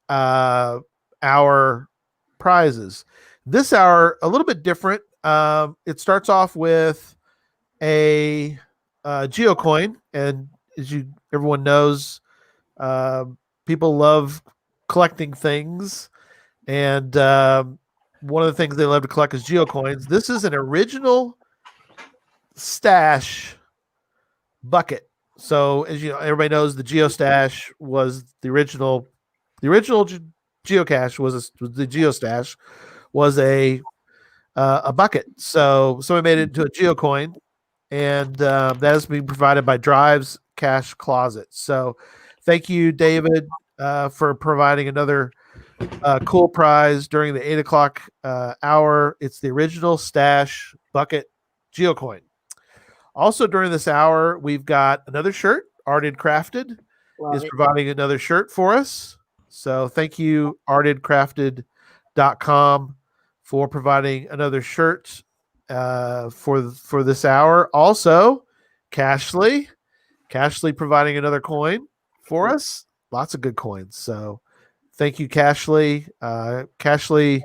hour prizes. This hour a little bit different. It starts off with a geocoin, and as everyone knows, people love collecting things, and one of the things they love to collect is geocoins. This is an original stash bucket. So as everybody knows, the geostash was the original geocache was the geostash was a bucket. So somebody made it into a geocoin, and that is being provided by Drives Cache Closet. So thank you, David, for providing another cool prize during the 8 o'clock hour. It's the original stash bucket geocoin. Also during this hour, we've got another shirt. Arted Crafted is providing another shirt for us. So thank you, artedcrafted.com, for providing another shirt for this hour. Also, Cashly providing another coin for us. Lots of good coins. So thank you, Cashly. Cashly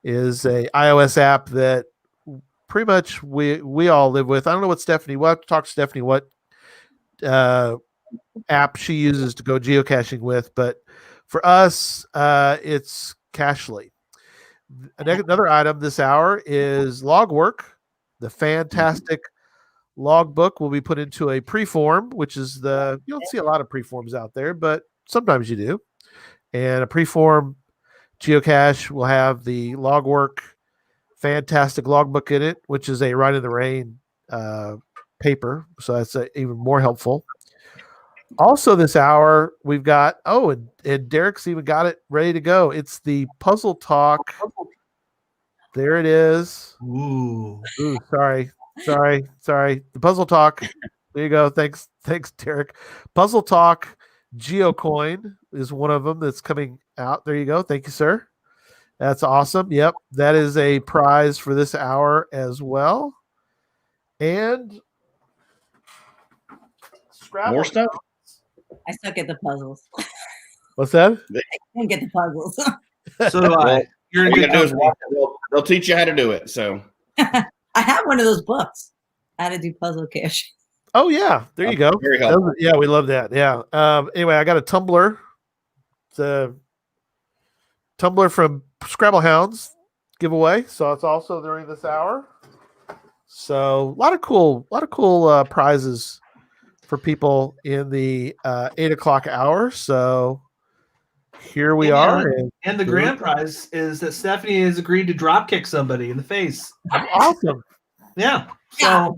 is a iOS app that pretty much we all live with. I don't know what Stephanie. We'll have to talk to Stephanie what app she uses to go geocaching with, but for us, it's Cashly. Another item this hour is Logwork. The fantastic logbook will be put into a preform, which is you don't see a lot of preforms out there, but sometimes you do. And a preform geocache will have the Logwork fantastic logbook in it, which is a Ride in the Rain paper. So that's even more helpful. Also this hour, we've got, and Derek's even got it ready to go. It's the Puzzle Talk. There it is. Ooh, sorry. The Puzzle Talk. There you go. Thanks, Derek. Puzzle Talk Geocoin is one of them that's coming out. There you go. Thank you, sir. That's awesome. Yep. That is a prize for this hour as well. And Scrabble. More stuff. I suck at the puzzles. What's that? I can't get the puzzles. So do I. You're going to do is watch it. They'll teach you how to do it. So I have one of those books, how to do puzzle cache. Oh yeah, there you go. Very helpful. Yeah, we love that. Yeah. Anyway, I got a tumbler. tumbler from Scrabble Hounds giveaway. So it's also during this hour. So a lot of cool prizes for people in the 8 o'clock hour. So here we are. And the grand prize is that Stephanie has agreed to drop kick somebody in the face. Awesome. Yeah. So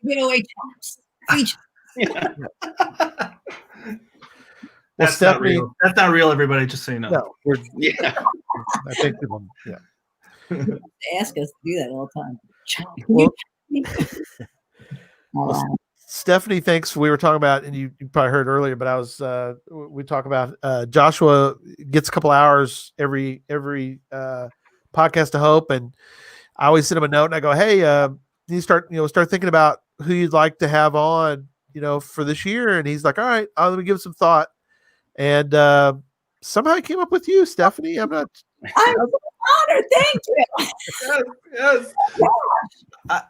giveaway chops. That's not real. That's not real, everybody, just so you know. No, I think They ask us to do that all the time. Well, Stephanie, thanks. We were talking about, and you probably heard earlier, but we talk about Joshua gets a couple hours every podcast to Hope, and I always send him a note and I go, hey, you start thinking about who you'd like to have on, for this year, and he's like, all right, let me give it some thought, and somehow I came up with you, Stephanie. I'm honored. Thank you. Yes.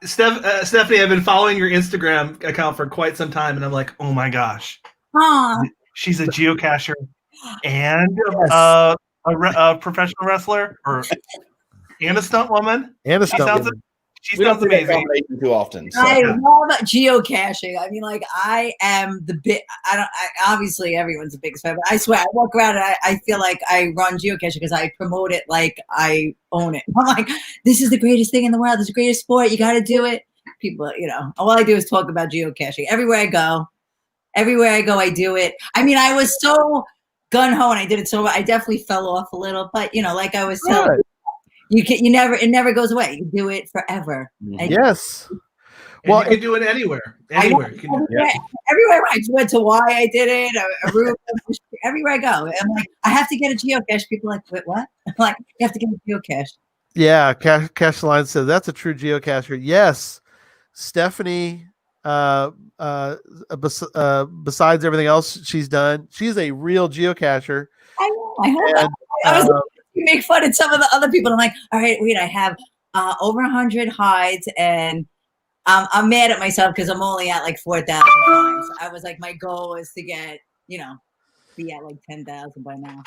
Stephanie, I've been following your Instagram account for quite some time, and I'm like, oh my gosh, she's a geocacher and a professional wrestler, and a stunt woman. She sounds amazing. Too often. So. I love geocaching. I mean, like, I am the big. Obviously everyone's a big fan, but I swear I walk around and I feel like I run geocaching because I promote it like I own it. I'm like, this is the greatest thing in the world. This is the greatest sport. You got to do it. People, all I do is talk about geocaching. Everywhere I go, I do it. I mean, I was so gun ho and I did it so. I definitely fell off a little, but like I was telling. It never goes away. You do it forever. Yes. And you can do it anywhere. Anywhere. Everywhere. I just went to Hawaii. I did it. Everywhere I go. I'm like, I have to get a geocache. People are like, wait, what? I'm like, you have to get a geocache. Yeah. Cache Line says that's a true geocacher. Yes. Stephanie, besides everything else she's done, she's a real geocacher. I know. I hope you make fun of some of the other people. I'm like, all right, wait, I have over 100 hides, and I'm mad at myself because I'm only at like 4,000 times. I was like, my goal is to get, be at like 10,000 by now.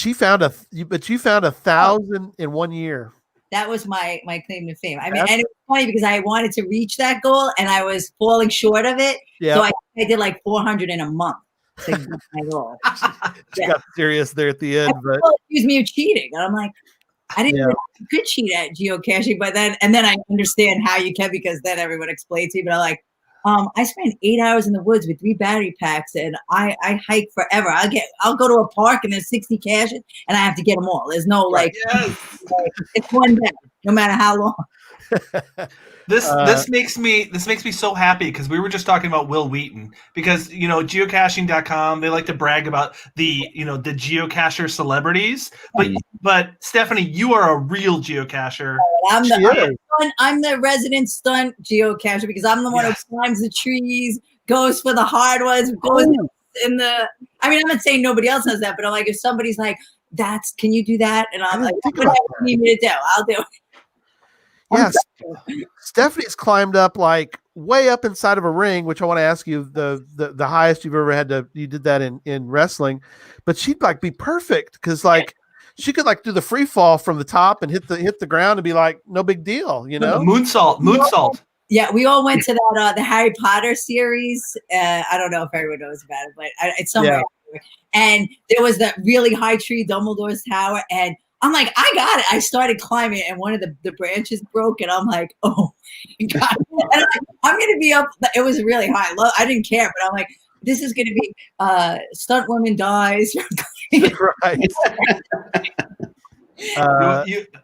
You found 1,000 in 1 year. That was my claim to fame. I mean, and it was funny because I wanted to reach that goal and I was falling short of it. Yeah. So I did like 400 in a month. She got serious there at the end, but accused me of cheating, and I'm like, I didn't know you could cheat at geocaching, but then I understand how you can because then everyone explains to me. But I'm like, I spent 8 hours in the woods with 3 battery packs, and I hike forever. I'll go to a park and there's 60 caches, and I have to get them all. There's no it's one day, no matter how long. This makes me so happy because we were just talking about Will Wheaton because geocaching.com, they like to brag about the the geocacher celebrities, but Stephanie, you are a real geocacher. I'm the resident stunt geocacher because I'm the one who climbs the trees, goes for the hard ones, goes in the. I mean, I'm not saying nobody else does that, but I'm like, if somebody's like, can you do that? And I'm like, whatever you need me to do, I'll do it. Yes, Stephanie's climbed up like way up inside of a ring, which I want to ask you the highest you've ever had to. You did that in wrestling, but she'd like be perfect because like she could like do the free fall from the top and hit the ground and be like no big deal, moonsault. Yeah, we all went to that the Harry Potter series. I don't know if everyone knows about it, but it's somewhere. Yeah. And there was that really high tree, Dumbledore's tower, and I'm like, I got it. I started climbing and one of the branches broke and I'm like, oh my God. And I'm going to be up. It was really high. I didn't care, but I'm like, this is going to be stunt woman dies. Right.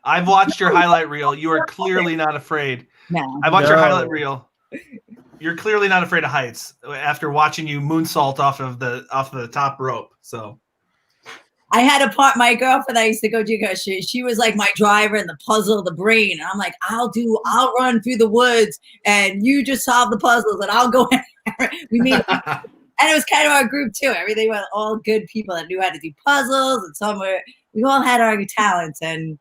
I've watched your highlight reel. You are clearly not afraid. No. I watched your highlight reel. You're clearly not afraid of heights after watching you moonsault off of the top rope. So I had my girlfriend I used to go to, she was like my driver in the puzzle, the brain. And I'm like, I'll run through the woods and you just solve the puzzles and I'll go in. We made and it was kind of our group too. Everything was all good people that knew how to do puzzles and we all had our talents and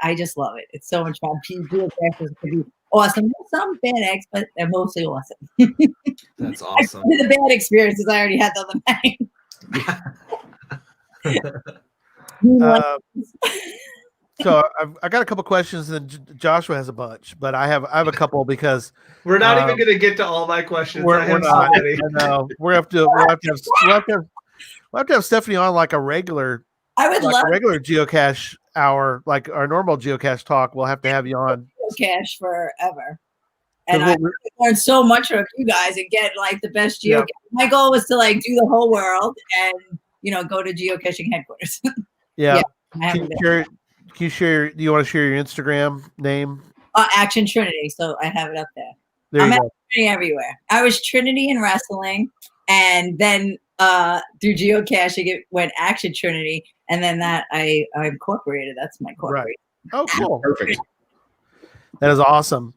I just love it. It's so much fun. People could be awesome. Some bad eggs, but they're mostly awesome. That's awesome. The bad experiences I already had the other night. So I got a couple questions, and Joshua has a bunch, but I have a couple because we're not even going to get to all my questions. We're I not. So many. I know. We'll have to have Stephanie on like a regular. I would love a regular geocache hour, like our normal geocache talk. We'll have to have you on geocache forever. And I learned so much from you guys and get like the best geocache. Yep. My goal was to like do the whole world and go to geocaching headquarters. Yeah. Can you share? Do you want to share your Instagram name? Action Trinity. So I have it up there. There you go. Trinity everywhere. I was Trinity in wrestling, and then through geocaching it went Action Trinity, and then that I incorporated. That's my corporate. Right. Oh, cool. Perfect. That is awesome.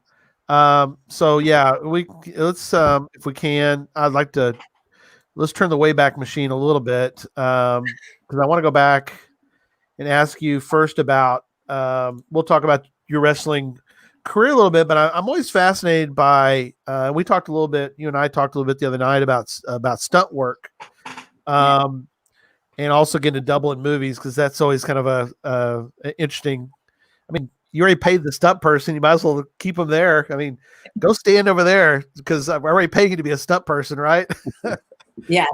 So yeah, let's if we can, let's turn the Wayback Machine a little bit because I want to go back and ask you first about. We'll talk about your wrestling career a little bit, but I'm always fascinated by. We talked a little bit. You and I talked a little bit the other night about stunt work, and also getting to double in movies because that's always kind of a interesting. I mean, you already paid the stunt person. You might as well keep them there. I mean, go stand over there because I'm already paying you to be a stunt person, right? Yeah.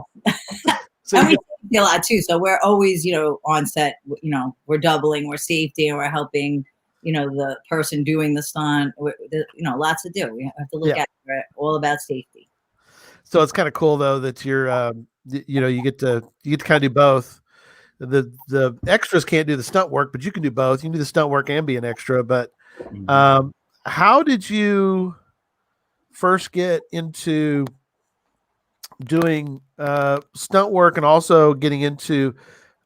So we see a lot too. So we're always, on set. We're doubling, we're safety, and we're helping. The person doing the stunt. Lots to do. We have to look at it. All about safety. So it's kind of cool though that you're, you get to kind of do both. The extras can't do the stunt work, but you can do both. You can do the stunt work and be an extra. But how did you first get into doing stunt work and also getting into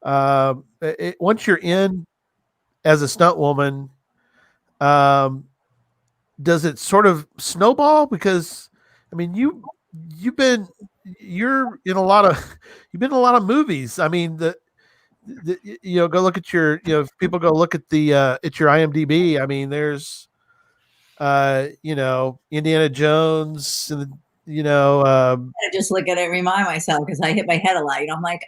once you're in as a stunt woman, does it sort of snowball? Because I mean, you've been in a lot of movies. I mean, go look at your, if people go look at the at your IMDb. I mean, there's Indiana Jones and I just look at it and remind myself because I hit my head a lot. I'm like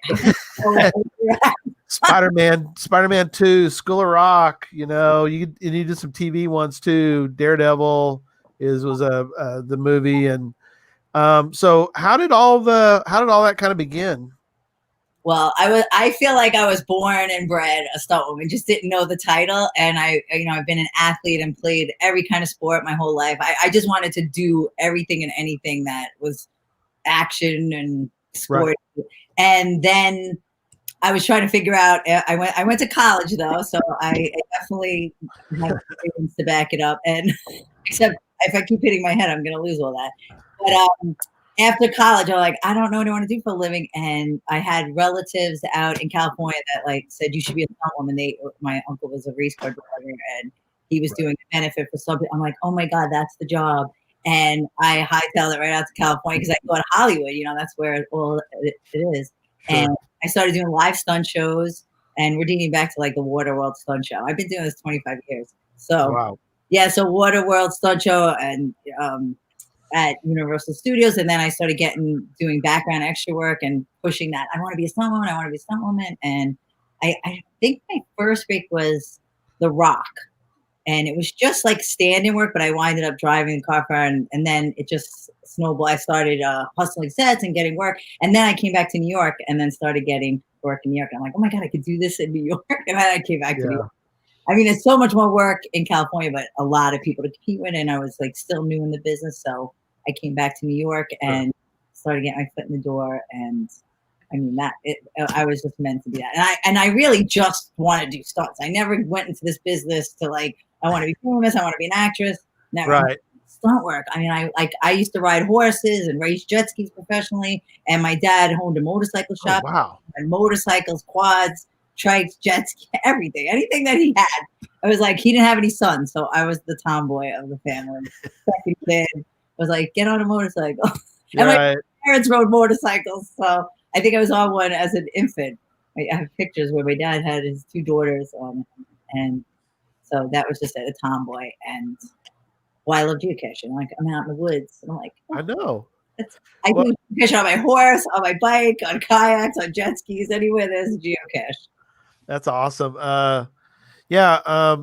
Spider-Man 2, School of Rock. You did some TV ones too. Daredevil was the movie, and so how did all that kind of begin? Well, I feel like I was born and bred a stunt woman, just didn't know the title. And I've been an athlete and played every kind of sport my whole life. I just wanted to do everything and anything that was action and sport. Right. And then I was trying to figure out, I went to college though. So I definitely have things to back it up. And except if I keep hitting my head, I'm going to lose all that. But, after college, I'm like, I don't know what I want to do for a living. And I had relatives out in California that said, you should be a stunt woman. My uncle was a race car driver and he was doing a benefit for something. I'm like, oh my God, that's the job. And I hightailed it right out to California because I thought Hollywood, that's where all it is. Sure. And I started doing live stunt shows, and we're dating back to the Waterworld stunt show. I've been doing this 25 years. So, wow. Yeah, so Waterworld stunt show and, at Universal Studios, and then I started doing background extra work and pushing that. I want to be a stunt woman. And I think my first break was The Rock, and it was just stand-in work, but I winded up driving the car for her, and then it just snowballed. I started hustling sets and getting work, and then I came back to New York and then started getting work in New York. I'm like, oh my God, I could do this in New York, and then I came back to New York. I mean, it's so much more work in California, but a lot of people to compete with, and I was still new in the business, so I came back to New York and started getting my foot in the door. And I mean, I was just meant to be that. And I really just want to do stunts. I never went into this business to I want to be famous. I want to be an actress. Never. Right. Stunt work. I mean, I used to ride horses and race jet skis professionally. And my dad owned a motorcycle shop. Oh, wow. And motorcycles, quads, trikes, jet skis, everything. Anything that he had. I was he didn't have any sons. So I was the tomboy of the family. Second kid. Was get on a motorcycle. And my parents rode motorcycles, so I think I was on one as an infant. I have pictures where my dad had his two daughters on, and so that was just a tomboy. And I love geocaching. I'm out in the woods, and I'm I know. I do geocaching on my horse, on my bike, on kayaks, on jet skis, anywhere there's a geocache. That's awesome. Yeah.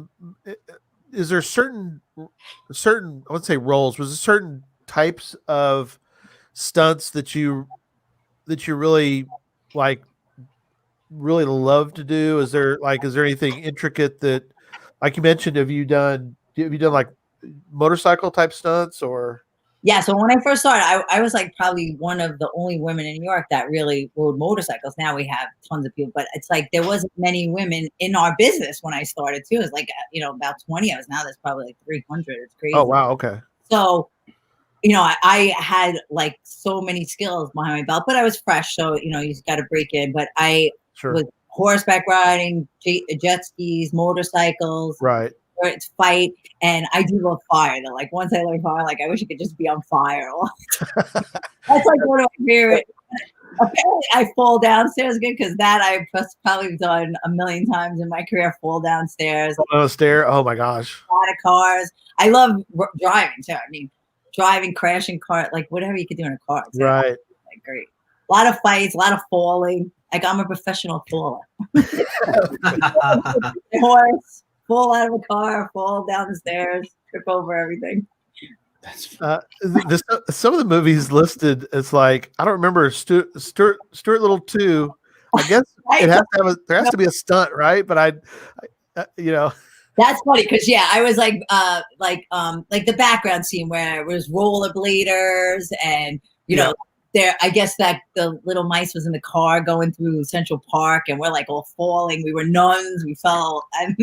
Is there certain, I would say roles, was there certain types of stunts that you really like, really love to do? Is there anything intricate that, like you mentioned, have you done like motorcycle type stunts or? Yeah, so when I first started, I was like probably one of the only women in New York that really rode motorcycles. Now we have tons of people, but it's like there wasn't many women in our business when I started too. It was like, about 20 of us. Now there's probably like 300. It's crazy. Oh, wow. Okay. So, I had like so many skills behind my belt, but I was fresh. So, you got to break in. But I was horseback riding, jet skis, motorcycles. Right. Where it's fight, and I do love fire though. Like once I learned fire, like I wish I could just be on fire. That's like one of my favorite. Apparently, I fall downstairs good because that I've probably done a million times in my career. Fall downstairs. On a stair. Oh my gosh. A lot of cars. I love driving too. I mean, driving, crashing car, like whatever you could do in a car. Too. Right. Like great. A lot of fights, a lot of falling. Like I'm a professional faller. Horse. Fall out of a car, fall down the stairs, trip over everything. Some of the movies listed, it's like I don't remember Stuart Little 2. I guess it has to have there has to be a stunt, right? But I that's funny because I was like the background scene where it was rollerbladers and there. I guess that the little mice was in the car going through Central Park and we're like all falling. We were nuns. We fell. And,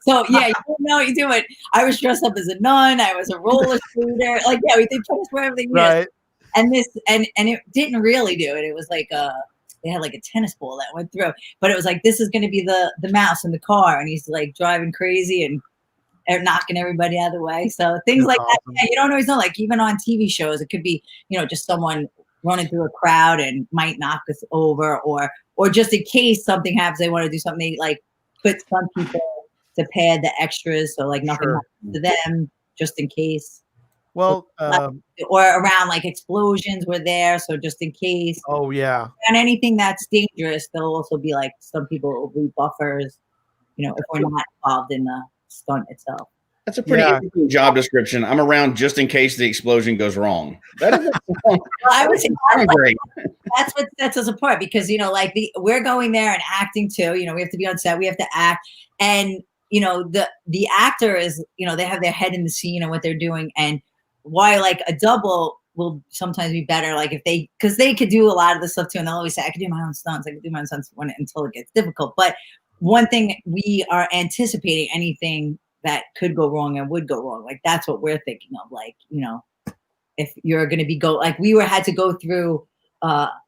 so you don't know what you're doing. I was dressed up as a nun. I was a roller skater. Like, we did put us for everything. Right. And it didn't really do it. It was like they had like a tennis ball that went through, but it was like, this is going to be the mouse in the car. And he's like driving crazy and knocking everybody out of the way. So things like that. Yeah, you don't always know. Like even on TV shows, it could be, just someone running through a crowd and might knock us over, or just in case something happens, they want to do something. They like put some people to pad the extras, so like nothing happens to them, just in case. Well, or around like explosions were there, so just in case. Oh yeah. And anything that's dangerous, there'll also be like some people will be buffers, if we're not involved in the stunt itself. That's a pretty interesting job description. I'm around just in case the explosion goes wrong. That is I would say great. That's what sets us apart because we're going there and acting too. We have to be on set. We have to act, and the actor is they have their head in the scene and what they're doing. And why like a double will sometimes be better, like if because they could do a lot of the stuff too, and they'll always say I could do my own stunts. I could do my own stunts until it gets difficult. But one thing, we are anticipating anything that could go wrong and would go wrong. Like that's what we're thinking of. Like, if you're going to be had to go through,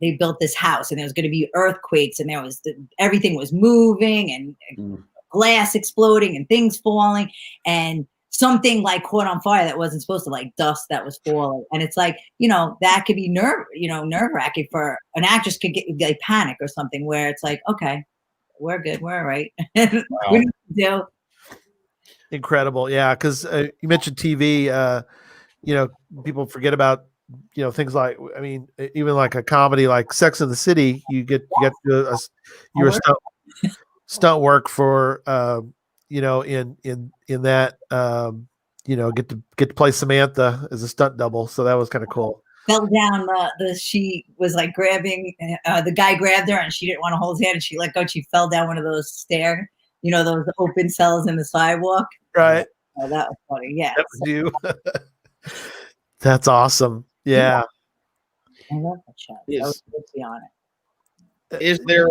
they built this house and there was going to be earthquakes and everything was moving and glass exploding and things falling and something like caught on fire that wasn't supposed to, like dust that was falling. And it's like, that could be nerve wracking for an actress, could get like panic or something where it's like, okay, we're good. We're all right. Wow. We need to do. Incredible. Yeah. Cause you mentioned TV, people forget about, things like, I mean, even like a comedy, like Sex and the City, you get to do your stunt work for, in that, get to play Samantha as a stunt double. So that was kind of cool. Fell down she was like grabbing, the guy grabbed her and she didn't want to hold his hand and she let go. She fell down one of those stair, those open cells in the sidewalk. Right. Oh, that was funny. Yeah. That was you. That's awesome. Yeah. I love that show. I was good to be on it. Is there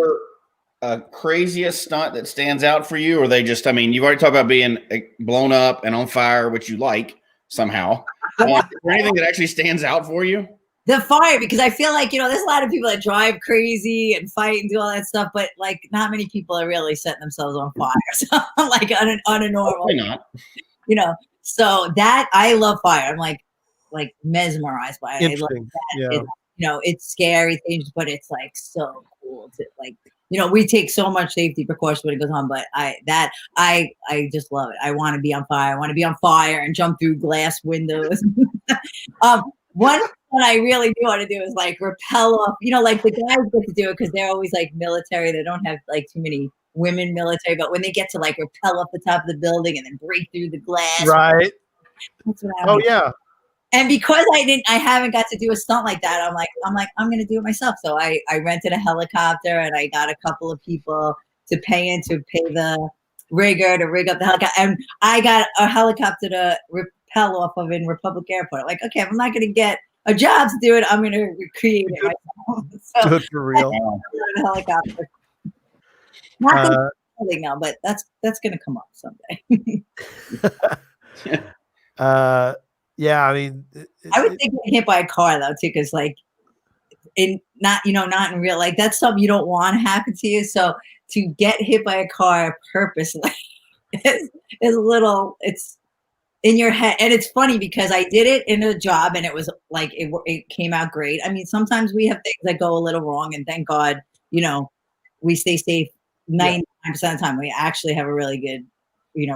a craziest stunt that stands out for you? Or they just, you've already talked about being blown up and on fire, which you like somehow. Is there anything that actually stands out for you? The fire, because I feel like, there's a lot of people that drive crazy and fight and do all that stuff, but like not many people are really setting themselves on fire. So like on a normal, probably not. So that I love fire. I'm like mesmerized by it. I love that. Yeah. It's scary things, but it's like so cool to like, we take so much safety precautions when it goes on, but I just love it. I want to be on fire. I want to be on fire and jump through glass windows. What I really do want to do is like rappel off, like the guys get to do it because they're always like military. They don't have like too many women military, but when they get to like rappel up the top of the building and then break through the glass. Right. That's what I Oh like. yeah. And because I haven't got to do a stunt like that, I'm like, I'm going to do it myself. So I rented a helicopter and I got a couple of people to pay the rigger to rig up the helicopter. And I got a helicopter to rappel off of in Republic Airport. Like, okay, if I'm not going to get a job to do it, I'm going to recreate it myself. So do it for real. Helicopter. Not now, but that's going to come up someday. Yeah, I mean, I would think getting hit by a car though too, because like, not in real, like that's something you don't want to happen to you. So to get hit by a car purposely is a little. It's in your head, and it's funny because I did it in a job, and it was like it came out great. I mean, sometimes we have things that go a little wrong, and thank God, we stay safe 99% of the time. We actually have a really good,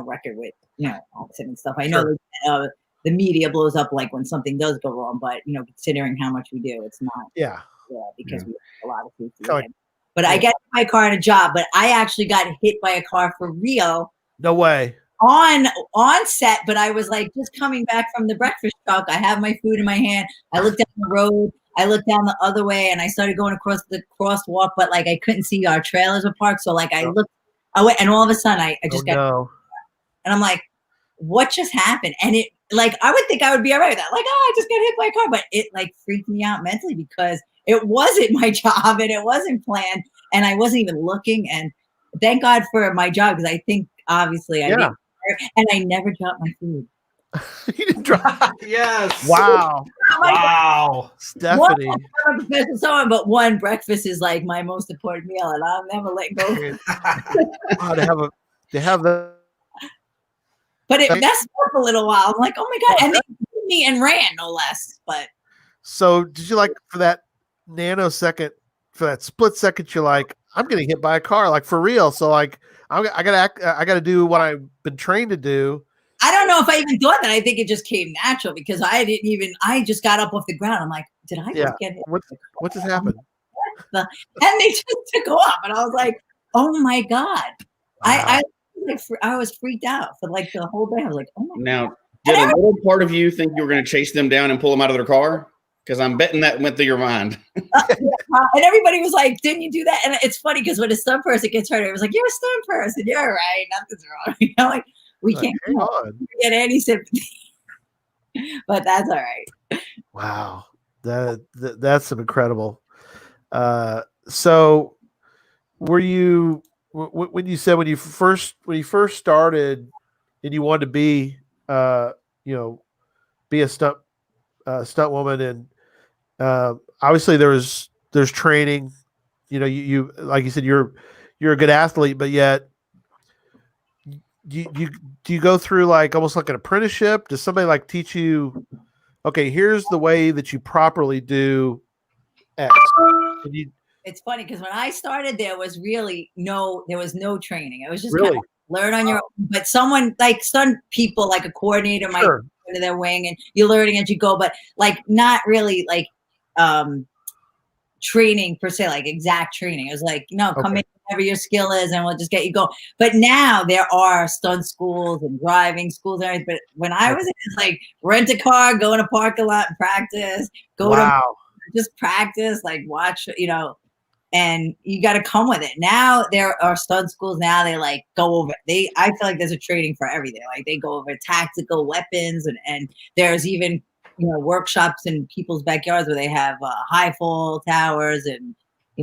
record with accident and stuff. I know that, the media blows up like when something does go wrong, but considering how much we do, it's not. Yeah. Because we have a lot of safety. But I got hit by a car in a job, but I actually got hit by a car for real. No way. On set, but I was like just coming back from the breakfast truck. I have my food in my hand. I looked down the road. I looked down the other way, and I started going across the crosswalk, but like I couldn't see our trailers were parked. So like I went, and all of a sudden I just got, and I'm like, what just happened? And it like I would think I would be all right with that. Like, I just got hit by a car, but it like freaked me out mentally because it wasn't my job and it wasn't planned, and I wasn't even looking. And thank God for my job because I think obviously I did, and I never dropped my food. You didn't drop. Yes. Wow. Wow. Stephanie. But one, breakfast is like my most important meal, and I'll never let go. They have the. But it messed me up a little while. I'm like, oh my God. And they beat me and ran, no less. But so did you like for that nanosecond, for that split second, you're like, I'm getting hit by a car, like for real. So like I gotta do what I've been trained to do. I don't know if I even thought that. I think it just came natural because I just got up off the ground. I'm like, did I just get hit? What just happened? And they just took off. And I was like, oh my God. Wow. I was freaked out for like the whole day. I was like, oh my God. Now, did a little part of you think you were going to chase them down and pull them out of their car? Because I'm betting that went through your mind. And everybody was like, didn't you do that? And it's funny because when a stunt person gets hurt, it was like, you're a stunt person. You're right. Nothing's wrong. Like, we can't get any sympathy. But that's all right. Wow. That's some incredible. So were you, when you said when you first started and you wanted to be be a stunt woman, and obviously there's training, you like you said you're a good athlete, but yet do you go through like almost like an apprenticeship? Does somebody like teach you, okay, here's the way that you properly do X? It's funny because when I started, there was no training. It was just really? Kind of learn on your own. But someone like some people, like a coordinator, might go into their wing, and you're learning as you go. But like not really like training per se, like exact training. It was like come in whatever your skill is, and we'll just get you going. But now there are stunt schools and driving schools and everything. But when I was in, it's like rent a car, go in a parking lot and practice. Go to just practice, like watch, and you got to come with it. Now there are stunt schools. Now they like go over. I feel like there's a training for everything. Like they go over tactical weapons, and there's even workshops in people's backyards where they have high fall towers and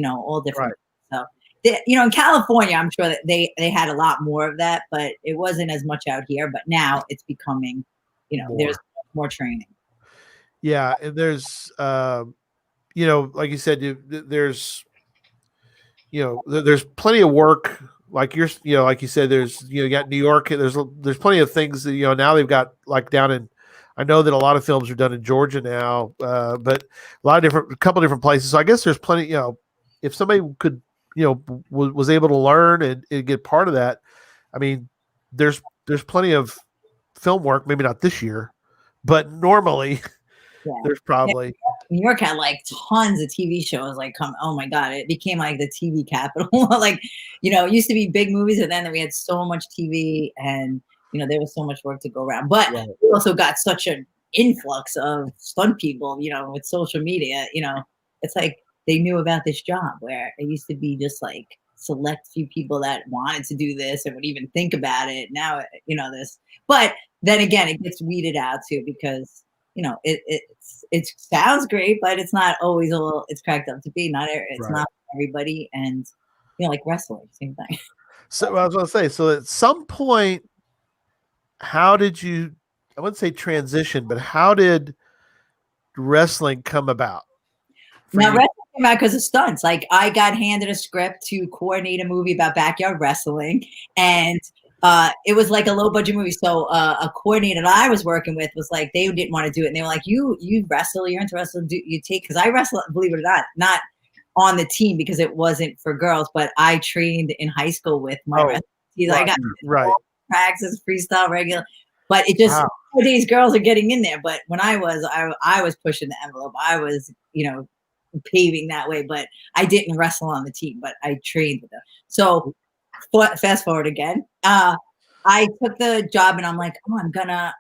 all different. Right. So in California, I'm sure that they had a lot more of that, but it wasn't as much out here. But now it's becoming, there's more training. Yeah, and there's like you said, there's plenty of work. Like like you said, there's you got New York. There's plenty of things that now they've got like down in. I know that a lot of films are done in Georgia now, but a couple different places. So I guess there's plenty. If somebody could was able to learn and get part of that, I mean, there's plenty of film work. Maybe not this year, but normally. Yeah. There's probably New York had like tons of TV shows. Like, oh my god, it became like the TV capital. Like, it used to be big movies, and then we had so much TV, and there was so much work to go around. But we also got such an influx of stunt people. With social media, it's like they knew about this job where it used to be just like select few people that wanted to do this and would even think about it. Now, this. But then again, it gets weeded out too because it sounds great, but it's not always all it's cracked up to be. It's not for everybody, and like wrestling, same thing. So I was going to say, so at some point, how did you? I wouldn't say transition, but how did wrestling come about? Now, wrestling came out because of stunts. Like, I got handed a script to coordinate a movie about backyard wrestling, and it was like a low budget movie. So a coordinator that I was working with was like, they didn't want to do it. And they were like, you wrestle, you're into wrestling, because I wrestle, believe it or not on the team because it wasn't for girls, but I trained in high school with my wrestling team. I got practice, freestyle, regular, but it just, nowadays girls are getting in there. But when I was pushing the envelope, I was, paving that way, but I didn't wrestle on the team, but I trained with them. So fast forward again. I took the job and I'm like, I'm gonna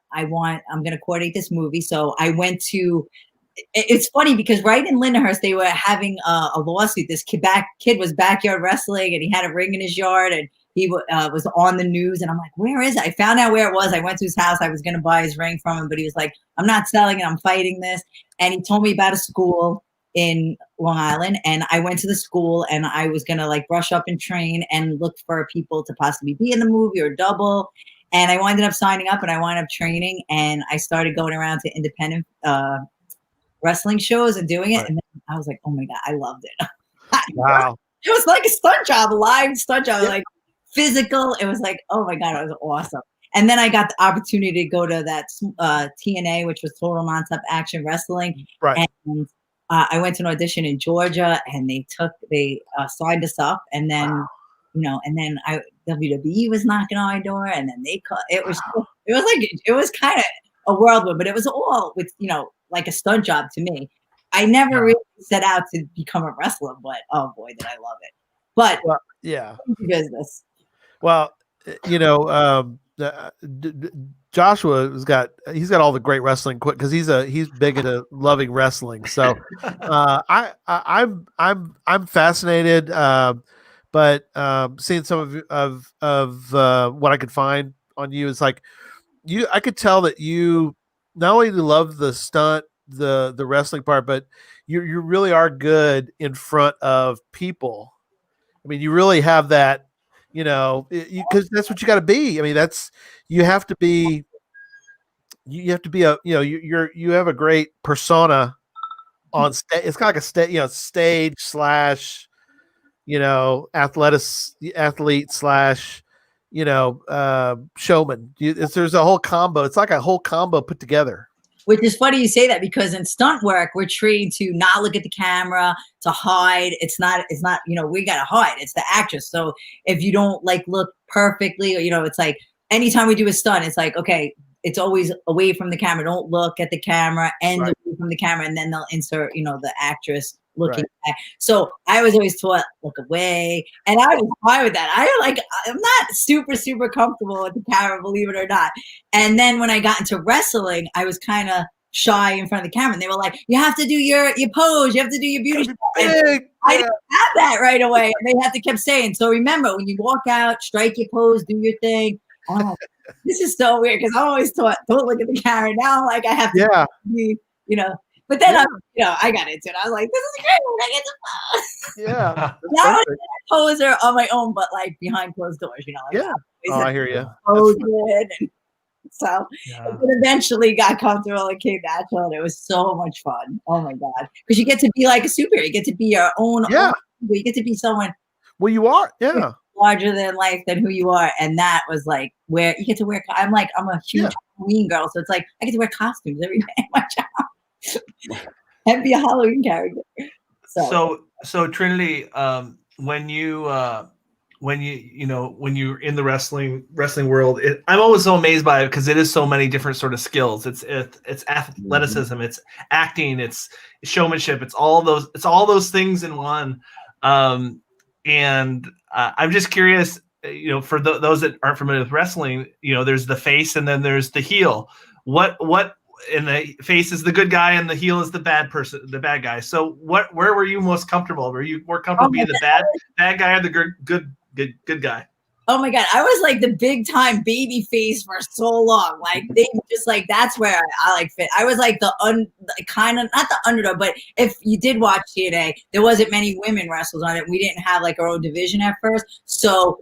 coordinate this movie. So I went to, it's funny because right in Lindenhurst, they were having a lawsuit. This kid was backyard wrestling and he had a ring in his yard and he was on the news. And I'm like, where is it? I found out where it was. I went to his house. I was going to buy his ring from him, but he was like, I'm not selling it. I'm fighting this. And he told me about a school in Long Island, and I went to the school and I was going to like brush up and train and look for people to possibly be in the movie or double. And I ended up signing up and I wound up training, and I started going around to independent wrestling shows and doing it. And then I was like, oh my God, I loved it. Wow. It was like a stunt job, a live stunt job, like physical. It was like, oh my God, it was awesome. And then I got the opportunity to go to that TNA, which was Total Non-Stop Action Wrestling. Right. And I went to an audition in Georgia, and they signed us up, and then WWE was knocking on my door, and then it was kind of a whirlwind, but it was all with like a stunt job to me. I never really set out to become a wrestler, but oh boy, did I love it! But business. Well, Joshua's got all the great wrestling because he's big into loving wrestling. So I'm fascinated, but seeing some of what I could find on you is like I could tell that you not only love the stunt, the wrestling part, but you really are good in front of people. I mean, you really have that. Because that's what you got to be. I mean, you have to be you have a great persona on stage. It's kind of like a stage slash, athlete slash, showman. There's a whole combo. It's like a whole combo put together. Which is funny you say that, because in stunt work, we're trained to not look at the camera, to hide. It's not, we got to hide. It's the actress. So if you don't like look perfectly, or, it's like anytime we do a stunt, it's like, okay, it's always away from the camera. Don't look at the camera and away from the camera. And then they'll insert, the actress looking back. So I was always taught, look away. And I was fine with that. I'm not super, super comfortable with the camera, believe it or not. And then when I got into wrestling, I was kind of shy in front of the camera. And they were like, you have to do your pose. You have to do your beauty. I didn't have that right away. And they had to keep saying, so remember, when you walk out, strike your pose, do your thing. Oh, this is so weird, because I'm always taught, don't look at the camera. Now I'm like, I have to be, But then I got into it. I was like, this is great. I get to pose. Yeah. Now I'm a poser on my own, but like behind closed doors, I hear you. So it eventually got comfortable and came natural, and it was so much fun. Oh my God. Because you get to be like a superhero. You get to be your own. Yeah. You get to be someone. Well, you are. Yeah. Larger than life than who you are. And that was like where you get to wear. I'm a huge Halloween girl. So it's like I get to wear costumes every day at my job. And be a Halloween character. So Trinity, when you when when you're in the wrestling world, I'm always so amazed by it because it is so many different sort of skills. It's athleticism, it's acting, it's showmanship, it's all those things in one. I'm just curious, for those that aren't familiar with wrestling, there's the face and then there's the heel. What in the face is the good guy and the heel is the bad bad guy. So where were you most comfortable? Were you more comfortable being the bad guy or the good guy? Oh my God. I was like the big time baby face for so long. Like they just like, that's where I like fit. I was like kind of not the underdog, but if you did watch TNA, there wasn't many women wrestlers on it. We didn't have like our own division at first. So,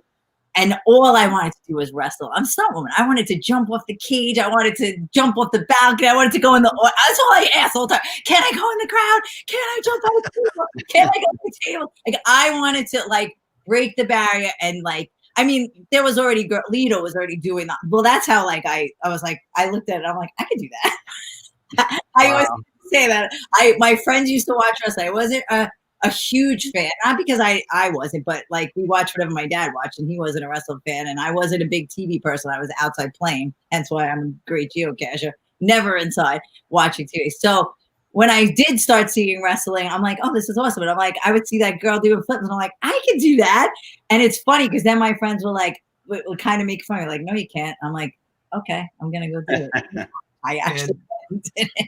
and all I wanted to do was wrestle. I'm stunt woman. I wanted to jump off the cage. I wanted to jump off the balcony. I wanted to go in the. That's all I asked all the time. Can I go in the crowd? Can I jump on the table? Can I go to the table? Like I wanted to like break the barrier and like. I mean, there was already Lito was already doing that. Well, that's how like I was like I looked at it. I'm like I could do that. I always say that. My friends used to watch wrestling. I wasn't a huge fan, not because I wasn't, but like we watched whatever my dad watched, and he wasn't a wrestling fan, and I wasn't a big TV person. I was outside playing, hence why I'm a great geocacher. Never inside watching TV. So when I did start seeing wrestling, I'm like, oh, this is awesome. And I'm like, I would see that girl doing flips, and I'm like, I can do that. And it's funny because then my friends will like would kind of make fun of me, like, no, you can't. I'm like, okay, I'm gonna go do it. I actually did it.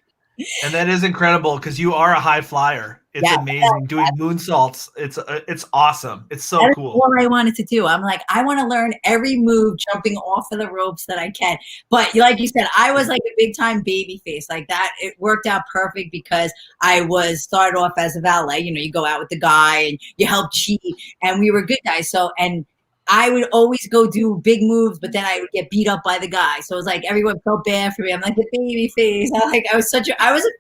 And that is incredible because you are a high flyer. It's amazing doing moonsaults. It's awesome. It's so cool. What I wanted to do. I'm like, I want to learn every move jumping off of the ropes that I can. But like you said, I was like a big time baby face like that. It worked out perfect because I started off as a valet. You go out with the guy and you help cheat, and we were good guys. So I would always go do big moves, but then I would get beat up by the guy. So it was like everyone felt bad for me. I'm like the baby face. I was a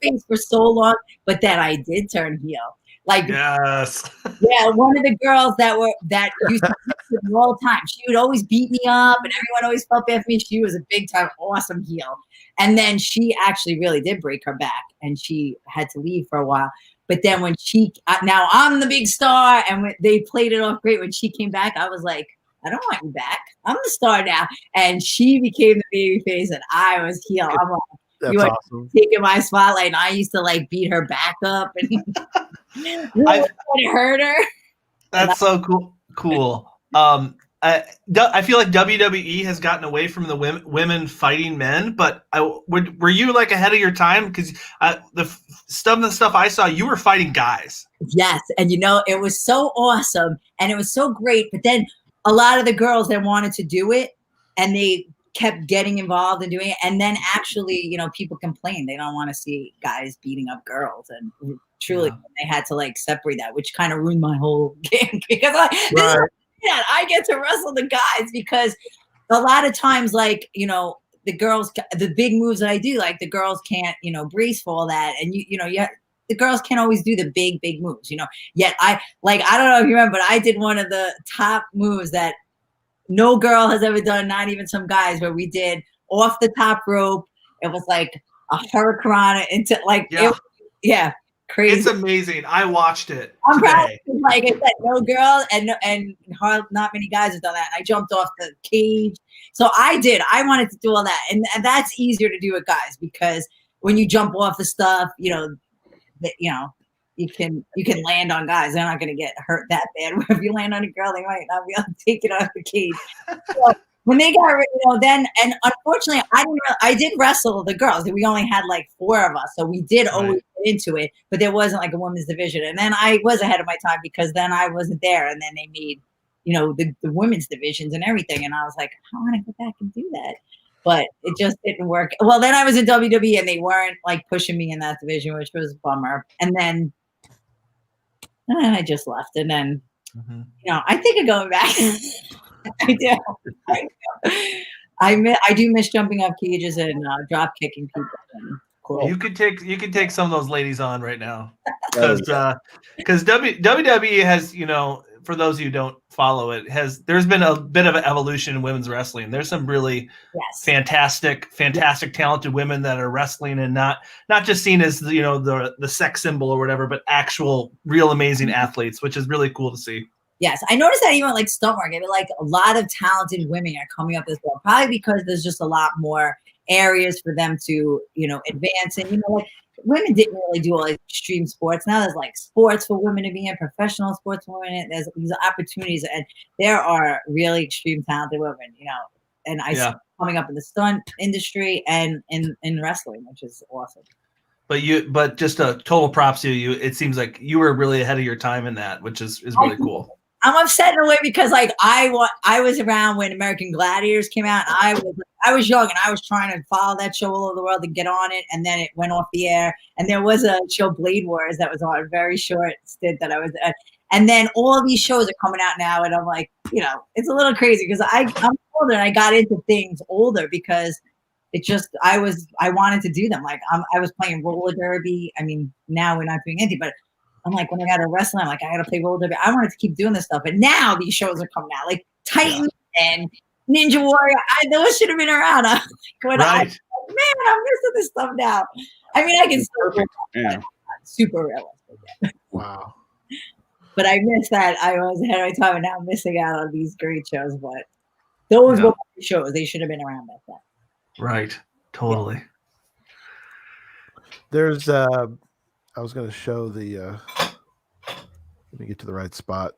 face for so long, but then I did turn heel. Like yes, yeah, one of the girls that used to beat me all the time. She would always beat me up, and everyone always felt bad for me. She was a big time awesome heel, and then she actually really did break her back, and she had to leave for a while. But then when now I'm the big star, and when they played it off great. When she came back, I was like, I don't want you back. I'm the star now. And she became the baby face, and I was heel. I'm like, that's awesome. Taking my spotlight, and I used to like beat her back up and really hurt her. That's so cool. I feel like WWE has gotten away from the women fighting men, but were you like ahead of your time? Because the stuff I saw, you were fighting guys. Yes, and it was so awesome, and it was so great. But then a lot of the girls that wanted to do it, and they kept getting involved and doing it, and then actually, people complain they don't want to see guys beating up girls, and truly, they had to like separate that, which kind of ruined my whole game because I get to wrestle the guys because a lot of times, like, the girls, the big moves that I do, like the girls can't, brace for all that. And the girls can't always do the big moves, yet I don't know if you remember, but I did one of the top moves that no girl has ever done, not even some guys, where we did off the top rope. It was like a hurricane into like, crazy. It's amazing. I watched it. I'm proud. Like I said, no girl and not many guys have done that. And I jumped off the cage. So I wanted to do all that. And that's easier to do with guys because when you jump off the stuff, you can land on guys. They're not going to get hurt that bad. Where if you land on a girl, they might not be able to take it off the cage. So when they got, then, and unfortunately, I did wrestle the girls. We only had like 4 of us, so we did always get into it, but there wasn't like a women's division. And then I was ahead of my time because then I wasn't there, and then they made, the women's divisions and everything. And I was like, I want to go back and do that, but it just didn't work. Well, then I was in WWE, and they weren't like pushing me in that division, which was a bummer. And then I just left, and then I think of going back. I do. I do miss jumping off cages and drop kicking people. Cool. You could take some of those ladies on right now because WWE has, for those of you who don't follow it, there's been a bit of an evolution in women's wrestling. There's some really fantastic talented women that are wrestling and not just seen as the sex symbol or whatever, but actual real amazing athletes, which is really cool to see. Yes, I noticed that even like stunt work, I mean, like a lot of talented women are coming up as well, probably because there's just a lot more areas for them to, advance. And, like women didn't really do all like extreme sports. Now there's like sports for women to be in, professional sports for women. There's these opportunities, and there are really extreme talented women, and I see them coming up in the stunt industry and in wrestling, which is awesome. But just a total props to you. It seems like you were really ahead of your time in that, which is really cool. I'm upset in a way because like I was around when American Gladiators came out. And I was young and I was trying to follow that show all over the world and get on it, and then it went off the air. And there was a show, Blade Wars, that was on a very short stint that I was at. And then all of these shows are coming out now, and I'm like, it's a little crazy because I'm older and I got into things older because it just I wanted to do them. Like I was playing roller derby. I mean, now we're not doing anything, but I'm like, when I got to wrestling, I'm like, I got to play roller derby. I wanted to keep doing this stuff. But now these shows are coming out, like Titan and Ninja Warrior. Those should have been around. I'm like, man, I'm missing this stuff now. I mean, I can still super realistic. Wow. But I miss that. I was ahead of my time, and now I'm missing out on these great shows. But those were shows. They should have been around back then. Right. Totally. There's I was going to show the let me get to the right spot,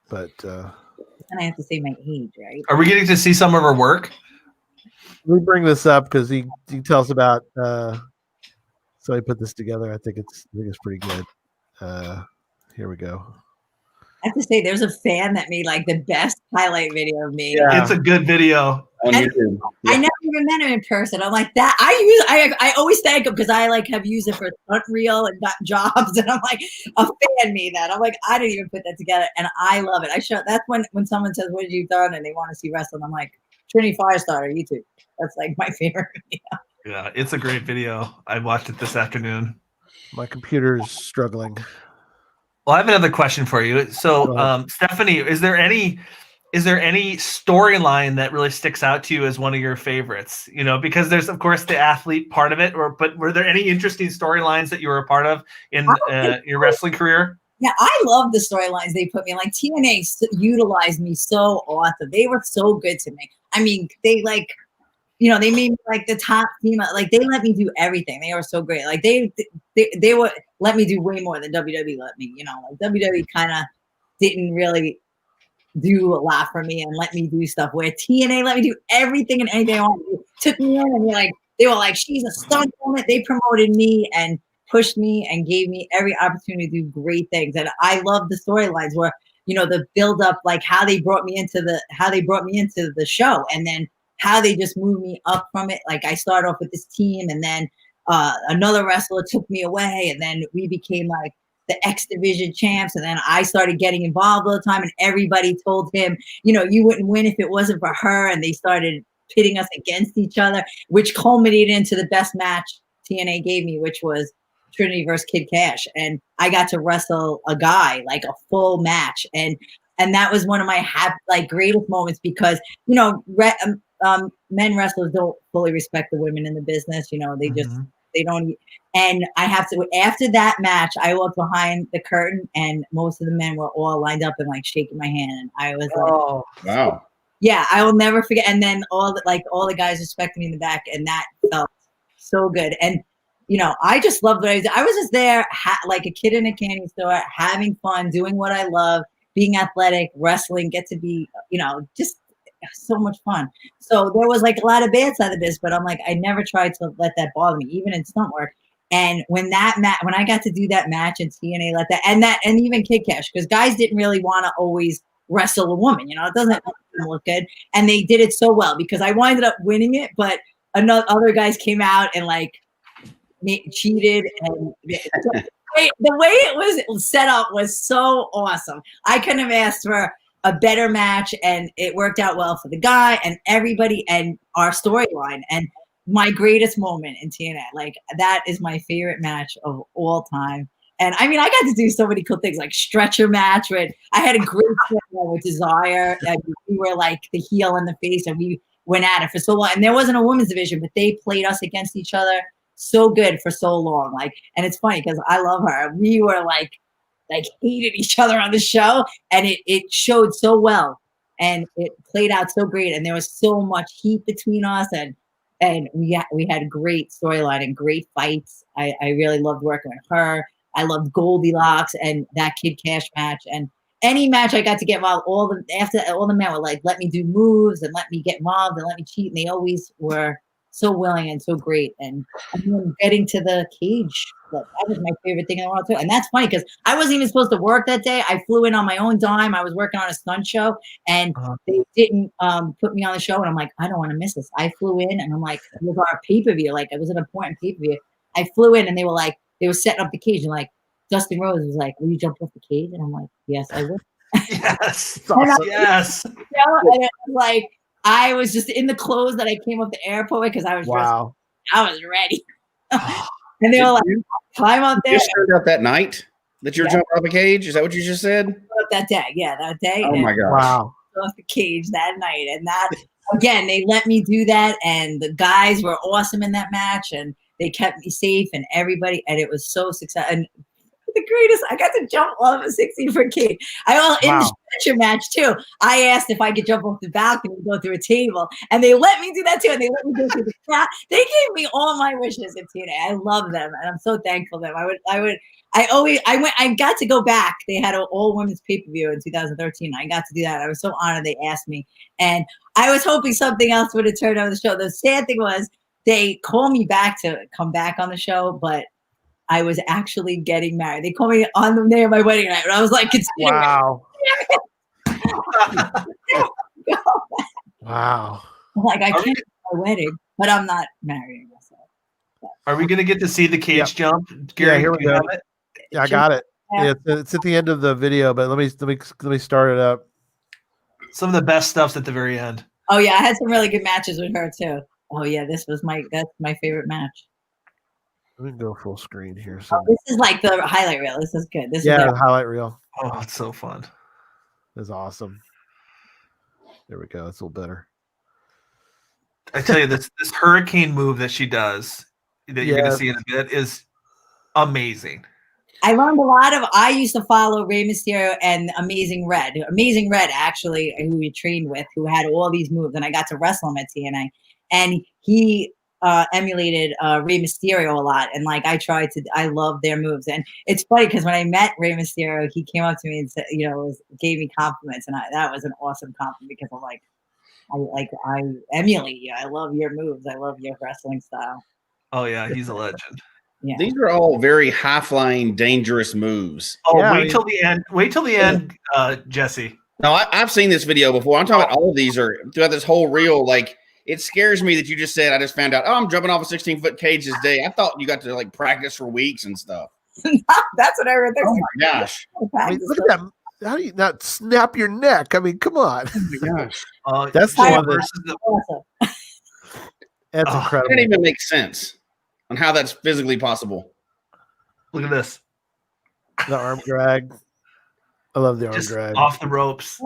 but and I have to say my age, right? Are we getting to see some of her work? We bring this up because he tells about so I put this together. I think it's pretty good. Here we go. I have to say, there's a fan that made like the best highlight video of me. Yeah. It's a good video. I never even met him in person. I'm like that. I always thank him because I like have used it for stunt reel and got jobs, and I'm like a fan made that. I'm like, I didn't even put that together, and I love it. That's when someone says, "What have you done?" and they want to see wrestling. I'm like, Trinity Firestarter YouTube. That's like my favorite video. Yeah, it's a great video. I watched it this afternoon. My computer's struggling. Well, I have another question for you. So, Stephanie, is there any storyline that really sticks out to you as one of your favorites? Because there's of course the athlete part of it, but were there any interesting storylines that you were a part of in your wrestling career? Yeah, I love the storylines they put me in. Like TNA utilized me so awesome. They were so good to me. I mean, they like, they made me like the top female. Like they let me do everything. They were so great. Like they would let me do way more than WWE let me. Like WWE kind of didn't really do a lot for me and let me do stuff where TNA let me do everything and anything I wanted to do. Took me in and they were like, she's a stunt woman. They promoted me and pushed me and gave me every opportunity to do great things. And I love the storylines where, the build up, like how they brought me into the show, and then how they just moved me up from it. Like I started off with this team, and then another wrestler took me away, and then we became like the X Division champs, and then I started getting involved all the time, and everybody told him, you wouldn't win if it wasn't for her, and they started pitting us against each other, which culminated into the best match TNA gave me, which was Trinity versus Kid Cash, and I got to wrestle a guy like a full match, and that was one of my greatest moments because men wrestlers don't fully respect the women in the business. They just they don't. And I have to, after that match, I walked behind the curtain and most of the men were all lined up and like shaking my hand. And I was like, wow. Yeah, I will never forget. And then all the guys respected me in the back, and that felt so good. And, I just loved what I was. I was just there like a kid in a candy store, having fun, doing what I love, being athletic, wrestling, get to be, just so much fun. So there was like a lot of bad side of this, but I'm like, I never tried to let that bother me, even in stunt work. And when I got to do that match in TNA, and even Kid Cash, because guys didn't really want to always wrestle a woman, it doesn't look good. And they did it so well because I winded up winning it, but other guys came out and like cheated, and the way it was set up was so awesome. I couldn't have asked for a better match, and it worked out well for the guy and everybody and our storyline. And my greatest moment in TNA, like that is my favorite match of all time. And I mean, I got to do so many cool things, like stretcher match with, I had a great with Desire. And we were like the heel and the face, and we went at it for so long. And there wasn't a women's division, but they played us against each other so good for so long. Like, and it's funny because I love her. We were like like hated each other on the show, and it showed so well, and it played out so great, and there was so much heat between us, and we had a great storyline and great fights. I really loved working with her. I loved Goldilocks and that Kid Cash match, and any match I got to get involved. All the men were like, let me do moves and let me get involved and let me cheat, and they always were so willing and so great. And then getting to the cage, that was my favorite thing in the world too. And that's funny because I wasn't even supposed to work that day. I flew in on my own dime. I was working on a stunt show, and they didn't put me on the show. And I'm like, I don't want to miss this. I flew in, and I'm like, it was our pay-per-view. Like, it was an important pay-per-view. I flew in, and they were like, they were setting up the cage, and like Dustin Rhodes was like, will you jump off the cage? And I'm like, yes, I will. Yes. Awesome. Yes. And it was like, I was just in the clothes that I came up the airport because I was dressed. I was ready. And they were like, climb up there. You just showed up that night that you're jumping off a cage? Is that what you just said? That day. Yeah, that day. Oh my gosh. Wow. Off the cage that night. And that, again, they let me do that. And the guys were awesome in that match. And they kept me safe and everybody. And it was so successful. And the greatest, I got to jump off a 16-foot cage. In the stretcher match too, I asked if I could jump off the balcony and go through a table, and they let me do that too. And they let me go through the crowd. They gave me all my wishes in TNA. I love them, and I'm so thankful to them. I got to go back. They had an all women's pay-per-view in 2013. I got to do that. I was so honored they asked me, and I was hoping something else would have turned on the show. The sad thing was they called me back to come back on the show, but I was actually getting married. They called me on the day of my wedding night, and I was like, wow. Wow. I'm like, I can't do my wedding, but I'm not marrying myself. Are we going to get to see the cage jump? Gary, yeah, here we go. Yeah, I got it. Yeah, it's at the end of the video, but let me start it up. Some of the best stuff's at the very end. Oh yeah, I had some really good matches with her too. Oh yeah, that's my favorite match. Let me go full screen here. So. This is like the highlight reel. This is good. The highlight reel. Oh, it's so fun. It's awesome. There we go. It's a little better. I tell you, this hurricane move that she does, that you're going to see in a bit, is amazing. I learned a lot of. I used to follow Rey Mysterio and Amazing Red. Amazing Red, actually, who we trained with, who had all these moves, and I got to wrestle him at TNA, and he emulated Rey Mysterio a lot, and like I love their moves. And it's funny because when I met Rey Mysterio, he came up to me and said, gave me compliments, and that was an awesome compliment because I'm like, I emulate you. I love your moves. I love your wrestling style. Oh yeah, he's a legend. Yeah. These are all very high-flying, dangerous moves. Oh, wait till the end. Wait till the end, Jesse. No, I've seen this video before. I'm talking about all of these are throughout this whole reel. Like, it scares me that you just said, I just found out, I'm jumping off a 16-foot cage this day. I thought you got to like practice for weeks and stuff. That's what I heard. Oh my gosh. I mean, look at that. How do you not snap your neck? I mean, come on. Oh my gosh. That's the one that's incredible. It didn't even make sense on how that's physically possible. Look at this. The arm drag. I love the arm Just drag. off the ropes.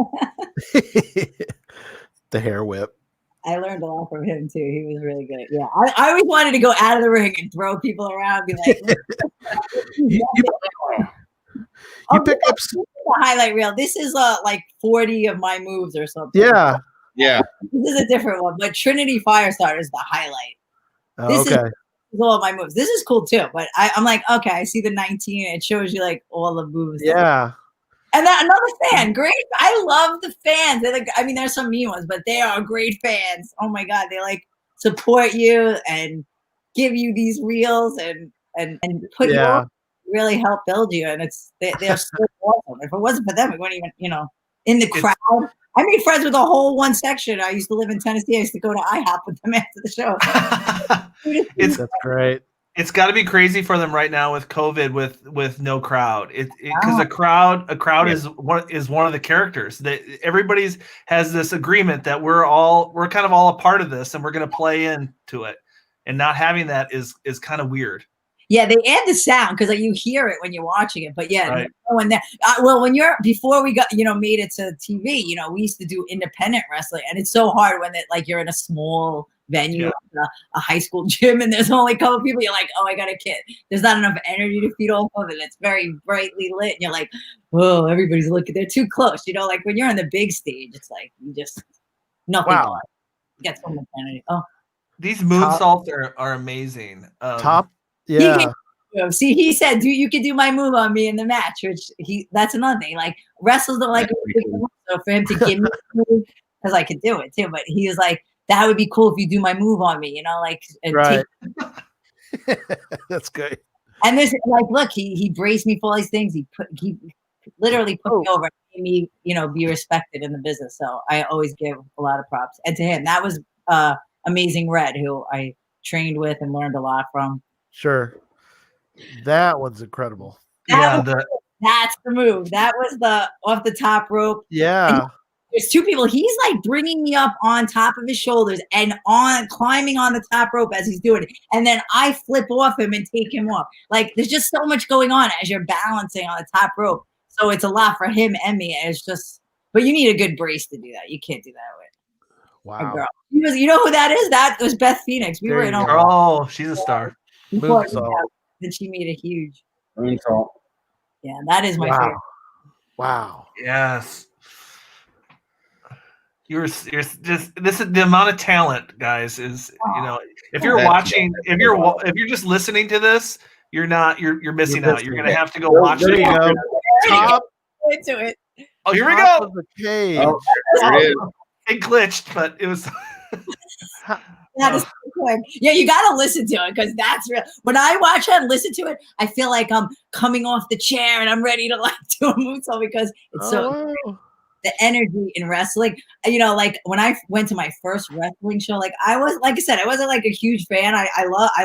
The hair whip. I learned a lot from him too. He was really good. Yeah, I always wanted to go out of the ring and throw people around. Be like, you pick up the highlight reel. This is like 40 of my moves or something. Yeah. This is a different one, but Trinity Firestarter is the highlight. This is all of my moves. This is cool too, but I'm like, okay, I see the 19. It shows you like all the moves. Yeah. And another fan, great. I love the fans. They're like, I mean, there's some mean ones, but they are great fans. Oh my God, they like support you and give you these reels and put you on, really help build you. And they're so awesome. If it wasn't for them, we wouldn't even, in the crowd. I made friends with the whole one section. I used to live in Tennessee. I used to go to IHOP with them after the show. That's great. It's got to be crazy for them right now with COVID, with no crowd. Because a crowd is one of the characters that everybody's has this agreement that we're kind of all a part of this and we're going to play into it, and not having that is kind of weird. Yeah, they add the sound because you hear it when you're watching it. But yeah, right. When before we got made it to TV, we used to do independent wrestling, and it's so hard when you're in a small venue, a high school gym, and there's only a couple people, you're like, oh, I got a kid. There's not enough energy to feed off of, and it's very brightly lit. And you're like, whoa, everybody's looking. They're too close. You know, like when you're on the big stage, it's like you just nothing. Wow. You get so much energy. Oh, these moonsaults are amazing. Yeah. See, he said, you can do my move on me in the match, which that's another thing. Like wrestlers don't like so for him to give me the move, because I could do it too. But he was like, that would be cool if you do my move on me, you know, like right. That's good. And this, like, look, he braced me for all these things. He literally put me over and made me, you know, be respected in the business. So I always give a lot of props. And to him, that was Amazing Red, who I trained with and learned a lot from. Sure. That one's incredible. That's the move. That was the off the top rope. Yeah. There's two people. He's like bringing me up on top of his shoulders and climbing on the top rope as he's doing it. And then I flip off him and take him off. Like there's just so much going on as you're balancing on the top rope. So it's a lot for him and me. It's just, but you need a good brace to do that. You can't do that with a girl. You know who that is? That was Beth Phoenix. We were in Oh, she's a star. Then she made a huge moonsault. Yeah, that is my favorite. Wow. Yes. You're just this is the amount of talent, guys. Is you know if you're watching, if you're just listening to this, you're missing out. You're gonna have to go watch it. Top into it. Oh, here we go. Oh, it glitched, but it was. That is so quick. Yeah, you gotta listen to it because that's real. When I watch it and listen to it, I feel like I'm coming off the chair and I'm ready to like do a moonsault because it's so the energy in wrestling. You know, like when I went to my first wrestling show, like I said, I wasn't like a huge fan. I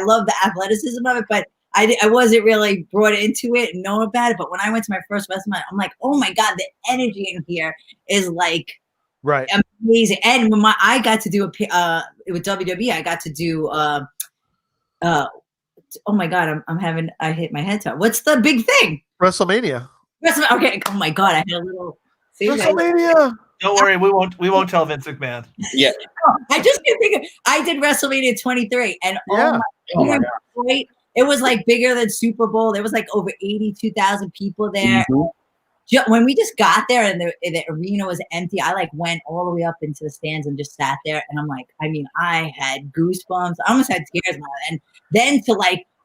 love the athleticism of it, but I wasn't really brought into it and know about it. But when I went to my first wrestling, I'm like, oh my God, the energy in here is like right amazing. And when I got to do with WWE, I got to do oh my God, I hit my head top. What's the big thing? WrestleMania. Okay. Oh my God, I had a little WrestleMania. Don't worry, we won't tell Vince McMahon. Yeah. I just can't think of. I did WrestleMania 23, and oh my God, it was like bigger than Super Bowl. There was like over 82,000 people there. Mm-hmm. When we just got there and the arena was empty, I like went all the way up into the stands and just sat there. And I'm like, I mean, I had goosebumps. I almost had tears in my eyes. And then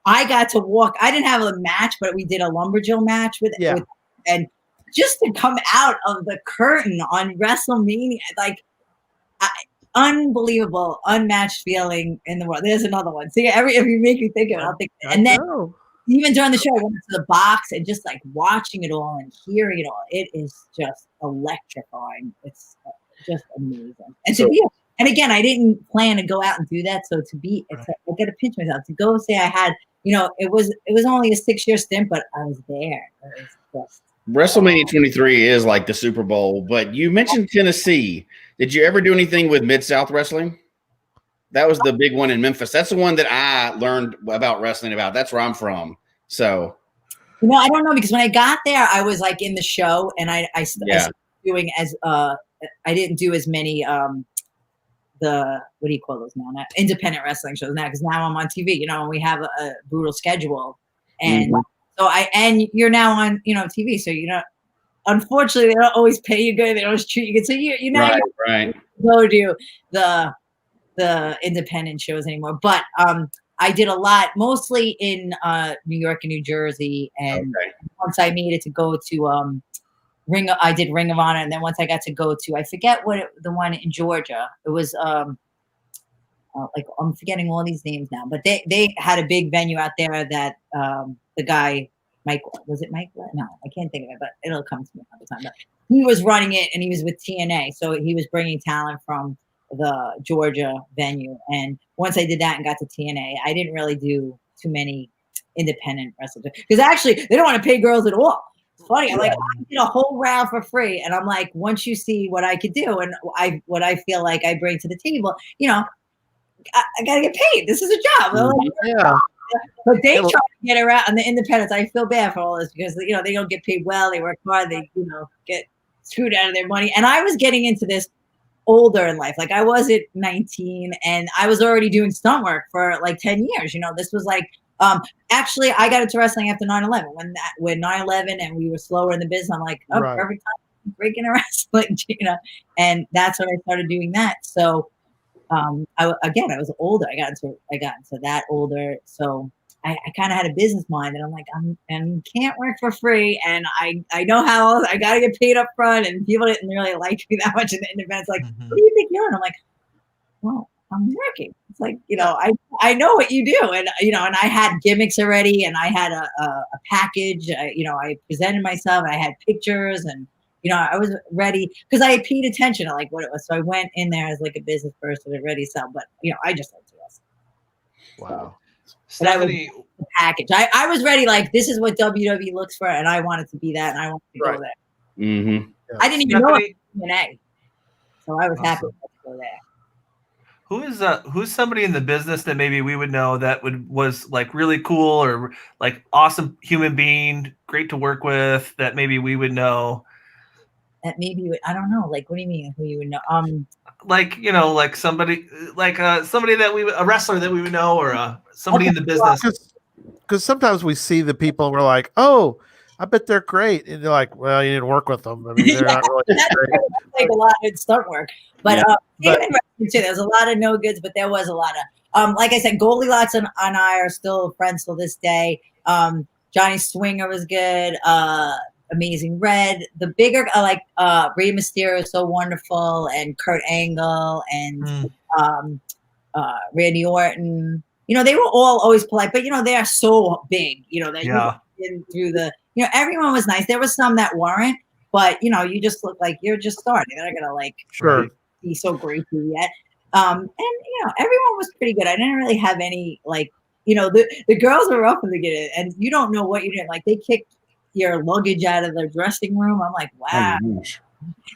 I got to walk. I didn't have a match, but we did a lumberjill match with and just to come out of the curtain on WrestleMania, like unbelievable, unmatched feeling in the world. There's another one. See, if you make me think of it, I'll think. And then even during the show, I went to the box and just like watching it all and hearing it all. It is just electrifying. It's just amazing. And and again, I didn't plan to go out and do that. So I got to pinch myself to go say I had. You know, it was only a 6-year stint, but I was there. It was just. WrestleMania 23 is like the Super Bowl, but you mentioned Tennessee. Did you ever do anything with Mid-South Wrestling? That was the big one in Memphis. That's the one that I learned about wrestling about. That's where I'm from. So, you know, I don't know because when I got there, I was like in the show, and I started doing I didn't do as many what do you call those now? Not independent wrestling shows now because now I'm on TV. You know, and we have a brutal schedule, and so and you're now on TV. So unfortunately, they don't always pay you good. They don't always treat you good. So you know go to the independent shows anymore. But I did a lot, mostly in New York and New Jersey. And once I made it to go to I did Ring of Honor. And then once I got to go to, I forget the one in Georgia. It was like I'm forgetting all these names now. But they had a big venue out there that the guy, Michael, was it Meikle? No, I can't think of it, but it'll come to me all the time. But he was running it, and he was with TNA. So he was bringing talent from the Georgia venue. And once I did that and got to TNA, I didn't really do too many independent wrestlers because actually they don't want to pay girls at all. It's funny. I did a whole round for free, and I'm like, once you see what I could do and what I feel like I bring to the table, I gotta get paid. This is a job. But they try to get around on the independents. I feel bad for all this because they don't get paid well. They work hard. They get screwed out of their money. And I was getting into this older in life. Like I wasn't 19 and I was already doing stunt work for like 10 years. You know, this was like, actually I got into wrestling after 9/11 when 9/11 and we were slower in the business. I'm like, oh, perfect time breaking a wrestling, you know, and that's when I started doing that. So, I was older. I got into that older. So I kind of had a business mind, and I'm like, and can't work for free, and I know how I got to get paid up front, and people didn't really like me that much in the independence. Like, what do you think you're? And I'm like, well, I'm working. It's like, you know, I know what you do, and you know, and I had gimmicks already, and I had a package. You know, I presented myself, and I had pictures, and you know, I was ready because I paid attention to like what it was. So I went in there as like a business person and ready to sell, but you know, I just like to wrestle. Wow. Stephanie, the package. I was ready. Like, this is what WWE looks for, and I wanted to be that, and I wanted to go there. Mm-hmm. I didn't even know it was TNA, so I was happy to go there. Who's somebody in the business that maybe we would know that was like really cool or like awesome human being, great to work with, that maybe we would know? That maybe I don't know. Like, what do you mean? Who you would know? Like, you know, like somebody that a wrestler that we would know, or somebody in the business. Because sometimes we see the people and we're like, oh, I bet they're great, and they're like, well, you didn't work with them. I mean, they're not really great. That's like a lot of stunt work, but there's a lot of no goods, but there was a lot of like I said, Goldilocks and I are still friends till this day. Johnny Swinger was good. Amazing Red, the bigger like Rey Mysterio is so wonderful, and Kurt Angle and Randy Orton. You know, they were all always polite, but you know, they are so big. You know that you through the. You know, everyone was nice. There was some that weren't, but you know, you just look like you're just starting. They're not gonna like be so grateful yet. And you know, everyone was pretty good. I didn't really have any like, you know, the girls were rough in the beginning, and you don't know what you did. Like they kicked your luggage out of their dressing room. I'm like, wow. And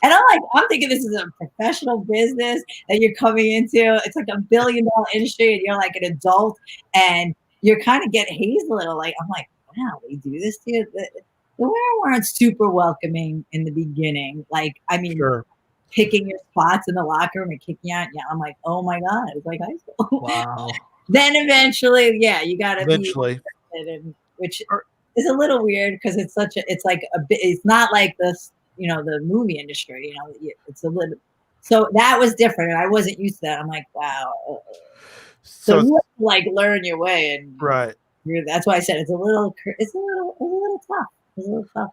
I'm thinking this is a professional business that you're coming into. It's like $1 billion industry, and you're like an adult, and you're kind of getting hazed a little. Like I'm like, wow, they do this to you. The women weren't super welcoming in the beginning. Like, I mean, picking your spots in the locker room and kicking out. Yeah, I'm like, oh my god, it was like high school. Wow. Then eventually, yeah, you got to eventually, which is a little weird because it's it's not like this, you know, the movie industry. You know, it's a little. So that was different, and I wasn't used to that. I'm like, wow. So you have to like learn your way, and that's why I said it's a little tough. It's a little tough.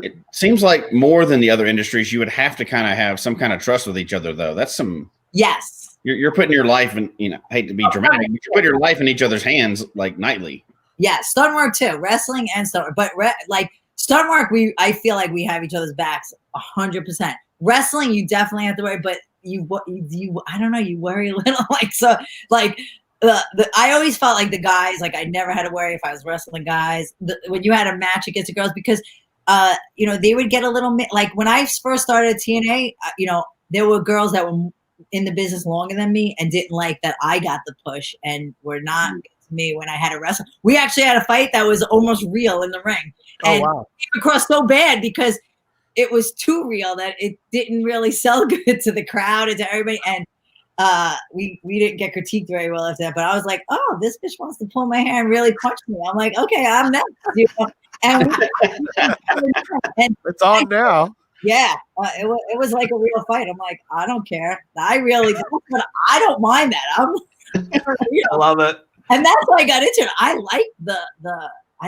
It seems like more than the other industries, you would have to kind of have some kind of trust with each other, though. That's some. Yes. You're putting your life in. You know, I hate to be dramatic, but you put your life in each other's hands like nightly. Yeah, stunt work too, wrestling and stunt work. But like stunt work, I feel like we have each other's backs 100%. Wrestling, you definitely have to worry, but you I don't know, you worry a little. Like so, like. I always felt like the guys, like I never had to worry if I was wrestling guys. When you had a match against the girls, because you know, they would get a little like when I first started at TNA, you know, there were girls that were in the business longer than me and didn't like that I got the push and were not me when I had to wrestle. We actually had a fight that was almost real in the ring, and it came across so bad because it was too real that it didn't really sell good to the crowd and to everybody. And we didn't get critiqued very well after that, but I was like, oh, this bitch wants to pull my hair and really punch me. I'm like, okay, I'm next. You know? And it's on now. Yeah, it was like a real fight. I'm like, I don't care. I really don't, but I don't mind that. I love it. And that's why I got into it. I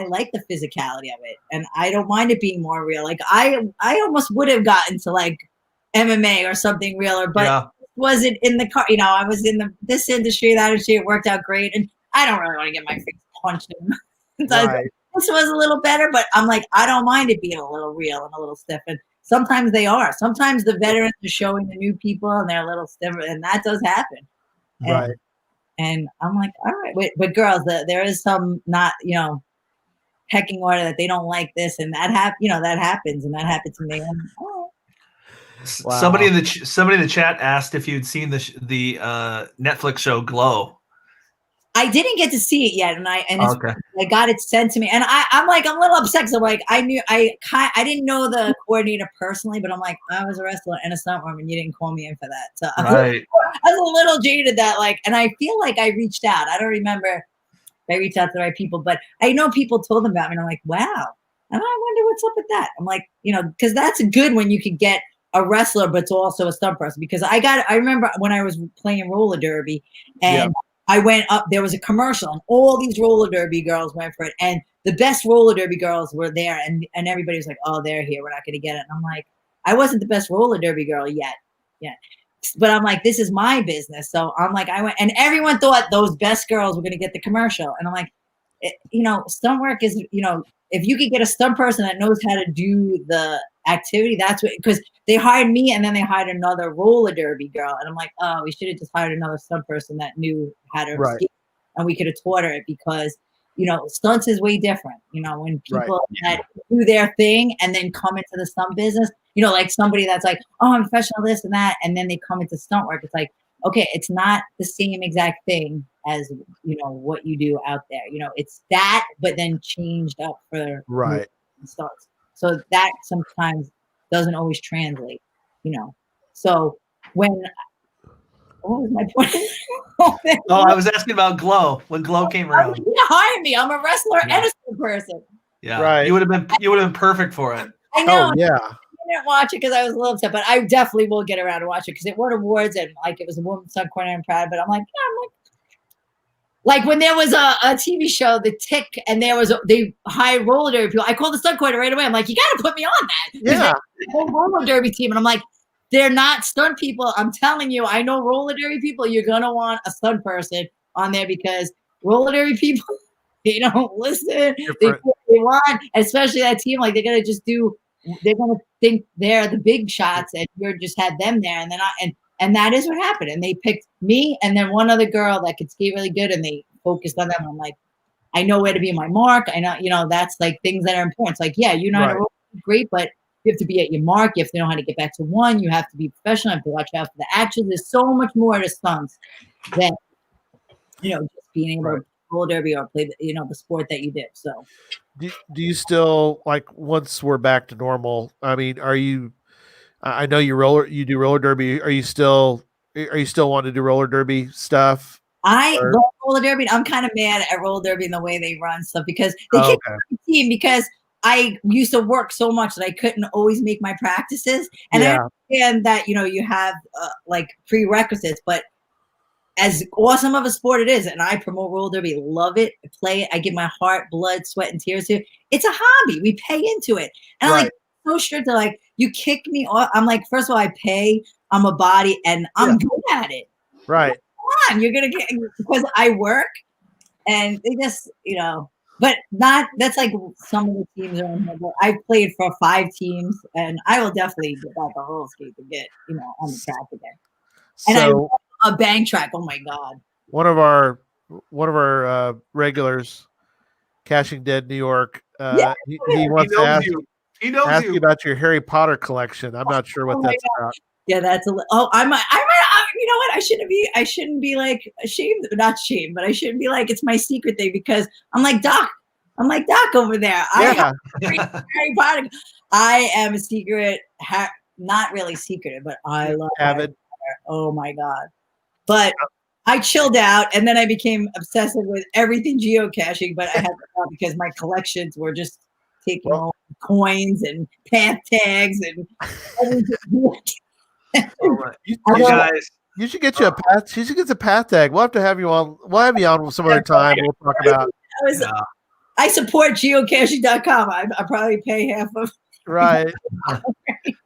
like the physicality of it, and I don't mind it being more real. Like I almost would have gotten to like MMA or something realer, but wasn't in the car. You know, I was in this industry, that industry. It worked out great, and I don't really want to get my face punched in. This was a little better, but I'm like, I don't mind it being a little real and a little stiff. And sometimes they are. Sometimes the veterans are showing the new people, and they're a little stiffer, and that does happen. And I'm like, all right, but girls, there is some not, you know, pecking order that they don't like this, and that that happens, and that happened to me. And, Wow. Somebody in the chat asked if you'd seen the Netflix show Glow. I didn't get to see it yet, and I got it sent to me, and I'm like a little upset because I'm like I didn't know the coordinator personally, but I'm like I was a wrestler and a stuntwoman, and you didn't call me in for that, so Right. I was a little jaded that and I feel like I reached out. I don't remember if I reached out to the right people, but I know people told them about me, and I'm like wow, and I wonder what's up with that. I'm like because that's good when you could get a wrestler, but it's also a stunt person because I remember when I was playing roller derby and. I went up, there was a commercial and all these roller derby girls went for it. And the best roller derby girls were there and everybody was like, oh, they're here. We're not going to get it. And I'm like, I wasn't the best roller derby girl yet. But I'm like, this is my business. So I'm like, I went and everyone thought those best girls were going to get the commercial. And I'm like, stunt work is, if you could get a stunt person that knows how to do the activity, that's what, because they hired me and then they hired another roller derby girl. And I'm like, oh, we should have just hired another stunt person that knew how to ski and we could have taught her it because, stunts is way different. When people that do their thing and then come into the stunt business, like somebody that's like, oh, I'm professional this and that. And then they come into stunt work. It's like, okay, it's not the same exact thing as, what you do out there. It's that, but then changed up for stunts. So that sometimes doesn't always translate, So what was my point? I was asking about Glow when Glow came around. You hire me. I'm a wrestler and a stunt person. Yeah, right. You would have been perfect for it. I know. Oh, yeah. I didn't watch it because I was a little upset, but I definitely will get around to watch it because it won awards and it was a woman's stunt coordinator. I'm proud, but I'm like when there was a TV show, The Tick, and they hired roller derby people. I called the stunt coordinator right away. I'm like, you got to put me on that. Yeah. The whole roller derby team. And I'm like, they're not stunt people. I'm telling you, I know roller derby people. You're going to want a stunt person on there because roller derby people, they don't listen. They do what they want, especially that team. Like they're going to think they're the big shots and you just had them there. And they're not. And that is what happened. And they picked me and then one other girl that could ski really good. And they focused on them. I'm like, I know where to be my mark. I know, that's like things that are important. It's like, yeah, you know how to roll great, but you have to be at your mark. You have to know how to get back to one. You have to be professional. You have to watch out for the action. There's so much more to stunts than, just being able to roller derby or play the sport that you did. So do you still once we're back to normal, I mean, I know you do roller derby. Are you still wanting to do roller derby stuff? I love roller derby. I'm kind of mad at roller derby and the way they run stuff because they kicked my team because I used to work so much that I couldn't always make my practices. And I understand that, you have prerequisites, but as awesome of a sport it is, and I promote roller derby, love it, play it. I give my heart, blood, sweat, and tears to it. It's a hobby. We pay into it. And I'm so strict. They're like, you kick me off. I'm like, first of all, I pay. I'm a body, and I'm good at it. Right. Come on, you're gonna get because I work, and they just, but not. That's like some of the teams are in here. But I played for 5 teams, and I will definitely get back on roller skate to get on the track again. And So a bang track. Oh my god. one of our regulars, Caching Dead New York, he wants to ask you. He knows ask you. you about your Harry Potter collection. I'm not sure what that's about. Yeah, that's I might, you know what? I shouldn't be like ashamed, not ashamed, but I shouldn't be like, it's my secret thing because I'm like Doc over there. Yeah. Harry Potter. I am a secret, not really secret, but I love Avid. Oh my God. But I chilled out and then I became obsessive with everything geocaching, but I had to stop because my collections were just taking all coins and path tags and everything. You should get you a path. You should get a path tag. We'll have you on. We'll have you on some other time. We'll talk about. I support geocaching.com. I probably pay half of. Right.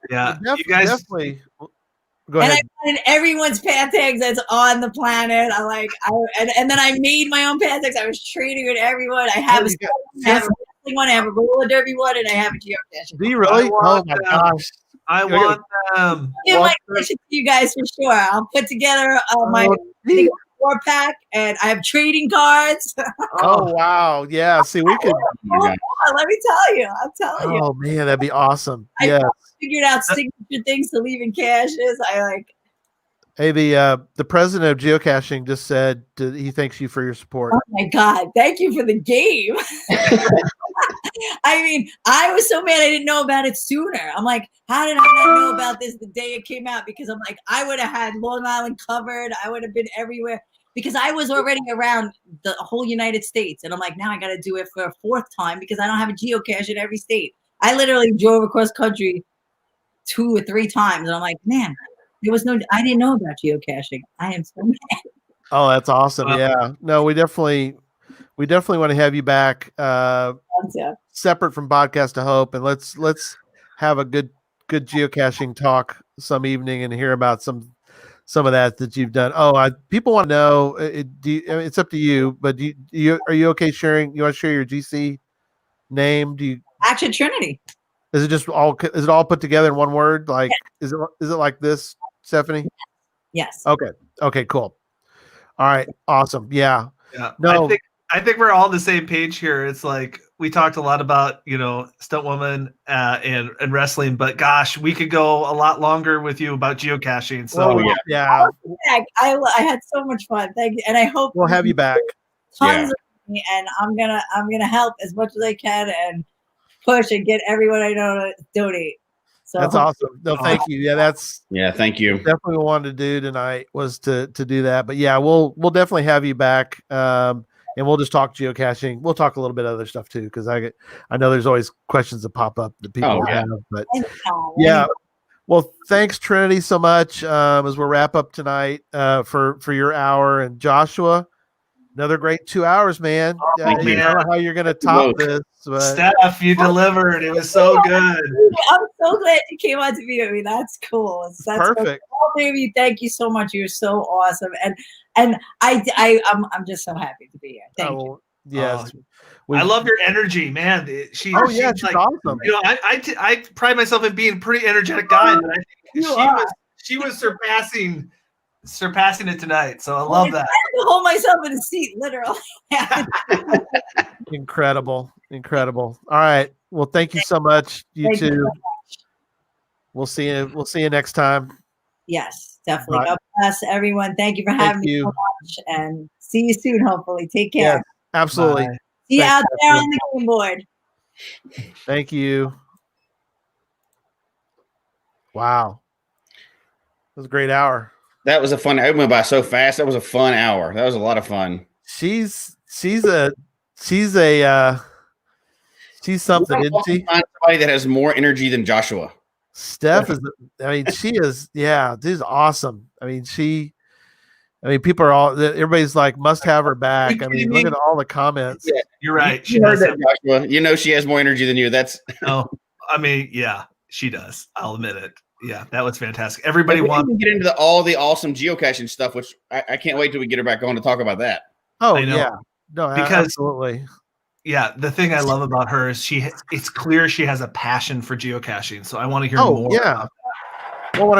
Yeah. You guys definitely. Go ahead. And I wanted everyone's path tags that's on the planet. And then I made my own path tags. I was trading with everyone. I have a one, I have a roller derby one, and I have a geocaching. Do you really? Oh my gosh! I want give my collection to you guys for sure. I'll put together my 4-pack, and I have trading cards. Oh wow! Yeah. See, we could. Let me tell you. I'm telling you. Oh man, that'd be awesome. I Yeah. figured out signature things to leave in caches. I Hey, the president of geocaching just said he thanks you for your support. Oh my God. Thank you for the game. I mean, I was so mad I didn't know about it sooner. I'm like, how did I not know about this the day it came out? Because I'm like, I would have had Long Island covered. I would have been everywhere because I was already around the whole United States. And I'm like, now I got to do it for a fourth time because I don't have a geocache in every state. I literally drove across country 2 or 3 times. And I'm like, man, I didn't know about geocaching. I am so mad. Oh, that's awesome. Yeah. No, we definitely want to have you back. Separate from Podcast to Hope, and let's have a good geocaching talk some evening and hear about some of that you've done. Oh, people want to know. It's up to you, but are you okay sharing? You want to share your GC name? Action Trinity. Is it all put together in one word? Like, is it like this, Stephanie? Yes. Okay. Cool. All right. Awesome. Yeah. Yeah. No. I think we're all on the same page here. It's like we talked a lot about, Stunt Woman and wrestling, but gosh, we could go a lot longer with you about geocaching. So yeah. I had so much fun. Thank you, and I hope we'll have you back. Tons of me, and I'm gonna help as much as I can and push and get everyone I know to donate. So that's awesome. No, thank you. Yeah, thank you. Definitely wanted to do tonight was to do that. But yeah, we'll definitely have you back. And we'll just talk geocaching. We'll talk a little bit of other stuff too, because I know there's always questions that pop up that people have. But yeah, well, thanks Trinity so much. As we wrap up tonight for your hour, and Joshua, another great 2 hours, man. I don't know how you're gonna top this. But Steph, you delivered. It was so good. I'm so glad you came on to be with me. That's cool. That's perfect. All three of you, thank you so much. You're so awesome, and I'm just so happy to be here. Thank you. Yes, I love your energy, man. She's like, awesome. I pride myself in being a pretty energetic guy. But I think she was surpassing it tonight. So I love that. I had to hold myself in a seat, literally. Incredible. All right. Well, thank you so much. You too. We'll see you next time. Yes, definitely. Right. God bless everyone. Thank you for having me so much, and see you soon. Hopefully, take care. Yeah, absolutely. Bye. See you out there on the game board. Thank you. Wow, it was a great hour. That was a fun. It went by so fast. That was a fun hour. That was a lot of fun. She's something, isn't she? Find somebody that has more energy than Joshua. Steph she is. Yeah, this is awesome. People are everybody's like must have her back. Look at all the comments. Yeah, you're right. You heard that, Joshua. She has more energy than you. That's yeah, she does. I'll admit it. Yeah, that was fantastic. Everybody wants to get into all the awesome geocaching stuff, which I can't wait till we get her back on to talk about that. Oh, yeah. No, absolutely. Yeah, the thing I love about her is it's clear she has a passion for geocaching. So I want to hear more. Yeah. Well,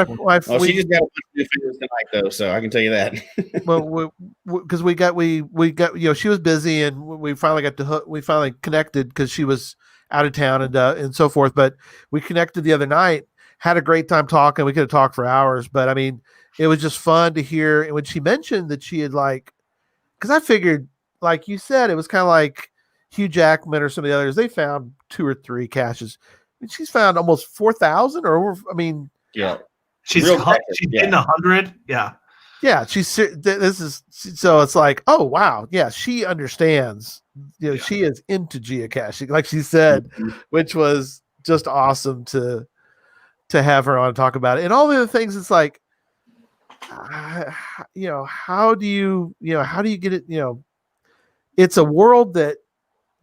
she just got a bunch of new fingers tonight, though, so I can tell you that. Well, because we got she was busy, and we finally connected because she was out of town and so forth. But we connected the other night, had a great time talking. We could have talked for hours, but it was just fun to hear. And when she mentioned that she had because I figured, like you said, it was kind of like Hugh Jackman or some of the others. They found 2 or 3 caches. She's found almost 4,000, yeah. She's in 100. Yeah. Yeah. So it's like, oh wow. Yeah. She understands, she is into geocaching, like she said, which was just awesome to have her on and talk about it. And all the other things, it's like, how do you get it? It's a world that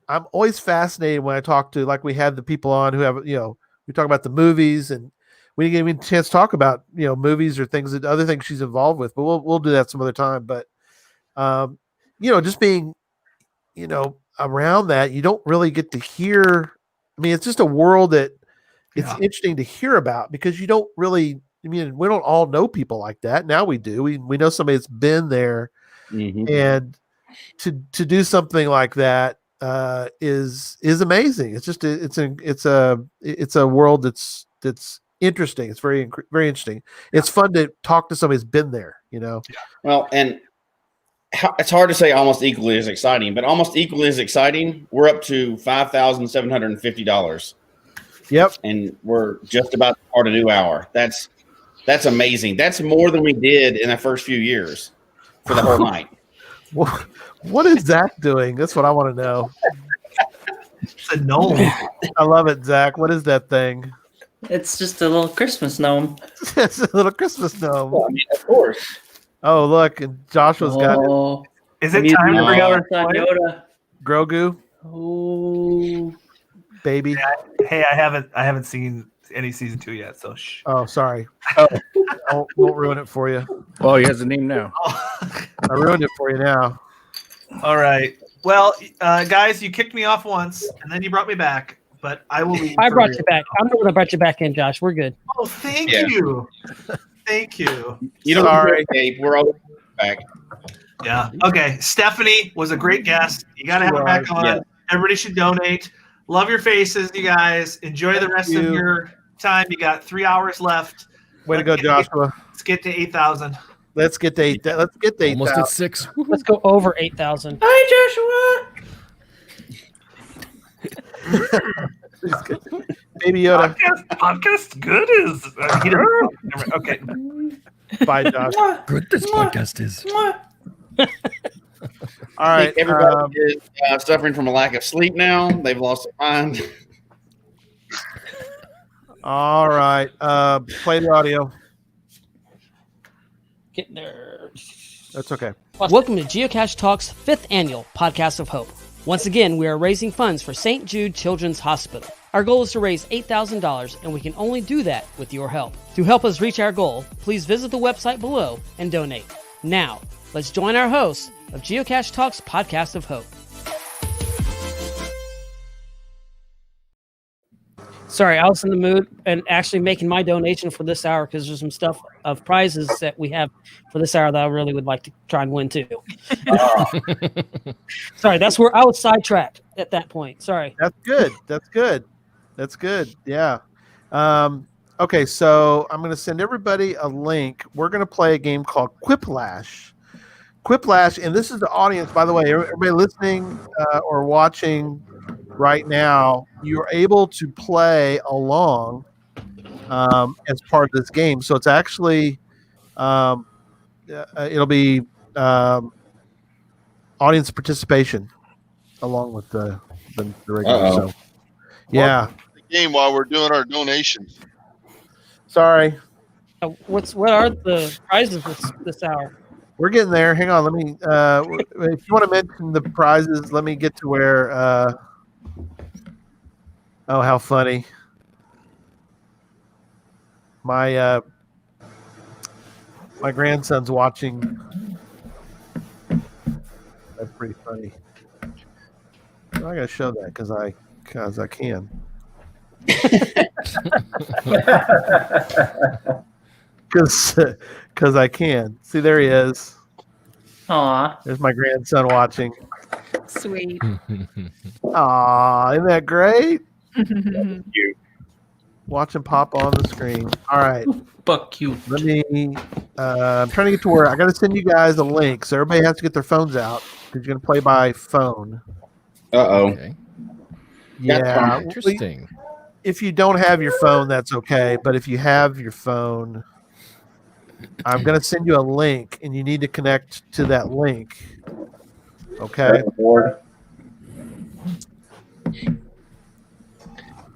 I'm always fascinated when I talk to, like we had the people on who have, we talk about the movies, and we didn't get a chance to talk about, movies or other things she's involved with, but we'll do that some other time. But, just being, around that, you don't really get to hear. It's just a world that it's interesting to hear about, because you don't really, we don't all know people like that. Now we do. We know somebody that's been there, and to do something like that is amazing. It's just it's a world that's interesting. It's very interesting. It's fun to talk to somebody who's been there. Well, and it's hard to say almost equally as exciting, but almost equally as exciting. We're up to $5,750. Yep, and we're just about to start a new hour. That's amazing. That's more than we did in the first few years for the whole night. What is Zach doing? That's what I want to know. It's a gnome. I love it, Zach. What is that thing? It's just a little Christmas gnome. It's a little Christmas gnome. Well, I mean, of course. Oh, look, and Joshua's got it. Is it time to bring out Yoda? Grogu? Oh, baby. Hey, I haven't seen any season 2 yet, so shh. Oh, sorry. I won't ruin it for you. Oh, he has a name now. I ruined it for you now. All right. Well, guys, you kicked me off once, and then you brought me back. But I will leave. I brought you back. I'm the one that brought you back in, Josh. We're good. Oh, thank you. Thank you. You don't worry, Dave. We're all back. Yeah. Okay. Stephanie was a great guest. You got to have her back on. Yeah. Everybody should donate. Love your faces, you guys. Enjoy the rest of your time. You got 3 hours left. Way to go, Joshua. Let's get to 8,000. Let's get to 8,000. Let's get to 8,000. Almost at 6. Let's go over 8,000. Hi, Joshua. Baby Yoda. Podcast good is. Okay. Bye, Josh. Good this podcast is. All right. Everybody is suffering from a lack of sleep now. They've lost their mind. All right. Play the audio. Getting there. That's okay. Welcome to Geocache Talk's 5th annual Podcast of Hope. Once again, we are raising funds for St. Jude Children's Hospital. Our goal is to raise $8,000, and we can only do that with your help. To help us reach our goal, please visit the website below and donate. Now, let's join our hosts of Geocache Talk's Podcast of Hope. Sorry, I was in the mood and actually making my donation for this hour because there's some stuff of prizes that we have for this hour that I really would like to try and win too. Sorry, that's where I was sidetracked at that point. Sorry. That's good. That's good. That's good. Yeah. Okay, so I'm going to send everybody a link. We're going to play a game called Quiplash. Quiplash, and this is the audience, by the way, everybody listening or watching right now, you're able to play along as part of this game. So it's actually, it'll be audience participation along with the regular. So, yeah. The game while we're doing our donations. Sorry. What are the prizes this hour? We're getting there. Hang on. Let me. If you want to mention the prizes, let me get to where. Oh, how funny! My grandson's watching. That's pretty funny. I gotta show that because I can. Because I can. See, there he is. Aw. There's my grandson watching. Sweet. Aw, isn't that great? You. Watch him pop on the screen. All right. Fuck you. Let me. I'm trying to get to where I got to send you guys a link, so everybody has to get their phones out because you're gonna play by phone. Okay. Yeah. Interesting. If you don't have your phone, that's okay. But if you have your phone, I'm going to send you a link, and you need to connect to that link. Okay.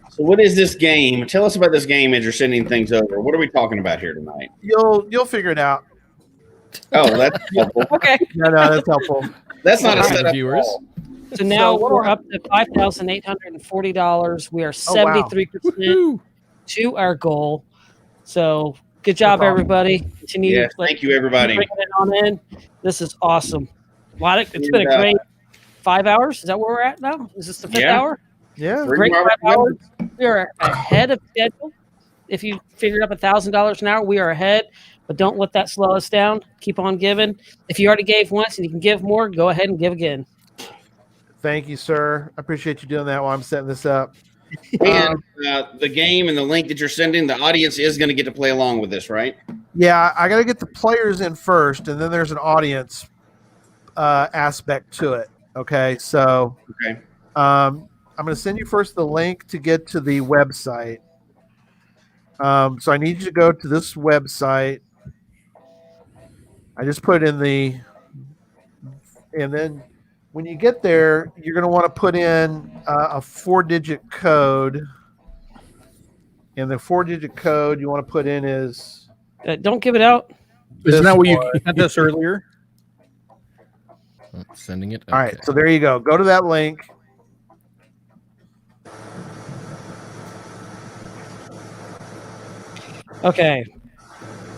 So what is this game? Tell us about this game as you're sending things over. What are we talking about here tonight? You'll figure it out. Oh, that's helpful. Okay. No, that's helpful. That's not a All right, setup. viewers. So now we're up to $5,840. We are 73% to our goal. So good job, everybody. Continue. Yeah, thank you, everybody. Bringing it on in. This is awesome. It's been a great 5 hours. Is that where we're at now? Is this the 5th hour? Yeah. Great 5 hours. We are ahead of schedule. If you figured up $1,000 an hour, we are ahead. But don't let that slow us down. Keep on giving. If you already gave once and you can give more, go ahead and give again. Thank you, sir. I appreciate you doing that while I'm setting this up. And the game and the link that you're sending, the audience is going to get to play along with this, right? Yeah, I got to get the players in first, and then there's an audience aspect to it. Okay, so I'm going to send you first the link to get to the website. So I need you to go to this website. I just put it in the, and then when you get there, you're going to want to put in a 4-digit code. And the 4-digit code you want to put in is... don't give it out. Isn't that what you sent us earlier? Sending it. All right, so there you go. Go to that link. Okay.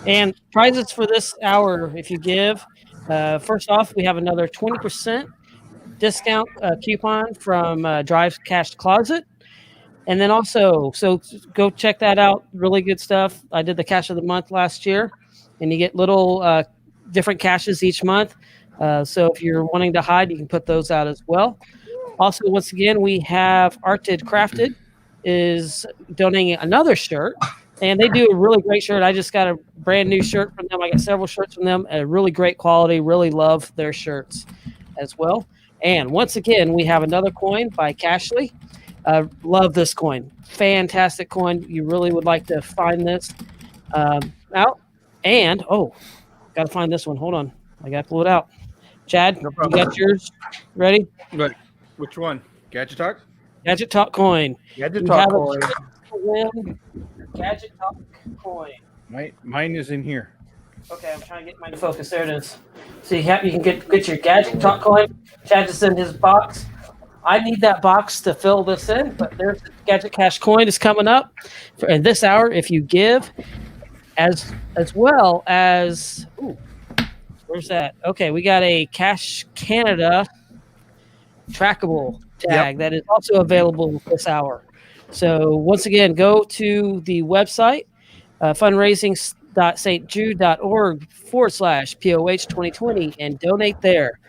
And prizes for this hour, if you give, first off, we have another 20% discount coupon from Drive Cash Closet. And then also, so go check that out. Really good stuff. I did the cache of the month last year, and you get little different caches each month. So if you're wanting to hide, you can put those out as well. Also, once again, we have Arted Crafted is donating another shirt. And they do a really great shirt. I just got a brand new shirt from them. I got several shirts from them. Really great quality. Really love their shirts as well. And once again, we have another coin by Cashley. Love this coin. Fantastic coin. You really would like to find this out. And, got to find this one. Hold on. I got to pull it out. Chad, you got yours ready? Right. Which one? Gadget Talk? Gadget Talk coin. Gadget Talk coin. Gadget Talk coin. Mine is in here. Okay, I'm trying to get mine to focus. There it is. So you can get your Gadget Talk coin. Chad just in his box. I need that box to fill this in, but there's the Gadget Cash coin is coming up in this hour if you give, as well as. Ooh, where's that? Okay, we got a Cash Canada trackable tag that is also available this hour. So once again, go to the website, fundraising.stjude.org/POH 2020 and donate there.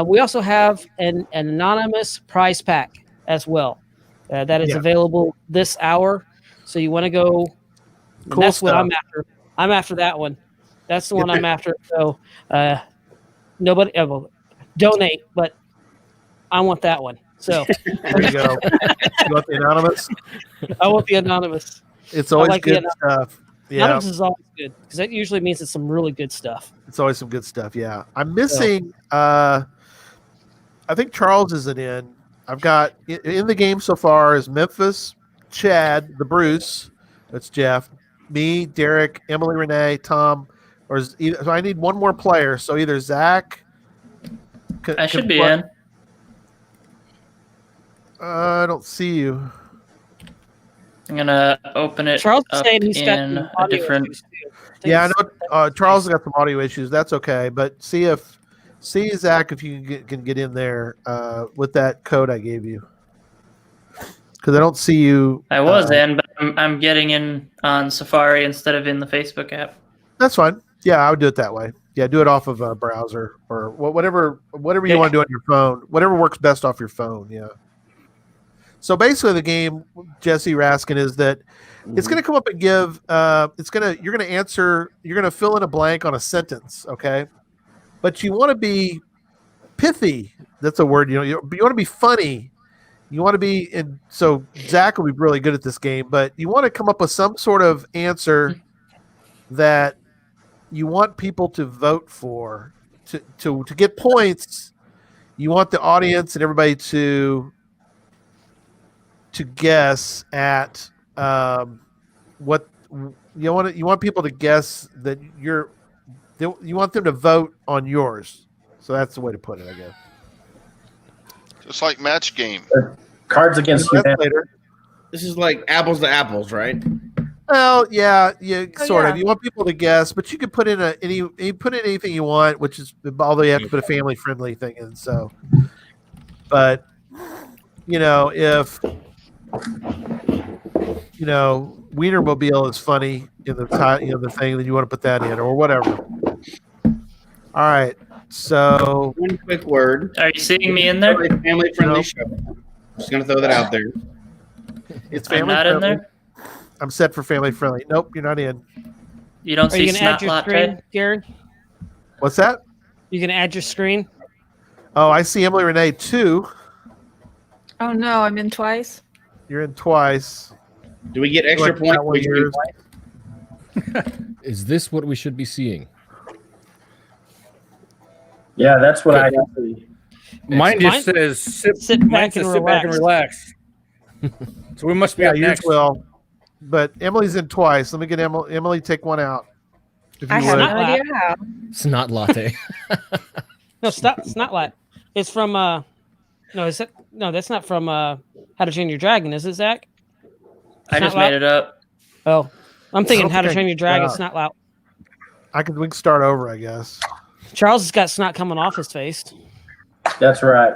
We also have an anonymous prize pack as well that is available this hour. So you want to go. Cool that's stuff. what I'm after. I'm after that one. That's the one I'm after. So nobody donate, but I want that one. So there you go. You want the anonymous? I want the anonymous. It's always good stuff. Yeah, anonymous is always good because that usually means it's some really good stuff. It's always some good stuff. Yeah, I'm missing. I think Charles isn't in. I've got in the game so far is Memphis, Chad, the Bruce. That's Jeff, me, Derek, Emily, Renee, Tom. So I need one more player. So either Zach. I should be in. I don't see you. I'm gonna open it Charles up saying he's got in a different. Yeah, I know. Charles has got some audio issues. That's okay, but see Zach if you can get in there with that code I gave you, because I don't see you. I was in, but I'm getting in on Safari instead of in the Facebook app. That's fine. Yeah, I would do it that way. Yeah, do it off of a browser or whatever you want to do on your phone. Whatever works best off your phone. Yeah. So basically, the game, Jesse Raskin, is that it's going to come up and give. You're going to answer. You're going to fill in a blank on a sentence, okay? But you want to be pithy. That's a word. You want to be funny. You want to be. And so Zach will be really good at this game. But you want to come up with some sort of answer that you want people to vote for to get points. You want the audience and everybody to guess at what you want. You want people to guess that you want them to vote on yours. So that's the way to put it, I guess. Just like match game. Cards Against Humanity. Later. This is like apples to apples, right? Well, yeah, sort of. You want people to guess, but you can put in anything you want, which is although you have to put a family friendly thing in. So, but if Wienermobile is funny in the the thing, then you want to put that in or whatever. All right. So one quick word. Are you seeing me in there? Family friendly show. Just gonna throw that out there. It's I'm family not in friendly. there. I'm set for family friendly. Nope, you're not in. You don't Are see you gonna add Snot your Latte? screen, Gary? What's that? You gonna add your screen? Oh, I see Emily Renee 2. Oh no, I'm in twice. You're in twice. Do we get extra Like points? that one yours. Is this what we should be seeing? Yeah, that's what I. Mine just says sit back and relax. So we must be up yours next. will. But Emily's in twice. Let me get Emily take one out. If I you have would. no idea how. Snot latte. No, it's not like it's from no, is that no, that's not from How to Train Your Dragon, is it, Zach? I just made it up. Oh. I'm thinking don't How to think I Train can Your Dragon, stop. Snot Lout. We can start over, I guess. Charles has got snot coming off his face. That's right.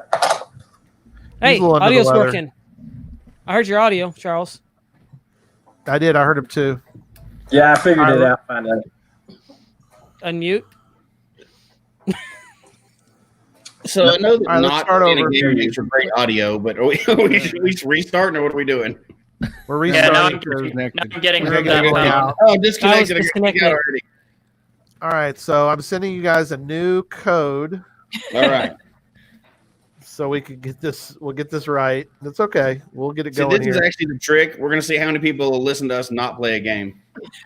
Hey, a little under the audio's weather. working. I heard your audio, Charles. I did. I heard him too. Yeah, I figured All it right. out. Finally. Unmute. So I know that All right, let's not start in a over. game makes for great audio, but are we restarting or what are we doing? We're Yeah, now restarting. I'm getting Okay, moved get out. Emily out. Oh, disconnected. I was disconnected. Already. All right, so I'm sending you guys a new code. All right. So we can get this. We'll get this right. That's okay. We'll get it See, going this is here. actually the trick. We're going to see how many people will listen to us not play a game.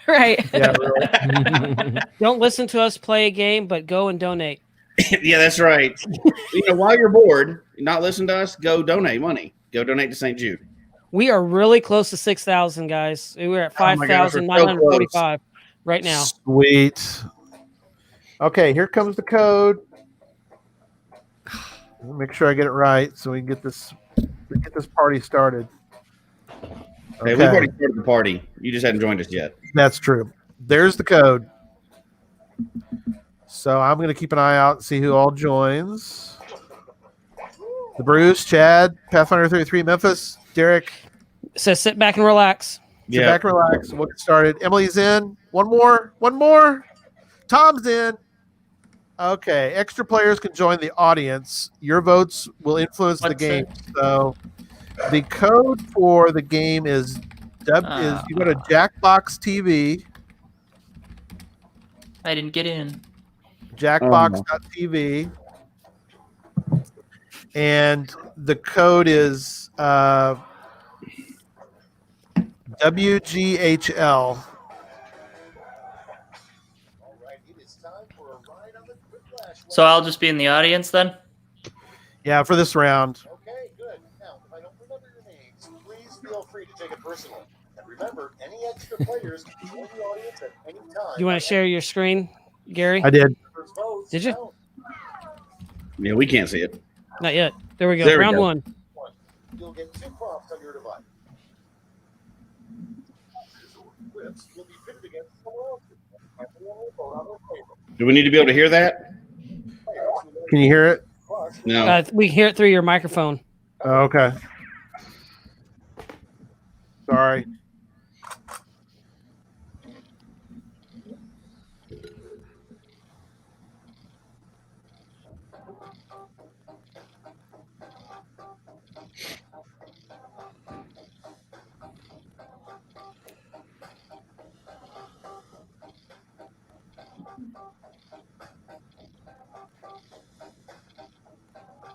Right. Yeah, really. Don't listen to us play a game, but go and donate. Yeah, that's right. While you're bored, not listen to us, go donate money. Go donate to St. Jude. We are really close to 6,000, guys. We're at Oh my gosh, we're so 5,945 right now. Sweet. Okay, here comes the code. I'll make sure I get it right so we can get this party started. Hey, we've already started the party. You just hadn't joined us yet. That's true. There's the code. So I'm going to keep an eye out and see who all joins. The Bruce, Chad, Pathfinder 33, Memphis, Derek. It says sit back and relax. Sit back and relax. We'll get started. Emily's in. One more. Tom's in. Okay. Extra players can join the audience. Your votes will influence the game. So the code for the game is you go to Jackbox TV. I didn't get in. Jackbox.tv. And the code is WGHL. So I'll just be in the audience then? Yeah, for this round. Okay, good. Now, if I don't remember your names, please feel free to take it personally. And remember, any extra players can join the audience at any time. You want to share your screen, Gary? I did. Did you? Yeah, we can't see it. Not yet. There we go. There we Round go. one. You'll get 2 prompts on your device. You'll be pitted against someone else. Do we need to be able to hear that? Can you hear it? No. We hear it through your microphone. Oh, okay. Sorry.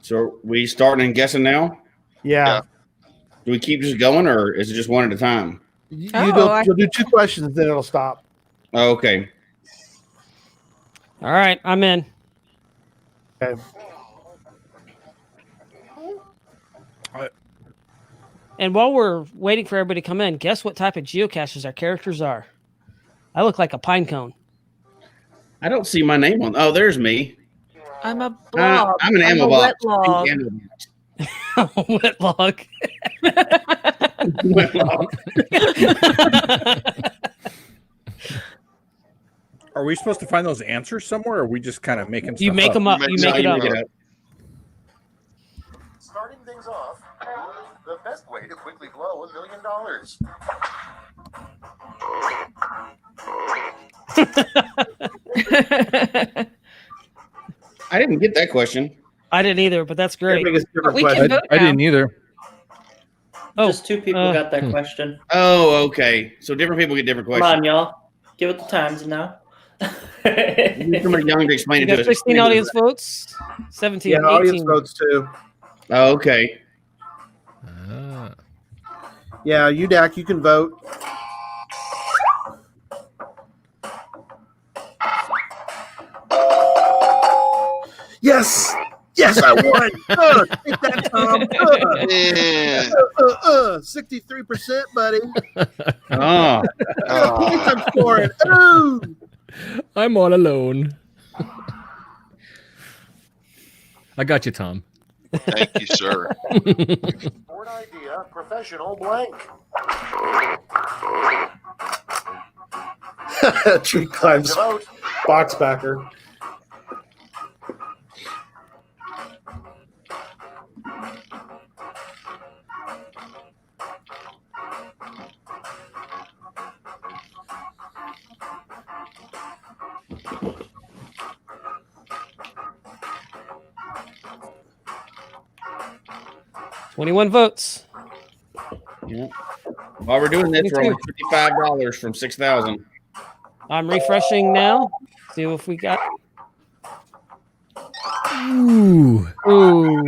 So are we starting and guessing now? Yeah. Do we keep just going or is it just one at a time? You'll do 2 questions, then it'll stop. Oh, okay. All right, I'm in. Okay. And while we're waiting for everybody to come in, guess what type of geocaches our characters are? I look like a pine cone. I don't see my name on. Oh, there's me. I'm a blob. I'm an ammo a box. wet log. Wet log. Wet log. Are we supposed to find those answers somewhere, or are we just kind of making? You make them up. You make it up. Starting things off, the best way to quickly blow $1 million. I didn't get that question. I didn't either, but that's great. Everybody gets a different We can question. vote I now. didn't either. Just two people got that question. Oh, okay. So different people get different Come questions. on, y'all. Give it the times now. Need somebody young to explain You it got to us. 16 audience votes, 17, Yeah, 18. audience votes too. Oh, okay. Yeah, UDAC, you can vote. Yes! Yes, I won! Take that, Tom! 63%, buddy. Oh. Points I'm scoring. Oh! I'm all alone. I got you, Tom. Thank you, sir. Board idea, professional blank. Tree climbs. Box backer. $21 votes. Yeah. While we're doing this, we're only $55 from 6,000. I'm refreshing now. See if we got. Ooh. Ooh.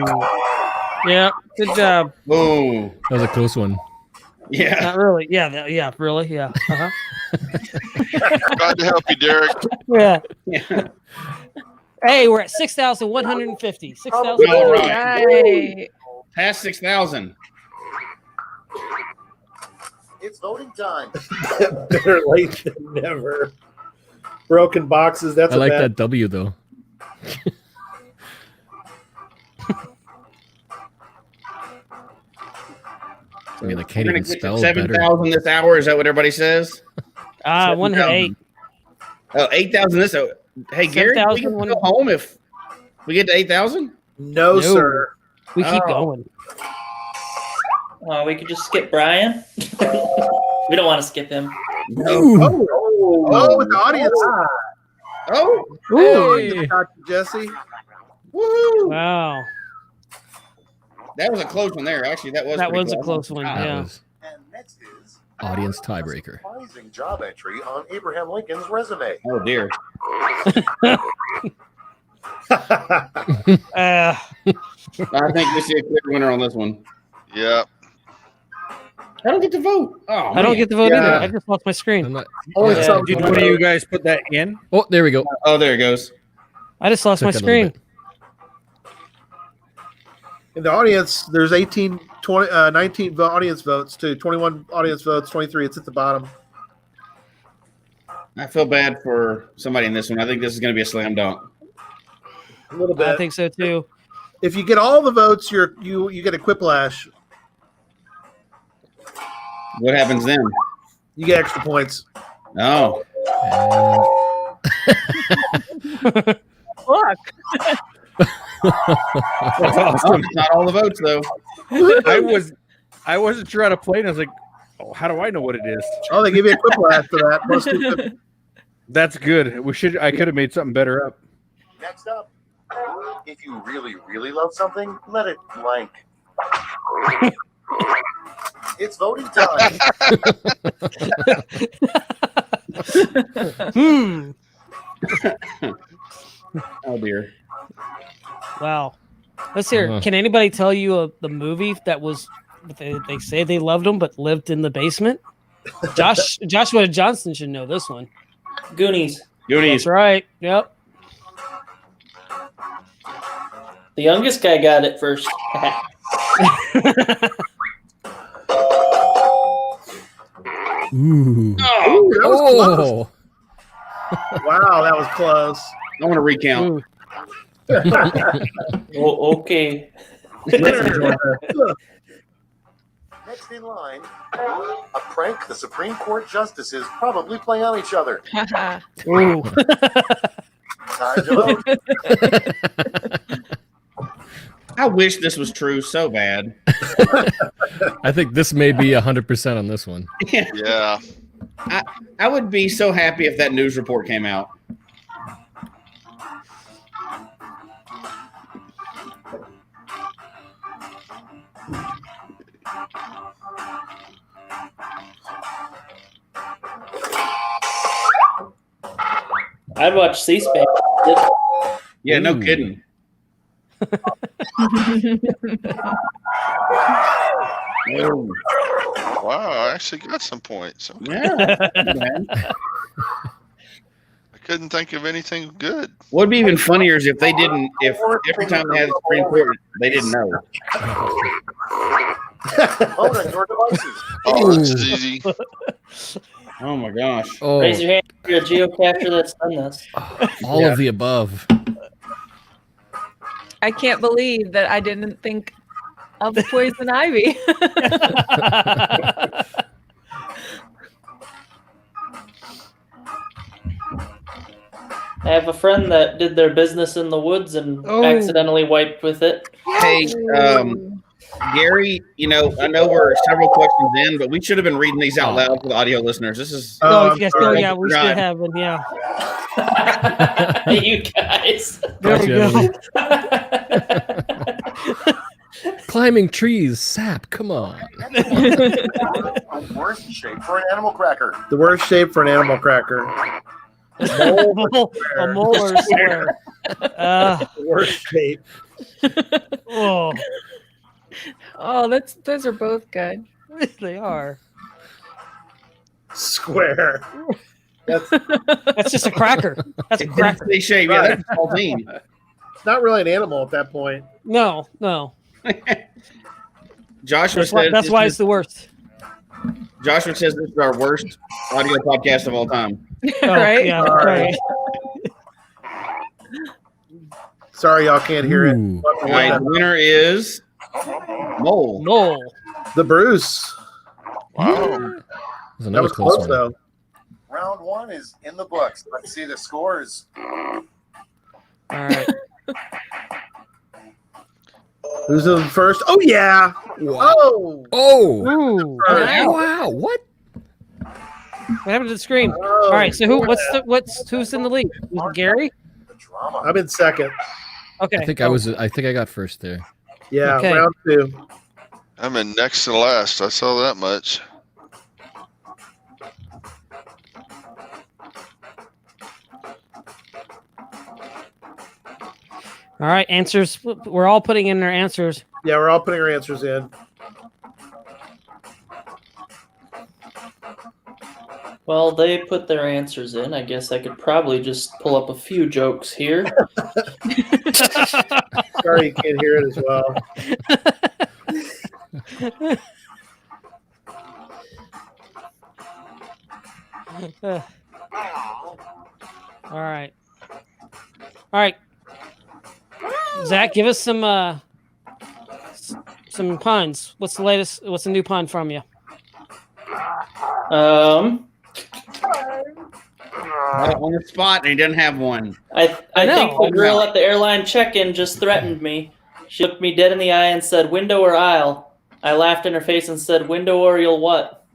Yeah. Good job. Ooh. That was a close one. Yeah. Not really. Yeah. Yeah. Really. Yeah. Uh-huh. Glad to help you, Derek. Yeah. Yeah. Hey, we're at 6,150. 6,000. All right. Right. Past 6,000. It's voting time. Better late than never. Broken boxes. That's I like bad. that W though. I mean, I can't We're even gonna get spell to better. 7,000 this hour. Is that what everybody says? One hit 8. Oh, 8,000 this hour. Hey, Gary, can we 7,000 go home if we get to 8,000? No, sir. We keep going. Oh, we could just skip Bryan. We don't want to skip him. No. Oh, with the audience. Oh. Hey. Dr. Jesse. Woo. Wow. That was a close one there. Actually, that was a close one. That Yeah. was And next is audience tiebreaker. surprising job entry on Abraham Lincoln's resume. Oh, dear. I think we see a clear winner on this one. Yeah. I don't get to vote. Oh, I don't get to vote Yeah. either. I just lost my screen. I'm not, Did one of you guys put that in? oh, there we go. Oh, there it goes. I just lost my Took a little screen. bit. In the audience, there's 18, 20, 19 audience votes too. 21 audience votes, 23. It's at the bottom. I feel bad for somebody in this one. I think this is going to be a slam dunk. A little bit. I think so too. If you get all the votes, you get a Quiplash. What happens then? You get extra points. Oh. Look. That's awesome. Not all the votes, though. I wasn't sure how to play, and I was like, "Oh, how do I know what it is?" Oh, they give you a Quiplash for that. Plus 250. That's good. I could have made something better up. Next up, if you really, really love something, let it blank. It's voting time. Oh, dear. Wow. Let's hear. Uh-huh. Can anybody tell you the movie that was? They say they loved him, but lived in the basement. Joshua Johnson should know this one. Goonies. That's right. Yep. The youngest guy got it first. Ooh. Ooh, that was close. Oh. Wow, that was close. I want to recount. Oh, okay. Next in line, a prank the Supreme Court justices probably play on each other. Ooh. Time to vote. I wish this was true so bad. I think this may be 100% on this one. Yeah. I would be so happy if that news report came out. I'd watch C-SPAN. Yeah, no kidding. Wow, I actually got some points. Okay. Yeah. I couldn't think of anything good. What'd be even funnier is if they didn't, if every time they had the Supreme Court, they didn't know. Vote on your devices. Oh, this is easy. Oh my gosh. Oh, Raise your hand if you're a geocacher that's done this. all of the above. I can't believe that I didn't think of poison ivy. I have a friend that did their business in the woods and accidentally wiped with it. Hey, Gary, I know we're several questions in, but we should have been reading these out loud for the audio listeners. This is. Yes, yeah, we should have been, yeah. Hey, you guys. There we go. Climbing trees, sap. Come on. Worst shape for an animal cracker. The worst shape for an animal cracker. A molar square. The worst shape. Oh, those are both good. They are. Square. That's just a cracker. That's a cracker. Shape. Yeah, that's a small team. It's not really an animal at that point. No. Joshua That's why it's the worst. Joshua says this is our worst audio podcast of all time. Right? Yeah, right. Sorry, y'all can't hear it. All right, the winner is Mole. The Bruce. Wow. That was close, though. Round 1 is in the books. Let's see the scores. All right. Who's in first? Oh, yeah. Wow. Ooh. Wow. What? What happened to the screen? All right. So who's in the lead? Was it Gary? I'm in second. Okay. I think I got first there. Yeah, Okay. round 2. I'm in next to last. I saw that much. All right. Answers. We're all putting in their answers. Yeah, we're all putting our answers in. Well, they put their answers in. I guess I could probably just pull up a few jokes here. Sorry you can't hear it as well. All right. Zach, give us some puns. What's the latest? What's a new pun from you? On the spot, and he doesn't have one. I think the girl at the airline check-in just threatened me. She looked me dead in the eye and said, "Window or aisle?" I laughed in her face and said, "Window or you'll what?"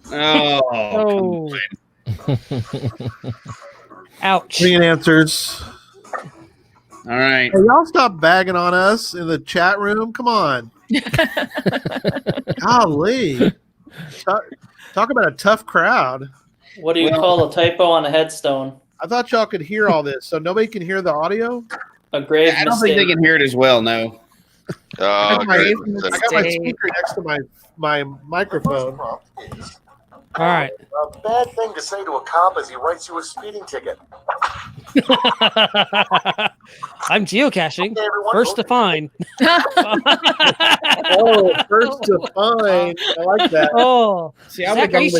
Oh. Ouch. Clean answers. All right. Hey, y'all stop bagging on us in the chat room. Come on. Golly. Talk about a tough crowd. What do you call a typo on a headstone? I thought y'all could hear all this, so nobody can hear the audio? A grave I don't think they can hear it as well, no. I got my speaker next to my microphone. All right. A bad thing to say to a cop as he writes you a speeding ticket. I'm geocaching. First to find. Oh, first to find. I like that. Oh, See, Zach, are you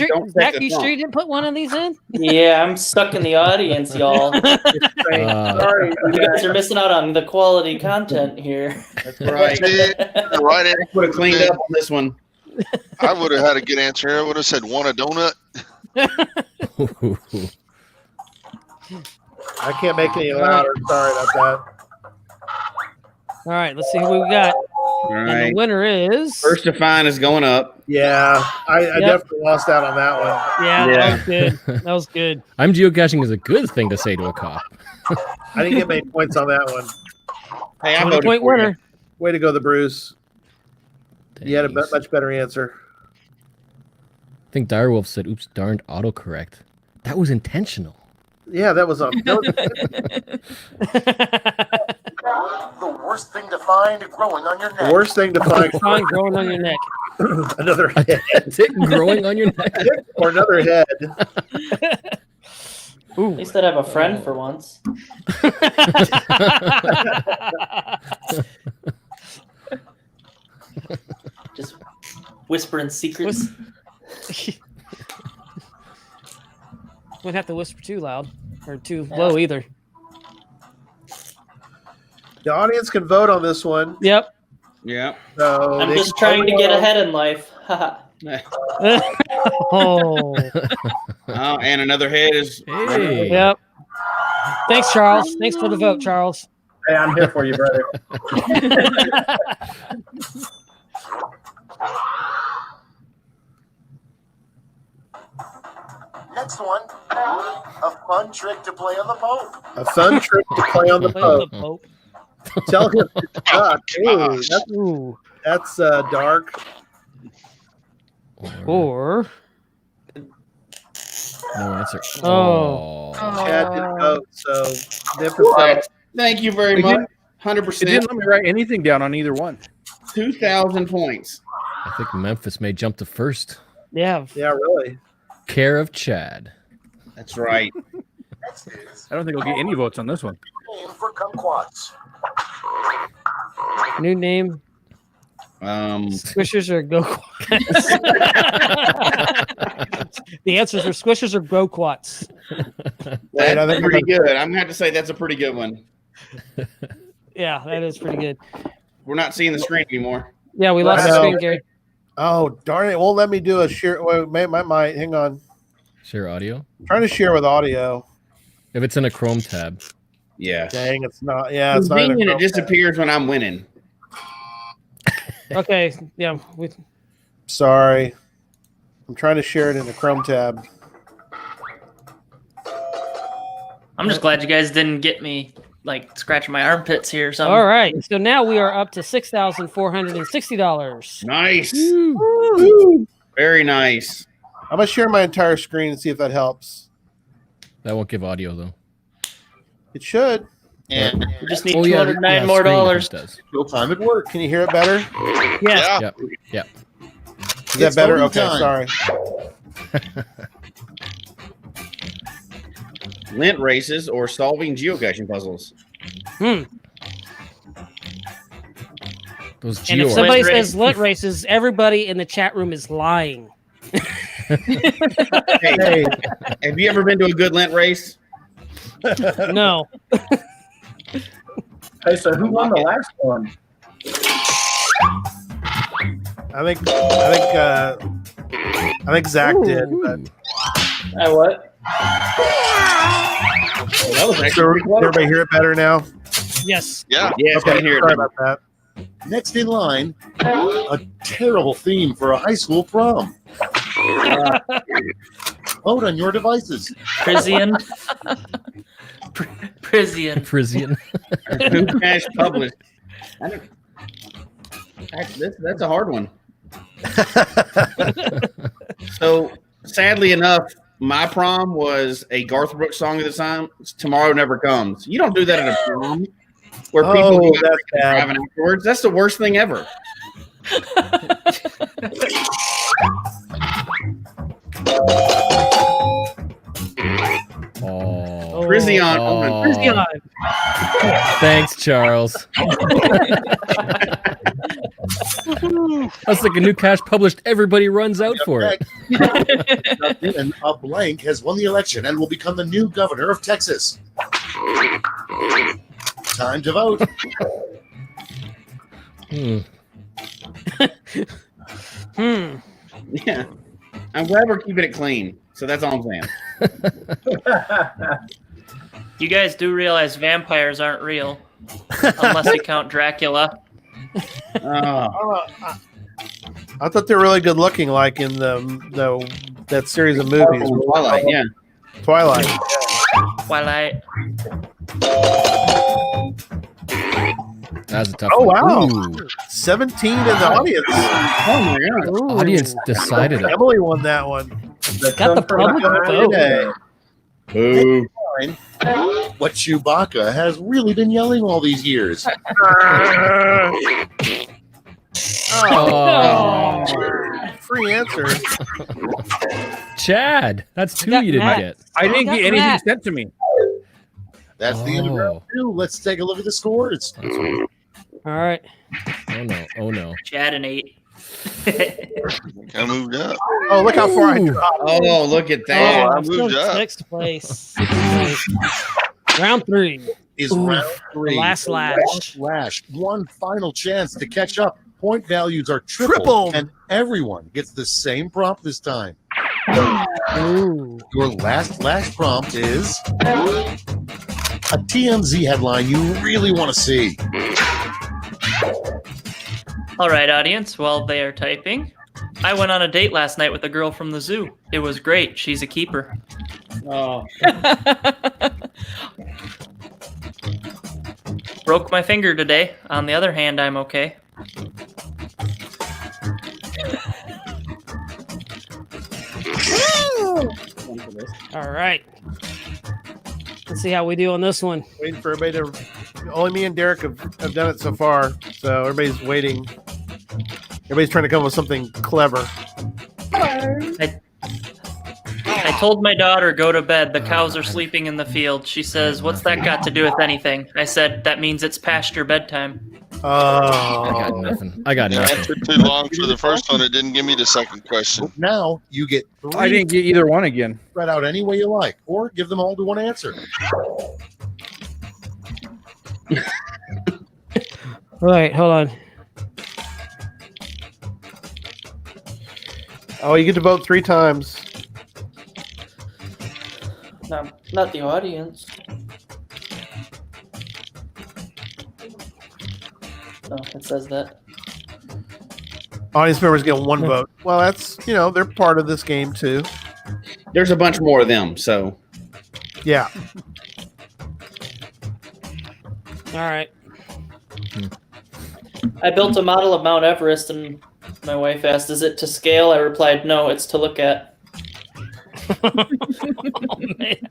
sure you didn't put one of these in? Yeah, I'm stuck in the audience, y'all. Sorry. You guys are missing out on the quality content here. That's right. Right. Would have cleaned up on this one. I would have had a good answer. I would have said, "Want a donut?" I can't make any louder. Sorry about that. All right, let's see who we got. All And right. the winner is. First to find is going up. Yeah, I definitely lost out on that one. Yeah, that was good. That was good. I'm geocaching is a good thing to say to a cop. I didn't get many points on that one. Hey, I 20 voted point for you. winner. Way to go, the Bruce. You had a much better answer. I think Direwolf said, "Oops, darned autocorrect." That was intentional. Yeah, that was on. The worst thing to find growing on your neck. The worst thing to find growing on your neck. Another head. Dick growing on your neck. Or another head. At least I'd have a friend for once. Just whispering secrets. Wouldn't have to whisper too loud or too low either. The audience can vote on this one. Yep. Yeah. So I'm just trying to get ahead in life. Oh, and another head is. Hey. Yep. Thanks, Charles. Thanks for the vote, Charles. Hey, I'm here for you, brother. Next one, a fun trick to play on the Pope. A fun trick to play on the Pope. Tell him to stop. Ooh, that's dark. Or no answer. Oh. Chad didn't vote, so different. Thank you very It much. didn't- 100%. It didn't let me write anything down on either one. 2,000 points. I think Memphis may jump to first. Yeah. Yeah, really. Care of Chad. That's right. I don't think I'll get any votes on this one. Name for kumquats. New name. Squishers or go. The answers are squishers or go quats. That's pretty good. I'm going to have to say that's a pretty good one. Yeah, that is pretty good. We're not seeing the screen anymore. Yeah, we lost the screen, Gary. Oh, darn it. Won't let me do a share. Wait, might. Hang on. Share audio. I'm trying to share with audio. If it's in a Chrome tab. Yeah. Dang, it's not. Yeah, it's not. in a Convenient, Chrome it disappears when I'm winning. Okay. Yeah. Sorry. I'm trying to share it in the Chrome tab. I'm just glad you guys didn't get me like scratching my armpits here or something. All right. So now we are up to $6,460. Nice. Very nice. I'm going to share my entire screen and see if that helps. That won't give audio, though. It should. And we just need $209 more dollars. Full time at work. Can you hear it better? Yes. Yep. Yep. Is that better? Okay, time. sorry. Lint races or solving geocaching puzzles. Those And if somebody says lint races, everybody in the chat room is lying. Hey, have you ever been to a good lint race? No. Hey, so who won the last one? I think Zach did. But... What? Well, that was actually pretty Did close. everybody hear it better now? Yes. Yeah. Yes, I Okay, can hear sorry it. about that. Next in line, a terrible theme for a high school prom. Vote on your devices. Prisian. Prisian. Frisian. New cash published. That's a hard one. So, sadly enough, my prom was a Garth Brooks song at the time. Tomorrow Never Comes. You don't do that at a prom where people go out driving afterwards. That's the worst thing ever. Oh. Prision. Oh. Prision. Thanks, Charles. That's like a new cache published. Everybody runs out for it. And a blank has won the election and will become the new governor of Texas. Time to vote. Yeah. I'm glad we're keeping it clean. So that's all I'm saying. You guys do realize vampires aren't real, unless you count Dracula. I thought they were really good looking, like in that series of movies. Twilight, yeah. Twilight. Twilight. That's a tough Oh, one. wow. Ooh. 17 in the audience. Oh, my God. Audience decided it. Emily won that one. Got the public vote. Okay. Boo. find what Chewbacca has really been yelling all these years. Oh. Free answer. Chad, that's two you didn't get. I didn't get anything sent to me. That's the end of round 2. Let's take a look at the scores. All right. Oh no! Oh no! Chad and 8. I moved up. Oh, look how far I dropped. Oh, look at that. I moved up. Sixth place. Round 3 Is round 3. The last lash. Last lash. One final chance to catch up. Point values are tripled, and everyone gets the same prompt this time. Ooh. Your last lash prompt is a TMZ headline you really want to see. All right, audience, while they are typing, I went on a date last night with a girl from the zoo. It was great. She's a keeper. Oh. Broke my finger today. On the other hand, I'm okay. All right. Let's see how we do on this one. Waiting for everybody to. Only me and Derek have done it so far, so everybody's waiting. Everybody's trying to come up with something clever. I told my daughter, go to bed. The cows are sleeping in the field. She says, what's that got to do with anything? I said, that means it's past your bedtime. Oh. I got nothing. I got nothing. That took too long for the first one. It didn't give me the second question. Now you get 3. I didn't get either one again. Spread out any way you like, or give them all to one answer. All right, hold on. Oh, you get to vote 3 times. No, not the audience. Oh, it says that. Audience members get 1 vote. Well, that's, they're part of this game too. There's a bunch more of them, so. Yeah. All right. I built a model of Mount Everest, and my wife asked, is it to scale? I replied, no, it's to look at. Oh, man.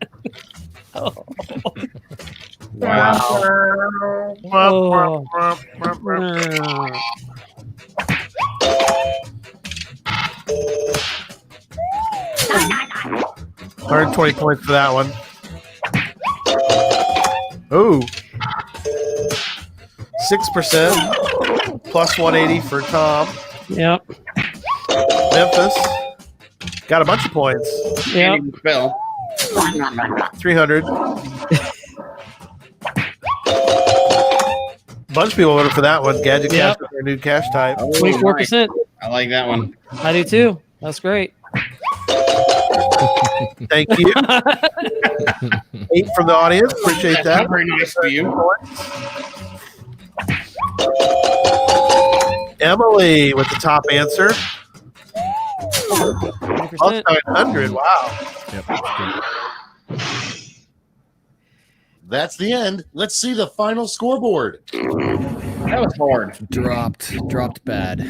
Oh. Wow. Oh. 120 points for that one. Ooh. 6%. Plus 180 for Tom. Yep. Memphis. Got a bunch of points. Yep. 300. Bunch of people voted for that one. Gadget Cash with their new cash type. 24%. I like that one. I do too. That's great. Thank you. 8 from the audience. Appreciate that. Very nice of you. Emily with the top answer. Plus 900. Wow. Yep. That's the end. Let's see the final scoreboard. That was hard. Dropped bad.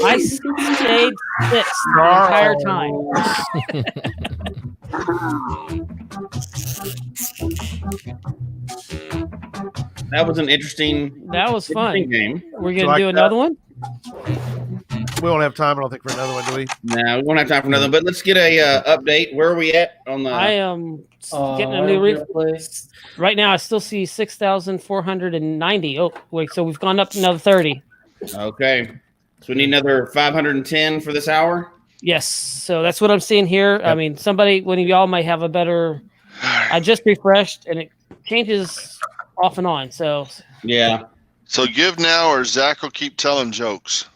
I stayed 6 the entire time. That was an interesting. That was fun. Game. We're gonna do another one. We won't have time, I don't think, for another one, do we? No, we won't have time for another one. But let's get a update. Where are we at on the? I am getting a new replay. Right now, I still see 6,490. Oh, wait, so we've gone up another 30. Okay, so we need another 510 for this hour. Yes, so that's what I'm seeing here. Yep. I mean, one of y'all might have a better. I just refreshed, and it changes off and on. So yeah. So give now, or Zach will keep telling jokes.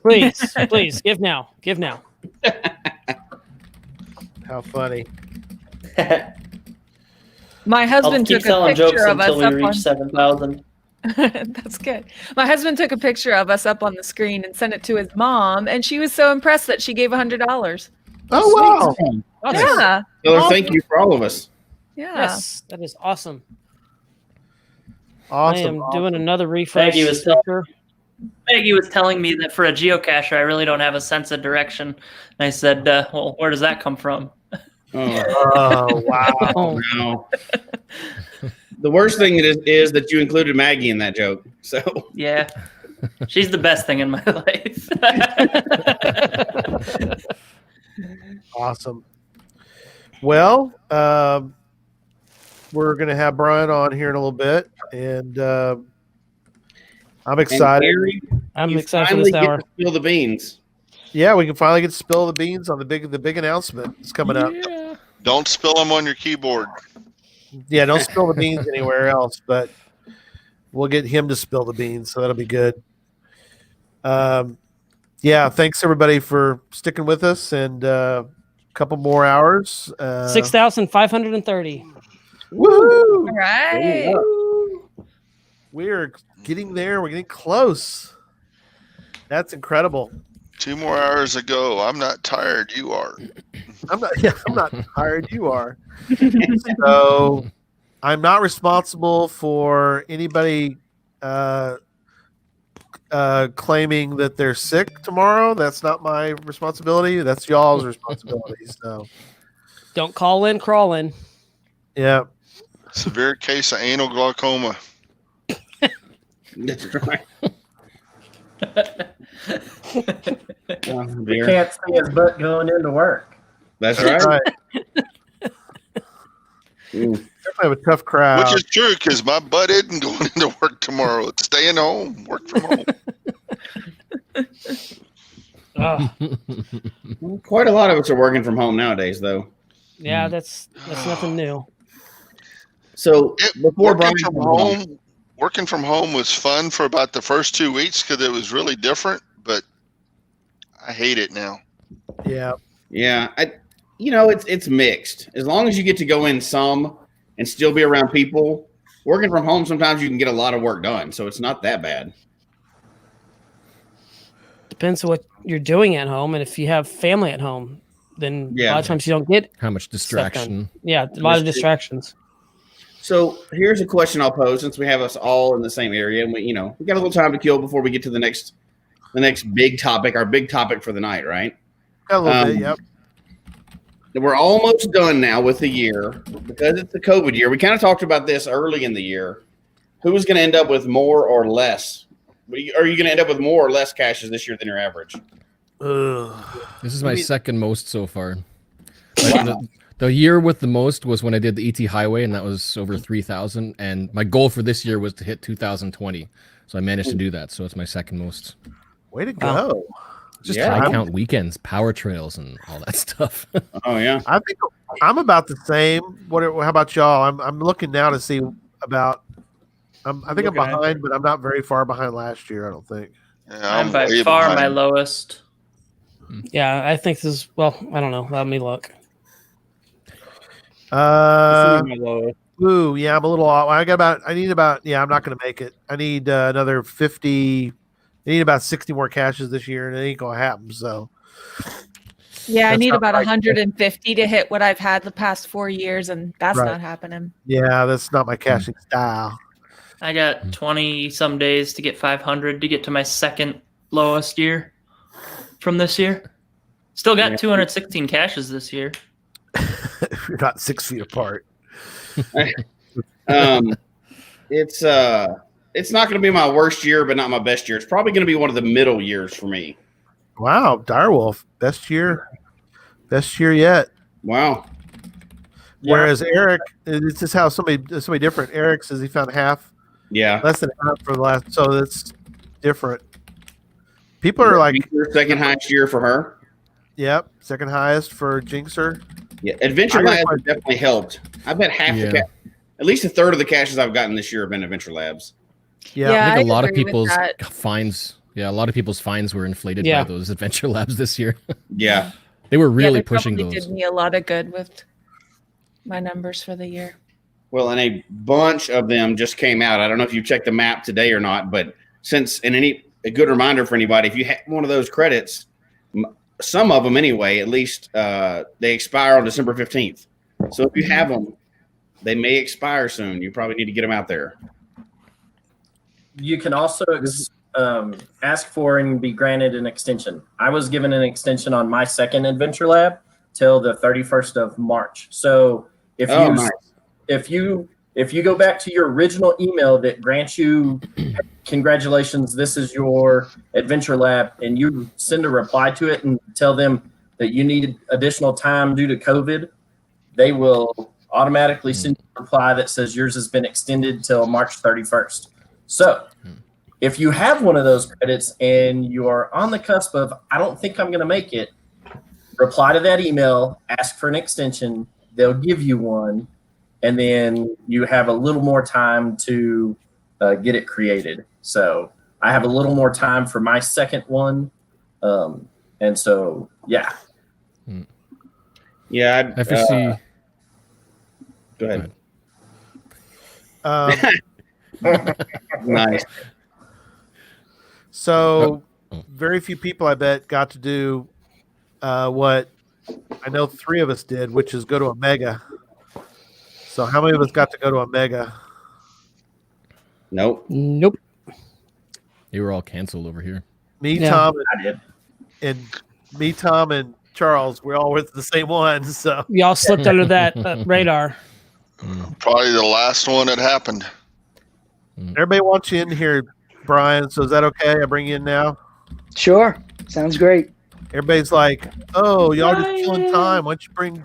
Please, give now. How funny. My husband took a picture of us up on 7,000. That's good. My husband took a picture of us up on the screen and sent it to his mom, and she was so impressed that she gave $100. Oh wow! Yeah. So thank you for all of us. Yeah. Yes, that is awesome. Awesome. I am doing another refresh. Maggie was Maggie was telling me that for a geocacher, I really don't have a sense of direction. And I said, well, where does that come from? Oh, wow. Oh, no. The worst thing is that you included Maggie in that joke. So yeah, she's the best thing in my life. Awesome. Well, we're going to have Bryan on here in a little bit, and I'm excited. I'm excited for this hour. Spill the beans. Yeah, we can finally get to spill the beans on the big announcement that's coming up. Don't spill them on your keyboard. Yeah, don't spill the beans anywhere else, but we'll get him to spill the beans, so that'll be good. Yeah, thanks everybody for sticking with us, and a couple more hours. 6,530. Woohoo! All right. We're getting there. We're getting close. That's incredible. 2 more hours ago. I'm not tired. You are. I'm not tired. You are. So I'm not responsible for anybody claiming that they're sick tomorrow. That's not my responsibility. That's y'all's responsibility. So don't call in, crawl in. Yeah. Severe case of anal glaucoma. That's right. We can't see his butt going into work. That's right. Definitely have a tough crowd. Which is true, because my butt isn't going into work tomorrow. It's staying home, work from home. Quite a lot of us are working from home nowadays, though. Yeah, that's nothing new. So before working from home was fun for about the first 2 weeks because it was really different, but I hate it now. Yeah. Yeah. It's mixed. As long as you get to go in some and still be around people, working from home, sometimes you can get a lot of work done. So it's not that bad. Depends on what you're doing at home. And if you have family at home, then a lot of times you don't get how much distraction. Yeah, a lot of distractions. So here's a question I'll pose, since we have us all in the same area, and we got a little time to kill before we get to the next big topic, our big topic for the night, right? A little bit, yep. We're almost done now with the year because it's the COVID year. We kind of talked about this early in the year. Who is going to end up with more or less? Are you going to end up with more or less caches this year than your average? This is my second most so far. The year with the most was when I did the ET Highway, and that was over 3,000. And my goal for this year was to hit 2020. So I managed to do that. So it's my second most. Way to go. Just I count weekends, power trails, and all that stuff. Oh, yeah. I think I'm about the same. How about y'all? I'm looking now to see about. I think I'm behind, but I'm not very far behind last year, I don't think. Yeah, I'm by far my lowest. Yeah, I think this is, I don't know. Let me look. Yeah, I'm a little off. I need about, I'm not going to make it. I need another 50. I need about 60 more caches this year, and it ain't going to happen. So, yeah, I need about 150 to hit what I've had the past 4 years, and that's not happening. Yeah, that's not my caching style. I got 20 some days to get 500 to get to my second lowest year from this year. Still got 216 caches this year. You're not 6 feet apart. It's not going to be my worst year, but not my best year. It's probably going to be one of the middle years for me. Wow, Direwolf, best year yet. Wow. Whereas Eric, it's just how somebody different. Eric says he found half. Yeah, less than half for the last. So that's different. People are like second highest year for her. Yep, second highest for Jinxer. Yeah, Adventure Labs has definitely helped. I bet at least a third of the caches I've gotten this year have been Adventure Labs. Yeah, I think a lot of people's fines. Yeah, a lot of people's fines were inflated by those Adventure Labs this year. Yeah, they were really pushing those. Did me a lot of good with my numbers for the year. Well, and a bunch of them just came out. I don't know if you checked the map today or not, but a good reminder for anybody, if you have one of those credits, some of them anyway, at least they expire on December 15th. So if you have them, they may expire soon. You probably need to get them out there. You can also ask for and be granted an extension. I was given an extension on my second Adventure Lab till the 31st of March. So if you go back to your original email that grants you congratulations, this is your Adventure Lab, and you send a reply to it and tell them that you needed additional time due to COVID, they will automatically send you a reply that says yours has been extended till March 31st. So if you have one of those credits and you are on the cusp of, I don't think I'm going to make it, reply to that email, ask for an extension, they'll give you one, and then you have a little more time to get it created. So I have a little more time for my second one. And so, yeah. Yeah. FSC. Go ahead. Nice. So very few people, I bet, got to do what I know 3 of us did, which is go to a mega. So how many of us got to go to a mega? Nope. They were all canceled over here. Me, Tom, and Charles, we all went to the same one. So y'all slipped under that radar. Probably the last one that happened. Everybody wants you in here, Bryan. So is that okay? I bring you in now. Sure. Sounds great. Everybody's like, "Oh, y'all just killing time. Why don't you bring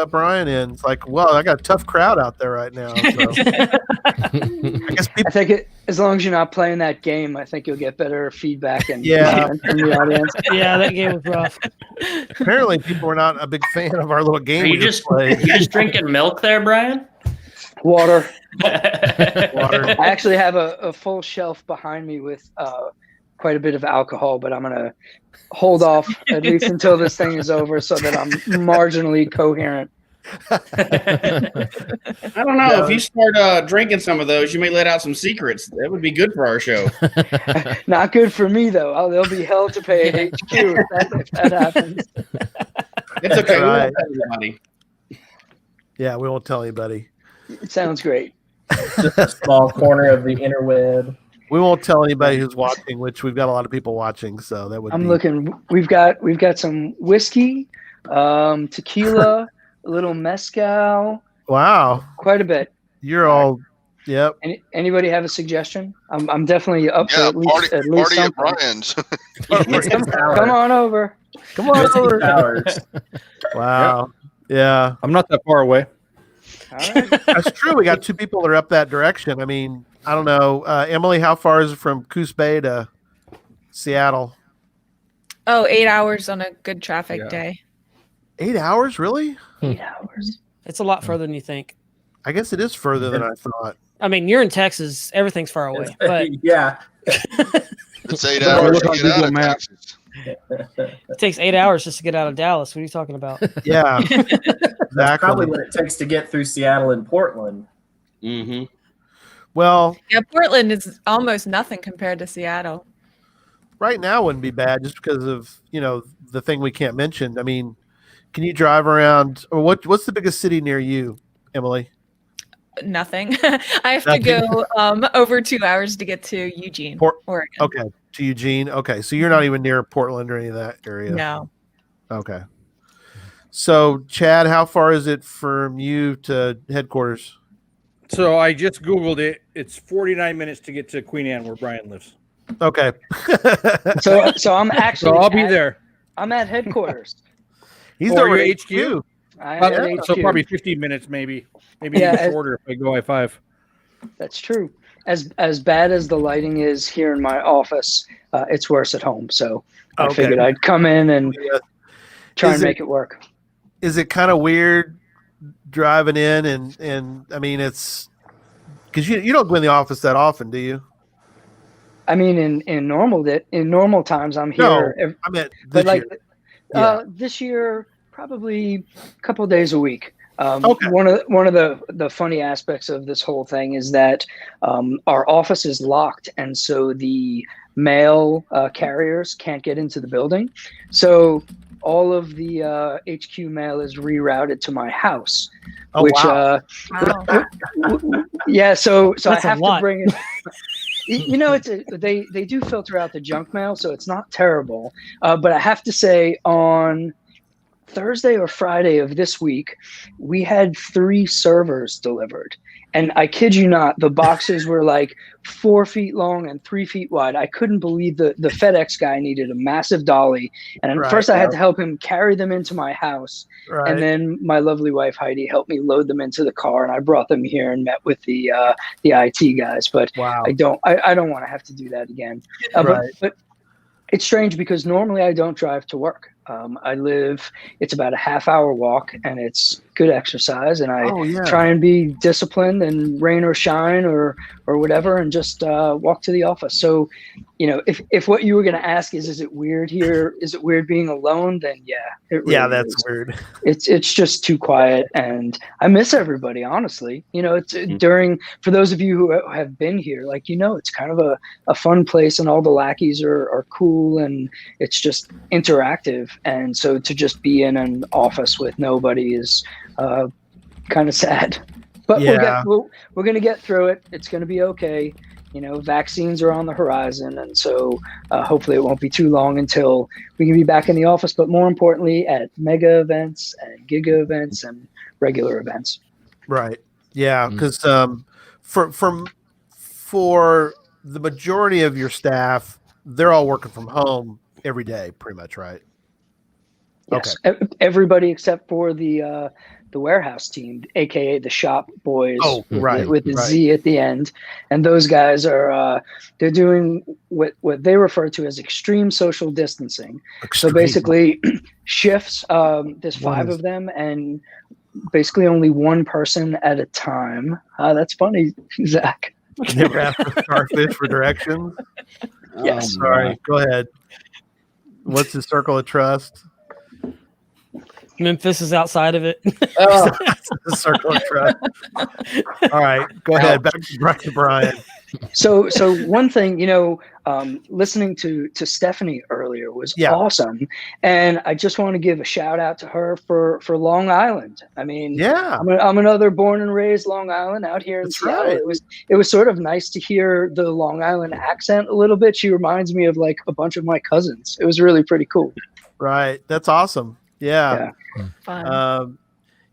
Bryan in?" It's like, well, I got a tough crowd out there right now. So. I think as long as you're not playing that game, I think you'll get better feedback and from the audience. Yeah, that game was rough. Apparently, people were not a big fan of our little game. Are you just drinking milk there, Bryan? Water. I actually have a full shelf behind me with quite a bit of alcohol, but I'm gonna hold off at least until this thing is over so that I'm marginally coherent. I don't know. If you start drinking some of those, you may let out some secrets. That would be good for our show. Not good for me though. There'll be hell to pay at HQ if that happens. It's okay. We Right. won't tell anybody. Yeah, we won't tell anybody. It sounds great. Just a small corner of the interweb. We won't tell anybody who's watching, which we've got a lot of people watching, so that would. I'm looking. We've got some whiskey, tequila, a little mezcal. Wow, quite a bit. You're all. Yep. Anybody have a suggestion? I'm definitely up for at least party something. at Bryan's. Come on over. Come on over. Wow. Yeah. I'm not that far away. That's true. We got 2 people that are up that direction. I mean, I don't know. Emily, how far is it from Coos Bay to Seattle? Oh, 8 hours on a good traffic day. 8 hours? Really? 8 hours. It's a lot further than you think. I guess it is further than I thought. I mean, you're in Texas. Everything's far away. But yeah. It's 8 hours to get out of Texas. it takes 8 hours just to get out of Dallas. What are you talking about? Yeah. That's probably what it takes to get through Seattle and Portland. Mm-hmm. Well, Yeah, Portland is almost nothing compared to Seattle. right now wouldn't be bad just because of, the thing we can't mention. I mean, can you drive around, or what's the biggest city near you, Emily? Nothing. I have to go over 2 hours to get to Eugene, Oregon. Okay, to Eugene. Okay, so you're not even near Portland or any of that area. No. Okay. So, Chad, how far is it from you to headquarters? So I just Googled it. It's 49 minutes to get to Queen Anne, where Bryan lives. Okay. So I'm actually. So I'll be there. I'm at headquarters. He's over over at at HQ. I am at So HQ. probably 15 minutes, maybe even shorter if I go I-5. That's true. As bad as the lighting is here in my office, it's worse at home. So I Okay. figured I'd come in and try and make it work. Is it kind of weird driving in and I mean, it's because you don't go in the office that often, do you? I mean, in normal times, I'm here. No, I meant but this year. this year, probably a couple days a week. Okay. One of the funny aspects of this whole thing is that our office is locked, and so the mail carriers can't get into the building. So all of the HQ mail is rerouted to my house, Oh, which wow. yeah. So I That's a have to lot. bring it. They do filter out the junk mail, so it's not terrible. But I have to say, on Thursday or Friday of this week, we had 3 servers delivered. And I kid you not, the boxes were like 4 feet long and 3 feet wide. I couldn't believe the FedEx guy needed a massive dolly. And at first I had to help him carry them into my house. Right. And then my lovely wife, Heidi, helped me load them into the car. And I brought them here and met with the IT guys. But I don't want to have to do that again. But it's strange because normally I don't drive to work. It's about a half-hour walk, and it's good exercise, and I try and be disciplined, and rain or shine or whatever, and just walk to the office. So, if what you were going to ask is it weird here? Is it weird being alone? Then it really that's is. weird. It's just too quiet, and I miss everybody. Honestly, it's for those of you who have been here, it's kind of a fun place, and all the lackeys are cool, and it's just interactive. And so to just be in an office with nobody is kind of sad. But we're going to get through it. It's going to be okay. Vaccines are on the horizon. And so hopefully it won't be too long until we can be back in the office. But more importantly, at mega events and giga events and regular events. Right. Yeah. Because for the majority of your staff, they're all working from home every day, pretty much, right? Yes. Okay. Everybody except for the warehouse team, aka the shop boys, with the Z at the end, and those guys are they're doing what they refer to as extreme social distancing. So basically, shifts. There's 5 of them, and basically only one person at a time. That's funny, Zach. Never asked for starfish for directions. Yes. Sorry. Go ahead. What's the circle of trust? Memphis is outside of it. The circle of trust. All right, go ahead. Back to Bryan. So one thing, listening to Stephanie earlier was awesome, and I just want to give a shout out to her for Long Island. I mean, I'm another born and raised Long Island out here in Seattle. Right. It was sort of nice to hear the Long Island accent a little bit. She reminds me of like a bunch of my cousins. It was really pretty cool. Right, that's awesome. Yeah. Fun.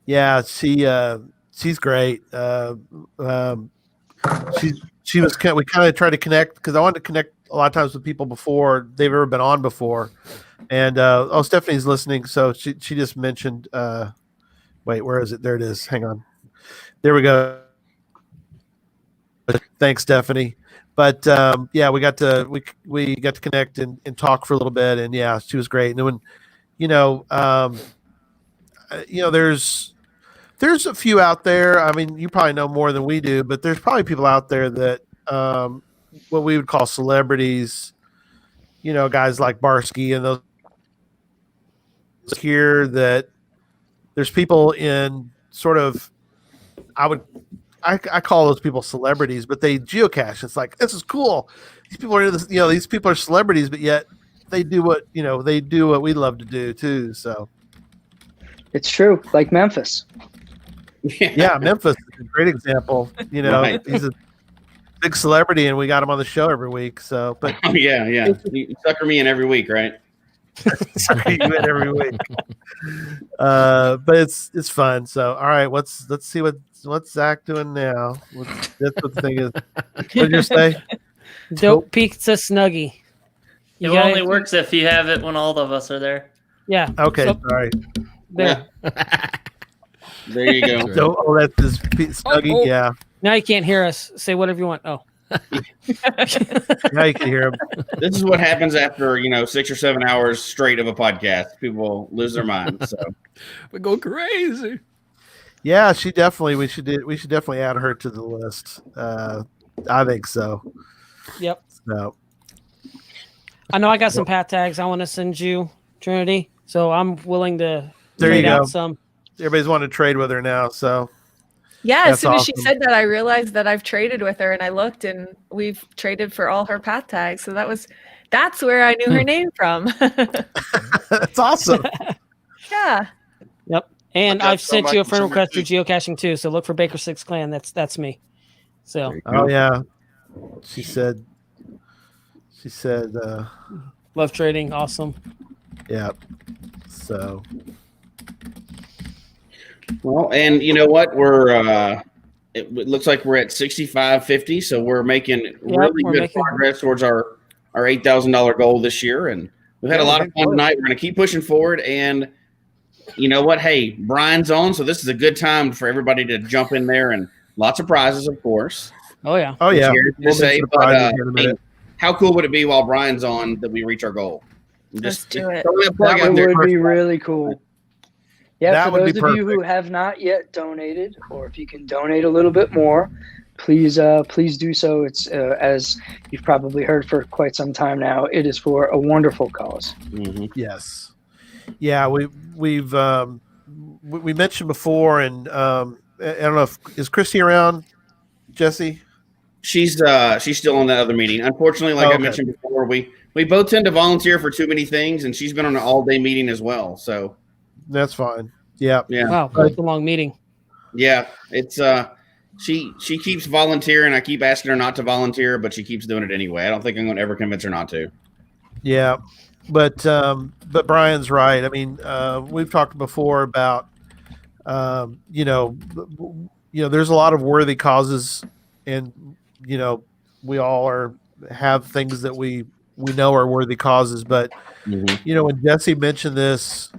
She's great. We kind of tried to connect because I wanted to connect a lot of times with people before they've ever been on before. And Stephanie's listening, so she just mentioned wait, where is it? There it is. Hang on. There we go. Thanks, Stephanie. But we got to connect and talk for a little bit, and she was great. And when there's a few out there. I mean, you probably know more than we do, but there's probably people out there that what we would call celebrities, guys like Barsky and those here, that there's people in sort of, I call those people celebrities, but they geocache. It's like, this is cool. These people are into this, these people are celebrities, but yet they do what we love to do too. So it's true. Like Memphis. Yeah, Memphis is a great example. He's a big celebrity, and we got him on the show every week. So, but you sucker me in every week, right? Sucker you in every week. But it's fun. So, all right, let's see what's Zach doing now. That's what the thing is. What did you say? Dope pizza snuggie. It only works if you have it when all of us are there. Yeah. Okay. Sorry. There. There you go. So, that's his snuggie. Yeah. Now you can't hear us. Say whatever you want. Oh. Now you can hear him. This is what happens after 6 or 7 hours straight of a podcast. People lose their minds. So we go crazy. Yeah, we should definitely add her to the list. I think so. Yep. So I know I got some pat tags I want to send you, Trinity. So I'm willing to trade out some. Everybody's wanting to trade with her now, so yeah. As soon as she said that, I realized that I've traded with her, and I looked, and we've traded for all her pat tags. So that's where I knew her name from. That's awesome. Yeah. Yep. And I've sent you a friend request for geocaching too. So look for Baker 6 Clan. That's me. So. Oh yeah. She said, love trading. Awesome. Yeah. So. Well, and you know what? It looks like we're at 65.50, so we're making really good progress towards our $8,000 goal this year. And we've had a lot of fun tonight. We're going to keep pushing forward. And you know what? Hey, Bryan's on, so this is a good time for everybody to jump in there, and lots of prizes, of course. Oh yeah. Oh yeah. To say, but, how cool would it be while Bryan's on that we reach our goal? Let's do it. That would be really cool. Yeah, That for would be those of you who have not yet donated, or if you can donate a little bit more, please do so. It's as you've probably heard for quite some time now, it is for a wonderful cause. Mm-hmm. Yes. Yeah, we mentioned before, and I don't know is Christy around, Jesse? She's still on that other meeting. Unfortunately, like I mentioned before, we both tend to volunteer for too many things, and she's been on an all-day meeting as well. So that's fine. Yeah. Yeah. Wow, that's a long meeting. Yeah, it's she keeps volunteering. I keep asking her not to volunteer, but she keeps doing it anyway. I don't think I'm going to ever convince her not to. Yeah, but Bryan's right. I mean, we've talked before about there's a lot of worthy causes, and we all have things that we know are worthy causes. But when Jesse mentioned this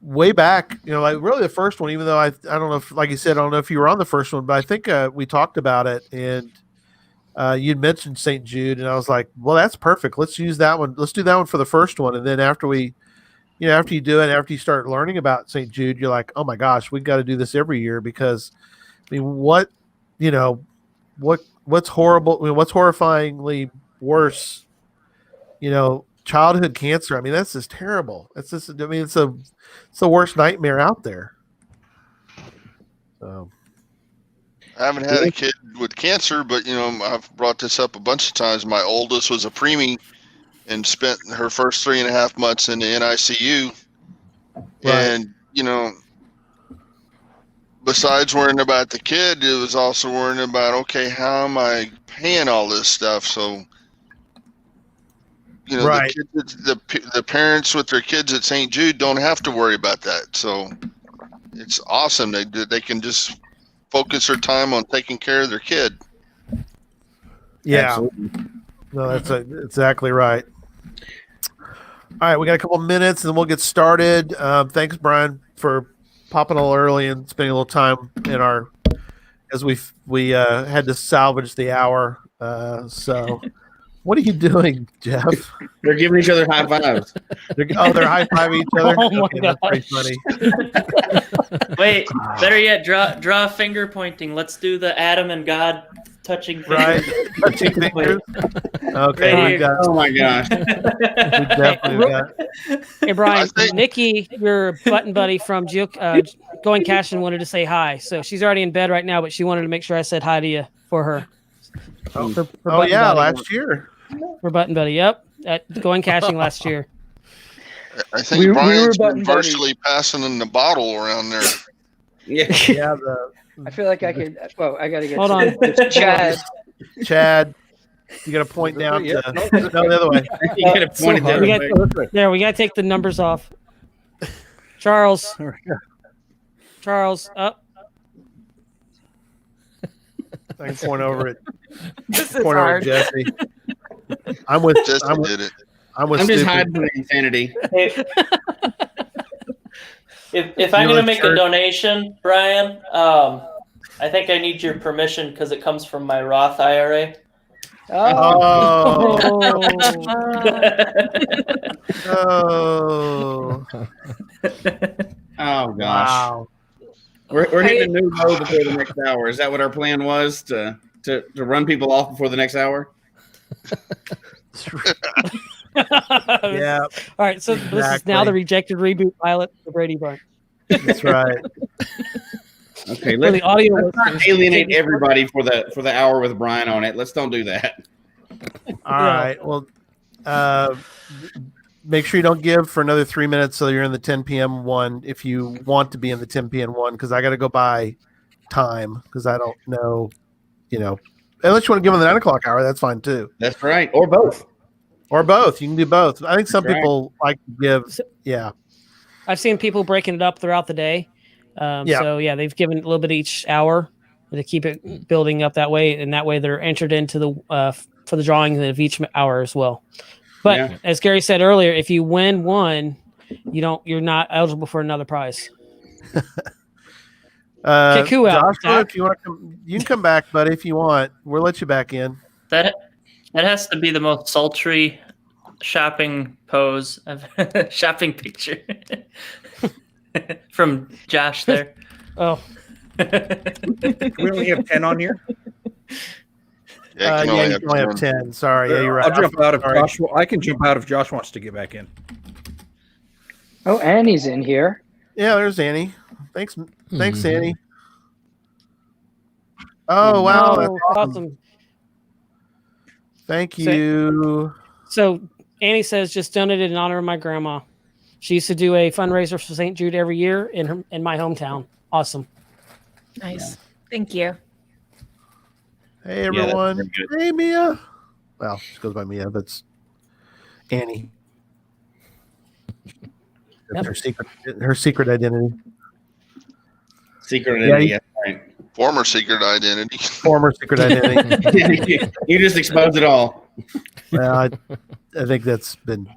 way back, like really the first one, even though I don't know if, like you said, I don't know if you were on the first one, but I think we talked about it, and you'd mentioned St. Jude, and I was like, well, that's perfect. Let's use that one. Let's do that one for the first one. And then after you do it, after you start learning about St. Jude, you're like, oh my gosh, we've got to do this every year, because I mean, what's horrible? I mean, what's horrifyingly worse, childhood cancer. I mean, that's just terrible. It's just, I mean, it's the worst nightmare out there. So I haven't had a kid with cancer, but I've brought this up a bunch of times. My oldest was a preemie and spent her first 3.5 months in the NICU. Right. And besides worrying about the kid, it was also worrying about, okay, how am I paying all this stuff? So right. the parents with their kids at St. Jude don't have to worry about that. So it's awesome. They can just focus their time on taking care of their kid. Yeah. Absolutely. No, that's exactly right. All right, we got a couple minutes and then we'll get started. Thanks, Bryan, for popping a little early and spending a little time as we had to salvage the hour. So what are you doing, Jeff? They're giving each other high fives. They're high-fiving each other? Oh, my That's pretty funny. Wait, better yet, draw finger pointing. Let's do the Adam and God touching fingers. Right, touching fingers. Okay, Right we got. Oh my gosh. We definitely got. Hey, Bryan, Nikki, your button buddy from Going Caching, wanted to say hi. So she's already in bed right now, but she wanted to make sure I said hi to you for her. Oh, for yeah, buddy. last year. For button buddy, yep, at Going Caching last year. I think Bryan's been virtually passing in the bottle around there. Yeah. Yeah. I feel like I could. Well, I got to get. Hold on. Chad. You got to point down to no, the other way. You got to point it the other way. There, we got to take the numbers off. Charles, up. I can point over it. This is Point over hard. Jesse. I'm with Jesse I'm with, did it. I'm with I'm just stupid. hiding the insanity. If I'm going to make a donation, Bryan, I think I need your permission because it comes from my Roth IRA. Oh. Oh gosh. Wow. We're hitting a new low before the next hour. Is that what our plan was, to run people off before the next hour? Yeah. All right, so this is now the rejected reboot pilot of the Brady Bunch. That's right. Okay, For the audio let's not listeners, alienate everybody for the hour with Bryan on it. Let's don't do that. All right. Well, make sure you don't give for another 3 minutes so you're in the 10 p.m. one if you want to be in the 10 p.m. one, because I got to go by time because I don't know unless you want to give them the 9 o'clock hour, that's fine too. That's right. Or both. Or both. You can do both. I think some That's right. people like to give. Yeah. I've seen people breaking it up throughout the day. So yeah, they've given a little bit each hour to keep it building up that way, and that way they're entered into the for the drawing of each hour as well. But as Gary said earlier, if you win one, you're not eligible for another prize. Kick who out? Joshua, if you want to come, you can come back, buddy, if you want. We'll let you back in. That has to be the most sultry shopping pose of shopping picture from Josh there. Oh. We only have 10 on here. Yeah, you can only have 10. Sorry. Yeah, you're right. I'll jump out if Josh. I can jump out if Josh wants to get back in. Oh, Annie's in here. Yeah, there's Annie. Thanks, Annie. Oh wow, that's awesome. Thank you. So Annie says, just donated in honor of my grandma. She used to do a fundraiser for St. Jude every year in my hometown. Awesome. Nice. Thank you. Hey everyone. Hey Miya. Well, she goes by Miya, but it's Annie. That's her secret identity. Secret identity, yeah, right. Former secret identity. Former secret identity. You just exposed it all. Well, I think that's been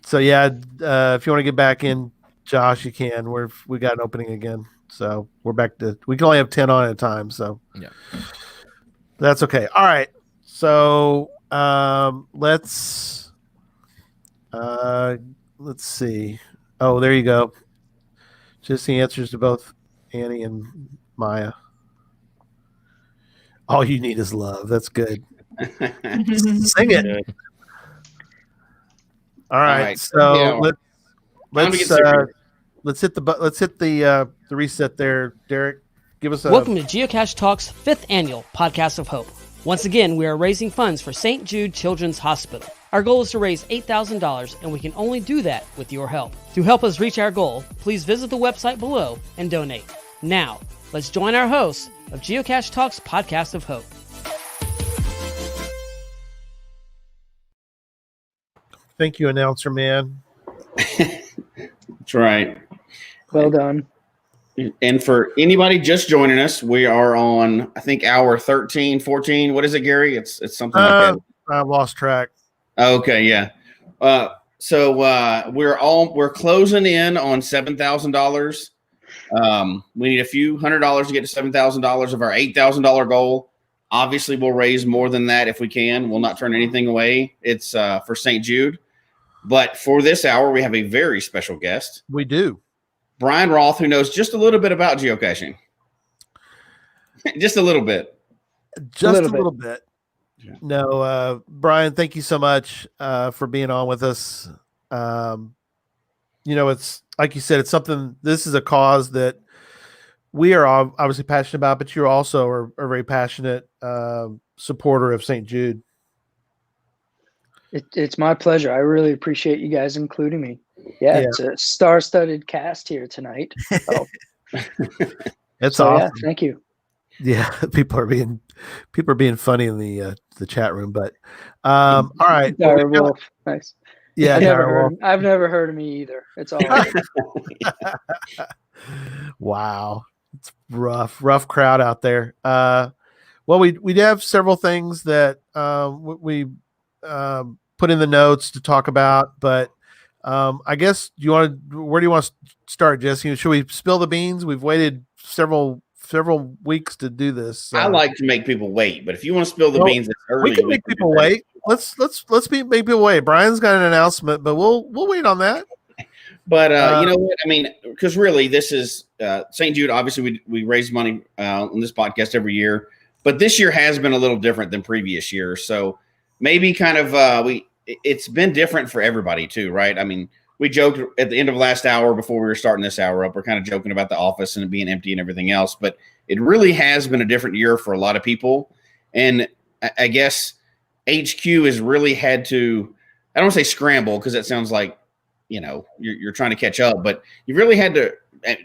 so yeah, if you want to get back in, Josh, you can. We got an opening again, so we're back to. We can only have 10 on at a time, so yeah, that's okay. All right, so let's see. Oh, there you go. Just the answers to both Annie and Maya. All you need is love. That's good. Sing it. All right. So let's hit the reset there, Derek. Give us a welcome to Geocache Talk's 5th annual podcast of hope. Once again, we are raising funds for St. Jude Children's Hospital. Our goal is to raise $8,000, and we can only do that with your help. To help us reach our goal, please visit the website below and donate. Now, let's join our hosts of Geocache Talk's podcast of hope. Thank you, announcer man. That's right. Well done. And for anybody just joining us, we are on, I think, hour 13, 14. What is it, Gary? It's something like that. I've lost track. Okay, yeah. So we're closing in on $7,000. We need a few $100s to get to $7,000 of our $8,000 goal. Obviously, we'll raise more than that if we can. We'll not turn anything away. It's for St. Jude. But for this hour, we have a very special guest. We do. Bryan Roth, who knows just a little bit about geocaching. Just a little bit. Just a little bit. Yeah. No, Bryan, thank you so much for being on with us. It's like you said, it's something. This is a cause that we are obviously passionate about, but you also are a very passionate supporter of St. Jude. It's my pleasure. I really appreciate you guys including me. Yeah. It's a star-studded cast here tonight. Oh. That's awesome. Yeah, thank you. Yeah, people are being funny in the chat room, but all right. Nice. Yeah, I've never heard of me either. It's all right. Wow, it's rough crowd out there. Well, we have several things that we put in the notes to talk about, but I guess where do you want to start, Jesse? Should we spill the beans? We've waited several weeks to do this. I like to make people wait, but if you want to spill the beans, it's early. We can make people wait. Let's make people wait. Brian's got an announcement, but we'll wait on that. But you know what? I mean, because really, this is St. Jude. Obviously, we raise money on this podcast every year, but this year has been a little different than previous years. So maybe kind of it's been different for everybody too, right? I mean, we joked at the end of last hour before we were starting this hour up. We're kind of joking about the office and it being empty and everything else, but it really has been a different year for a lot of people. And I guess HQ has really had to, I don't want to say scramble because that sounds like, you're trying to catch up, but you really had to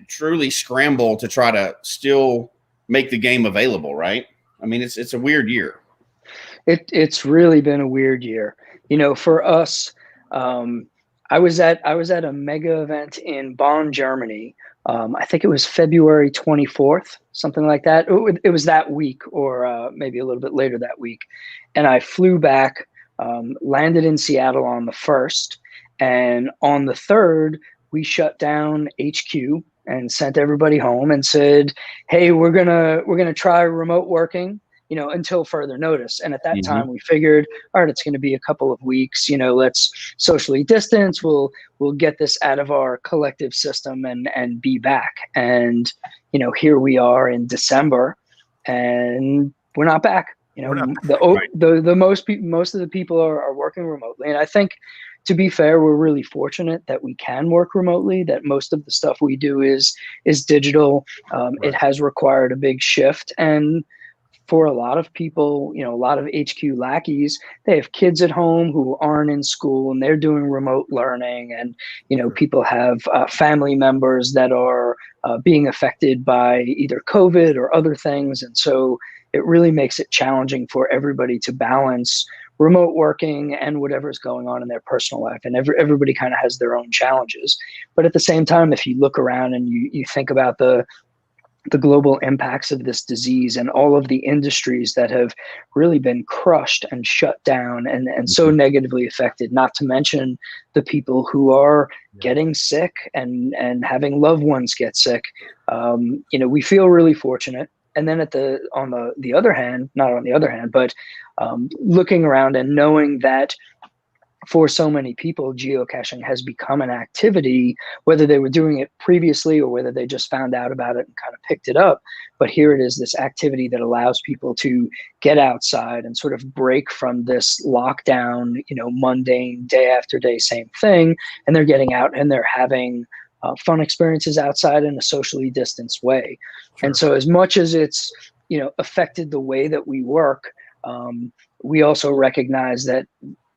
truly scramble to try to still make the game available, right? I mean, it's a weird year. It's really been a weird year. For us, I was at a mega event in Bonn, Germany. I think it was February 24th, something like that. It was that week, or maybe a little bit later that week. And I flew back, landed in Seattle on the 1st, and on the 3rd, we shut down HQ and sent everybody home and said, "Hey, we're gonna try remote working, until further notice." And at that time, we figured, all right, it's going to be a couple of weeks. Let's socially distance. We'll get this out of our collective system and be back. And here we are in December, and we're not back. Most of the people are working remotely, and I think, to be fair, we're really fortunate that we can work remotely, that most of the stuff we do is digital. It has required a big shift. And for a lot of people, a lot of HQ lackeys, they have kids at home who aren't in school and they're doing remote learning. And, people have family members that are being affected by either COVID or other things. And so it really makes it challenging for everybody to balance remote working and whatever's going on in their personal life. And everybody kind of has their own challenges. But at the same time, if you look around and you think about the global impacts of this disease and all of the industries that have really been crushed and shut down and so negatively affected, not to mention the people who are getting sick and having loved ones get sick, we feel really fortunate. And then on the other hand, not on the other hand, but looking around and knowing that for so many people, geocaching has become an activity, whether they were doing it previously or whether they just found out about it and kind of picked it up. But here it is, this activity that allows people to get outside and sort of break from this lockdown, mundane day after day, same thing. And they're getting out and they're having fun experiences outside in a socially distanced way. Sure. And so as much as it's, affected the way that we work, we also recognize that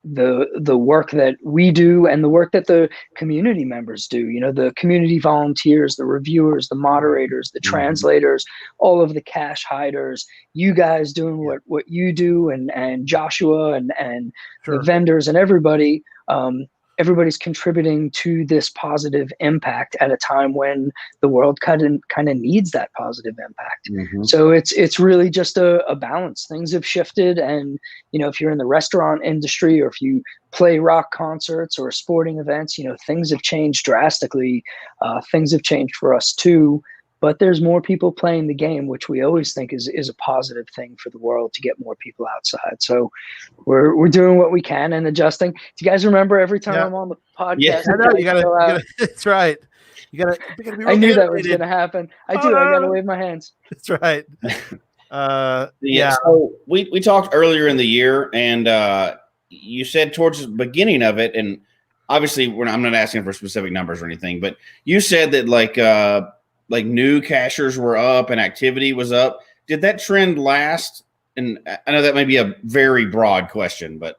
the work that we do and the work that the community members do, the community volunteers, the reviewers, the moderators, the translators, all of the cache hiders, you guys doing what you do, and Joshua and Sure. the vendors and everybody, everybody's contributing to this positive impact at a time when the world kind of needs that positive impact. So it's really just a balance. Things have shifted, and if you're in the restaurant industry or if you play rock concerts or sporting events, things have changed drastically. Things have changed for us too. But there's more people playing the game, which we always think is a positive thing for the world, to get more people outside. So we're doing what we can and adjusting. Do you guys remember every time I'm on the podcast? Yeah, I know. You gotta. That's right. You gotta be I knew that was going to happen. I gotta wave my hands. That's right. So we talked earlier in the year, and you said towards the beginning of it, and obviously I'm not asking for specific numbers or anything, but you said that like new cachers were up and activity was up. Did that trend last? And I know that may be a very broad question, but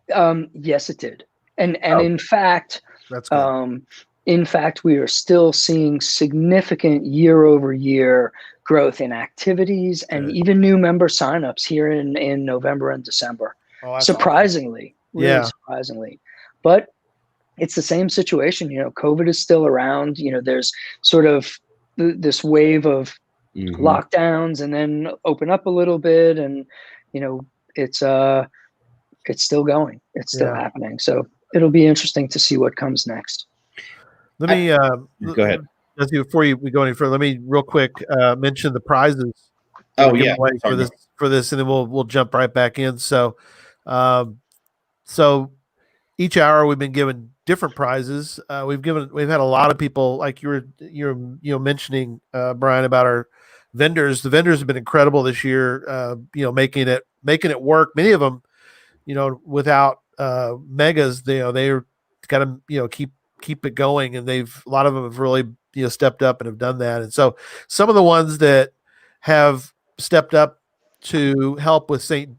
yes, it did. And in fact, that's good. In fact, we are still seeing significant year-over-year growth in activities and even new member signups here in November and December. Surprisingly, really surprisingly. But it's the same situation. COVID is still around. There's sort of this wave of lockdowns and then open up a little bit, and it's still going. It's still happening. So it'll be interesting to see what comes next. Let me go ahead. Before we go any further, let me real quick mention the prizes. For this, and then we'll jump right back in. So each hour we've been given different prizes. We've had a lot of people, like you're mentioning, Bryan, about our vendors. The vendors have been incredible this year. Making it work. Many of them, without megas, they're got to keep it going, and a lot of them have really stepped up and have done that. And so some of the ones that have stepped up to help with St.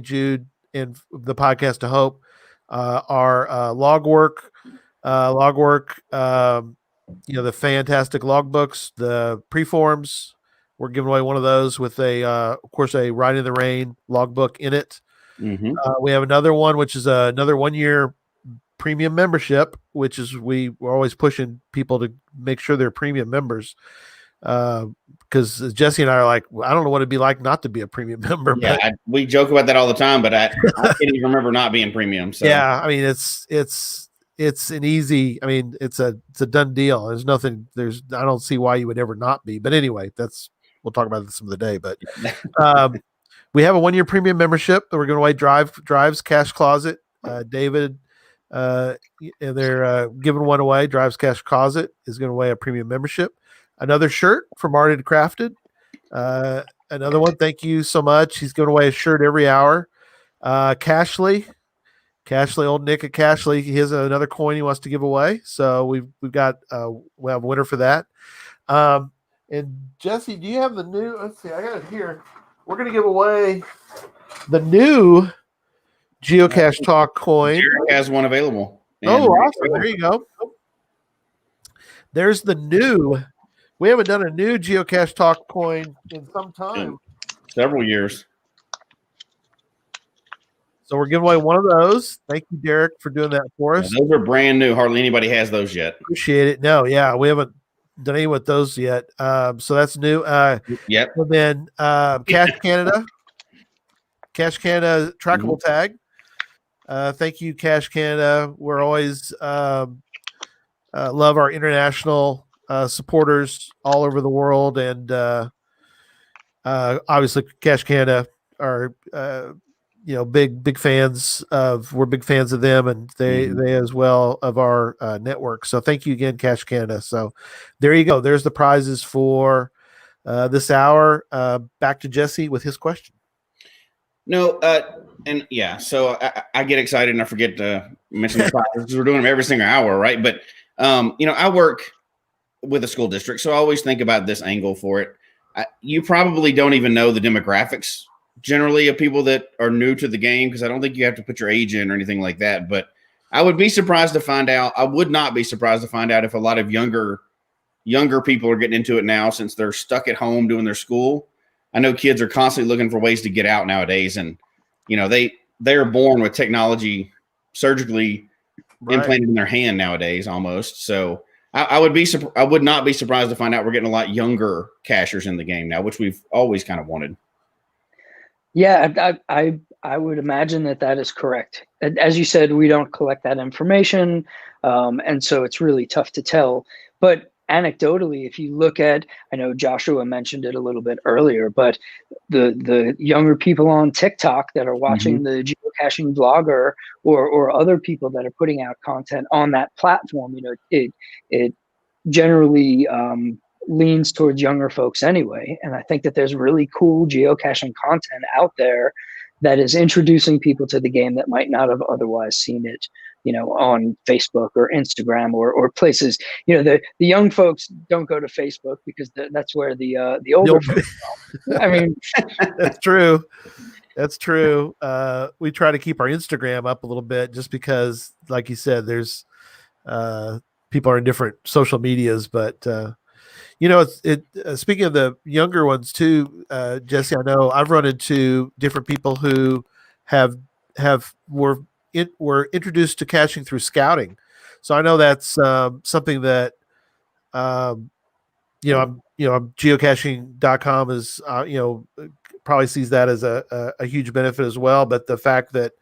Jude and the Podcast to Hope are Logwork, the fantastic logbooks, the preforms, We're giving away one of those with of course, a Ride in the Rain logbook in it. Mm-hmm. We have another one, which is another 1 year premium membership, which is we're always pushing people to make sure they're premium members. Because Jesse and I are like, I don't know what it'd be like not to be a premium member. Yeah, but, we joke about that all the time, but I can't even remember not being premium. So yeah, I mean, it's an easy. I mean, it's a done deal. There's nothing. I don't see why you would ever not be. But anyway, we'll talk about this some of the day. But we have a 1 year premium membership that we're going to Drives Cash Closet. David, and they're giving one away. Drives Cash Closet is going to away a premium membership. Another shirt from Arted Crafted. Another one. Thank you so much. He's giving away a shirt every hour. Cashley, old Nick at Cashley. He has another coin he wants to give away. So we have a winner for that. And Jesse, do you have the new? Let's see. I got it here. We're going to give away the new Geocache Talk coin. Jared has one available. Oh, awesome. There you go. There's the new. We haven't done a new Geocache Talk coin in some time. Several years. So we're giving away one of those. Thank you, Derek, for doing that for us. Yeah, those are brand new. Hardly anybody has those yet. Appreciate it. No, yeah, we haven't done any with those yet. So that's new. Yep. And then Cache Canada trackable tag. Thank you, Cache Canada. We're always love our international supporters all over the world, and obviously Cache Canada are big fans of. We're big fans of them, and they as well of our network. So thank you again, Cache Canada. So there you go. There's the prizes for this hour. Back to Jesse with his question. No, and yeah, so I get excited and I forget to mention the prizes because we're doing them every single hour, right? But I work with a school district, so I always think about this angle for it. You probably don't even know the demographics generally of people that are new to the game, because I don't think you have to put your age in or anything like that. But I would be surprised to find out. I would not be surprised to find out if a lot of younger people are getting into it now since they're stuck at home doing their school. I know kids are constantly looking for ways to get out nowadays, and they are born with technology surgically implanted in their hand nowadays almost. So I would not be surprised to find out we're getting a lot younger cachers in the game now, which we've always kind of wanted. Yeah, I would imagine that is correct. As you said, we don't collect that information, and so it's really tough to tell. But anecdotally, if you look at, I know Joshua mentioned it a little bit earlier, but the younger people on TikTok that are watching the geocaching vlogger or other people that are putting out content on that platform, it generally leans towards younger folks anyway. And I think that there's really cool geocaching content out there that is introducing people to the game that might not have otherwise seen it, on Facebook or Instagram or places. The young folks don't go to Facebook because that's where the older folks go. I mean, that's true. That's true. We try to keep our Instagram up a little bit just because, like you said, there's people are in different social medias, but speaking of the younger ones too, Jesse, I know I've run into different people who were introduced to caching through scouting. So I know that's something that geocaching.com is probably sees that as a huge benefit as well. But the fact that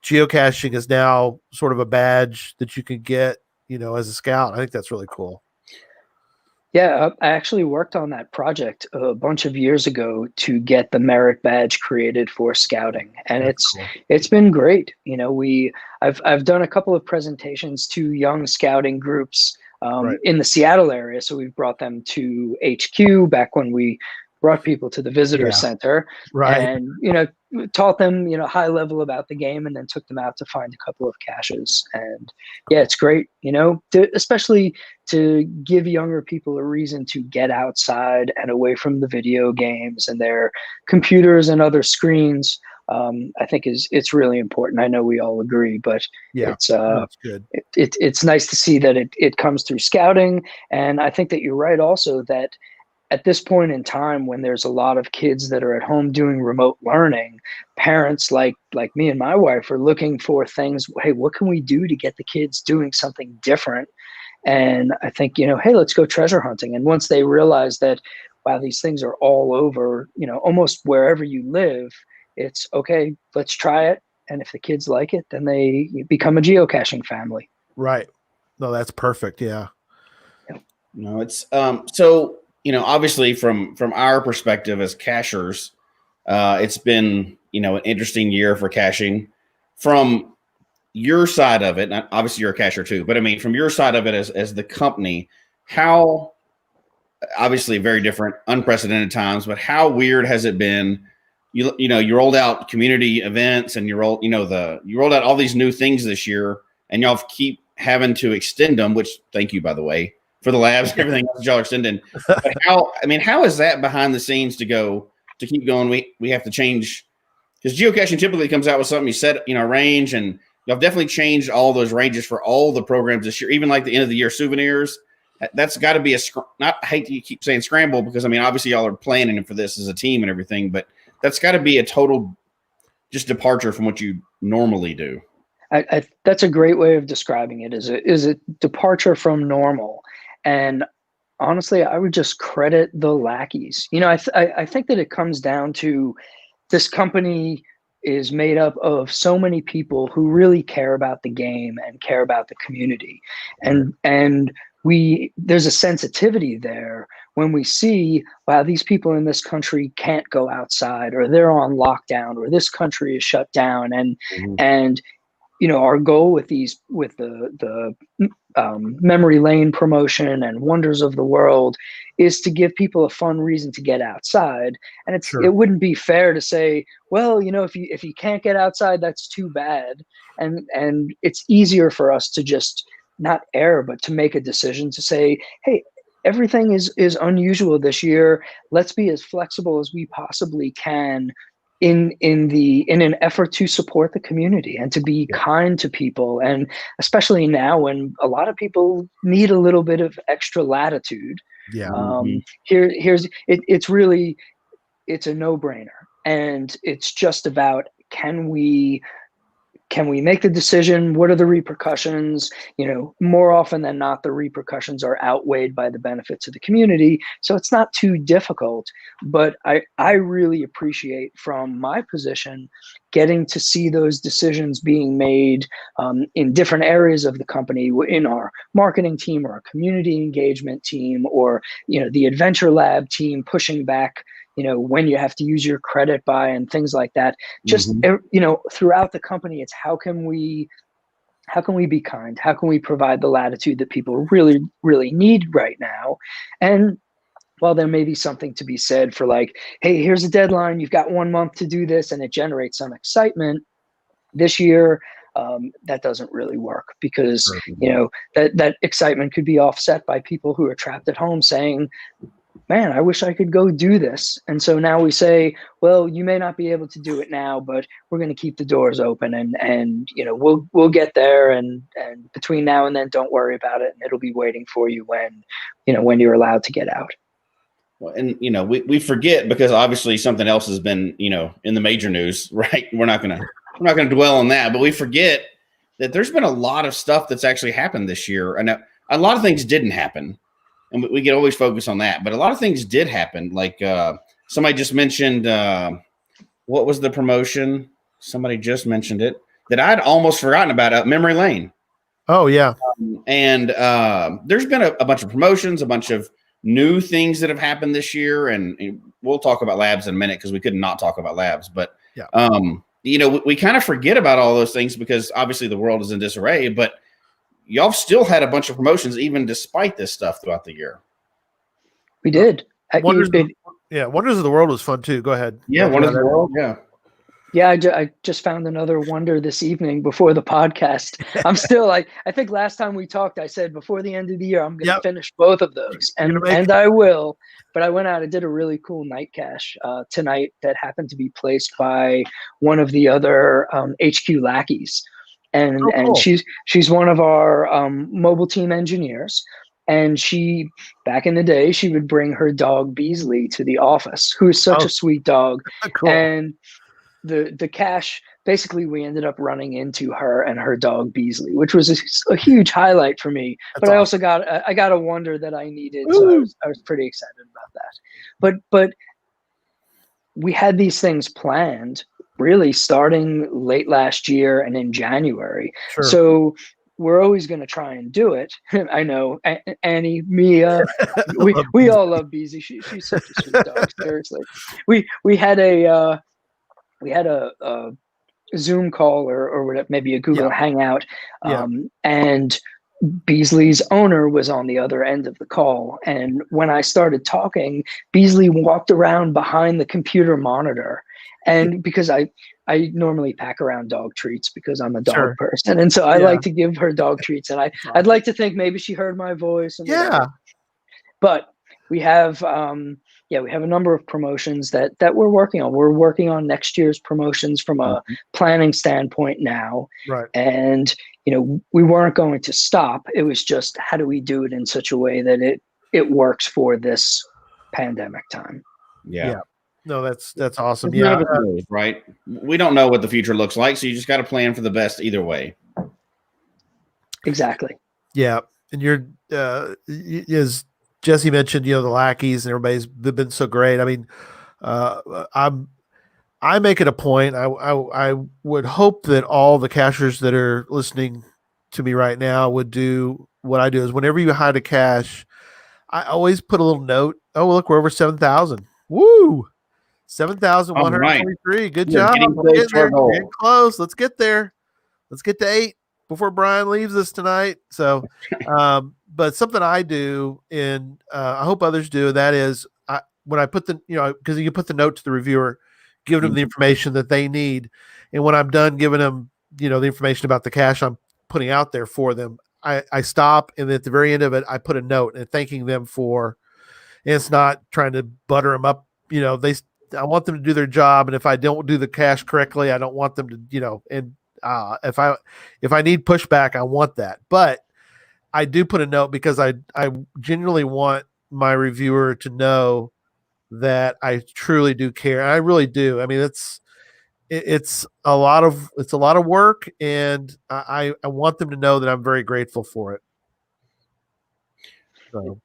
geocaching is now sort of a badge that you can get, as a scout, I think that's really cool. Yeah, I actually worked on that project a bunch of years ago to get the merit badge created for scouting, and it's been great. I've done a couple of presentations to young scouting groups in the Seattle area, so we've brought them to HQ back when we brought people to the visitor center, and taught them high level about the game, and then took them out to find a couple of caches. And yeah, it's great, especially to give younger people a reason to get outside and away from the video games and their computers and other screens. I think it's really important. I know we all agree, but it's good. It's nice to see that it comes through scouting, and I think that you're right also that at this point in time, when there's a lot of kids that are at home doing remote learning, parents like me and my wife are looking for things. Hey, what can we do to get the kids doing something different? And I think, hey, let's go treasure hunting. And once they realize that, wow, these things are all over, almost wherever you live, it's okay, let's try it. And if the kids like it, then they become a geocaching family. Right. No, that's perfect. Yeah. No, it's so, obviously from our perspective as cachers, it's been, an interesting year for caching. From your side of it, obviously you're a cacher too, but I mean, from your side of it as the company, how, obviously very different, unprecedented times, but how weird has it been? You rolled out community events and you rolled out all these new things this year, and y'all keep having to extend them, which thank you, by the way, for the labs and everything else y'all are extending. But how is that behind the scenes to keep going? We have to change, because geocaching typically comes out with something you set, range, and y'all definitely changed all those ranges for all the programs this year, even like the end of the year souvenirs. That's got to be I hate to keep saying scramble, because obviously y'all are planning for this as a team and everything, but that's got to be a total just departure from what you normally do. That's a great way of describing it. Is a departure from normal. And honestly, I would just credit the lackeys. I think that it comes down to, this company is made up of so many people who really care about the game and care about the community. And there's a sensitivity there when we see, wow, these people in this country can't go outside, or they're on lockdown, or this country is shut down. And our goal with the memory lane promotion and Wonders of the World is to give people a fun reason to get outside. And it wouldn't be fair to say, well, if you can't get outside, that's too bad. And it's easier for us to just not err, but to make a decision to say, hey, everything is unusual this year. Let's be as flexible as we possibly can in an effort to support the community and to be kind to people. And especially now when a lot of people need a little bit of extra latitude. Yeah. It's a no-brainer. And it's just about, can we make the decision? What are the repercussions? More often than not, the repercussions are outweighed by the benefits of the community. So it's not too difficult, but I really appreciate, from my position, getting to see those decisions being made in different areas of the company, in our marketing team or our community engagement team, or, the Adventure Lab team pushing back, when you have to use your credit by and things like that. Just, throughout the company, it's how can we be kind? How can we provide the latitude that people really, really need right now? And while there may be something to be said for like, hey, here's a deadline, you've got 1 month to do this, and it generates some excitement, this year, that doesn't really work, because, that excitement could be offset by people who are trapped at home saying, man, I wish I could go do this. And so now we say, well, you may not be able to do it now, but we're going to keep the doors open, and we'll get there. And between now and then, don't worry about it. And it'll be waiting for you when you're allowed to get out. Well, and we forget, because obviously something else has been, in the major news, right? We're not going to dwell on that, but we forget that there's been a lot of stuff that's actually happened this year. And a lot of things didn't happen. And we can always focus on that, but a lot of things did happen. Like somebody just mentioned, what was the promotion? Somebody just mentioned it that I'd almost forgotten about. Memory Lane. Oh yeah. And there's been a bunch of promotions, a bunch of new things that have happened this year, and we'll talk about labs in a minute, because we could not talk about labs. But we kind of forget about all those things, because obviously the world is in disarray, but y'all still had a bunch of promotions even despite this stuff throughout the year. We did. Wonders of the World was fun too. Go ahead. Yeah, Wonders of the World. Yeah. Yeah, I just found another wonder this evening before the podcast. I'm still I think last time we talked, I said before the end of the year, I'm going to finish both of those. And I will. But I went out and did a really cool night cache tonight that happened to be placed by one of the other HQ lackeys. And she's one of our mobile team engineers. And she, back in the day, she would bring her dog Beasley to the office, who is such a sweet dog. Cool. And the cache, basically we ended up running into her and her dog Beasley, which was a huge highlight for me. That's but awesome. I also got a wonder that I needed. So I was pretty excited about that. But we had these things planned really starting late last year and in January. Sure. So we're always going to try and do it. I know Annie, Miya, we all love Beasley. She's such a sweet dog. Seriously, we had a Zoom call or whatever, maybe a Google Hangout, and Beasley's owner was on the other end of the call. And when I started talking, Beasley walked around behind the computer monitor. And because I normally pack around dog treats because I'm a dog person. And so I like to give her dog treats. And I'd like to think maybe she heard my voice. And whatever. But we have, we have a number of promotions that we're working on. We're working on next year's promotions from a planning standpoint now. Right. And, we weren't going to stop. It was just, how do we do it in such a way that it works for this pandemic time? Yeah. No, that's awesome. None of us knows, right? We don't know what the future looks like, so you just got to plan for the best either way. Exactly. Yeah, and you're as Jesse mentioned, the lackeys and everybody's been so great. I mean, I make it a point. I would hope that all the cachers that are listening to me right now would do what I do. Is whenever you hide a cache, I always put a little note. Oh, look, we're over 7,000. Woo! 7,123. Right. Good job. We're getting close. Let's get there. Let's get to 8 before Bryan leaves us tonight. So, but something I do, and I hope others do, that is when I put because you put the note to the reviewer, giving them the information that they need. And when I'm done giving them, the information about the cache I'm putting out there for them, I stop. And at the very end of it, I put a note and thanking them and it's not trying to butter them up. I want them to do their job. And if I don't do the cache correctly, I don't want them to, if I need pushback, I want that. But I do put a note because I genuinely want my reviewer to know that I truly do care. I really do. I mean, it's a lot of work, and I want them to know that I'm very grateful for it. So.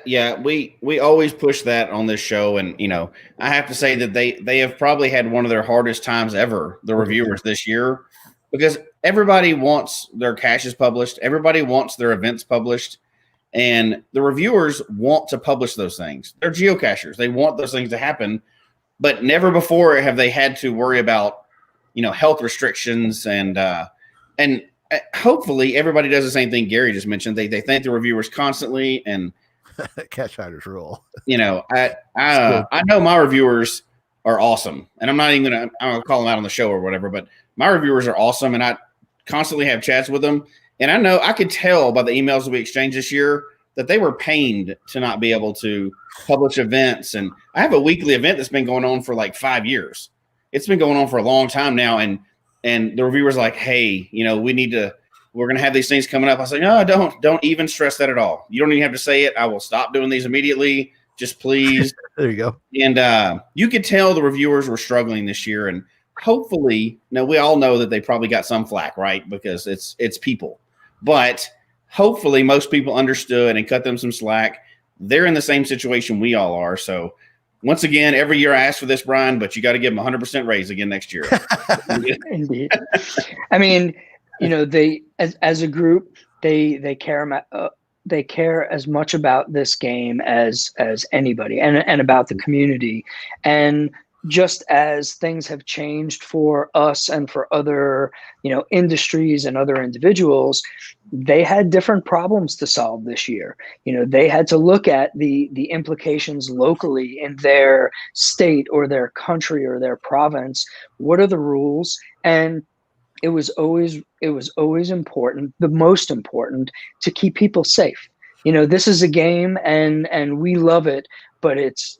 Yeah, we always push that on this show, and I have to say that they have probably had one of their hardest times ever, the reviewers this year, because everybody wants their caches published, everybody wants their events published. And the reviewers want to publish those things. They're geocachers. They want those things to happen, but never before have they had to worry about, health restrictions and hopefully everybody does the same thing Gary just mentioned. They thank the reviewers constantly, and cache hiders rule. I know my reviewers are awesome, and I'm not even gonna call them out on the show or whatever, but my reviewers are awesome, and I constantly have chats with them. And I know I could tell by the emails that we exchanged this year that they were pained to not be able to publish events. And I have a weekly event that's been going on for like 5 years. It's been going on for a long time now. And the reviewers are like, hey, we're going to have these things coming up. I was like, no, don't even stress that at all. You don't even have to say it. I will stop doing these immediately. Just please. There you go. And you could tell the reviewers were struggling this year. And hopefully, we all know that they probably got some flack, right? Because it's people. But hopefully most people understood and cut them some slack. They're in the same situation we all are. So once again, every year I ask for this, Bryan, but you got to give them 100% raise again next year. Indeed. I mean, they as a group, they care as much about this game as anybody and about the community. And just as things have changed for us and for other, industries and other individuals, they had different problems to solve this year. They had to look at the implications locally in their state or their country or their province. What are the rules? And it was always important, the most important, to keep people safe. This is a game and we love it, but it's,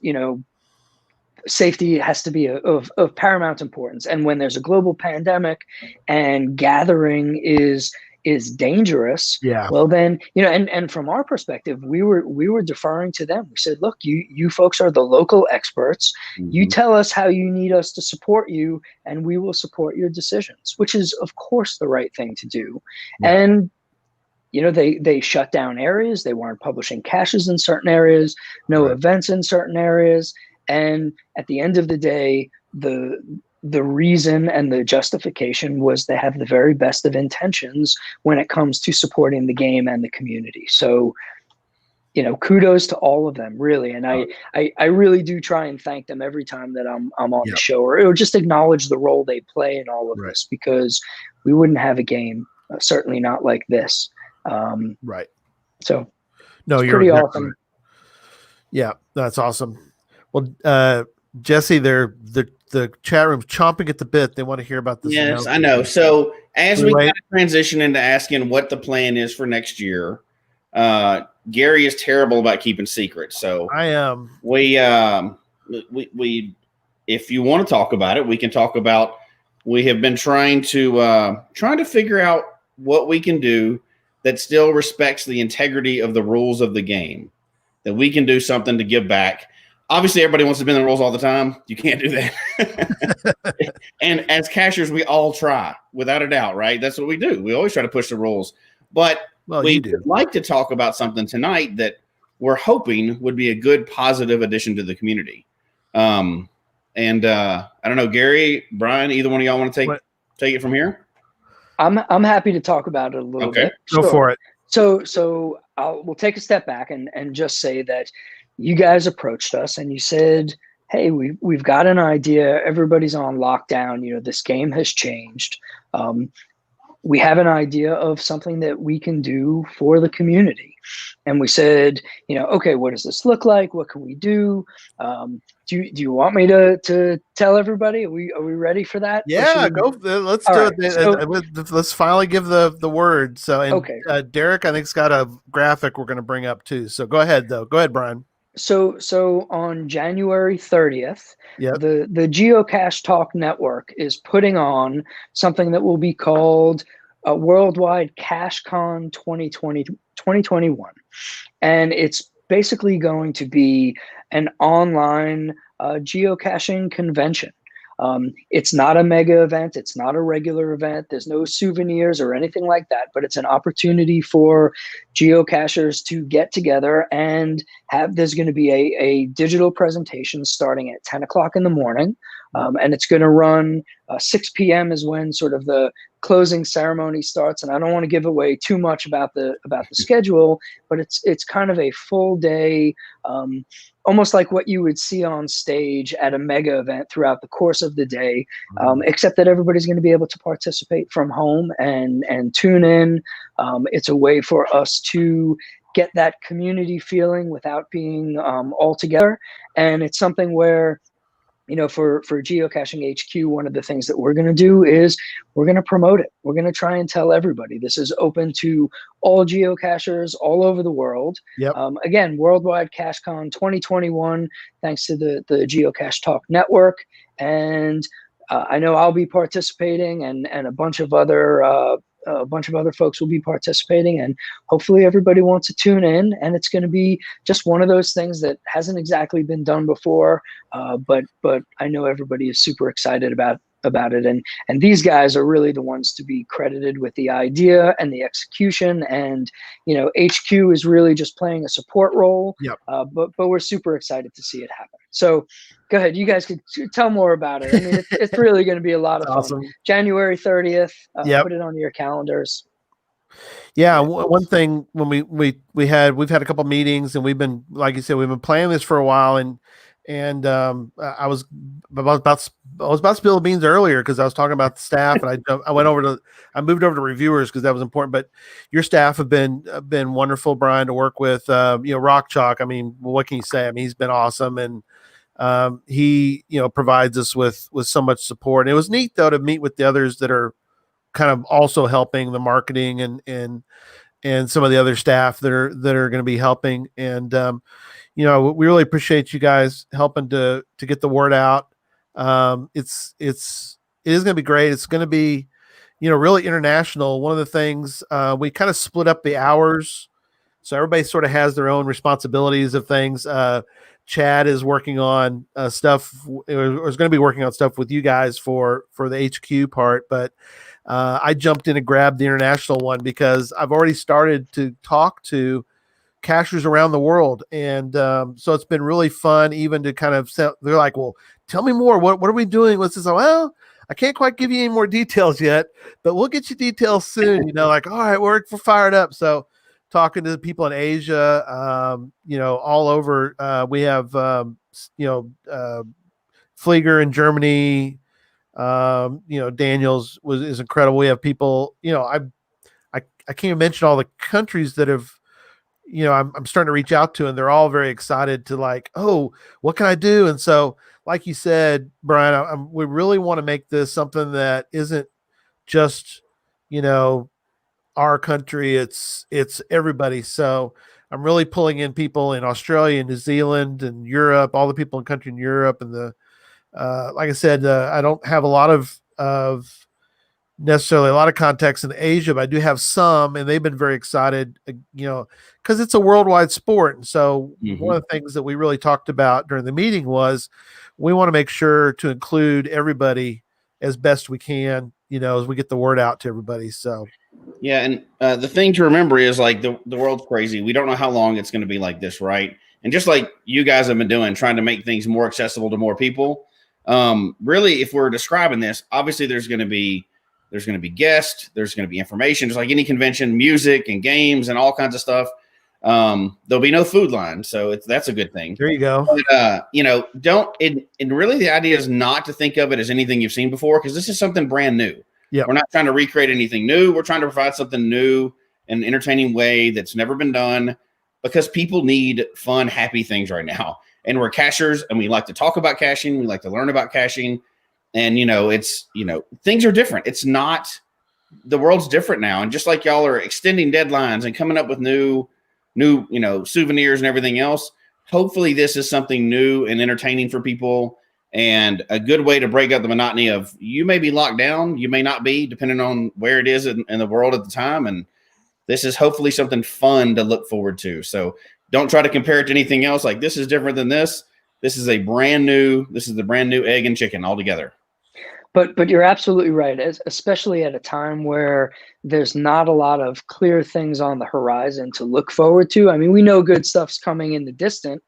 safety has to be of paramount importance. And when there's a global pandemic and gathering is is dangerous, Yeah. well then, and from our perspective, we were deferring to them. We said, look, you folks are the local experts. You tell us how you need us to support you, and we will support your decisions, which is of course the right thing to do. Yeah. And they shut down areas. They weren't publishing caches in certain areas, no events in certain areas. And at the end of the day, the reason and the justification was they have the very best of intentions when it comes to supporting the game and the community. So, kudos to all of them, really. And I really do try and thank them every time that I'm on the show, or just acknowledge the role they play in all of this, because we wouldn't have a game, certainly not like this. Right. So no, it's you're pretty exactly awesome. right. Yeah, that's awesome. Well, Jesse, the chat room's chomping at the bit. They want to hear about this. Yes, I know. So as we kind of transition into asking what the plan is for next year, Gary is terrible about keeping secrets. So I am. We if you want to talk about it, we can talk about. We have been trying to figure out what we can do that still respects the integrity of the rules of the game, that we can do something to give back. Obviously, everybody wants to bend the rules all the time. You can't do that. And as cashers, we all try, without a doubt, right? That's what we do. We always try to push the rules. But we would like to talk about something tonight that we're hoping would be a good, positive addition to the community. I don't know, Gary, Bryan, either one of y'all want to take it from here? I'm happy to talk about it a little bit. Go for it. So we'll take a step back and just say that you guys approached us and you said, hey, we've got an idea. Everybody's on lockdown. This game has changed. We have an idea of something that we can do for the community. And we said, okay, what does this look like? What can we do? Do you want me to tell everybody? Are we ready for that? Yeah, go. Let's do it. Let's finally give the word. So, Derek, I think, has got a graphic we're going to bring up too. So go ahead, though. Go ahead, Bryan. So on January 30th, the Geocache Talk Network is putting on something that will be called a Worldwide CacheCon 2021. And it's basically going to be an online geocaching convention. It's not a mega event. It's not a regular event. There's no souvenirs or anything like that, but it's an opportunity for geocachers to get together and there's going to be a digital presentation starting at 10 o'clock in the morning. And it's going to run 6 p.m. is when sort of the closing ceremony starts. And I don't want to give away too much about the schedule, but it's kind of a full day, almost like what you would see on stage at a mega event throughout the course of the day, except that everybody's going to be able to participate from home and tune in. It's a way for us to get that community feeling without being all together. And it's something where, for Geocaching HQ, one of the things that we're going to do is we're going to promote it. We're going to try and tell everybody this is open to all geocachers all over the world. Yep. Again, Worldwide CacheCon 2021, thanks to the Geocache Talk Network. And I know I'll be participating and a bunch of other folks will be participating, and hopefully everybody wants to tune in. And it's going to be just one of those things that hasn't exactly been done before, but I know everybody is super excited about it. And these guys are really the ones to be credited with the idea and the execution. And HQ is really just playing a support role. Yep. But we're super excited to see it happen. So go ahead, you guys could tell more about it. I mean, it's really going to be a lot of fun. Awesome. January 30th. Put it on your calendars. Yeah, one thing when we've had a couple meetings, and we've been, like you said, we've been planning this for a while, and I was about to spill the beans earlier because I was talking about the staff, and I moved over to reviewers because that was important. But your staff have been wonderful, Bryan, to work with. Rock Chalk. I mean, what can you say? I mean, he's been awesome, and he provides us with so much support. And it was neat though to meet with the others that are kind of also helping the marketing and some of the other staff that are going to be helping. And we really appreciate you guys helping to get the word out. It is going to be great. It's going to be, really international. One of the things we kind of split up the hours, so everybody sort of has their own responsibilities of things. Chad is working on stuff, or is going to be working on stuff with you guys for the HQ part, but I jumped in and grabbed the international one because I've already started to talk to cachers around the world, and so it's been really fun. Even to kind of, they're like, "Well, tell me more. What are we doing?" What's this? Well, I can't quite give you any more details yet, but we'll get you details soon. Like, all right, we're fired up. So talking to the people in Asia, all over. We have, Flieger in Germany. Daniels is incredible. We have people. I can't even mention all the countries that have. I'm starting to reach out to, and they're all very excited to like, oh, what can I do? And so, like you said, Bryan, we really want to make this something that isn't just, our country. It's everybody. So I'm really pulling in people in Australia, New Zealand, and Europe, all the people in country in Europe. And like I said, I don't have a lot of necessarily a lot of contacts in Asia, but I do have some, and they've been very excited, because it's a worldwide sport. And so one of the things that we really talked about during the meeting was we want to make sure to include everybody as best we can, as we get the word out to everybody. So, yeah. And the thing to remember is like the world's crazy. We don't know how long it's going to be like this. Right. And just like you guys have been doing, trying to make things more accessible to more people. Really, if we're describing this, obviously there's going to be guests, there's going to be information, just like any convention, music and games and all kinds of stuff. There'll be no food line, so that's a good thing. There you go. But, and really the idea is not to think of it as anything you've seen before, because this is something brand new. Yeah, we're not trying to recreate anything new. We're trying to provide something new in an entertaining way that's never been done, because people need fun, happy things right now. And we're cachers, and we like to talk about caching. We like to learn about caching. And, things are different. It's not, the world's different now. And just like y'all are extending deadlines and coming up with new, souvenirs and everything else, hopefully this is something new and entertaining for people, and a good way to break up the monotony of, you may be locked down, you may not be, depending on where it is in the world at the time. And this is hopefully something fun to look forward to. So don't try to compare it to anything else. Like, this is different than this. This is the brand new egg and chicken altogether. But you're absolutely right, especially at a time where there's not a lot of clear things on the horizon to look forward to. I mean, we know good stuff's coming in the distant,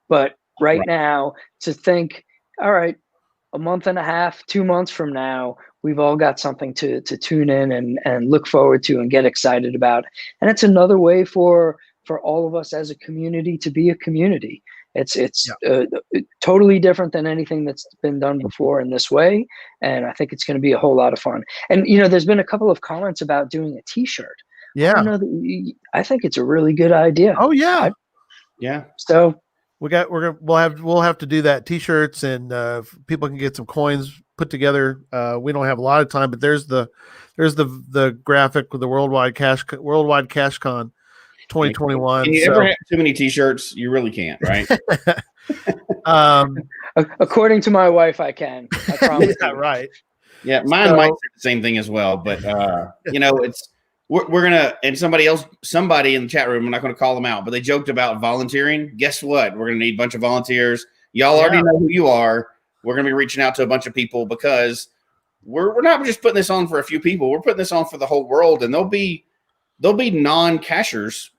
but right now to think, all right, a month and a half, 2 months from now, we've all got something to tune in and look forward to and get excited about. And it's another way for all of us as a community to be a community. It's totally different than anything that's been done before in this way. And I think it's going to be a whole lot of fun. And, there's been a couple of comments about doing a t-shirt. Yeah. I think it's a really good idea. Oh yeah. Yeah. So we'll have to do that. T-shirts, and people can get some coins put together. We don't have a lot of time, but there's the graphic with the Worldwide CacheCon 2021. Can you ever have too many t-shirts? You really can't, right? According to my wife, I can. I promise. Yeah, right. Yeah, mine might say the same thing as well, but it's we're gonna, and somebody in the chat room, I'm not gonna call them out, but they joked about volunteering. Guess what? We're gonna need a bunch of volunteers. Y'all already know who you are. We're gonna be reaching out to a bunch of people, because we're not just putting this on for a few people. We're putting this on for the whole world, and there'll be non-cachers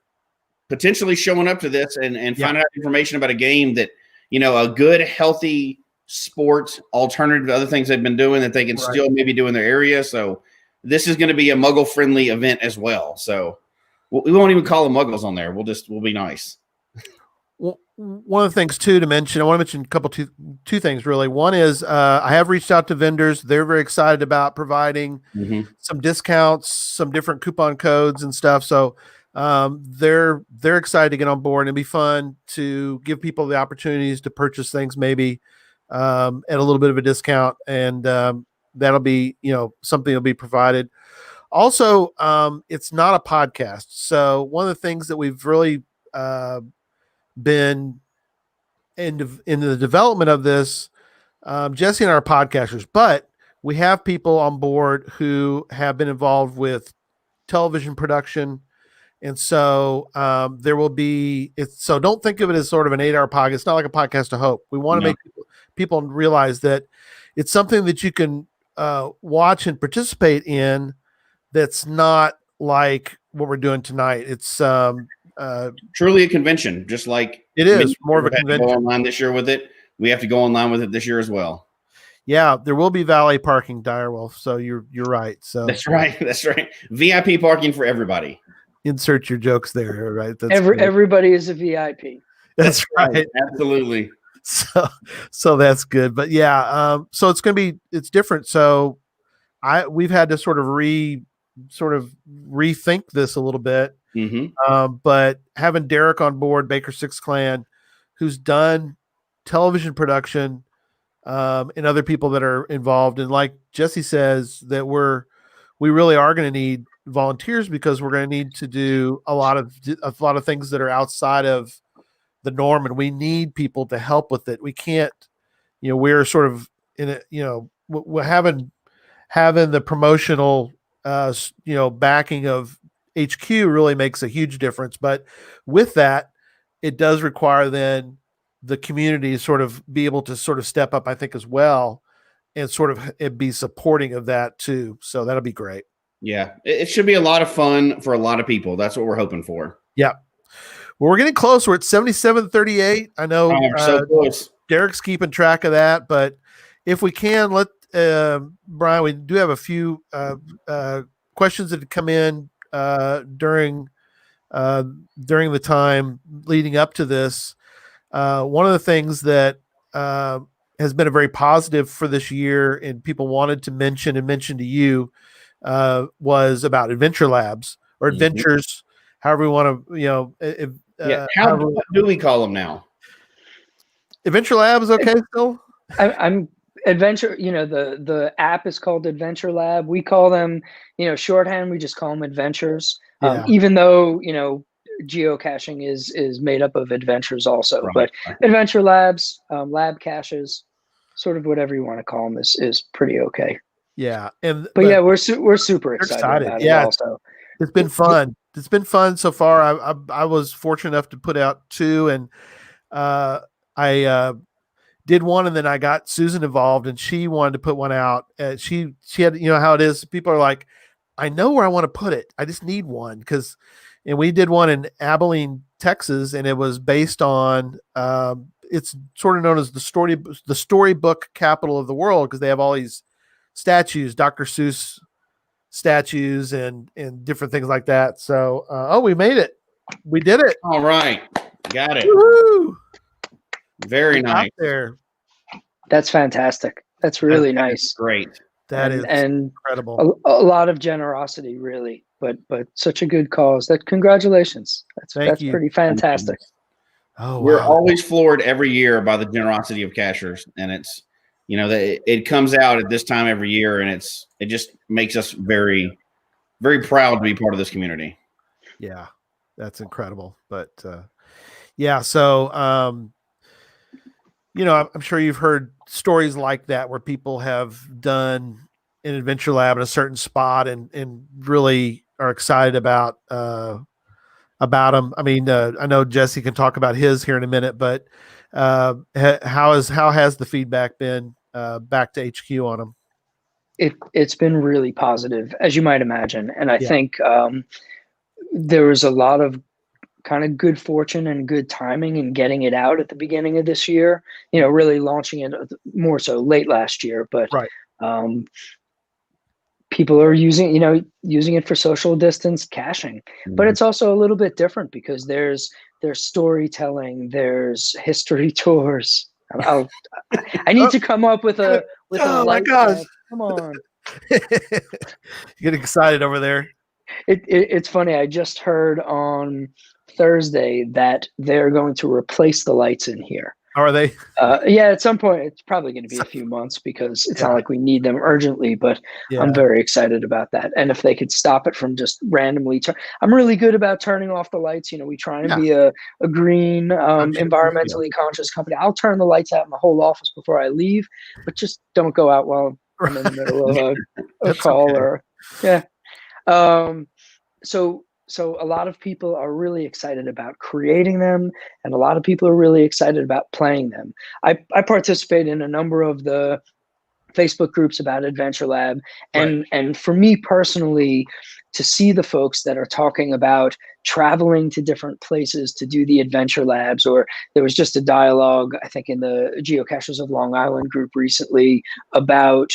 potentially showing up to this and finding out information about a game that, a good, healthy sport alternative to other things they've been doing that they can still maybe do in their area. So this is going to be a Muggle-friendly event as well. So we won't even call them Muggles on there. We'll be nice. Well, one of the things too to mention, I want to mention two things really. One is I have reached out to vendors. They're very excited about providing some discounts, some different coupon codes and stuff. So they're excited to get on board, and it'd be fun to give people the opportunities to purchase things maybe at a little bit of a discount, and that'll be something that'll be provided. Also, it's not a podcast, so one of the things that we've really been in the development of this, Jesse and I are podcasters, but we have people on board who have been involved with television production. And so there will be, so don't think of it as sort of an 8-hour podcast. It's not like a podcast of hope. We want to make people realize that it's something that you can watch and participate in that's not like what we're doing tonight. It's truly a convention, just like it is more of a convention. Go online this year with it. We have to go online with it this year as well. Yeah, there will be valet parking, Direwolf. So you're right. So that's right. That's right. VIP parking for everybody. Insert your jokes there, right? That's everybody is a VIP. That's right. Absolutely. So that's good. But yeah, so it's different. So we've had to sort of rethink this a little bit. But having Derek on board, Baker Six Clan, who's done television production, and other people that are involved, and like Jesse says, that we really are going to need volunteers, because we're going to need to do a lot of things that are outside of the norm, and we need people to help with it. We can't, we're sort of in it, we're having the promotional, backing of HQ really makes a huge difference. But with that, it does require then the community to sort of be able to sort of step up, I think, as well, and sort of be supporting of that too. So that'll be great. Yeah, it should be a lot of fun for a lot of people. That's what we're hoping for. Yeah. Well, we're getting close. We're at 77:38. I know so close. Derek's keeping track of that, but if we can, let Bryan, we do have a few questions that have come in during the time leading up to this. One of the things that has been a very positive for this year, and people wanted to mention to you, was about Adventure Labs or Adventures, however we want to, how do we call them now? Adventure Labs, okay, still? I'm Adventure, the app is called Adventure Lab. We call them, shorthand, we just call them adventures. Even though, geocaching is made up of adventures also, but Adventure Labs, lab caches, sort of whatever you want to call them is pretty okay. Yeah. But yeah, we're super excited about it also. It's been fun. It's been fun so far. I was fortunate enough to put out 2, and I did one, and then I got Susan involved, and she wanted to put one out. She had, how it is. People are like, I know where I want to put it. I just need one. And we did one in Abilene, Texas, and it was based on, it's sort of known as the storybook capital of the world, because they have all these statues, Dr. Seuss statues and different things like that. So, we made it. We did it. All right. Got it. Woo-hoo! Very nice. There. That's fantastic. That's really nice. Great. That is incredible. A lot of generosity, really, but such a good cause. Congratulations. That's pretty fantastic. Oh, we're always floored every year by the generosity of cachers, and it's, it comes out at this time every year, and it just makes us very, very proud to be part of this community. Yeah, that's incredible. But yeah, so I'm sure you've heard stories like that where people have done an Adventure Lab in a certain spot and really are excited about them. I mean, I know Jesse can talk about his here in a minute, but how has the feedback been back to HQ on them? It's been really positive, as you might imagine, and I think there was a lot of kind of good fortune and good timing in getting it out at the beginning of this year, really launching it more so late last year, but people are using it for social distance caching, but it's also a little bit different because there's storytelling, the's history tours. I need to come up with a my gosh. Come on. You get excited over there. It's funny. I just heard on Thursday that they're going to replace the lights in here. Are they? Yeah, at some point. It's probably going to be a few months because it's not like we need them urgently, but I'm very excited about that. And if they could stop it from just randomly I'm really good about turning off the lights. We try and be a green, environmentally conscious company. I'll turn the lights out in the whole office before I leave, but just don't go out while I'm in the middle of a That's call okay. or yeah. So a lot of people are really excited about creating them, and a lot of people are really excited about playing them. I participate in a number of the Facebook groups about Adventure Lab, and for me personally, to see the folks that are talking about traveling to different places to do the Adventure Labs, or there was just a dialogue, I think, in the Geocachers of Long Island group recently about,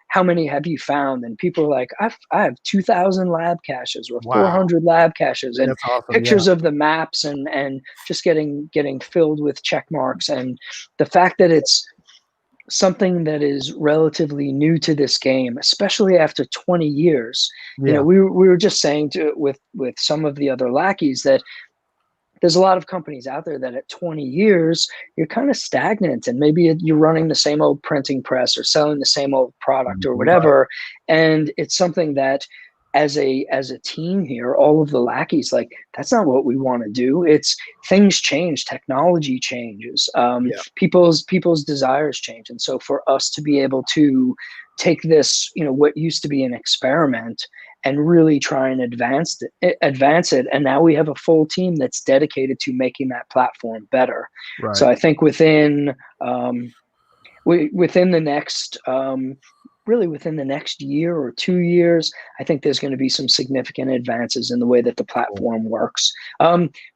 how many have you found? And people are like, I have 2,000 lab caches or 400 lab caches, and That's awesome, pictures yeah. of the maps and just getting filled with check marks. And the fact that it's something that is relatively new to this game, especially after 20 years. Yeah. We were just saying with some of the other lackeys that there's a lot of companies out there that at 20 years, you're kind of stagnant, and maybe you're running the same old printing press or selling the same old product or whatever. And it's something that as a team here, all of the lackeys, like, that's not what we want to do. It's things change, technology changes, people's desires change. And so for us to be able to take this, what used to be an experiment, and really try and advance it. And now we have a full team that's dedicated to making that platform better. Right. So I think within the next, within the next year or 2 years, I think there's going to be some significant advances in the way that the platform works.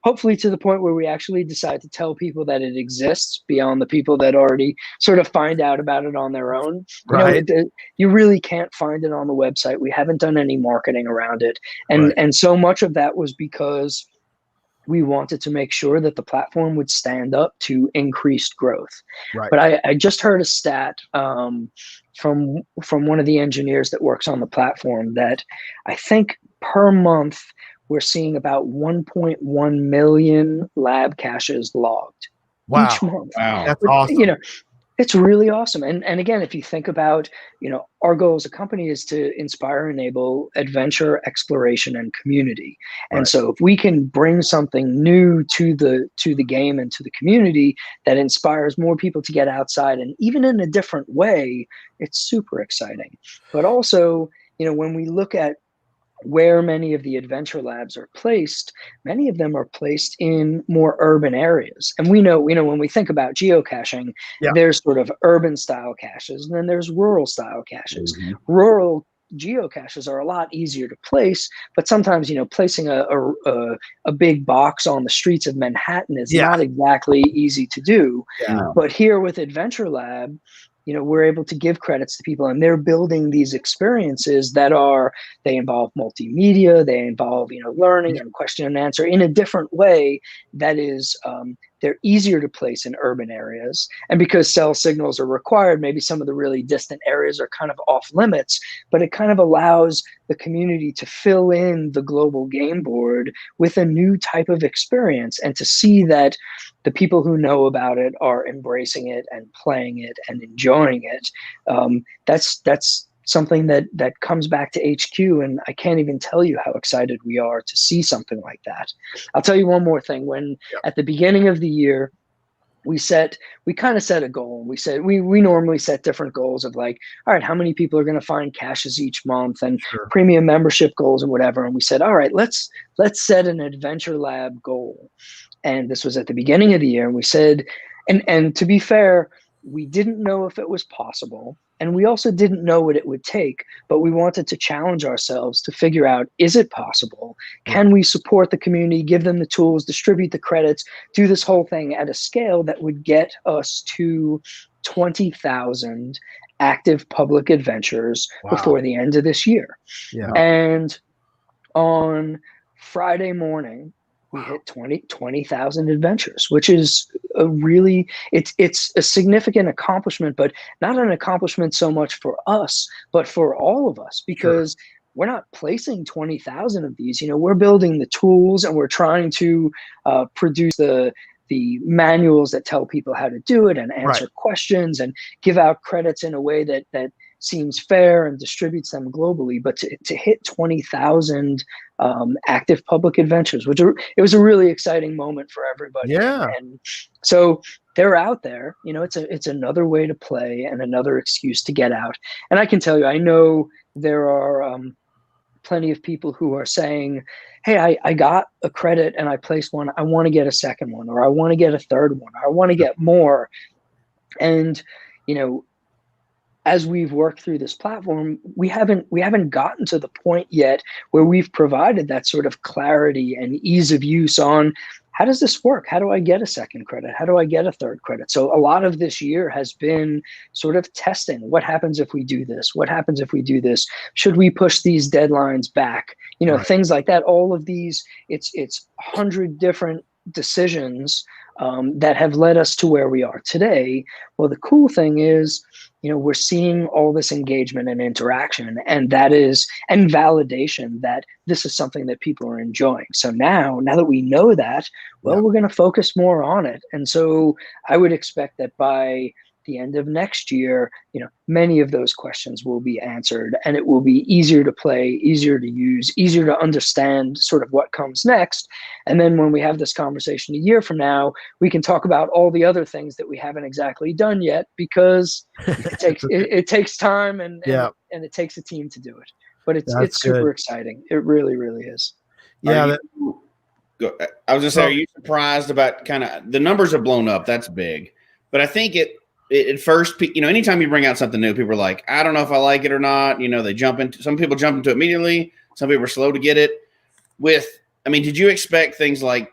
Hopefully to the point where we actually decide to tell people that it exists beyond the people that already sort of find out about it on their own. Right. You really can't find it on the website. We haven't done any marketing around it. And so much of that was because we wanted to make sure that the platform would stand up to increased growth. Right. But I just heard a stat from one of the engineers that works on the platform that I think per month we're seeing about 1.1 million lab caches logged each month. Wow. That's awesome. It's really awesome. And again, if you think about, our goal as a company is to inspire, enable adventure, exploration, and community. And so if we can bring something new to the game and to the community that inspires more people to get outside, and even in a different way, it's super exciting. But also, when we look at where many of the adventure labs are placed, many of them are placed in more urban areas. And we know when we think about geocaching, there's sort of urban style caches, and then there's rural style caches. Rural geocaches are a lot easier to place, but sometimes, placing a big box on the streets of Manhattan is not exactly easy to do. But here with Adventure Lab, we're able to give credits to people, and they're building these experiences that they involve multimedia, they involve, learning and question and answer in a different way that is, they're easier to place in urban areas. And because cell signals are required, maybe some of the really distant areas are kind of off limits, but it kind of allows the community to fill in the global game board with a new type of experience, and to see that the people who know about it are embracing it and playing it and enjoying it. That's something that comes back to HQ, and I can't even tell you how excited we are to see something like that. I'll tell you one more thing. When at the beginning of the year, we kind of set a goal. We said we normally set different goals of like, all right, how many people are going to find caches each month, and premium membership goals and whatever. And we said, all right, let's set an Adventure Lab goal. And this was at the beginning of the year. And we said, and to be fair, we didn't know if it was possible. And we also didn't know what it would take, but we wanted to challenge ourselves to figure out, is it possible? Can we support the community, give them the tools, distribute the credits, do this whole thing at a scale that would get us to 20,000 active public adventures before the end of this year? And on Friday morning, we hit 20,000 adventures, which is it's a significant accomplishment, but not an accomplishment so much for us, but for all of us, because we're not placing 20,000 of these. We're building the tools, and we're trying to produce the manuals that tell people how to do it, and answer questions, and give out credits in a way that seems fair and distributes them globally. But to hit 20,000 active public adventures, it was a really exciting moment for everybody. Yeah. And so they're out there. It's another way to play and another excuse to get out. And I can tell you, I know there are plenty of people who are saying, hey, I got a credit and I placed one. I want to get a second one, or I want to get a third one. Or I want to get more. And, as we've worked through this platform, we haven't gotten to the point yet where we've provided that sort of clarity and ease of use on how does this work? How do I get a second credit? How do I get a third credit? So a lot of this year has been sort of testing. What happens if we do this? What happens if we do this? Should we push these deadlines back? Right. Things like that. All of these, it's 100 different decisions that have led us to where we are today. Well, the cool thing is, we're seeing all this engagement and interaction, and validation that this is something that people are enjoying. So now that we know that, we're going to focus more on it. And so I would expect that by the end of next year, many of those questions will be answered, and it will be easier to play, easier to use, easier to understand sort of what comes next. And then when we have this conversation a year from now, we can talk about all the other things that we haven't exactly done yet, because it takes time and it takes a team to do it. But it's super exciting. It really, really is. Yeah. I was gonna say, are you surprised about kind of the numbers have blown up? That's big. But I think at first, anytime you bring out something new, people are like, I don't know if I like it or not. Some people jump into it immediately. Some people are slow to get it. Did you expect things like,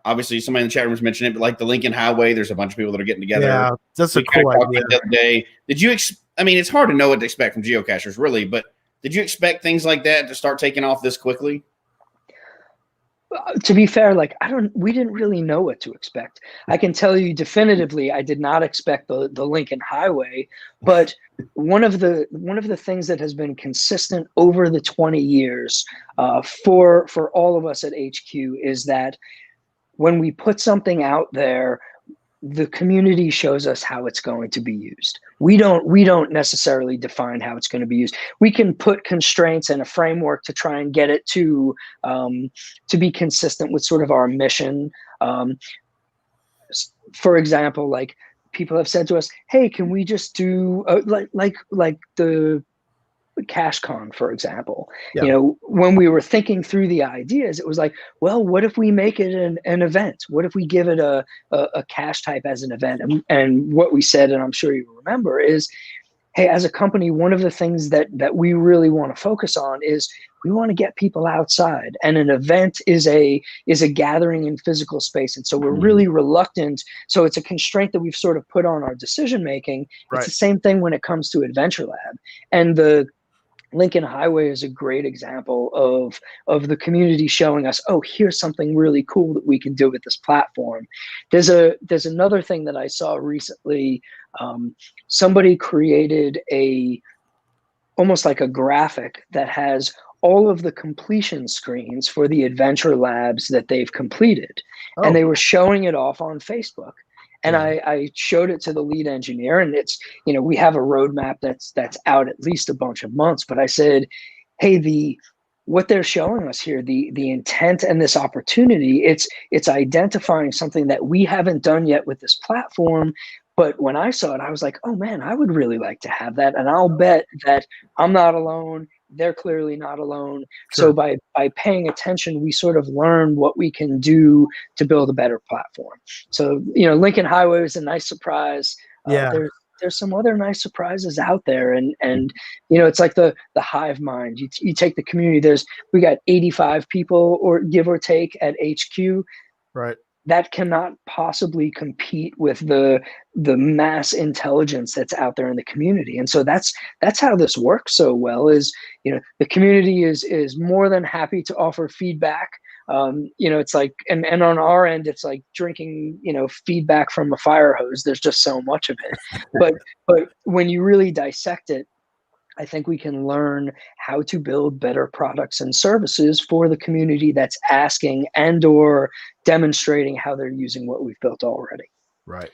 obviously somebody in the chat room has mentioned it, but like the Lincoln Highway, there's a bunch of people that are getting together. Yeah, that's a cool idea. The other day. Did you, it's hard to know what to expect from geocachers, really, but did you expect things like that to start taking off this quickly? To be fair, we didn't really know what to expect. I can tell you definitively, I did not expect the Lincoln Highway, but one of the things that has been consistent over the 20 years for all of us at HQ is that when we put something out there, the community shows us how it's going to be used. We don't necessarily define how it's going to be used. We can put constraints and a framework to try and get it to be consistent with sort of our mission. For example, like people have said to us, "Hey, can we just do like the CacheCon, for example?" Yeah. When we were thinking through the ideas, it was like, well, what if we make it an event? What if we give it a cache type as an event? And what we said, and I'm sure you remember, is, hey, as a company, one of the things that we really want to focus on is we want to get people outside, and an event is a gathering in physical space. And so we're really reluctant. So it's a constraint that we've sort of put on our decision making. Right. It's the same thing when it comes to Adventure Lab, and the Lincoln Highway is a great example of the community showing us, oh, here's something really cool that we can do with this platform. There's another thing that I saw recently. Somebody created almost like a graphic that has all of the completion screens for the adventure labs that they've completed. Oh. And they were showing it off on Facebook. And I showed it to the lead engineer, and it's, we have a roadmap that's out at least a bunch of months. But I said, hey, what they're showing us here, the intent and this opportunity, it's identifying something that we haven't done yet with this platform. But when I saw it, I was like, oh man, I would really like to have that. And I'll bet that I'm not alone. They're clearly not alone. Sure. So by paying attention, we sort of learn what we can do to build a better platform. So, Lincoln Highway is a nice surprise. Yeah. There's some other nice surprises out there. And it's like the hive mind. You take the community, we got 85 people or give or take at HQ. Right. That cannot possibly compete with the mass intelligence that's out there in the community. And so that's how this works so well is, the community is more than happy to offer feedback. It's like, and on our end, it's like drinking, feedback from a fire hose. There's just so much of it. But when you really dissect it, I think we can learn how to build better products and services for the community that's asking and or demonstrating how they're using what we've built already. Right.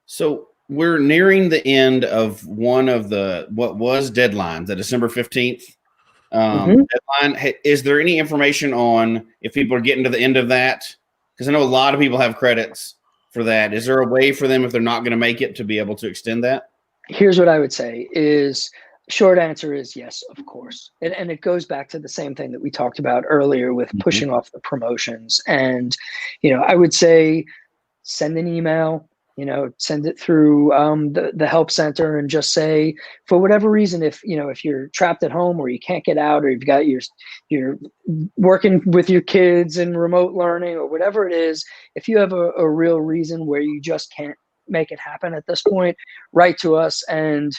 So we're nearing the end of one of what was deadlines, the December 15th deadline. Is there any information on if people are getting to the end of that? Because I know a lot of people have credits for that. Is there a way for them, if they're not going to make it, to be able to extend that? Here's what I would say is short answer is yes, of course. And it goes back to the same thing that we talked about earlier with pushing off the promotions. And, I would say send an email, send it through the help center and just say, for whatever reason, if you're trapped at home or you can't get out, or you've got you're working with your kids and remote learning or whatever it is, if you have a real reason where you just can't make it happen at this point, write to us. And,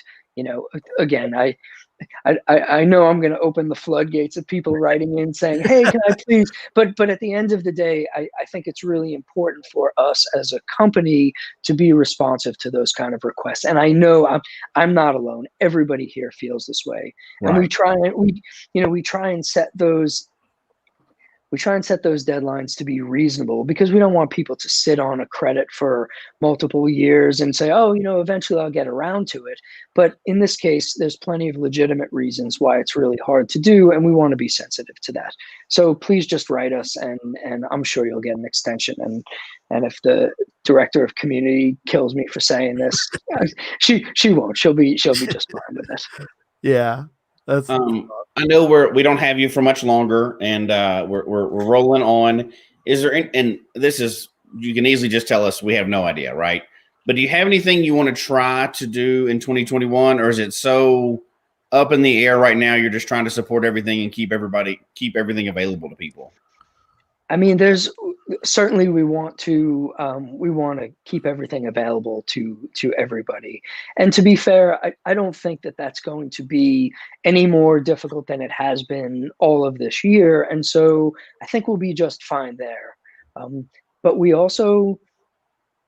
again, I know I'm going to open the floodgates of people writing in saying, hey, can I please? But at the end of the day, I think it's really important for us as a company to be responsive to those kind of requests. And I know I'm not alone. Everybody here feels this way. Right. And we try and set those deadlines to be reasonable, because we don't want people to sit on a credit for multiple years and say, oh, eventually I'll get around to it. But in this case, there's plenty of legitimate reasons why it's really hard to do, and we want to be sensitive to that. So please just write us, and I'm sure you'll get an extension. And if the director of community kills me for saying this, she won't. She'll be just fine with it. Yeah. I know we don't have you for much longer, and we're rolling on. Is there and this is, you can easily just tell us we have no idea, right? But do you have anything you want to try to do in 2021, or is it so up in the air right now? You're just trying to support everything and keep everything available to people. I mean, there's certainly we want to keep everything available to everybody. And to be fair, I don't think that that's going to be any more difficult than it has been all of this year. And so I think we'll be just fine there. But we don't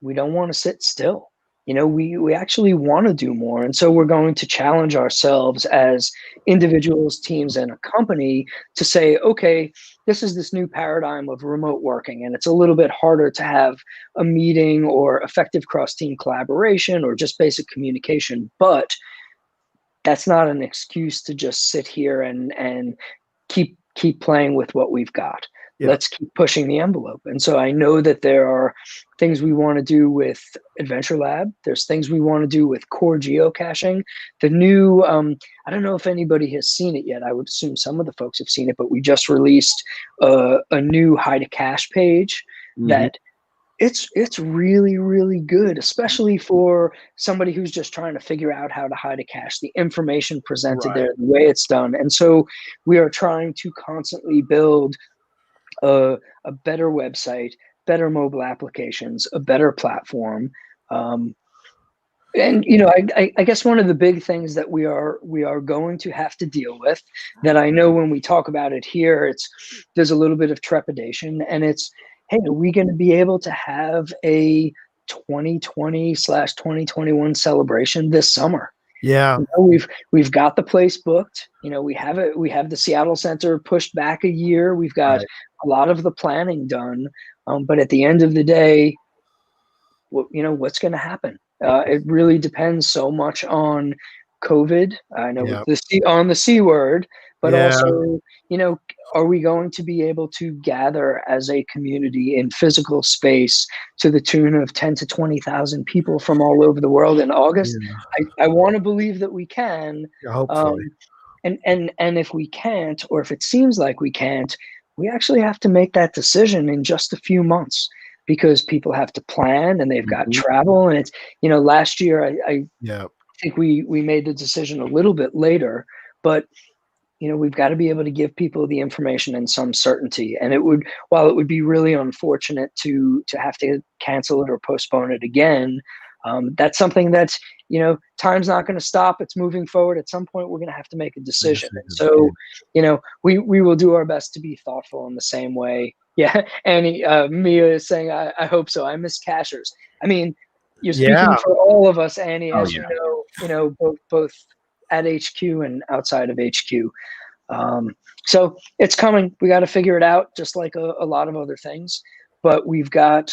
want to sit still. We actually want to do more. And so we're going to challenge ourselves as individuals, teams, and a company to say, okay, this is this new paradigm of remote working, and it's a little bit harder to have a meeting or effective cross-team collaboration or just basic communication. But that's not an excuse to just sit here and keep playing with what we've got. Yeah. Let's keep pushing the envelope. And so I know that there are things we want to do with Adventure Lab. There's things we want to do with core geocaching. The new, I don't know if anybody has seen it yet. I would assume some of the folks have seen it, but we just released a new High to Cache page that it's really, really good, especially for somebody who's just trying to figure out how to hide a cache, the information presented there, the way it's done. And so we are trying to constantly build a better website, better mobile applications, a better platform. And, I guess one of the big things that we are going to have to deal with, that I know when we talk about it here, there's a little bit of trepidation, and it's, hey, are we going to be able to have a 2020/2021 celebration this summer? Yeah, we've got the place booked. We have it. We have the Seattle Center pushed back a year. We've got a lot of the planning done. But at the end of the day, what's going to happen? It really depends so much on COVID. I know with the C word, but also, are we going to be able to gather as a community in physical space to the tune of 10 to 20,000 people from all over the world in August? I want to believe that we can. Hopefully. And if we can't, or if it seems like we can't, we actually have to make that decision in just a few months, because people have to plan and they've got travel. And it's, last year I think we made the decision a little bit later, but we've got to be able to give people the information and some certainty. And while it would be really unfortunate to have to cancel it or postpone it again, that's something that's, time's not going to stop. It's moving forward. At some point, we're going to have to make a decision. So, we will do our best to be thoughtful in the same way. Yeah. Annie, Miya is saying, I hope so. I miss cachers. I mean, you're speaking for all of us, Annie, as you know, both at HQ and outside of HQ. So it's coming. We got to figure it out, just like a lot of other things. But we've got,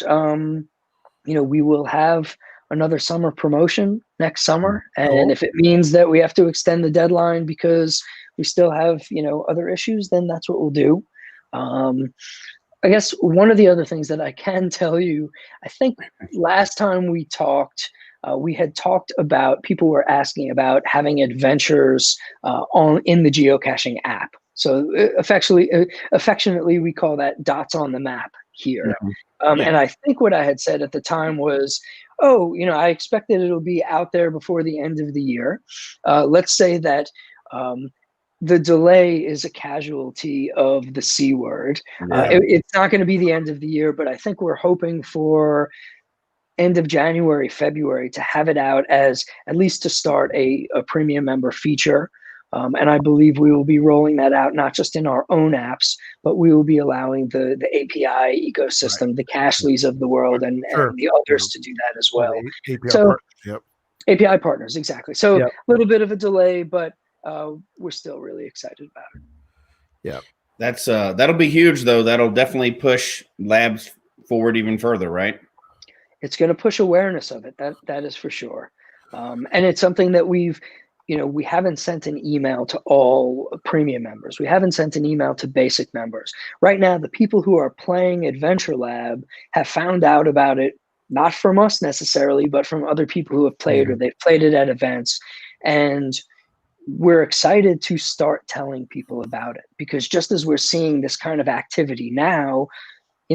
we will have another summer promotion next summer. And if it means that we have to extend the deadline because we still have, other issues, then that's what we'll do. I guess one of the other things that I can tell you, I think last time we talked, we had talked about, people were asking about having adventures in the geocaching app. So affectionately, we call that dots on the map here. And I think what I had said at the time was, I expect that it'll be out there before the end of the year. Let's say that the delay is a casualty of the C word. It's not going to be the end of the year, but I think we're hoping for end of January, February to have it out as at least to start a premium member feature. And I believe we will be rolling that out, not just in our own apps, but we will be allowing the API ecosystem, the Cashleys of the world and the others to do that as well. API partners, exactly. So a little bit of a delay, but we're still really excited about it. Yeah. That's that'll be huge though. That'll definitely push labs forward even further, right? It's going to push awareness of it. That is for sure. And it's something that we haven't sent an email to all premium members. We haven't sent an email to basic members. Right now, the people who are playing Adventure Lab have found out about it, not from us necessarily, but from other people who have played or they've played it at events. And we're excited to start telling people about it, because just as we're seeing this kind of activity now,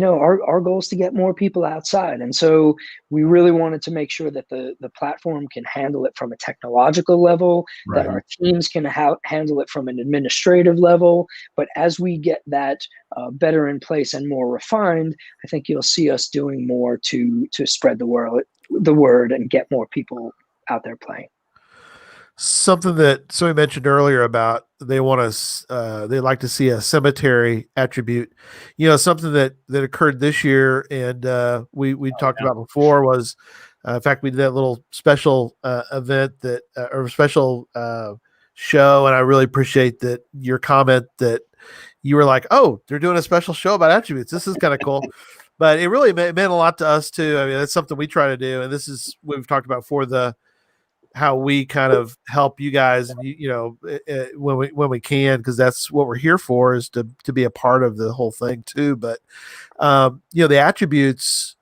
our goal is to get more people outside. And so we really wanted to make sure that the platform can handle it from a technological level, that our teams can handle it from an administrative level. But as we get that better in place and more refined, I think you'll see us doing more to spread the word and get more people out there playing. Something that somebody mentioned earlier about they want to they like to see a cemetery attribute, something that occurred this year and we talked about before was in fact we did that little special event that or special show, and I really appreciate that your comment that you were like, oh, they're doing a special show about attributes, this is kind of cool. But it really meant a lot to us too. I mean, that's something we try to do, and this is what we've talked about for how we kind of help you guys, and when we can, because that's what we're here for, is to be a part of the whole thing too. But the attributes,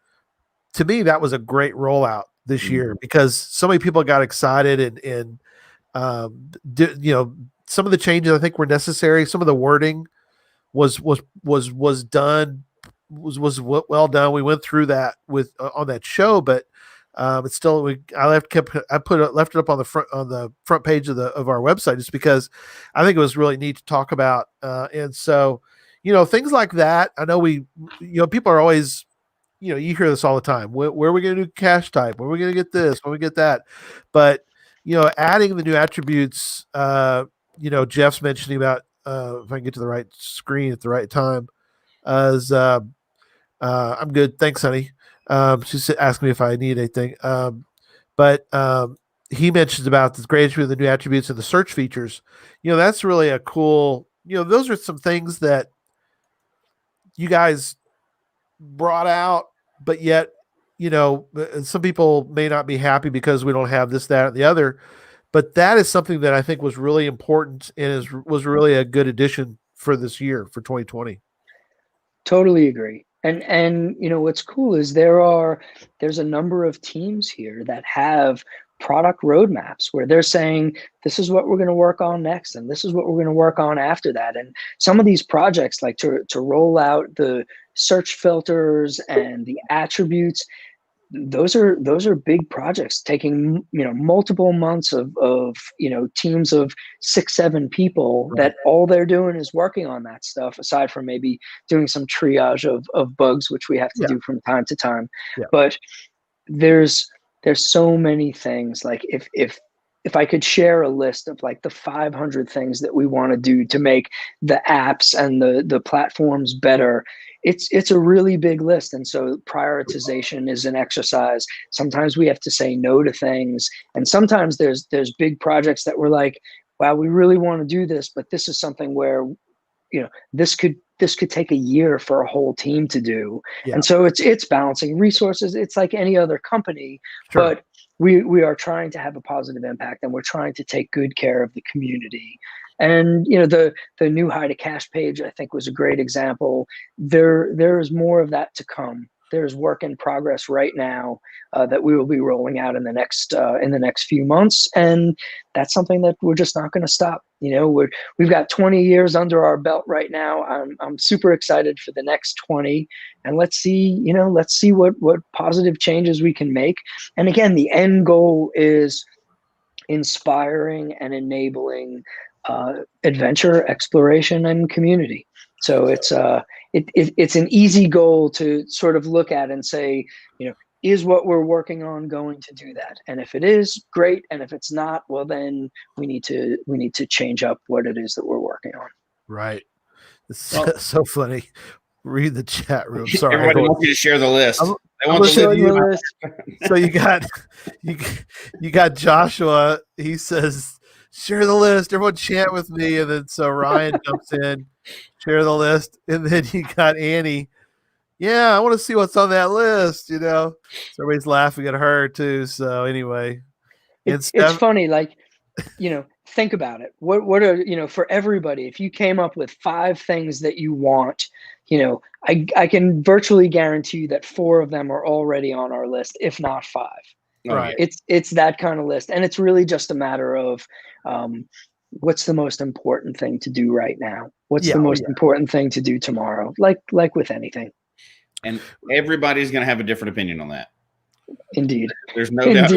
to me, that was a great rollout this year, because so many people got excited and some of the changes I think were necessary. Some of the wording was done was well done. We went through that on that show, but it's still I left it up on the front page of our website just because I think it was really neat to talk about. And so, things like that. I know people are always, you hear this all the time. Where are we going to do cache type? Where are we going to get this? When we get that? But adding the new attributes. Jeff's mentioning about if I can get to the right screen at the right time. I'm good, thanks, honey. She's asking me if I need anything. But he mentions about the great attribute, the new attributes, and the search features. That's really a cool. Those are some things that you guys brought out, but yet, some people may not be happy because we don't have this, that, and the other. But that is something that I think was really important and was really a good addition for this year, for 2020. Totally agree. And what's cool is there's a number of teams here that have product roadmaps where they're saying, this is what we're going to work on next, and this is what we're going to work on after that. And some of these projects, like to roll out the search filters and the attributes, those are big projects taking multiple months of teams of 6-7 people that all they're doing is working on that stuff, aside from maybe doing some triage of bugs, which we have to do from time to time. But there's so many things. Like if I could share a list of like the 500 things that we want to do to make the apps and the platforms better, it's a really big list. And so prioritization is an exercise. Sometimes we have to say no to things. And sometimes there's big projects that we're like, wow, we really want to do this, but this is something where, this could this could take a year for a whole team to do. Yeah. And so it's balancing resources. It's like any other company, Sure. but we are trying to have a positive impact, and we're trying to take good care of the community. And the new Hide a Cache page, I think, was a great example. There is more of that to come. There's work in progress right now that we will be rolling out in the next few months, and that's something that we're just not going to stop. We've got 20 years under our belt right now. I'm super excited for the next 20, and let's see what positive changes we can make. And again, the end goal is inspiring and enabling adventure, exploration, and community. So it's an easy goal to sort of look at and say, is what we're working on going to do that? And if it is, great. And if it's not, well, then we need to change up what it is that we're working on. Right. It's so funny. Read the chat room. Sorry. Everybody wants you to share the list. They I'm want the listening to list. you. So you got Joshua. He says, share the list. Everyone chant with me. And then so Ryan jumps in, share the list. And then you got Annie. Yeah, I want to see what's on that list, So everybody's laughing at her too. So anyway. It's funny, think about it. What are, for everybody, if you came up with 5 things that you want, I can virtually guarantee you that 4 of them are already on our list, if not 5. Right. It's that kind of list. And it's really just a matter of what's the most important thing to do right now? What's the most important thing to do tomorrow? Like with anything. And everybody's going to have a different opinion on that. Indeed. There's no doubt.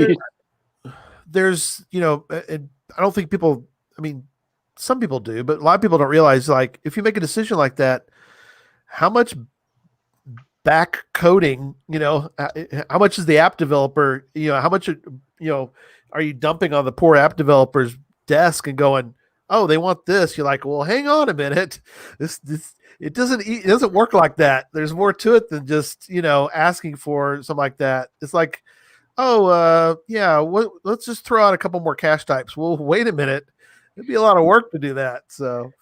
There's, I don't think people, some people do, but a lot of people don't realize, if you make a decision like that, how much back coding, how much is the app developer, how much, are you dumping on the poor app developer's desk and going, oh, they want this. You're like, well, hang on a minute. It doesn't work like that. There's more to it than just, asking for something like that. It's like, let's just throw out a couple more cache types. Well, wait a minute. It'd be a lot of work to do that. So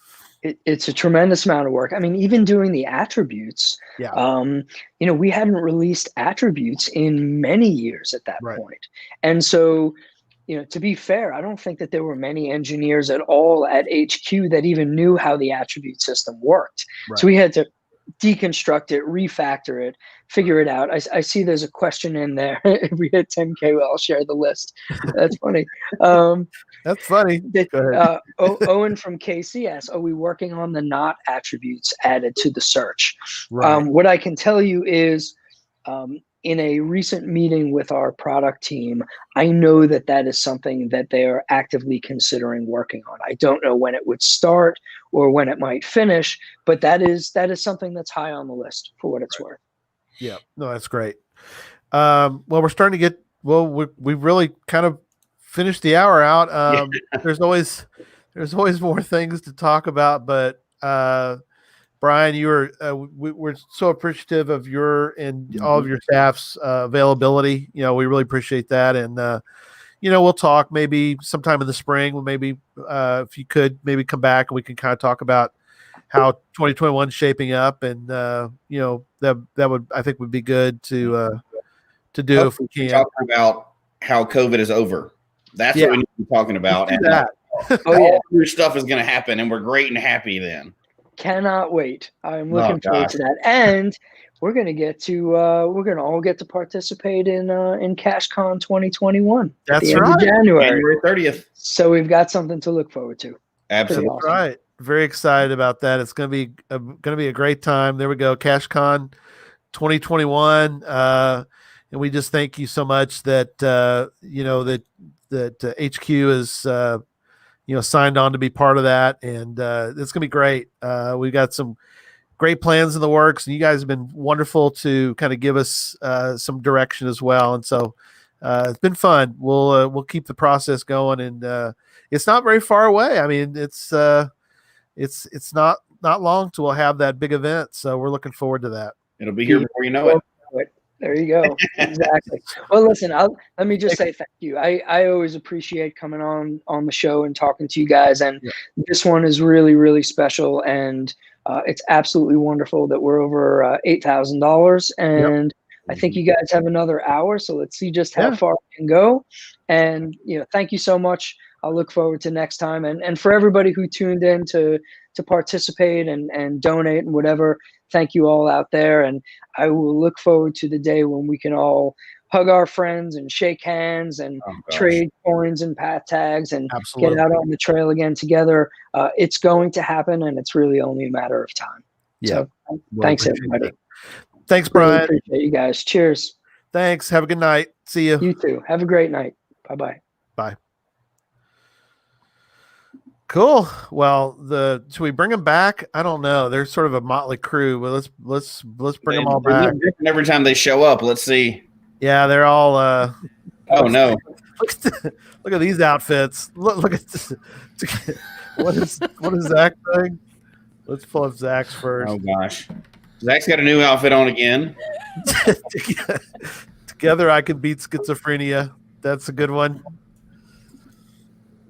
it's a tremendous amount of work. Even doing the attributes, we hadn't released attributes in many years at that point. And so, to be fair, I don't think that there were many engineers at all at HQ that even knew how the attribute system worked. Right. So we had to deconstruct it, refactor it, figure it out. I see there's a question in there. If we hit 10K, I'll share the list. That's funny. That's funny. Go ahead. Owen from KC asks, are we working on the not attributes added to the search? Right. What I can tell you is in a recent meeting with our product team, I know that is something that they are actively considering working on. I don't know when it would start or when it might finish, but that is something that's high on the list for what it's worth. Yeah, no, that's great. Well, we're starting to get, we've really kind of finished the hour out. There's always more things to talk about, but Bryan, we're so appreciative of your and all of your staff's availability. We really appreciate that. And, we'll talk maybe sometime in the spring. Maybe if you could maybe come back and we can kind of talk about how 2021 is shaping up. And, that would, I think, would be good to do if we can. Talking about how COVID is over. That's what we need to be talking about. And all your stuff is going to happen, and we're great and happy then. Cannot wait. I'm looking forward to that. And we're going to all get to participate in CacheCon 2021. That's at the end of January 30th. So we've got something to look forward to. Absolutely. Awesome. Right. Very excited about that. It's going to be a great time. There we go. CacheCon 2021. And we just thank you so much that, that HQ is, signed on to be part of that. And it's going to be great. We've got some great plans in the works, and you guys have been wonderful to kind of give us some direction as well. And so it's been fun. We'll keep the process going, and it's not very far away. It's not long till we'll have that big event. So we're looking forward to that. It'll be here before you know it. There you go. Exactly. Well, listen, let me just say thank you. I always appreciate coming on the show and talking to you guys. And this one is really, really special. And It's absolutely wonderful that we're over $8,000, and I think you guys have another hour, so let's see just how far we can go. And thank you so much. I'll look forward to next time, and for everybody who tuned in to participate and donate and whatever. Thank you all out there, and I will look forward to the day when we can all hug our friends and shake hands and trade coins and pat tags and get out on the trail again together. It's going to happen, and it's really only a matter of time. Yeah. So, thanks, everybody. Thanks, Bryan. Really appreciate you guys. Cheers. Thanks. Have a good night. See you. You too. Have a great night. Bye-bye. Bye. Cool. Well, should we bring them back? I don't know. They're sort of a motley crew, but let's bring them all back. Every time they show up, let's see. Yeah, they're all. Oh no! Look at these outfits. Look at this. What is Zach doing? Let's pull up Zach's first. Oh gosh, Zach's got a new outfit on again. Together, I can beat schizophrenia. That's a good one.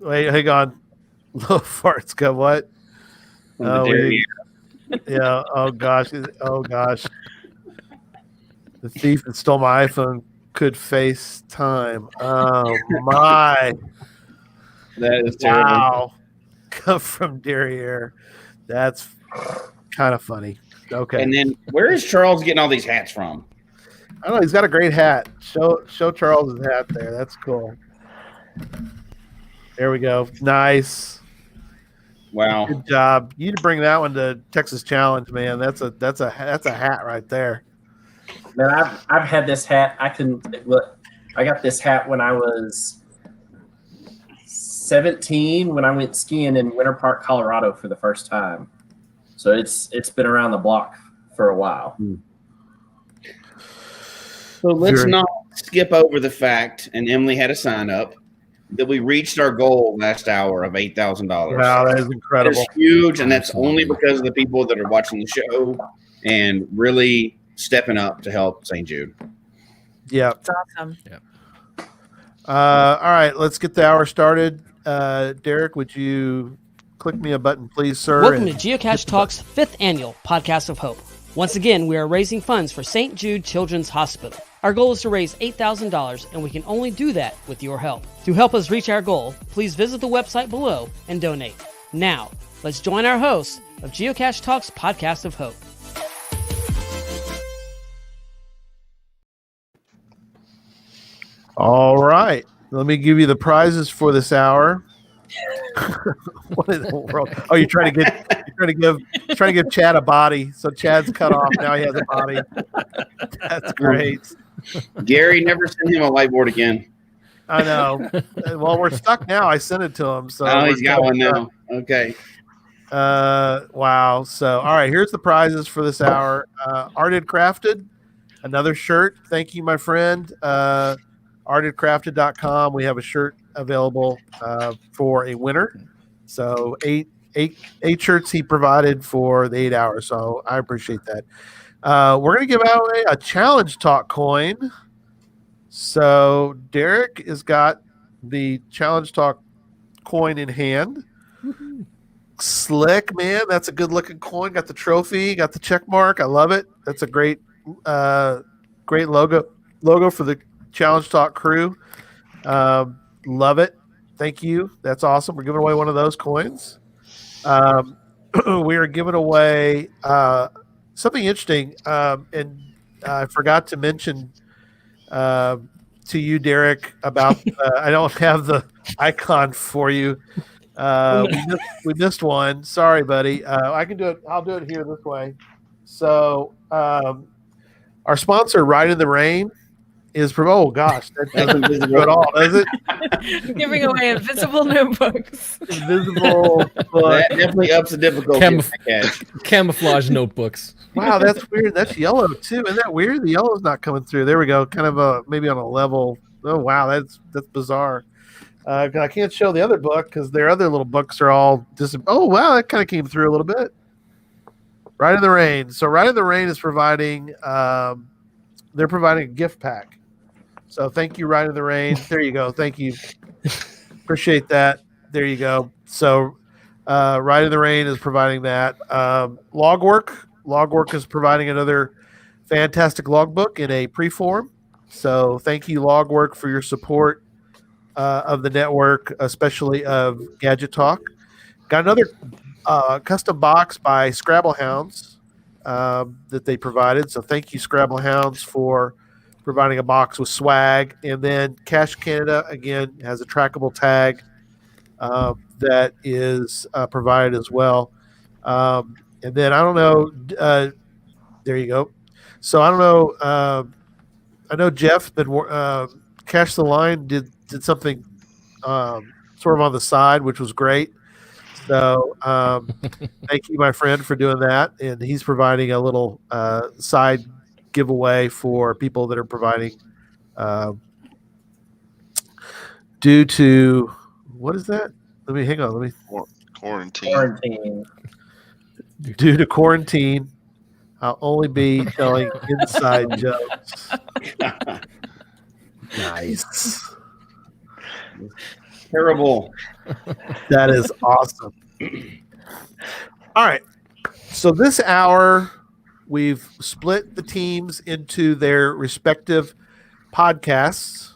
Wait, hang on. Low farts got what? Oh, yeah. Oh gosh. Oh gosh. The thief that stole my iPhone could FaceTime. Oh my. That is terrible. Wow. Come from Derriere. That's kind of funny. Okay. And then where is Charles getting all these hats from? I don't know. He's got a great hat. Show Charles his hat there. That's cool. There we go. Nice. Wow. Good job. You need to bring that one to Texas Challenge, man. That's a hat right there. Man, I've had this hat. I got this hat when I was 17 when I went skiing in Winter Park, Colorado for the first time. So it's been around the block for a while. So let's not skip over the fact, and Emily had a sign up, that we reached our goal last hour of $8,000. Wow, that is incredible. It's huge, and that's only because of the people that are watching the show and really stepping up to help St. Jude. Yeah. It's awesome. Yeah. All right, let's get the hour started. Derek, would you click me a button, please, sir? Welcome to Geocache Talk's 5th annual Podcast of Hope. Once again, we are raising funds for St. Jude Children's Hospital. Our goal is to raise $8,000, and we can only do that with your help. To help us reach our goal, please visit the website below and donate. Now, let's join our hosts of Geocache Talk's Podcast of Hope. All right. Let me give you the prizes for this hour. What in the world? Oh, you're trying to give Chad a body. So Chad's cut off. Now he has a body. That's great. Gary, never send him a whiteboard again. I know. Well, we're stuck now. I sent it to him. So he's got one now. Okay. Wow. So, all right. Here's the prizes for this hour. Arted Crafted, another shirt. Thank you, my friend. Artedcrafted.com. We have a shirt available for a winner. So eight shirts he provided for the 8 hours. So I appreciate that. We're going to give out a challenge talk coin. So Derek has got the challenge talk coin in hand. Slick, man. That's a good looking coin. Got the trophy, got the check mark. I love it. That's a great logo for the Challenge Talk crew. Love it. Thank you. That's awesome. We're giving away one of those coins. We are giving away something interesting. And I forgot to mention to you, Derek, about I don't have the icon for you. We missed one. Sorry, buddy. I can do it. I'll do it here this way. So our sponsor, Ride in the Rain, is from, oh gosh, that doesn't visible at all, does it? Giving away invisible notebooks. Invisible book. That definitely ups the difficulty. Camouflage notebooks. Wow, that's weird. That's yellow too. Isn't that weird? The yellow's not coming through. There we go. Kind of maybe on a level. Oh wow, that's bizarre. I can't show the other book because their other little books are all oh wow, that kind of came through a little bit. Ride in the Rain. So Ride in the Rain is providing. They're providing a gift pack. So thank you, Ride in the Rain. There you go. Thank you. Appreciate that. There you go. So Ride in the Rain is providing that. Logwork is providing another fantastic logbook in a pre-form. So thank you, Logwork, for your support of the network, especially of Gadget Talk. Got another custom box by Scrabble Hounds that they provided. So thank you, Scrabble Hounds, for providing a box with swag. And then Cash Canada, again, has a trackable tag that is provided as well. And then I don't know. There you go. So I don't know. I know Jeff been Cash the Line did something sort of on the side, which was great. So thank you, my friend, for doing that. And he's providing a little side giveaway for people that are providing due to what is that? Let me hang on. Let me quarantine. Due to quarantine, I'll only be telling inside jokes. Nice. Terrible. That is awesome. All right. So this hour, we've split the teams into their respective podcasts.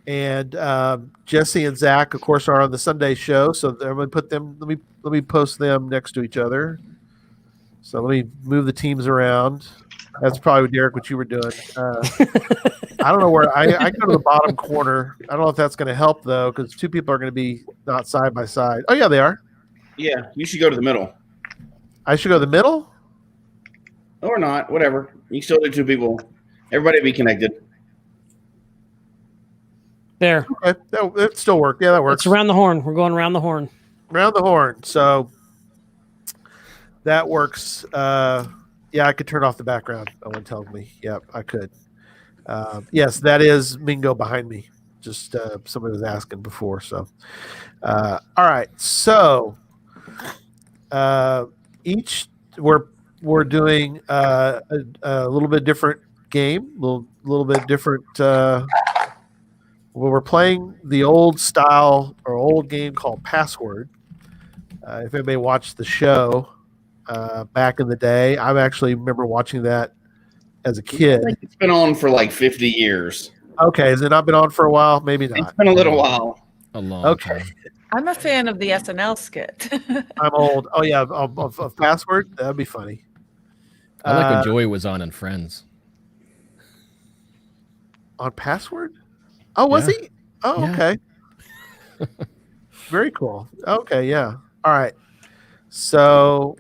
And Jesse and Zach, of course, are on the Sunday show. So I'm going to put them. Let me post them next to each other. So let me move the teams around. That's probably, Derek, what you were doing. I don't know where I go to the bottom corner. I don't know if that's going to help though, because two people are going to be not side by side. Oh yeah, they are. Yeah, you should go to the middle. I should go to the middle, or not. Whatever. You still do two people. Everybody be connected. There. Okay, that still worked. Yeah, that works. It's around the horn. We're going around the horn. Around the horn. So that works. Yeah, I could turn off the background. Owen tells me. Yep, I could. Yes, that is Mingo behind me. Just somebody was asking before. So, all right. So, each we're doing a little bit different game. Little bit different. Well, we're playing the old style or old game called Password. If anybody watched the show back in the day, I actually remember watching that as a kid. It's been on for like 50 years. Okay, has it not been on for a while? Maybe not. It's been a little while. A long Okay. I'm a fan of the SNL skit. I'm old. Oh yeah, of Password. That'd be funny. I like when Joey was on in Friends. On Password? Oh, was he? Oh, Yeah. okay. Very cool. Okay, yeah. All right. So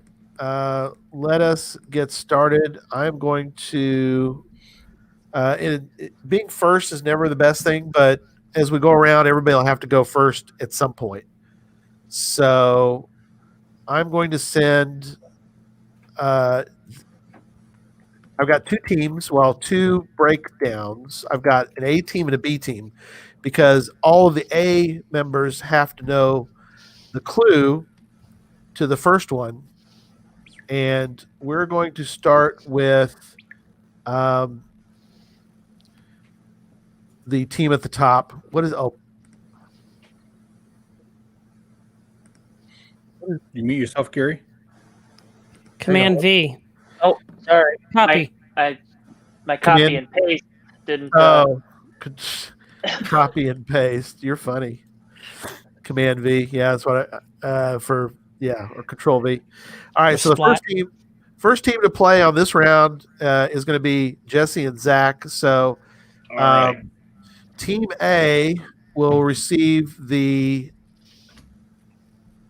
let us get started. I'm going to being first is never the best thing, but as we go around, everybody will have to go first at some point. So I'm going to send I've got two teams, two breakdowns. I've got an A team and a B team because all of the A members have to know the clue to the first one. And we're going to start with the team at the top. What is You mute yourself, Gary? Command V. Oh, sorry. Copy. My copy Command- and paste didn't. Copy and paste. You're funny. Command V. Yeah, that's what or Control V. All right. Or So the splat. first team to play on this round is going to be Jesse and Zach. So, right. Team A will receive the.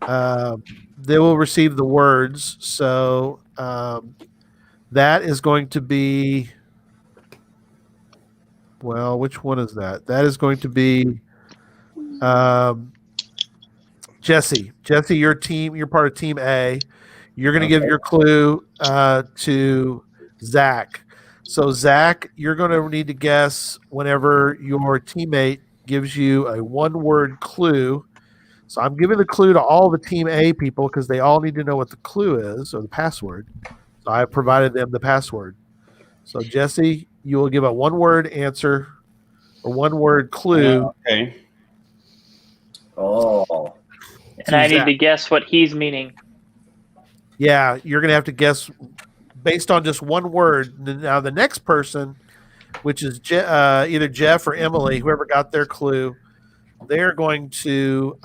They will receive the words. So that is going to be. Well, which one is that? That is going to be Jesse. Jesse, your team. You're part of Team A. You're going to give your clue to Zach. So Zach, you're going to need to guess whenever your teammate gives you a one-word clue. So I'm giving the clue to all the Team A people because they all need to know what the clue is or the password. So I provided them the password. So Jesse, you will give a one-word answer or one-word clue. Okay. Oh. And I need to guess what he's meaning. Yeah, you're going to have to guess based on just one word. Now, the next person, which is either Jeff or Emily, whoever got their clue, they're going to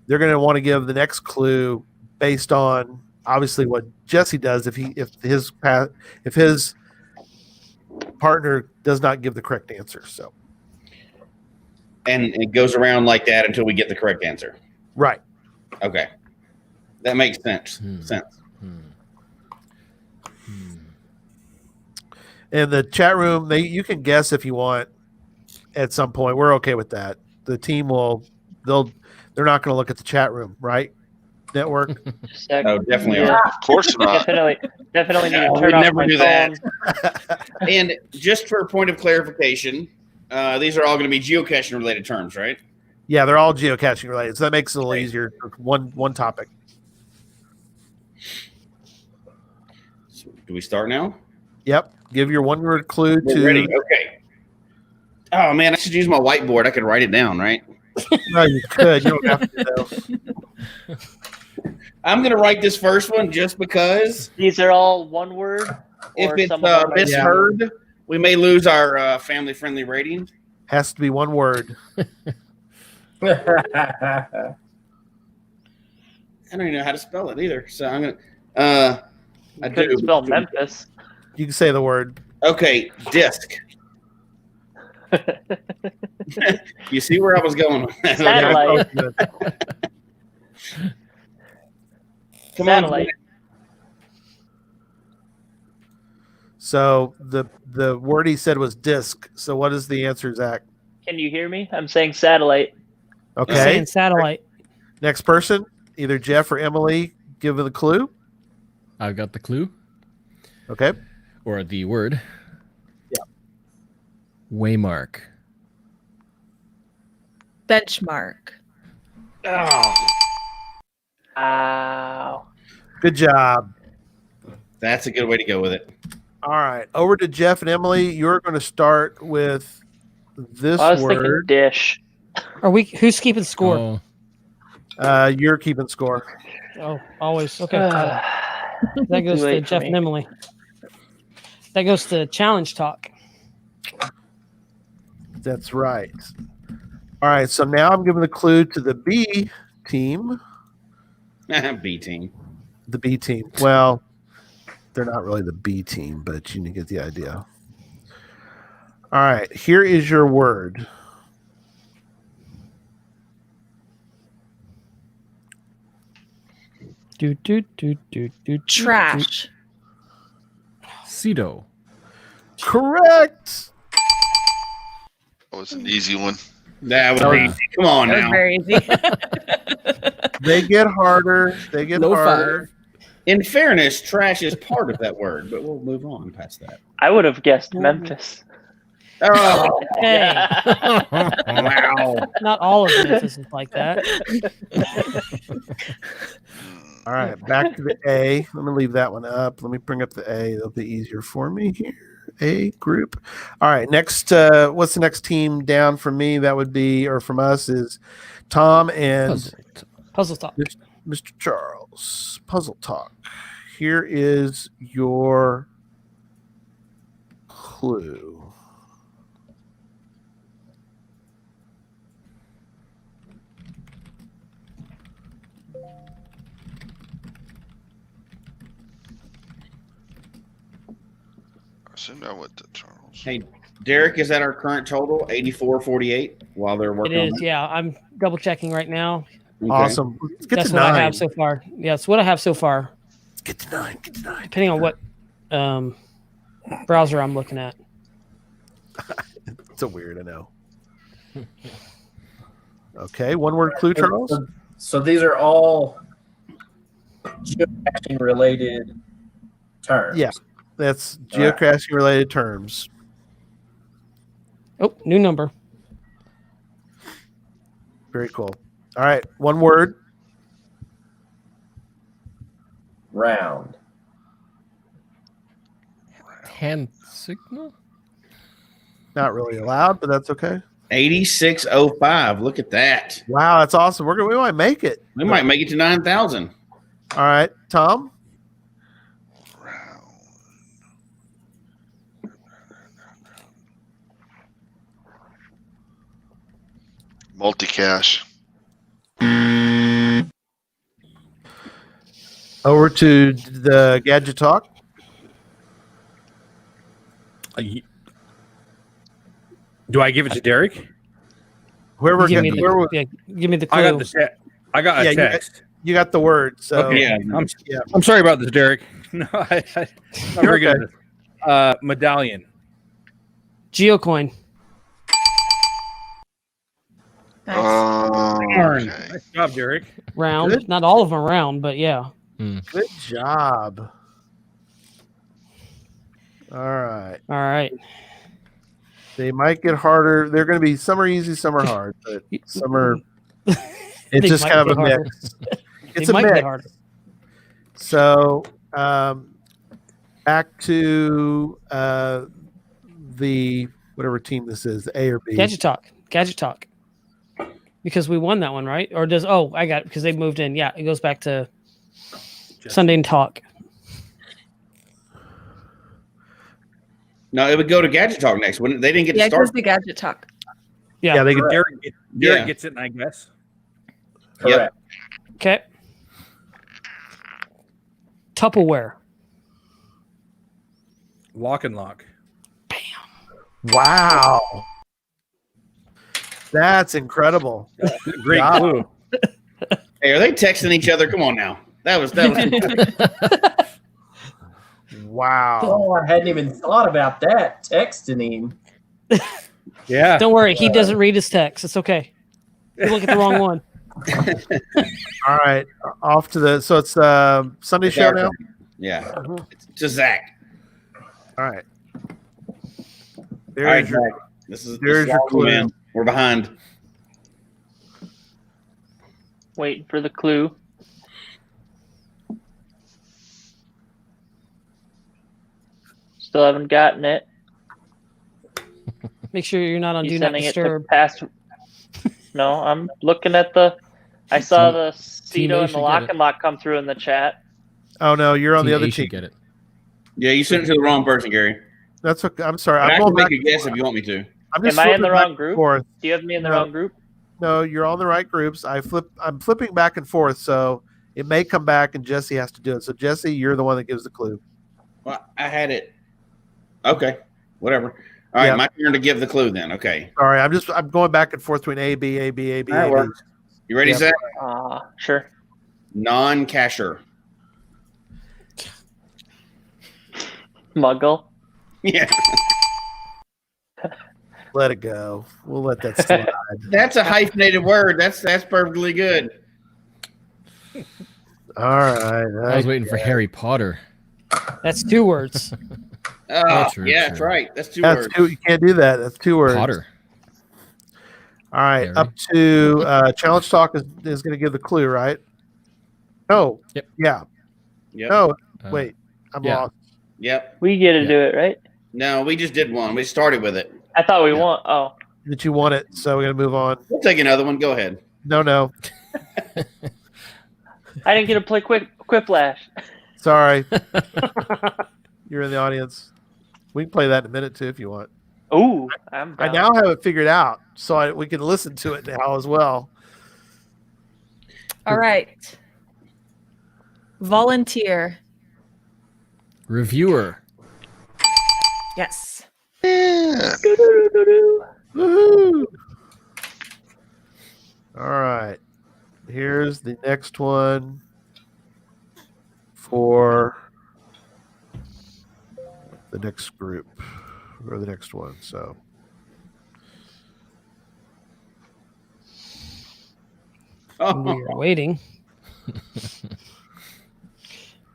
want to give the next clue based on obviously what Jesse does if his partner does not give the correct answer. So, and it goes around like that until we get the correct answer. Right. Okay. That makes sense. In the chat room, you can guess if you want at some point. We're okay with that. The team they're not going to look at the chat room, right? Network. Oh, definitely Yeah. are. Of course not. Definitely need to We turn off never my do phone. that. And just for a point of clarification, these are all going to be geocaching related terms, right? Yeah, they're all geocaching related, so that makes it a little easier. One topic. So do we start now? Yep. Give your one-word clue to. Ready. Okay. Oh man, I should use my whiteboard. I could write it down, right? No, you could. You don't have to though. I'm going to write this first one just because. These are all one word. If or it's some of them are- misheard, we may lose our family-friendly rating. Has to be one word. I don't even know how to spell it either. So I'm gonna. I couldn't spell Memphis. You can say the word. Okay, disc. You see where I was going with that? Satellite. Come Satellite. on. So the word he said was disc. So what is the answer, Zach? Can you hear me? I'm saying satellite. Okay. Saying satellite. Next person, either Jeff or Emily, give the clue. I've got the clue. Okay. Or the word. Yeah. Waymark. Benchmark. Oh. Wow. Good job. That's a good way to go with it. All right. Over to Jeff and Emily. You're going to start with this I was thinking word. dish. Who's keeping score? You're keeping score. Oh, always. Okay. That goes Too to late for Jeff me. and Emily. That goes to challenge talk. That's right. All right. So now I'm giving the clue to the B team. B team. The B team. Well, they're not really the B team, but you get the idea. All right. Here is your word. Trash. Cedo. Correct. That was an easy one. That was easy. Come on That was now. very easy. They get harder. They get Low harder. In fairness, trash is part of that word, but we'll move on past that. I would have guessed Memphis. Oh, Hey, wow. not all of Memphis is like that. All right, back to the A. Let me leave that one up. Let me bring up the A. It'll be easier for me here. A group. All right, next. What's the next team down from me? That would be, or from us, is Tom and Puzzle talk. Mr. Charles. Puzzle talk. Here is your clue. I assume I went to Charles. Hey, Derek, is that our current total? 84-48 while they're It working on is, that? yeah. I'm double checking right now. Okay. Awesome. Let's get That's to what 9. I have so far. Yeah, it's what I have so far. Get to 9. Get to 9. Depending on what browser I'm looking at. It's a weird, I know. Okay, one word clue, Charles. So these are all geocaching related terms. Yeah, that's geocaching related terms. Oh, new number. Very cool. All right, one word. Round. Hand signal? Not really allowed, but that's okay. 8605. Look at that. Wow, that's awesome. We might make it. We might make it to 9,000. All right, Tom. Multicash. Over to the Gadget Talk. Do I give it to Derek? Whoever give me get, the, whoever, yeah, give me the clue. I got the I got a text. You got the word. So Okay. I'm sorry about this, Derek. No, I'm very good at this. Medallion. Geocoin. Darn. Nice job, Derek. Round. Good. Not all of them are round, but yeah. Good job. All right. All right. They might get harder. They're going to be some are easy, some are hard, but some are. It's They just might kind of get a harder. mix. They It's a might get mix. harder. So back to the whatever team this is, the A or B. Gadget Talk. Gadget Talk. Because we won that one, right? Or does I got it because they moved in. Yeah, it goes back to Sunday and Talk. No, it would go to Gadget Talk next. When they didn't get Yeah, to it start. goes to Gadget Talk. Yeah, they get Derek gets it, I guess. Correct. Okay. Tupperware. Lock and lock. Wow. That's incredible. Great Wow. clue. Hey, are they texting each other? Come on now. That was Wow. Oh, I hadn't even thought about that. Texting him. Yeah. Don't worry, he doesn't read his text. It's okay. You look at the wrong one. All right. Off to the it's Sunday show now. Yeah. It's to Zach. All right. All right, Zach. This is your clue. man. We're behind. Waiting for the clue. Still haven't gotten it. Make sure you're not on You Do Not sending it to Disturb. past? No, I'm looking at the. I saw the Team A Cedo and the should Lock get it. and Lock come through in the chat. Oh no, you're on the Team other A should team. get it. Yeah, you sent it to the wrong person, Gary. That's okay. I'm sorry. But I I'm can going make back. a guess if you want me to. I'm just Am I in the flipping back wrong and group? forth. Do you have me in the No. wrong group? No, you're on the right groups. I'm flipping back and forth, so it may come back and Jesse has to do it. So Jesse, you're the one that gives the clue. Well, I had it. Okay, whatever. All right, Yeah. my turn to give the clue then. Okay. Sorry, I'm going back and forth between A, B, A, B, A, B, That A, B. works. You ready, Yep. Zach? Sure. Non-casher. Muggle. Yeah. Let it go. We'll let that slide. That's a hyphenated word. That's perfectly good. All right. I was waiting for Harry Potter. That's 2 words. Oh, true, yeah, true. that's right. That's 2 That's words. two. You can't do that. That's 2 words. Potter. All right. Harry. Up to Challenge Talk is going to give the clue, right? No. Yep. Yeah. Yep. No. Wait. I'm yeah. lost. Yep. We get to do it, right? No, we just did one. We started with it. I thought we won. Oh, That you want it, so we're going to move on. We'll take another one. Go ahead. No. I didn't get to play Quiplash. Sorry. You're in the audience. We can play that in a minute too if you want. Ooh, I now have it figured out, so we can listen to it now as well. All right. Volunteer. Reviewer. Yes. Woohoo! All right. Here's the next one for the next group or the next one. So We are waiting.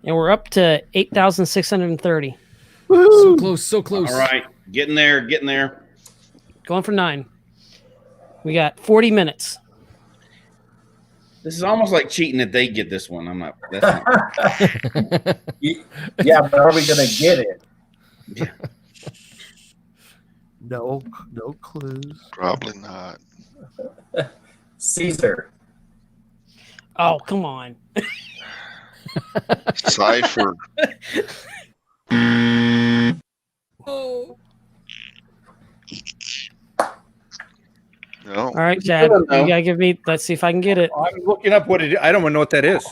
And we're up to 8,630. So close, so close. All right. Getting there. Going for 9. We got 40 minutes. This is almost like cheating that they get this one. I'm not. That's not. Yeah, but are we going to get it? No clues. Probably not. Caesar. Oh, come on. Cipher. Oh. No. All right, Chad. You gotta give me. Let's see if I can get it. I'm looking up what it is. I don't even know what that is.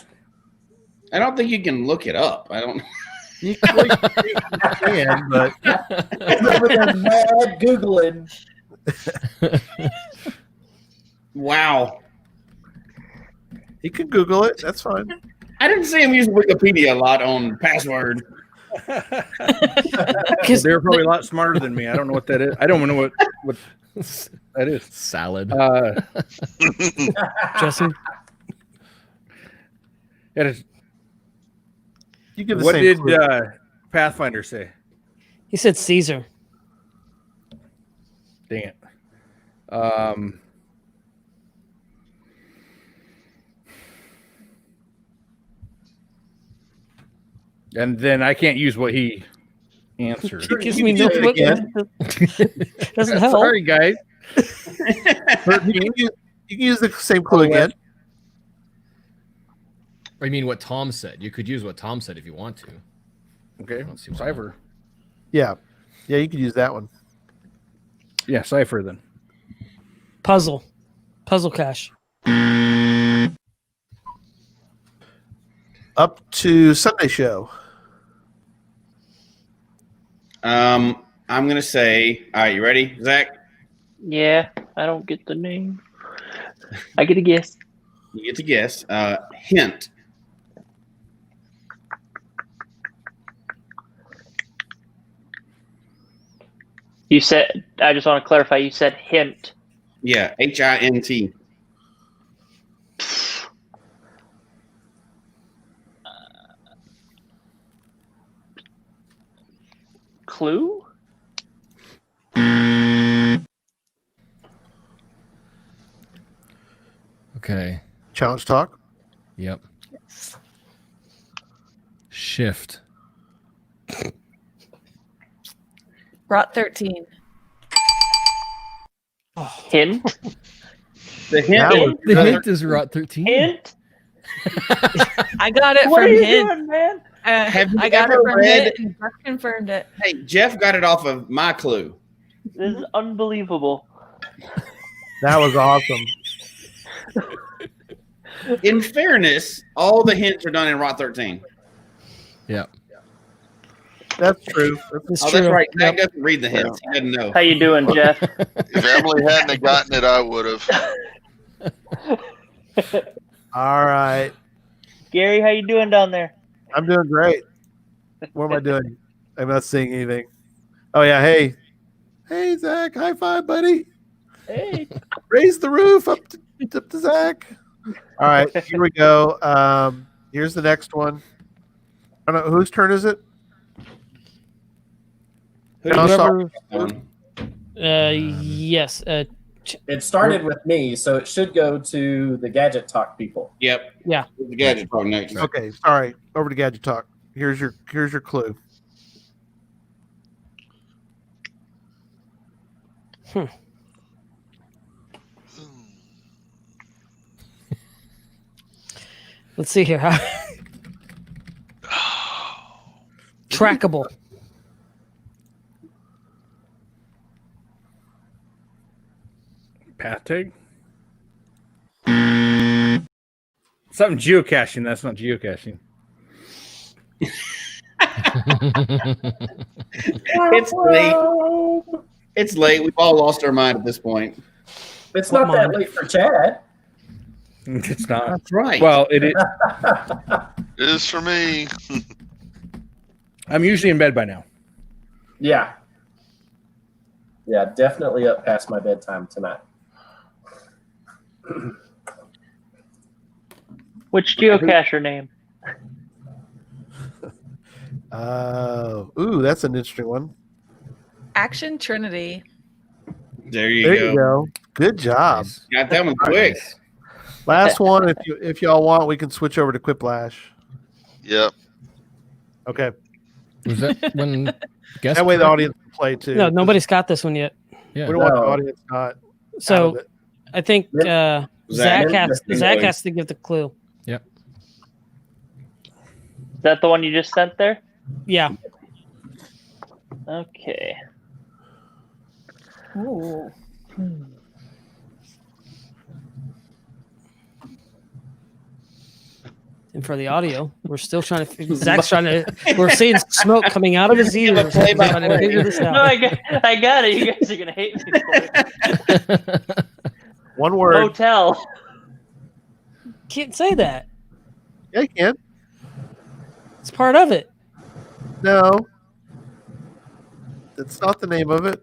I don't think you can look it up. I don't. You can, but over there mad Googling. Wow. You can Google it. That's fine. I didn't see him use Wikipedia a lot on password. They're probably a lot smarter than me. I don't know what that is. I don't even know what that is. Salad. Justin. You give the what same did clue. Pathfinder say? He said Caesar. Dang it. And then I can't use what he answered. It gives me no doesn't help. Sorry, guys. You can use the same clue again. I mean, what Tom said. You could use what Tom said if you want to. Okay, Let's see. Cipher. Yeah, you could use that one. Yeah, Cipher then. Puzzle cache. Up to Sunday show. I'm gonna say. All right, you ready, Zach? Yeah, I don't get the name. I get a guess. You get to guess. Hint. You said. I just want to clarify. You said hint. Yeah, HINT. Clue? Okay. Challenge talk. Yep. Shift. Roth 13. Hint? The hint. The hint is Roth 13. Hint? I got it What from are you hint. doing, man? Have you I got it ever from read? hint and Jeff confirmed it. Hey, Jeff got it off of my clue. This is unbelievable. That was awesome. In fairness, all the hints are done in Roth 13. Yeah. That's true. That's right. Zach doesn't read the hints. He doesn't know. How you doing, Jeff? If Emily hadn't have gotten it, I would have. All right. Gary, how you doing down there? I'm doing great. What am I doing? I'm not seeing anything. Oh yeah. Hey, Zach. High five, buddy. Hey. Raise the roof up to Zach. All right. Here we go. Here's the next one. I don't know whose turn is it. Yes. It started with me, so it should go to the Gadget Talk people. Yep. Yeah. The Gadget Talk next. Okay. Sorry. Over to Gadget Talk. Here's your clue. Let's see here. Trackable. Path tag? Something geocaching. That's not geocaching. It's late. It's late. We've all lost our mind at this point. It's not that late for Chad. It's not. That's right. Well, it is. It is for me. I'm usually in bed by now. Yeah. Yeah, definitely up past my bedtime tonight. Which geocacher name? Ooh, that's an interesting one. Action Trinity. There you There you go. Good job. Got that one quick. Last one. If y'all want, we can switch over to Quiplash. Yep. Okay. Was that when guest That way the audience can play too. No, nobody's got this one yet. Yeah. We don't want the audience not. out So of it. I think Zach has Zach to give the clue. Yep. Is that the one you just sent there? Yeah. Okay. Ooh. And for the audio, we're still trying to. Zach's trying to. We're seeing smoke coming out of his ears. Trying to figure this out. No, I got it. You guys are gonna hate me for it. One word. Hotel. Can't say that. Yeah, you can. It's part of it. No. That's not the name of it.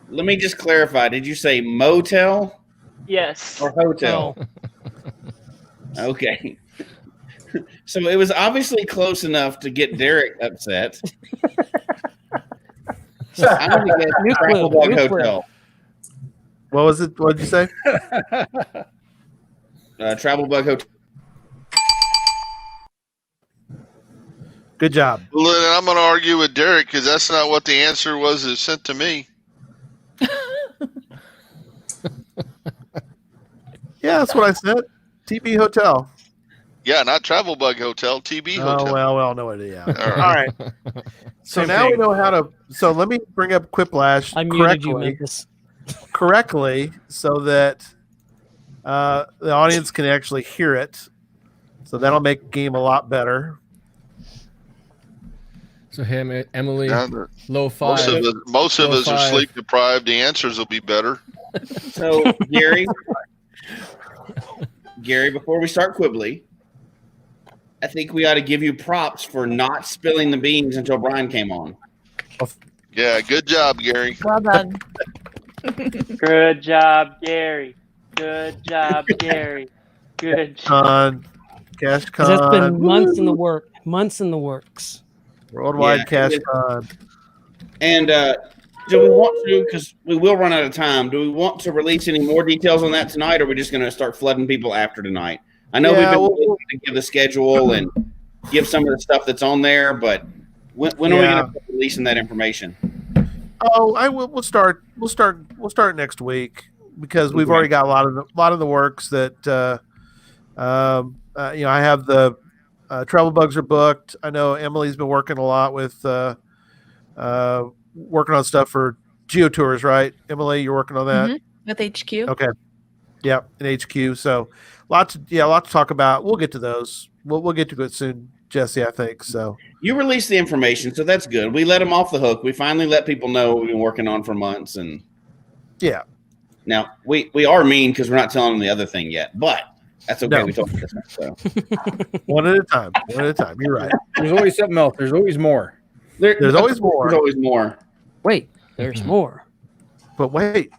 Let me just clarify. Did you say motel Yes. or hotel? Okay. So it was obviously close enough to get Derek upset. I'm going to get Travel Bug Hotel. What was it? What did you say? Travel Bug Hotel. Good job. Well, then I'm going to argue with Derek because that's not what the answer was that sent to me. Yeah, that's what I said. TB Hotel. Yeah, not Travel Bug Hotel, TB Hotel. Oh, well, we all know it. Yeah. All All right. So Same now we thing. know how to. So let me bring up Quiplash I muted you, correctly so that the audience can actually hear it. So that'll make the game a lot better. So him, Emily, Yeah, low five. Most of Low us are five. sleep deprived. The answers will be better. So, Gary, before we start Quibbly, I think we ought to give you props for not spilling the beans until Bryan came on. Yeah, good job, Gary. Well done. Good job, Gary. Good job, Gary. Good job. Cash Because that's been Con. months in the work. Months in the works. Worldwide Cash Con. And do we want to, because we will run out of time, do we want to release any more details on that tonight, or are we just going to start flooding people after tonight? I know we've been looking to give the schedule and give some of the stuff that's on there, but when are we going to start releasing that information? Oh, I will. We'll start next week because we've already got a lot of the works that I have the travel bugs are booked. I know Emily's been working a lot with working on stuff for GeoTours, right? Emily, you're working on that With HQ. Okay. Yeah, in HQ. So lots to talk about. We'll get to those. We'll get to it soon, Jesse, I think. So You released the information, so that's good. We let them off the hook. We finally let people know what we've been working on for months, and yeah. Now we are mean because we're not telling them the other thing yet, but that's okay. No. We told them this one, so One at a time. You're right. There's always something else. There's always more. There's always more. There's always more. Wait, there's more. But wait,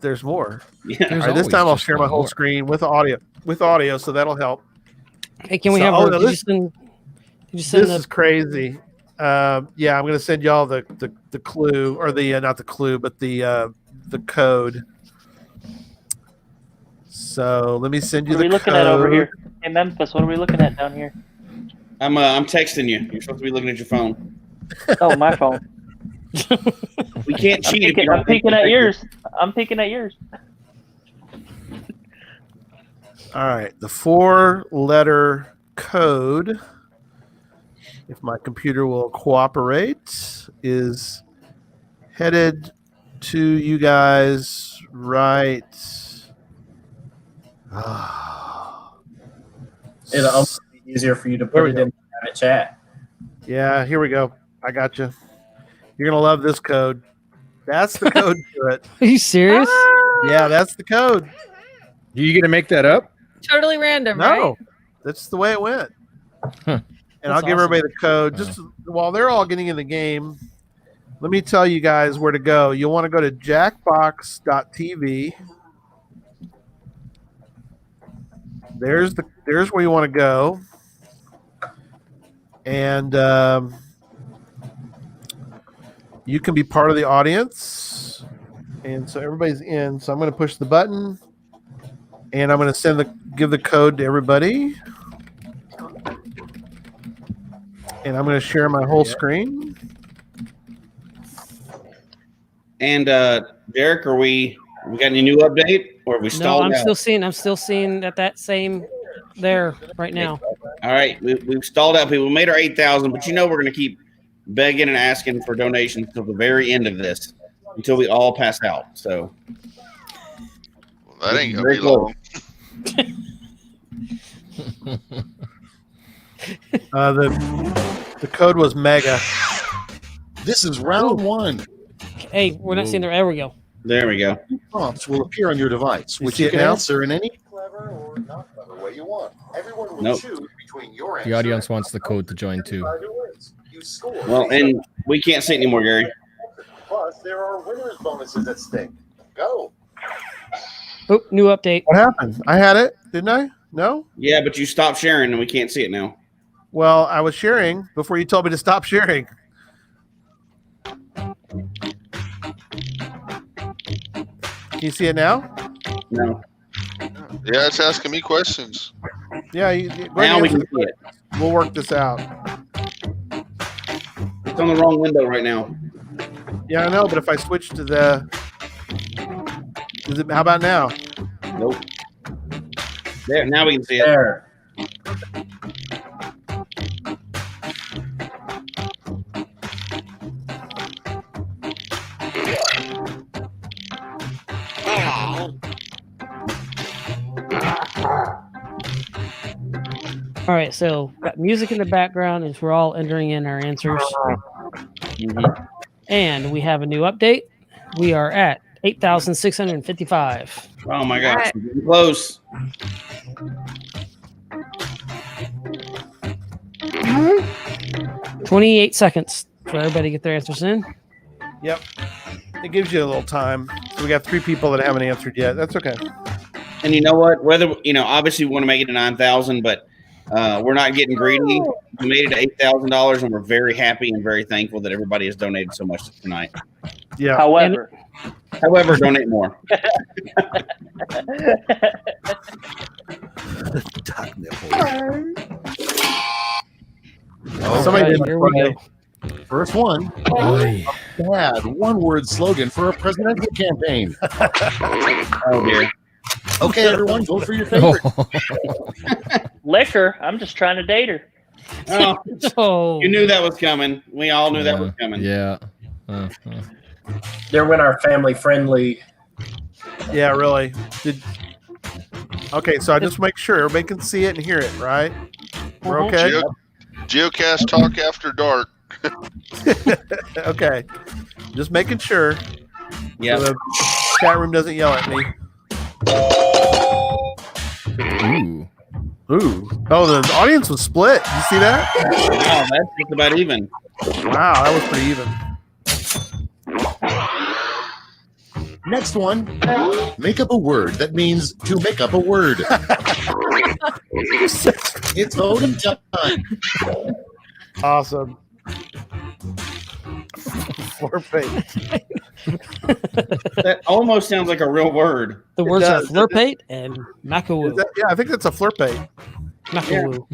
there's more. Yeah. All right, this time I'll share my whole screen with audio, so that'll help. Hey, can we So- have oh, her? no, Did you this- send This the is crazy. Yeah, I'm going to send y'all the clue, or the not the clue, but the code. So let me send you What are the we looking code. at over here? Hey, Memphis, what are we looking at down here? I'm texting you. You're supposed to be looking at your phone. Oh, my phone. We can't cheat. if you I'm don't peeking think at you're- yours. I'm peeking at yours. All right, the 4-letter code, if my computer will cooperate, is headed to you guys right. It'll also be easier for you to put it in the private chat. Yeah, here we go. I got you. You're gonna love this code. That's the code to it. Are you serious? Yeah, that's the code. Do you get to make that up? Totally random, No, right? that's the way it went. And That's I'll give awesome. everybody the code. Just while they're all getting in the game, let me tell you guys where to go. You'll want to go to jackbox.tv. There's where you want to go. And you can be part of the audience. And so everybody's in. So I'm going to push the button. And I'm going to give the code to everybody. And I'm going to share my whole screen. And Derek, we got any new update, or have we No, stalled I'm out? still seeing that same there right now. All right, we've stalled out people. We made our 8,000, but we're going to keep begging and asking for donations till the very end of this, until we all pass out. So that ain't gonna be long. The code was mega. This is round 1. Hey, we're not seeing there. There we go. There we go. Prompts will appear on your device, which see you it can now? answer in any Clever or not clever way you want. Everyone will Nope. choose between your answer The audience wants the code to join too. and either ways. You score. Well, and we can't see it anymore, Gary. Plus, there are winners bonuses at stake. Go. Oh, new update. What happened? I had it, didn't I? No? Yeah, but you stopped sharing, and we can't see it now. Well, I was sharing before you told me to stop sharing. Can you see it now? No. Yeah, it's asking me questions. Yeah, go Now ahead we and can answer see it. We'll work this out. It's on the wrong window right now. Yeah, I know, but if I switch to the... how about now? Nope. There, now we can see it. There. All right, so got music in the background as we're all entering in our answers. And we have a new update. We are at 8,655. Oh my gosh, we're getting close. Mm-hmm. 28 seconds for everybody to get their answers in. Yep. It gives you a little time. So we got 3 people that haven't answered yet. That's okay. And you know what? Whether obviously we want to make it to 9,000, but we're not getting greedy. We made it to $8,000, and we're very happy and very thankful that everybody has donated so much tonight. Yeah. However, donate more. Duck nipple. Somebody did here we go. First one. Oy. A bad one-word slogan for a presidential campaign. Oh dear. Okay, everyone, vote for your favorite. Liquor. I'm just trying to date her. Oh, you knew that was coming. We all knew that was coming. Yeah. There went our family-friendly. Yeah, really. Okay, so I just make sure everybody can see it and hear it, right? We're okay? Geocache talk after dark. Okay. Just making sure. Yeah. So the chat room doesn't yell at me. Ooh. Ooh. Oh, the audience was split. You see that? Wow, that's just about even. Wow, that was pretty even. Next one. Make up a word that means to make up a word. It's voting time. Awesome. Flurpate. That almost sounds like a real word. The words are flurpate and macawoo. Yeah, I think that's a flurpate. Macawoo.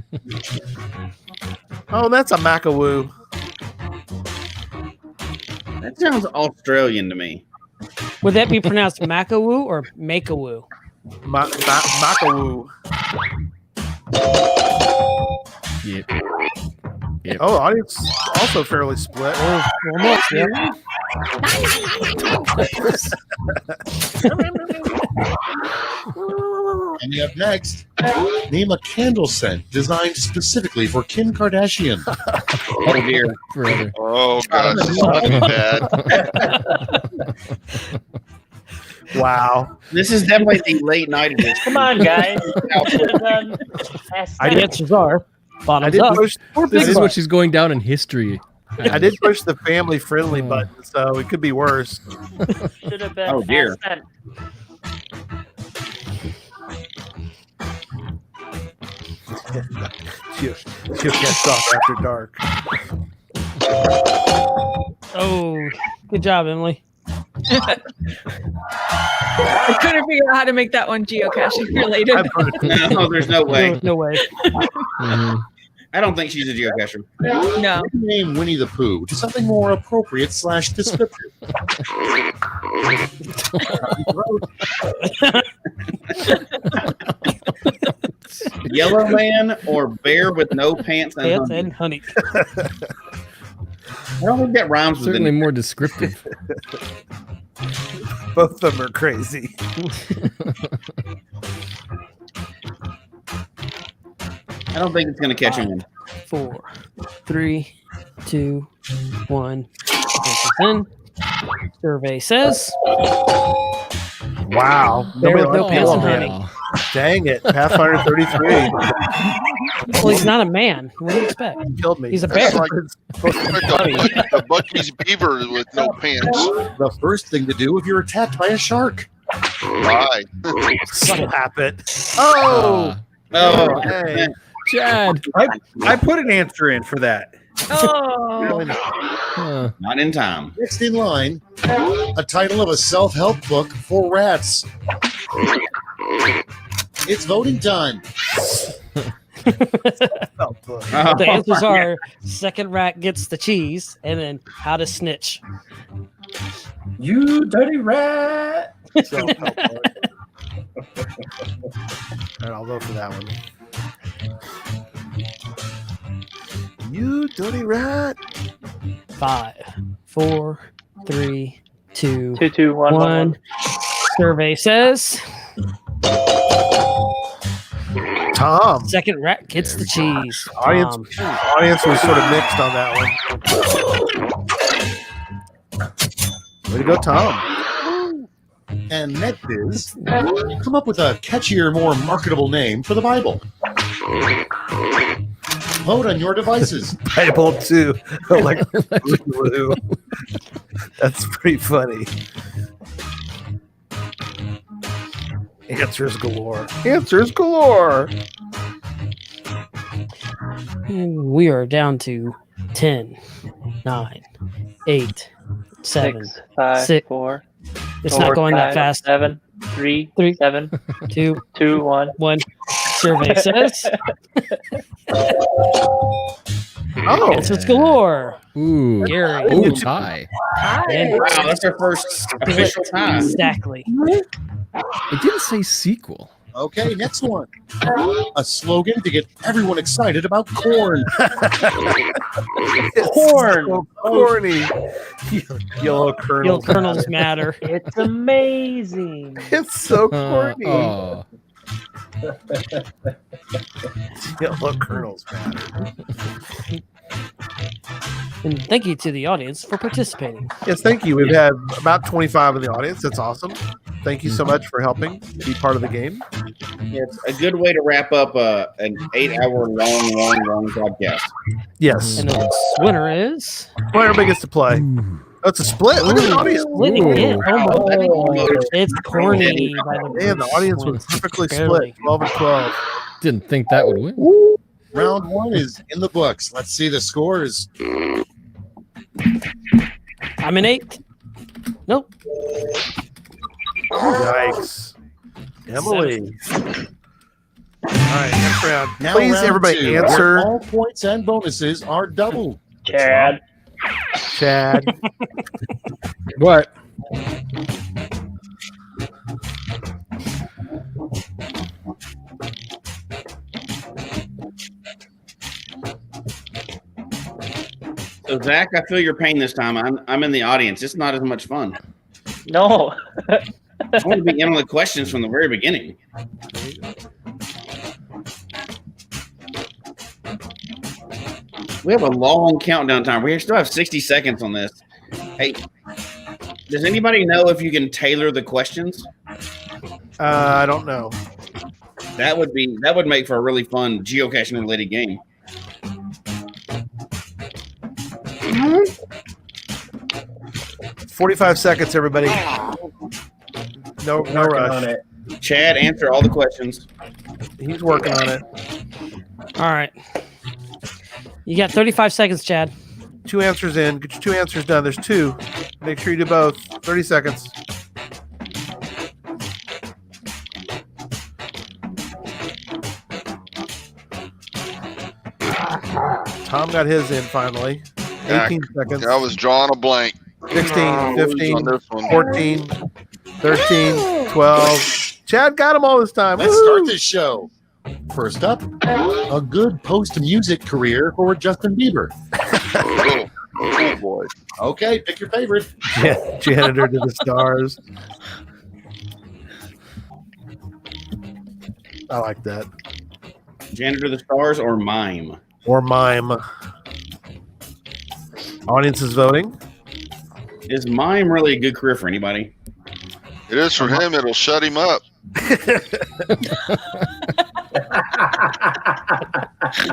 Oh, that's a macawoo. That sounds Australian to me. Would that be pronounced macawoo or makawoo? Macawoo. Yep. Oh, the audience also fairly split. Oh, almost, yeah. Coming up next, name a candle scent designed specifically for Kim Kardashian. Oh dear. Forever. Oh gosh, this is gonna be bad. Wow. This is definitely the late night edition. Come on, guys. The answers are bottoms did up. push. This is what she's going down in history. I did push the family friendly button, so it could be worse. Should have been. Oh, dear. accent. She'll get soft after dark. Oh, good job, Emily. I couldn't figure out how to make that one geocaching related. No, there's no way. No way. I don't think she's a geocacher. No. Name Winnie the Pooh to something more appropriate / descriptive. Yellow man or bear with no pants and honey. I don't think that rhymes with Certainly more descriptive. Both of them are crazy. I don't think it's going to catch him in. 4, 3, 2, 1. In. Survey says. Wow. Bear with no pants and honey. Dang it. Pathfinder 33. Well, he's not a man. What do you expect? He killed me. He's a bear. The Bucky's beaver with no pants. The first thing to do if you're attacked by a shark. Right. Slap it. Oh. Oh, Hey. Chad, I put an answer in for that. Oh. Not in time. Next in line, a title of a self-help book for rats. It's voting time. The answers are second rat gets the cheese, and then how to snitch. You dirty rat. All right, I'll vote for that one. You dirty rat. 5, 4, 3, 2, 2, 2, 1, 1. Survey says Tom. second rat gets the cheese. Audience was sort of mixed on that one. Way to go, Tom. And next is, come up with a catchier, more marketable name for the Bible. Vote on your devices. Bible 2. Like blue. That's pretty funny. Answers galore. Answers galore. And we are down to 10, 9, 8, 7, 6, 5, 6. 4. It's 4, not going 5, that fast. 7, 3, 7, 2, 2, 1. 1. Survey says. Oh, Answers galore. Ooh, Gary. Ooh, tie. And Wow, that's our first official time. Exactly. It didn't say sequel. Okay, next one. A slogan to get everyone excited about corn. Corn. So corny. Yellow kernels. Yellow kernels matter. It's amazing. It's so corny. Oh. Yellow kernels matter. And thank you to the audience for participating. Yes, thank you. We've had about 25 in the audience. That's awesome. Thank you so much for helping be part of the game. It's a good way to wrap up an 8-hour long podcast. Yes. And the winner is. Well, everybody gets to play. Oh, it's a split. Look at the audience. Splitting it. Wow. It's corny. By the Man, the audience was perfectly split. 12 and 12. Didn't think that would win. Round 1 is in the books. Let's see the scores. I'm an 8. Nope. Yikes. Emily. All right, next round. Now Please, round everybody 2, where answer. all points and bonuses are doubled. Chad. What? So Zach, I feel your pain this time. I'm in the audience. It's not as much fun. No. I want to be in on the questions from the very beginning. We have a long countdown time. We still have 60 seconds on this. Hey, does anybody know if you can tailor the questions? I don't know. That would make for a really fun geocaching related game. 45 seconds, everybody. No rush. Chad, answer all the questions. He's working on it. All right. You got 35 seconds, Chad. 2 answers in. Get your 2 answers done. There's 2. Make sure you do both. 30 seconds. Tom got his in finally. 18 seconds. I was drawing a blank. 16, 15, 14, 13, 12. Chad got them all this time. Let's start this show. First up, a good post-music career for Justin Bieber. Oh boy. Okay, pick your favorite. Yeah, Janitor to the Stars. I like that. Janitor to the Stars or Mime? Or Mime. Audience is voting. Is Mime really a good career for anybody? It is for him. It'll shut him up.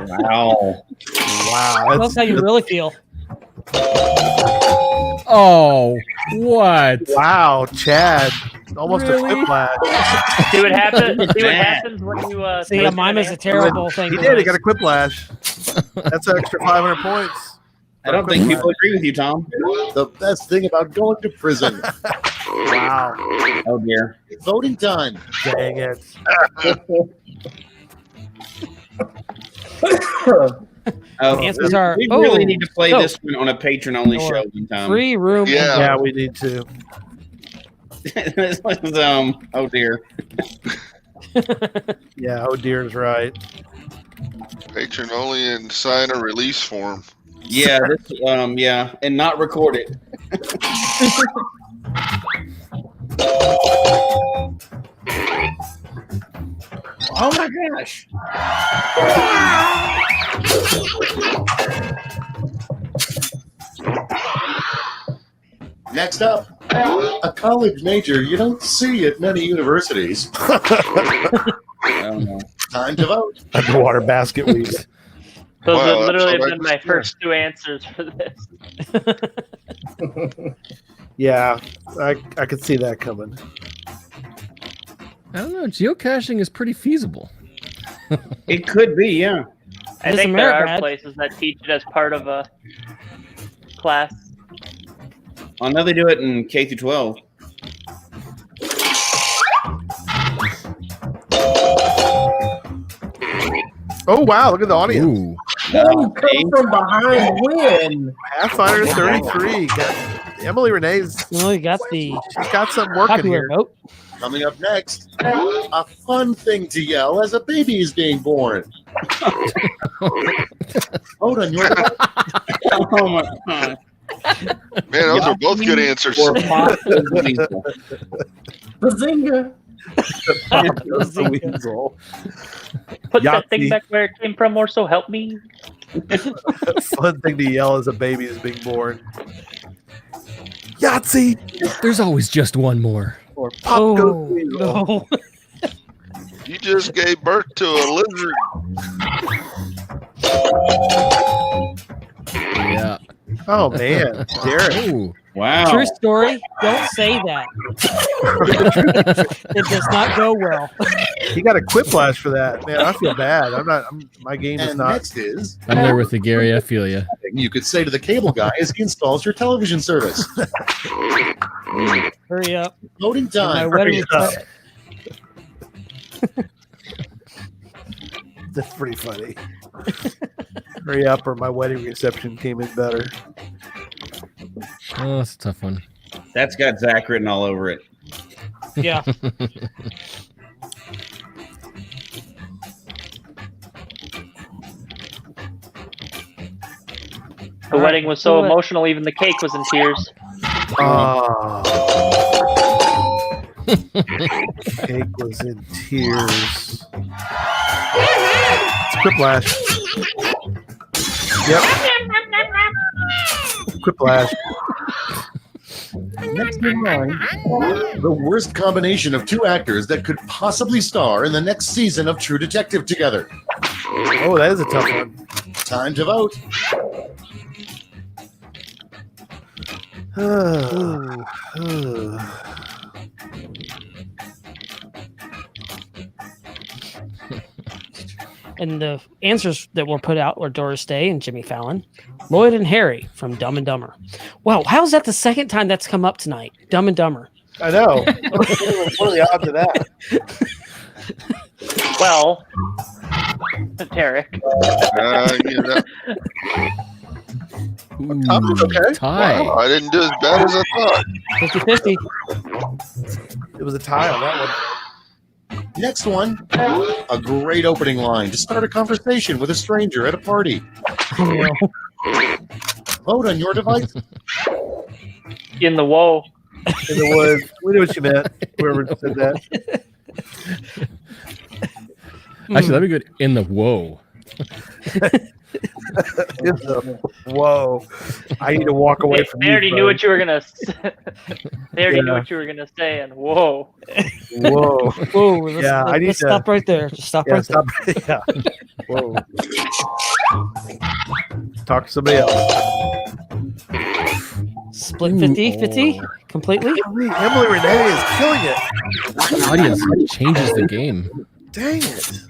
Wow. Wow. That's how you really feel. Oh, what? Wow, Chad. Almost Really? a quiplash. See what happens. See what happens when you See, mime is a terrible thing. He to did. He lose. got a quiplash. That's an extra 500 points. I don't think people agree with you, Tom. The best thing about going to prison. Wow. Oh dear. Voting time. Dang it. Answers are. We really need to play this one on a patron-only show one time. Free room. Yeah, we need to. This was, oh dear. Yeah, oh dear is right. Patron only and sign a release form. Yeah, this, yeah, and not record it. Oh my gosh. Next up, a college major you don't see at many universities. Time to vote. Underwater basket weaves. Those Wow, would literally that's have been my first two answers for this. Yeah, I could see that coming. I don't know. Geocaching is pretty feasible. It could be, yeah. I Does think there America are add- places that teach it as part of a class. I know they do it in K through 12. Oh wow! Look at the audience. Ooh. Oh, come from behind win. Pathfinder 33. Got Emily Renee's. Well, you got the She's got something working popular here. vote. Coming up next, a fun thing to yell as a baby is being born. Hold on, your Oh my god. Man, those are both good answers. Or Foster's Weasel. Bazinga. Weasel. Put that Yahtzee. thing back where it came from, or so help me. Fun thing to yell as a baby is being born. Yahtzee There's always just one more. or Pop Goes Weasel. No. You just gave birth to a lizard. Yeah. Oh man, Derek. Ooh. Wow. True story. Don't say that. It does not go well. He got a quiplash for that. Man, I feel bad. My game is And not. next is, I'm there with the Gary. I feel you. you could say to the cable guy as he installs your television service. Hurry up. Voting My time. wedding up. That's pretty funny. Hurry up, or my wedding reception came in better. Oh, that's a tough one. That's got Zach written all over it. Yeah. The wedding was so emotional, even the cake was in tears. Cake was in tears. It's Quiplash. Yep. Quiplash. Next in line, the worst combination of two actors that could possibly star in the next season of True Detective together. Oh, that is a tough one. Time to vote. And the answers that were put out were Doris Day and Jimmy Fallon, Lloyd and Harry from Dumb and Dumber. Wow, how's that the second time that's come up tonight? Dumb and Dumber. I know. What are the odds of that? Well, Derek. You know, Okay. Tie. Wow, I didn't do as bad as I thought. 50-50. It was a tie on that one. Next one, a great opening line to start a conversation with a stranger at a party. Vote on your device. In the whoa. In the woods. We knew what you meant. Whoever said that. Actually, that'd be good. In the whoa. Whoa! I need to walk away from They you. already knew what you were gonna. They already knew what you were gonna say, and whoa. Whoa! Whoa! I need to stop right there. Just stop right there. Yeah. Whoa! Talk to somebody else. Split 50-50 completely. Emily Renee is killing it. The audience changes the game. Dang it!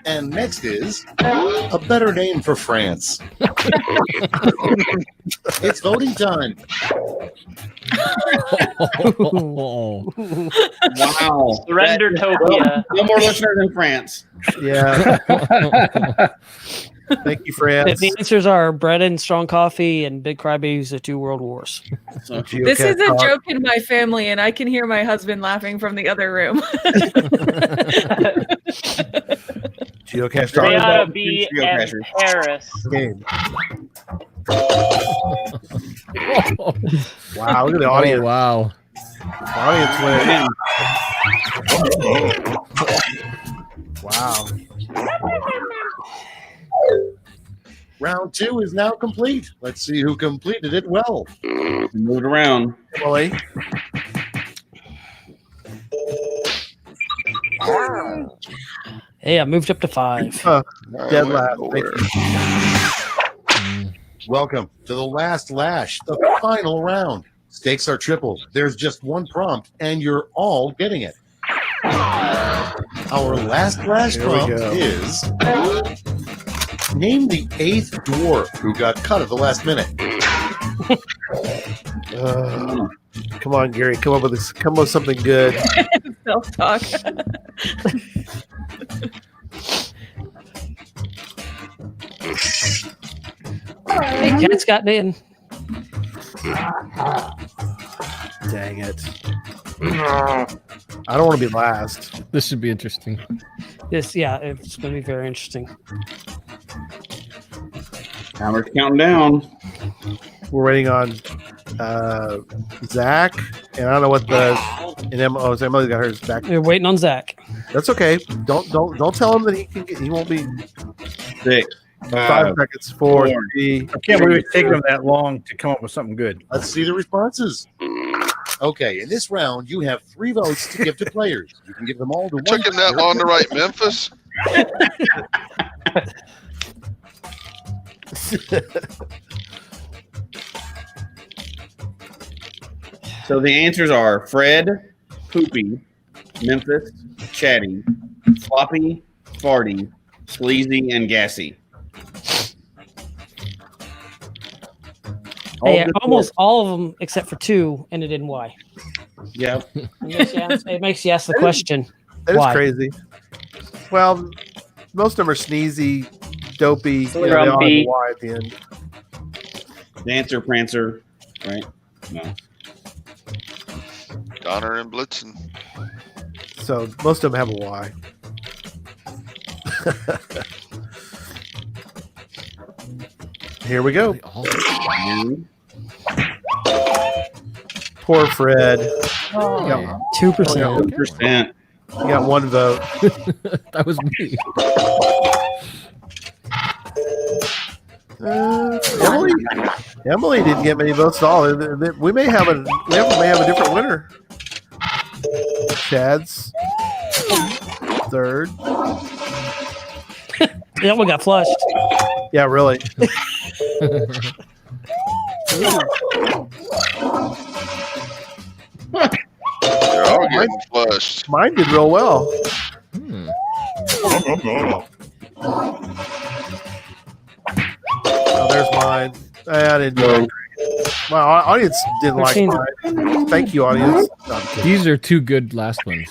And next is a better name for France. It's voting time. Wow. Surrendertopia. No more listeners in France. Yeah. Thank you, France. The answers are bread and strong coffee and big crybabies of 2 world wars. This is a joke in my family, and I can hear my husband laughing from the other room. Geocache They talk. ought to be in Paris. Game. Wow! Look at the audience. Oh, wow. The audience went. Wow. Round 2 is now complete. Let's see who completed it well. Moved around. Emily. Hey, I moved up to 5. Dead last. Thank you. Welcome to the last lash, the final round. Stakes are triple. There's just one prompt, and you're all getting it. Our last lash Here we prompt go. is name the 8th dwarf who got cut at the last minute. Come on, Gary. Come up with this. Come up with something good. Self-talk. Hey, Cat's got in. Dang it. I don't want to be last. This should be interesting. It's going to be very interesting. Timer's counting down. We're waiting on Zach, and I don't know what the Emily's got hers back. We're waiting on Zach. That's okay. Don't tell him that he won't be 6. 5 seconds. 4, 3. I can't believe it's taken them that long to come up with something good. Let's see the responses. Okay, in this round, you have 3 votes to give to players. You can give them all to one. Took him that long to write Memphis. So the answers are Fred, Poopy, Memphis, Chatty, Floppy, Farty, Sleazy, and Gassy. Hey, almost all of them except for 2 ended in Y. Yep. It makes you ask the question. That is why? crazy. Well, most of them are sneezy, dopey. They all have a Grumpy. Y at the end. Dancer, Prancer, right? No. Donner and Blitzen. So most of them have a Y. Here we go. Poor Fred. Oh, Got 2%. 2%. You got 1 vote. That was me. Emily didn't get many votes at all. We may have a different winner. Chad's 3rd. That one got flushed. Yeah, really. They're all getting flushed. Mine did real well. Oh, there's mine. I didn't do it. My audience didn't like mine. Thank you, audience. No, I'm kidding. These are 2 good last ones.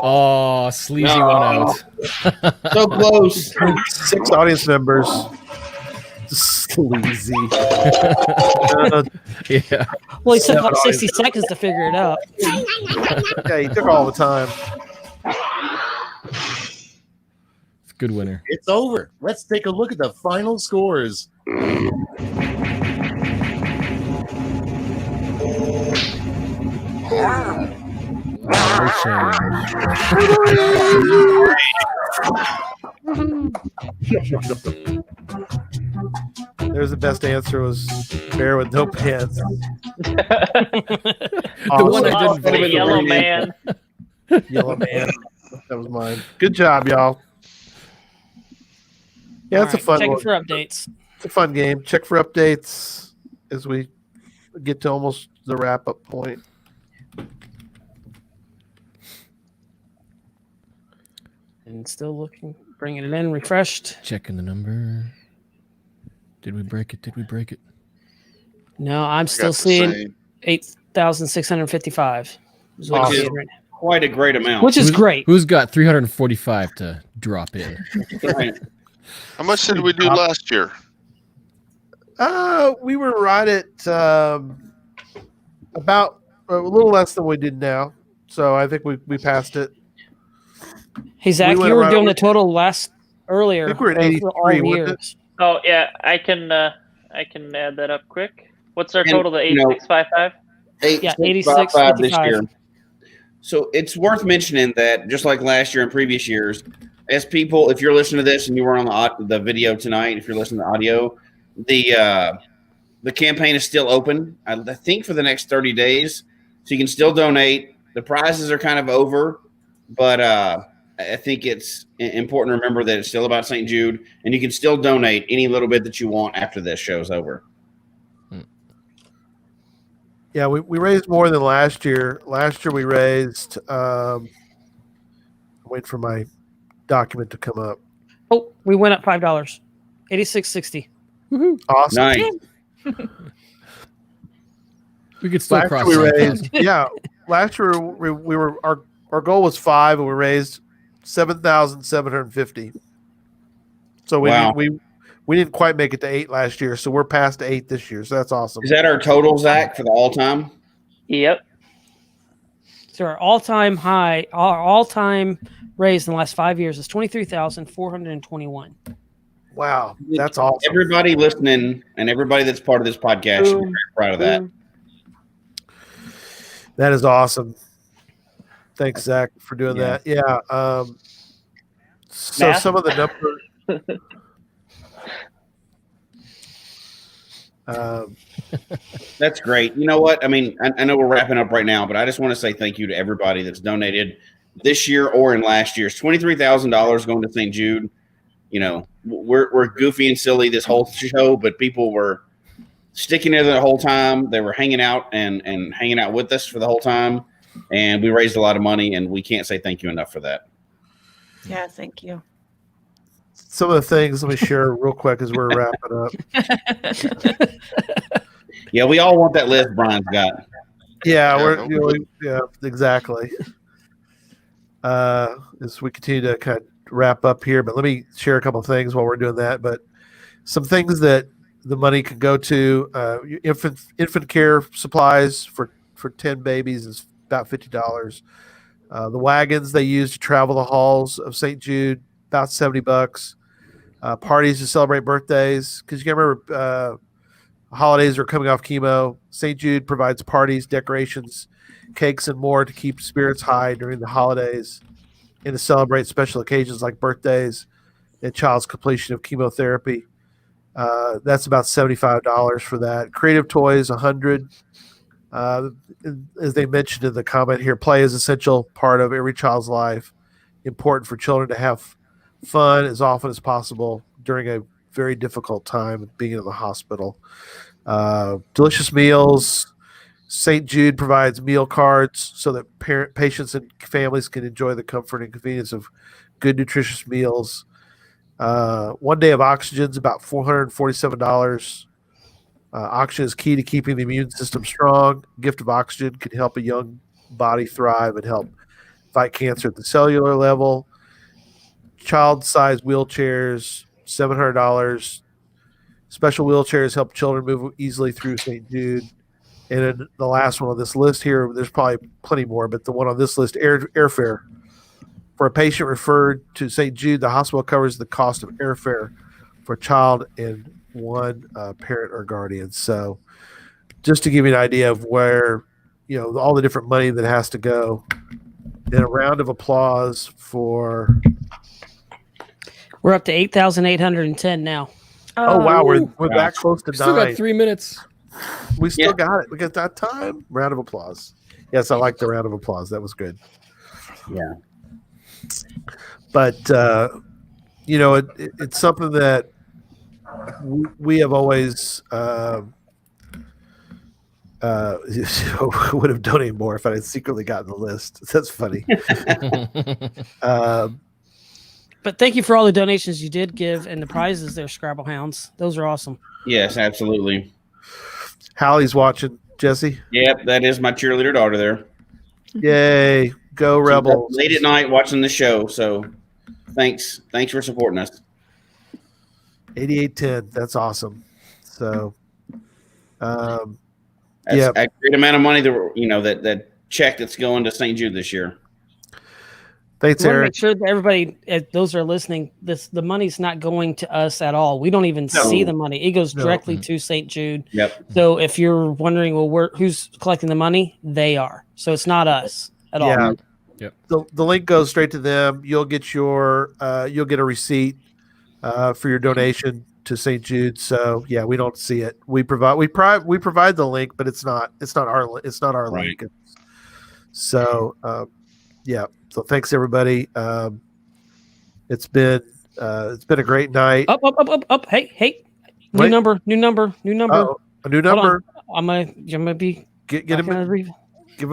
Oh, sleazy one out. So close. 6 audience members. Sleazy. Yeah. Well, he took like 60 seconds to figure it out. Yeah, he took all the time. It's a good winner. It's over. Let's take a look at the final scores. There's the best answer was bear with no pants. The one I didn't vote for. Yellow man. Yellow man. That was mine. Good job, y'all. Yeah, it's a fun Checking one. for updates. It's a fun game. Check for updates as we get to almost the wrap-up point. And still looking, bringing it in, refreshed. Checking the number. Did we break it? Did we break it? No, I'm still seeing 8,655. Is what I'm Which is seeing right now. quite a great amount. Which is great. Who's got 345 to drop in? How much did we do last year? We were right at about a little less than we did now. So I think we passed it. Hey, Zach, We you went were around- doing the total earlier. I think we're at for 83, all wasn't years. it? Oh yeah, I can add that up quick. What's our And, total? The you know, 8655. Yeah, 86.55 this 86.55. year. So it's worth mentioning that just like last year and previous years, as people, if you're listening to this and you were on the video tonight, if you're listening to audio, the campaign is still open. I think for the next 30 days, so you can still donate. The prizes are kind of over, but I think it's important to remember that it's still about St. Jude, and you can still donate any little bit that you want after this show's over. Yeah, we raised more than last year. Last year we raised. Wait for my document to come up. Oh, we went up $5. 86.60. Awesome. Nice. We could still Last cross year we that raised. off. Yeah, last year we were our goal was 5, and we raised 7,750. So Wow. we didn't quite make it to 8 last year, so we're past 8 this year. So that's awesome. Is that our total, Zach, for the all-time? Yep. So our all-time high, our all-time raise in the last 5 years is 23,421. Wow, that's awesome. Everybody listening and everybody that's part of this podcast should be very proud of that. That is awesome. Thanks, Zach, for doing that. Yeah. So Math? some of the numbers. That's great. You know what? I mean, I know we're wrapping up right now, but I just want to say thank you to everybody that's donated this year or in last year's $23,000 going to St. Jude. You know, we're goofy and silly this whole show, but people were sticking there the whole time. They were hanging out and hanging out with us for the whole time, and we raised a lot of money, and we can't say thank you enough for that. Yeah, thank you. Some of the things, let me share real quick as we're wrapping up. Yeah, we all want that list Brian's got. Yeah, yeah, exactly. As we continue to kind of wrap up here, but let me share a couple of things while we're doing that. But some things that the money can go to: infant care supplies for 10 babies is about $50. The wagons they use to travel the halls of St. Jude, about $70. Parties to celebrate birthdays, because you can remember holidays are coming off chemo. St. Jude provides parties, decorations, cakes, and more to keep spirits high during the holidays and to celebrate special occasions like birthdays and child's completion of chemotherapy. That's about $75 for that. Creative toys, $100. As they mentioned in the comment here, play is an essential part of every child's life. Important for children to have fun as often as possible during a very difficult time being in the hospital. Delicious meals. St. Jude provides meal cards so that patients and families can enjoy the comfort and convenience of good, nutritious meals. 1 day of oxygen is about $447. Oxygen is key to keeping the immune system strong. Gift of oxygen can help a young body thrive and help fight cancer at the cellular level. Child-sized wheelchairs, $700. Special wheelchairs help children move easily through St. Jude. And then the last one on this list here, there's probably plenty more, but the one on this list, airfare. For a patient referred to St. Jude, the hospital covers the cost of airfare for a child and one parent or guardian. So just to give you an idea of where, all the different money that has to go. And a round of applause for... We're up to 8,810 now. Oh, wow. We're back close to 9. Still got 3 minutes. We still got it. We got that time. Round of applause. Yes, I like the round of applause. That was good. Yeah. But, it's something that we have always would have donated more if I had secretly gotten the list. That's funny. But thank you for all the donations you did give and the prizes there, Scrabble Hounds. Those are awesome. Yes, absolutely. Hallie's watching, Jesse. Yep, that is my cheerleader daughter there. Yay. Go Rebels. Late at night watching the show, so thanks for supporting us. 8810. That's awesome. So that's a great amount of money that check that's going to St. Jude this year. Thanks, I want to Eric. make sure that everybody, those who are listening, the money's not going to us at all. We don't even see the money. It goes directly to St. Jude. Yep. So if you're wondering, who's collecting the money? They are. So it's not us at all. Yep. The link goes straight to them. You'll get you'll get a receipt for your donation to St. Jude. So yeah, we don't see it. We provide the link, but it's not our link. So yeah. So thanks everybody. It's been a great night. Up. Hey. New number. Uh-oh. A new number. I'm gonna be give a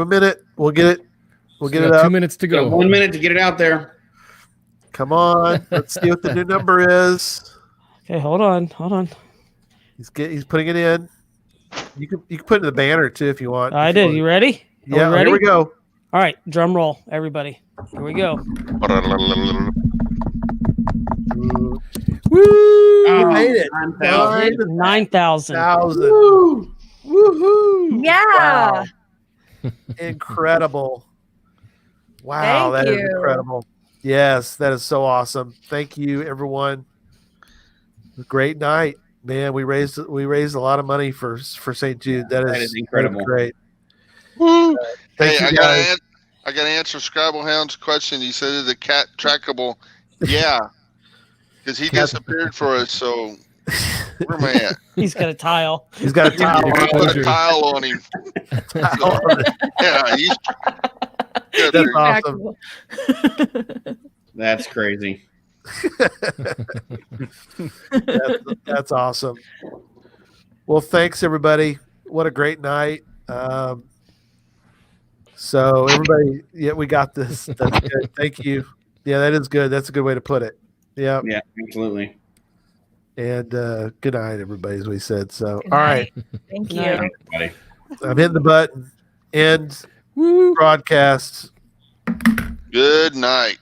minute. We'll get it. We'll get it up. up. 2 minutes to go. 1 minute to get it out there. Come on. Let's see what the new number is. Okay, hold on. He's putting it in. You can put it in the banner too if you want. I did. You ready? Yeah. Ready? Here we go. All right, drum roll, everybody. Here we go. Woo! You made it. 9,000. Woo! Woohoo! Yeah. Wow. Incredible. Wow, Thank that is you. incredible. Yes, that is so awesome. Thank you, everyone. Great night, man. We raised a lot of money for St. Jude. That is incredible. Great. Woo! Thank Hey, you, guys. I got to answer Scrabble Hound's question. He said, "Is the cat trackable?" Yeah, because he disappeared for us. So where am I at? He's got a tile. He's got a tile. I put a tile on him. Yeah, he's That's awesome. That's crazy. That's awesome. Well, thanks everybody. What a great night. So everybody, we got this. That's good. Thank you. Yeah, that is good. That's a good way to put it. Yeah. Yeah, absolutely. And good night, everybody, as we said. So, all right. Thank you. Everybody. I'm hitting the button. End broadcast. Good night.